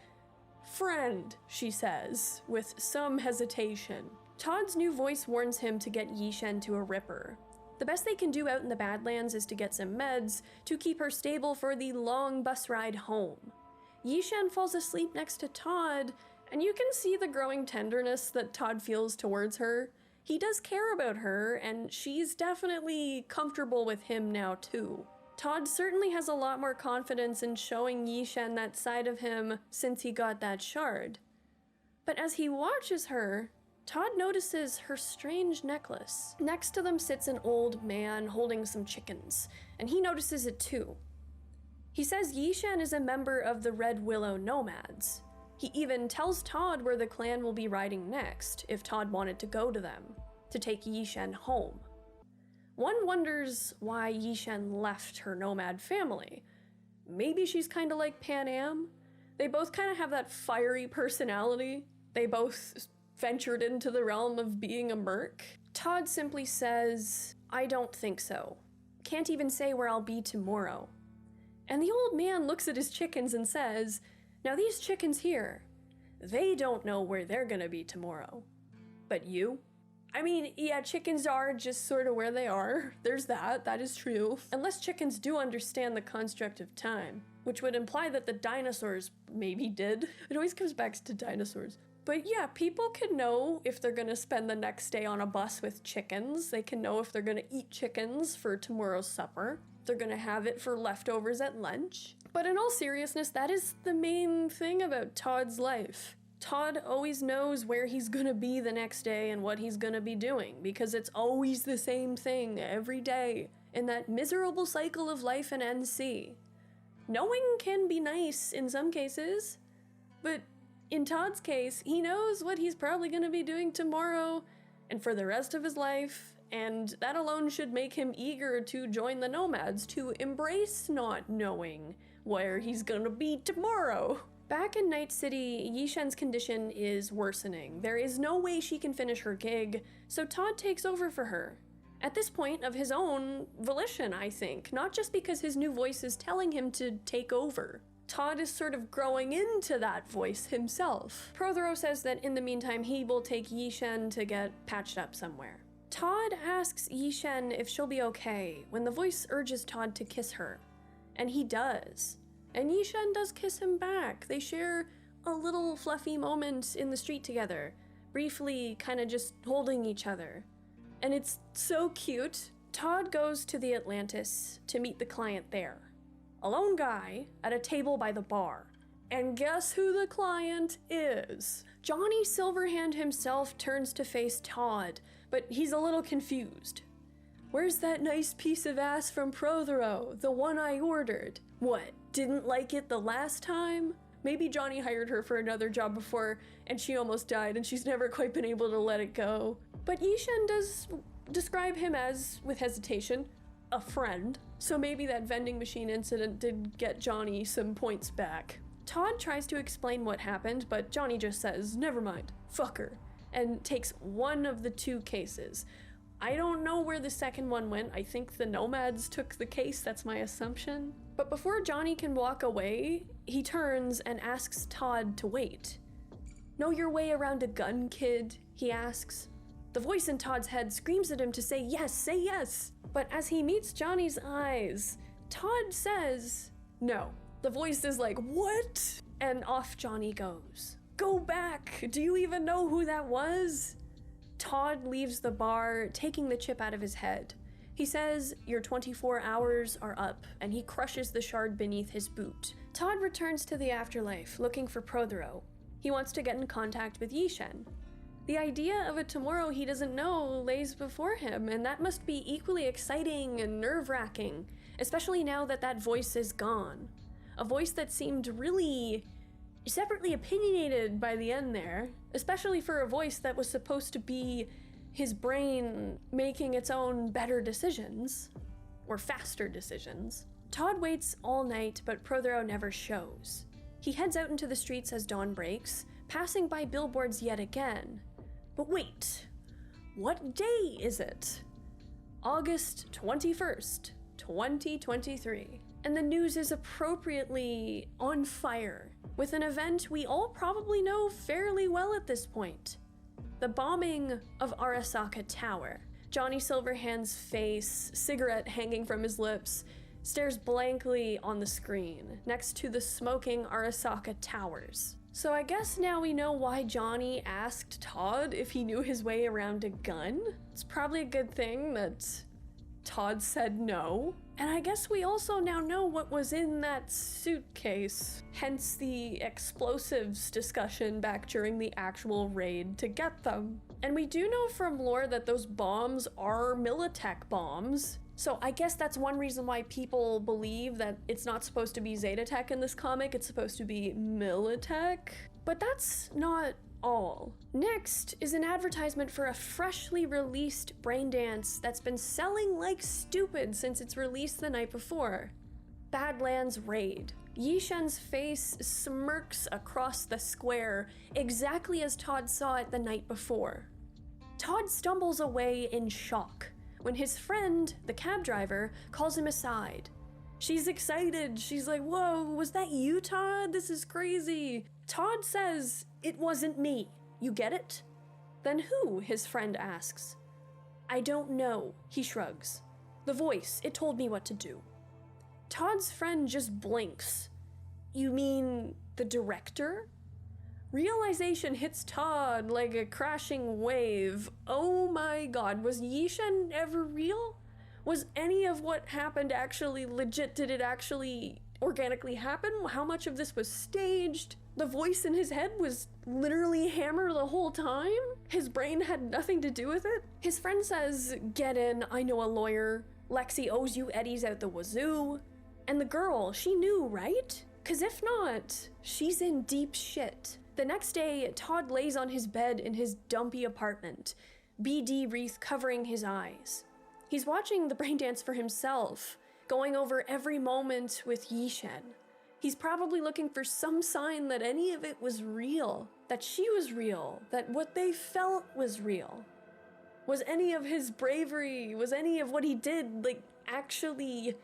friend, she says, with some hesitation. Todd's new voice warns him to get Yishan to a Ripper. The best they can do out in the Badlands is to get some meds to keep her stable for the long bus ride home. Yishan falls asleep next to Todd, and you can see the growing tenderness that Todd feels towards her. He does care about her, and she's definitely comfortable with him now too. Todd certainly has a lot more confidence in showing Yishan that side of him since he got that shard. But as he watches her, Todd notices her strange necklace. Next to them sits an old man holding some chickens, and he notices it too. He says Yishan is a member of the Red Willow Nomads. He even tells Todd where the clan will be riding next, if Todd wanted to go to them, to take Yishan home. One wonders why Yishan left her nomad family. Maybe she's kind of like Pan Am. They both kind of have that fiery personality. They both ventured into the realm of being a merc. Todd simply says, "I don't think so. Can't even say where I'll be tomorrow." And the old man looks at his chickens and says, "Now these chickens here, they don't know where they're gonna be tomorrow. But you?" I mean, yeah, chickens are just sort of where they are. There's that is true. Unless chickens do understand the construct of time, which would imply that the dinosaurs maybe did. It always comes back to dinosaurs. But yeah, people can know if they're gonna spend the next day on a bus with chickens. They can know if they're gonna eat chickens for tomorrow's supper. They're gonna have it for leftovers at lunch. But in all seriousness, that is the main thing about Todd's life. Todd always knows where he's gonna be the next day and what he's gonna be doing, because it's always the same thing every day in that miserable cycle of life in NC. Knowing can be nice in some cases, but in Todd's case, he knows what he's probably gonna be doing tomorrow and for the rest of his life, and that alone should make him eager to join the Nomads, to embrace not knowing where he's gonna be tomorrow. Back in Night City, Yishan's condition is worsening. There is no way she can finish her gig, so Todd takes over for her. At this point, of his own volition, I think, not just because his new voice is telling him to take over. Todd is sort of growing into that voice himself. Prothero says that in the meantime, he will take Yishan to get patched up somewhere. Todd asks Yishan if she'll be okay when the voice urges Todd to kiss her, and he does. And Yishan does kiss him back. They share a little fluffy moment in the street together, briefly kind of just holding each other. And it's so cute. Todd goes to the Atlantis to meet the client there. A lone guy at a table by the bar. And guess who the client is? Johnny Silverhand himself turns to face Todd, but he's a little confused. "Where's that nice piece of ass from Prothero, the one I ordered? What, didn't like it the last time?" Maybe Johnny hired her for another job before and she almost died and she's never quite been able to let it go. But Yishan does describe him as, with hesitation, a friend. So maybe that vending machine incident did get Johnny some points back. Todd tries to explain what happened, but Johnny just says, "Never mind, fuck her," and takes one of the two cases. I don't know where the second one went. I think the Nomads took the case, that's my assumption. But before Johnny can walk away, he turns and asks Todd to wait. "Know your way around a gun, kid?" he asks. The voice in Todd's head screams at him to say yes, say yes. But as he meets Johnny's eyes, Todd says no. The voice is like, "What?" And off Johnny goes. "Go back! Do you even know who that was?" Todd leaves the bar, taking the chip out of his head. He says, "Your 24 hours are up," and he crushes the shard beneath his boot. Todd returns to the afterlife, looking for Prothero. He wants to get in contact with Yishan. The idea of a tomorrow he doesn't know lays before him, and that must be equally exciting and nerve-wracking, especially now that that voice is gone. A voice that seemed really separately opinionated by the end there, especially for a voice that was supposed to be his brain making its own better decisions, or faster decisions. Todd waits all night, but Prothero never shows. He heads out into the streets as dawn breaks, passing by billboards yet again. But wait, what day is it? August 21st, 2023. And the news is appropriately on fire, with an event we all probably know fairly well at this point. The bombing of Arasaka Tower. Johnny Silverhand's face, cigarette hanging from his lips, stares blankly on the screen, next to the smoking Arasaka Towers. So I guess now we know why Johnny asked Todd if he knew his way around a gun. It's probably a good thing that Todd said no. And I guess we also now know what was in that suitcase, hence the explosives discussion back during the actual raid to get them. And we do know from lore that those bombs are Militech bombs, so I guess that's one reason why people believe that it's not supposed to be Zetatech in this comic, it's supposed to be Militech. But that's not all. Next is an advertisement for a freshly released Braindance that's been selling like stupid since its release the night before. Badlands Raid. Yishan's face smirks across the square, exactly as Todd saw it the night before. Todd stumbles away in shock when his friend, the cab driver, calls him aside. She's excited. She's like, "Whoa, was that you, Todd? This is crazy." Todd says, "It wasn't me. You get it?" "Then who?" his friend asks. "I don't know," he shrugs. "The voice, it told me what to do." Todd's friend just blinks. "You mean the director?" Realization hits Todd like a crashing wave. Oh my god, was Yishan ever real? Was any of what happened actually legit? Did it actually organically happen? How much of this was staged? The voice in his head was literally Hammer the whole time? His brain had nothing to do with it? His friend says, "Get in, I know a lawyer. Lexi owes you eddies out the wazoo." And the girl, she knew, right? 'Cause if not, she's in deep shit. The next day, Todd lays on his bed in his dumpy apartment, BD wreath covering his eyes. He's watching the Braindance for himself, going over every moment with Yishan. He's probably looking for some sign that any of it was real, that she was real, that what they felt was real. Was any of his bravery, was any of what he did, like, actually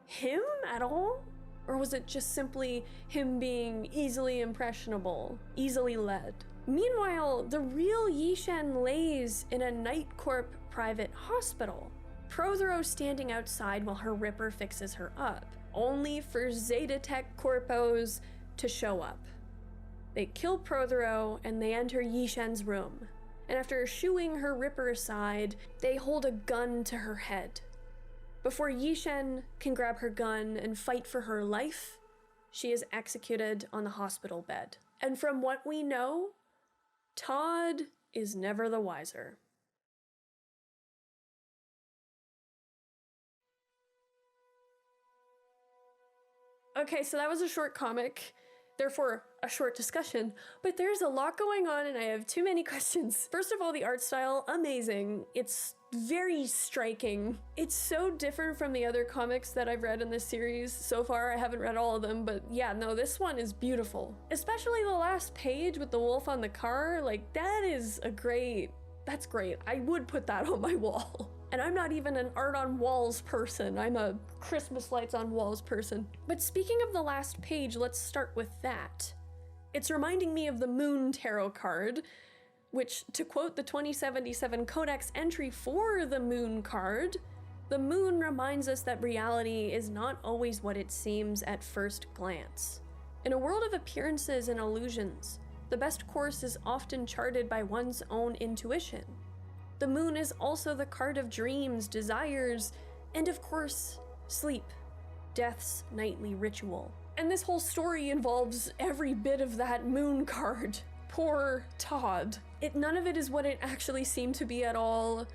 him at all? Or was it just simply him being easily impressionable, easily led? Meanwhile, the real Yishan lays in a Night Corp private hospital. Prothero standing outside while her Ripper fixes her up, only for Zetatech Corpos to show up. They kill Prothero and they enter Yishan's room. And after shooing her Ripper aside, they hold a gun to her head. Before Yishan can grab her gun and fight for her life, she is executed on the hospital bed. And from what we know, Todd is never the wiser. Okay, so that was a short comic, therefore a short discussion, but there's a lot going on and I have too many questions. First of all, the art style, amazing. It's very striking. It's so different from the other comics that I've read in this series so far. I haven't read all of them, but yeah, no, this one is beautiful. Especially the last page with the wolf on the car, like that's great. I would put that on my wall. And I'm not even an art on walls person. I'm a Christmas lights on walls person. But speaking of the last page, let's start with that. It's reminding me of the Moon Tarot card, which, to quote the 2077 Codex entry for the Moon card, the moon reminds us that reality is not always what it seems at first glance. In a world of appearances and illusions, the best course is often charted by one's own intuition. The moon is also the card of dreams, desires, and of course, sleep, death's nightly ritual. And this whole story involves every bit of that moon card. Poor Todd. None of it is what it actually seemed to be at all.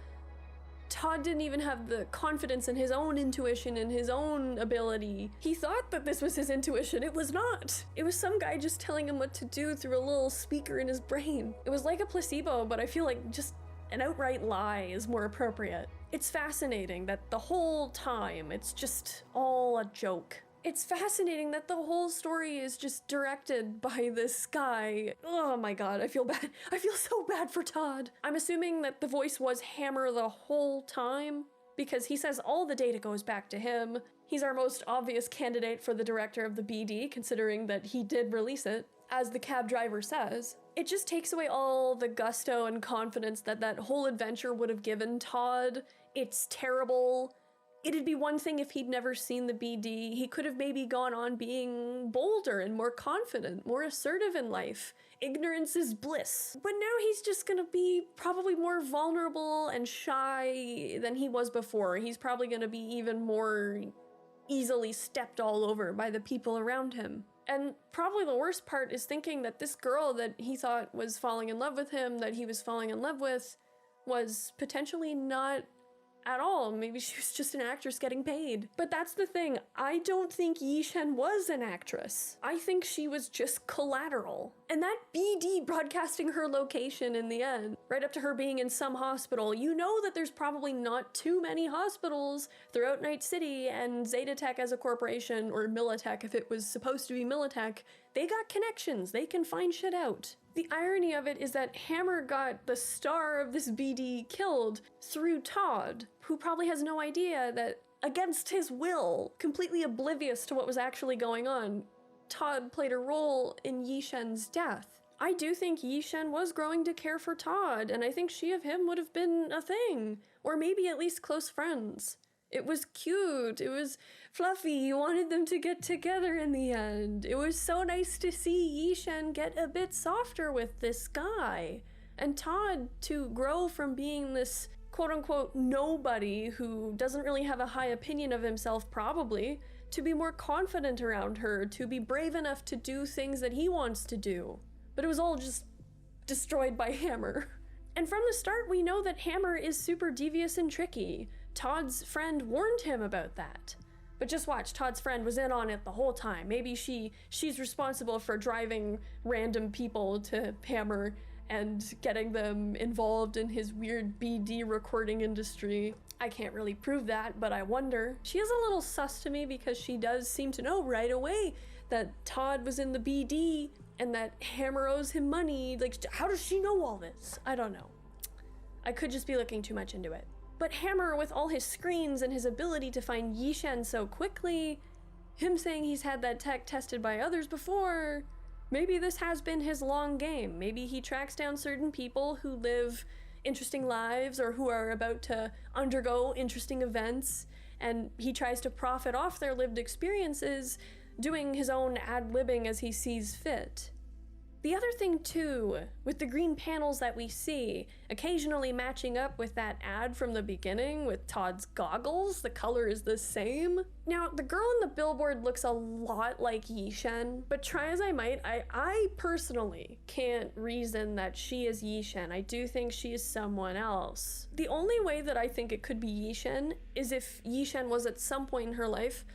Todd didn't even have the confidence in his own intuition and his own ability. He thought that this was his intuition. It was not. It was some guy just telling him what to do through a little speaker in his brain. It was like a placebo, but I feel like just an outright lie is more appropriate. It's fascinating that the whole time it's just all a joke. It's fascinating that the whole story is just directed by this guy. Oh my god, I feel bad. I feel so bad for Todd. I'm assuming that the voice was Hammer the whole time, because he says all the data goes back to him. He's our most obvious candidate for the director of the BD, considering that he did release it, as the cab driver says. It just takes away all the gusto and confidence that that whole adventure would have given Todd. It's terrible. It'd be one thing if he'd never seen the BD. He could have maybe gone on being bolder and more confident, more assertive in life. Ignorance is bliss. But now he's just gonna be probably more vulnerable and shy than he was before. He's probably gonna be even more easily stepped all over by the people around him. And probably the worst part is thinking that this girl that he thought was falling in love with him, that he was falling in love with, was potentially not at all. Maybe she was just an actress getting paid. But that's the thing. I don't think Yishan was an actress. I think she was just collateral. And that BD broadcasting her location in the end, right up to her being in some hospital, you know that there's probably not too many hospitals throughout Night City, and Zetatech as a corporation, or Militech if it was supposed to be Militech, they got connections. They can find shit out. The irony of it is that Hammer got the star of this BD killed through Todd, who probably has no idea that, against his will, completely oblivious to what was actually going on, Todd played a role in Yishan's death. I do think Yishan was growing to care for Todd, and I think she of him would have been a thing, or maybe at least close friends. It was cute, it was fluffy, you wanted them to get together in the end. It was so nice to see Yishan get a bit softer with this guy. And Todd to grow from being this quote-unquote nobody who doesn't really have a high opinion of himself probably, to be more confident around her, to be brave enough to do things that he wants to do. But it was all just destroyed by Hammer. And from the start we know that Hammer is super devious and tricky. Todd's friend warned him about that. But just watch, Todd's friend was in on it the whole time. Maybe she's responsible for driving random people to Hammer and getting them involved in his weird BD recording industry. I can't really prove that, but I wonder. She is a little sus to me because she does seem to know right away that Todd was in the BD and that Hammer owes him money. Like, how does she know all this? I don't know. I could just be looking too much into it. But Hammer, with all his screens and his ability to find Yishan so quickly, him saying he's had that tech tested by others before, maybe this has been his long game. Maybe he tracks down certain people who live interesting lives or who are about to undergo interesting events, and he tries to profit off their lived experiences, doing his own ad-libbing as he sees fit. The other thing too, with the green panels that we see, occasionally matching up with that ad from the beginning with Todd's goggles, the color is the same. Now, the girl in the billboard looks a lot like Yishan, but try as I might, I personally can't reason that she is Yishan. I do think she is someone else. The only way that I think it could be Yishan is if Yishan was at some point in her life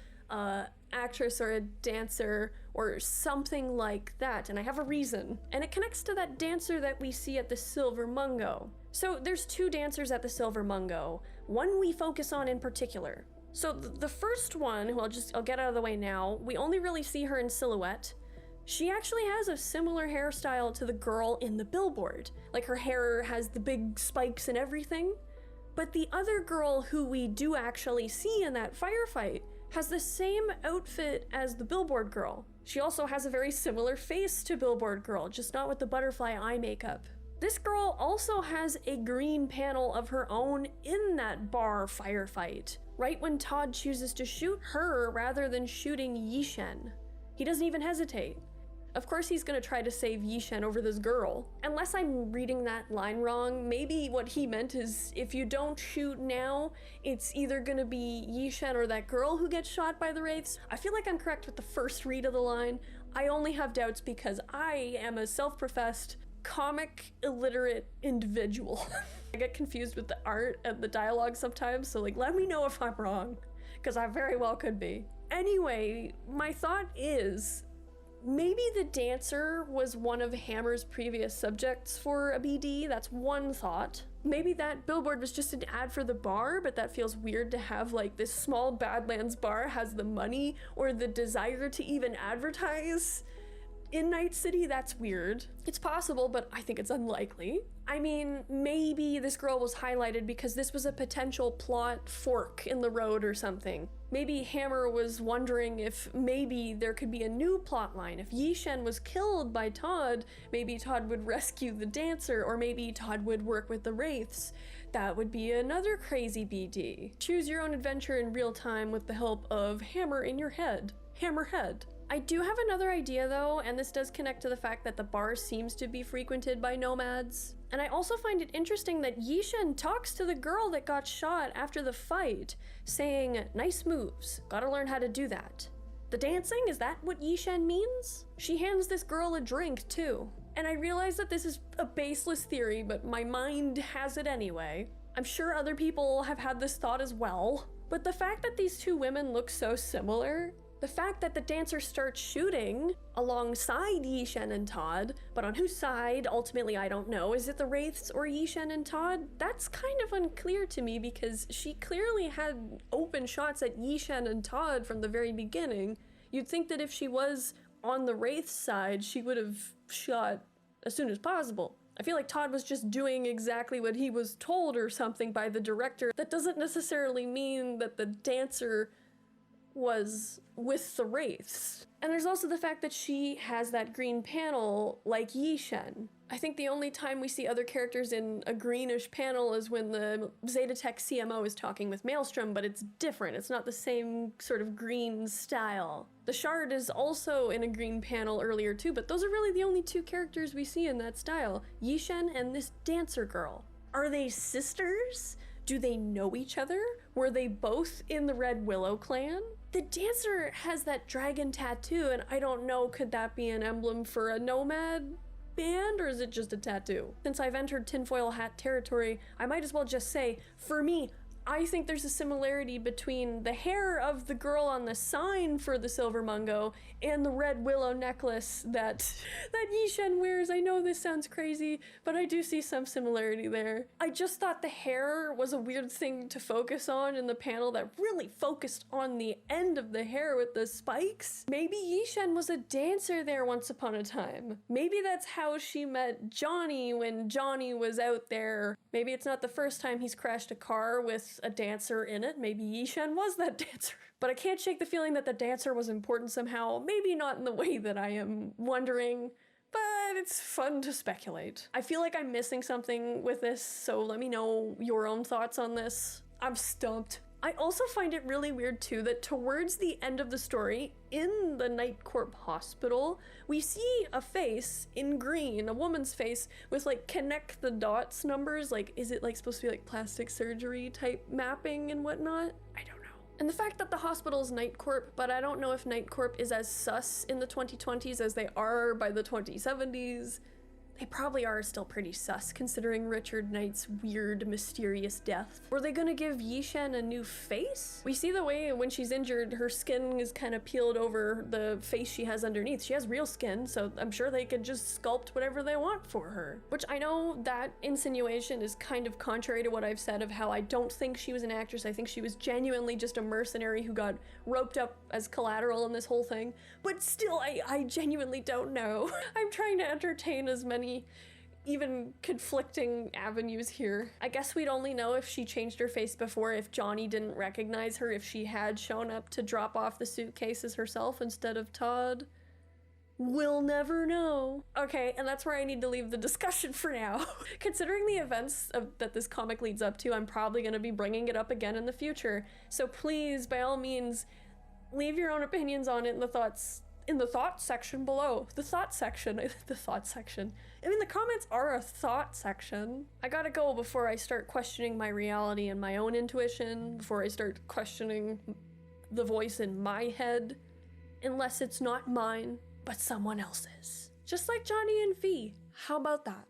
actress or a dancer or something like that, and I have a reason. And it connects to that dancer that we see at the Silver Mungo. So there's two dancers at the Silver Mungo, one we focus on in particular. So the first one, who I'll get out of the way now, we only really see her in silhouette. She actually has a similar hairstyle to the girl in the billboard. Like, her hair has the big spikes and everything. But the other girl who we do actually see in that firefight has the same outfit as the billboard girl. She also has a very similar face to billboard girl, just not with the butterfly eye makeup. This girl also has a green panel of her own in that bar firefight, right when Todd chooses to shoot her rather than shooting Yishan. He doesn't even hesitate. Of course he's gonna try to save Yishan over this girl. Unless I'm reading that line wrong, maybe what he meant is if you don't shoot now, it's either gonna be Yishan or that girl who gets shot by the wraiths. I feel like I'm correct with the first read of the line. I only have doubts because I am a self-professed comic illiterate individual. I get confused with the art and the dialogue sometimes, so like let me know if I'm wrong, because I very well could be. Anyway, my thought is maybe the dancer was one of Hammer's previous subjects for a BD. That's one thought. Maybe that billboard was just an ad for the bar, but that feels weird to have like this small Badlands bar has the money or the desire to even advertise in Night City. That's weird. It's possible, but I think it's unlikely. I mean, maybe this girl was highlighted because this was a potential plot fork in the road or something. Maybe Hammer was wondering if maybe there could be a new plot line. If Yishan was killed by Todd, maybe Todd would rescue the dancer, or maybe Todd would work with the Wraiths. That would be another crazy BD. Choose your own adventure in real time with the help of Hammer in your head. Hammerhead. I do have another idea though, and this does connect to the fact that the bar seems to be frequented by nomads. And I also find it interesting that Yishan talks to the girl that got shot after the fight, saying, "Nice moves, gotta learn how to do that." The dancing, is that what Yishan means? She hands this girl a drink too. And I realize that this is a baseless theory, but my mind has it anyway. I'm sure other people have had this thought as well. But the fact that these two women look so similar, the fact that the dancer starts shooting alongside Yishan and Todd, but on whose side, ultimately I don't know. Is it the Wraiths or Yishan and Todd? That's kind of unclear to me because she clearly had open shots at Yishan and Todd from the very beginning. You'd think that if she was on the Wraiths side, she would have shot as soon as possible. I feel like Todd was just doing exactly what he was told or something by the director. That doesn't necessarily mean that the dancer was with the Wraiths. And there's also the fact that she has that green panel like Yishan. I think the only time we see other characters in a greenish panel is when the Zetatech CMO is talking with Maelstrom, but it's different. It's not the same sort of green style. The Shard is also in a green panel earlier too, but those are really the only two characters we see in that style. Yishan and this dancer girl. Are they sisters? Do they know each other? Were they both in the Red Willow clan? The dancer has that dragon tattoo, and I don't know, could that be an emblem for a nomad band, or is it just a tattoo? Since I've entered tinfoil hat territory, I might as well just say, for me, I think there's a similarity between the hair of the girl on the sign for the Silver Mungo and the Red Willow necklace that Yishan wears. I know this sounds crazy, but I do see some similarity there. I just thought the hair was a weird thing to focus on in the panel that really focused on the end of the hair with the spikes. Maybe Yishan was a dancer there once upon a time. Maybe that's how she met Johnny when Johnny was out there. Maybe it's not the first time he's crashed a car with a dancer in it. Maybe Yishan was that dancer. But I can't shake the feeling that the dancer was important somehow. Maybe not in the way that I am wondering, but it's fun to speculate. I feel like I'm missing something with this, so let me know your own thoughts on this. I'm stumped. I also find it really weird too that towards the end of the story, in the Night Corp hospital, we see a face in green, a woman's face with like connect the dots numbers. Like, is it like supposed to be like plastic surgery type mapping and whatnot? I don't know. And the fact that the hospital is Night Corp, but I don't know if Night Corp is as sus in the 2020s as they are by the 2070s. They probably are still pretty sus, considering Richard Knight's weird, mysterious death. Were they gonna give Yishan a new face? We see the way when she's injured, her skin is kind of peeled over the face she has underneath. She has real skin, so I'm sure they could just sculpt whatever they want for her. Which I know that insinuation is kind of contrary to what I've said of how I don't think she was an actress. I think she was genuinely just a mercenary who got roped up as collateral in this whole thing. But still, I genuinely don't know. I'm trying to entertain as many even conflicting avenues here. I guess we'd only know if she changed her face before, if Johnny didn't recognize her, if she had shown up to drop off the suitcases herself instead of Todd. We'll never know. Okay, and that's where I need to leave the discussion for now. Considering the events that this comic leads up to, I'm probably going to be bringing it up again in the future. So please, by all means, leave your own opinions on it in the thought section below. The thought section. I mean, the comments are a thought section. I gotta go before I start questioning my reality and my own intuition, before I start questioning the voice in my head, unless it's not mine, but someone else's. Just like Johnny and V. How about that?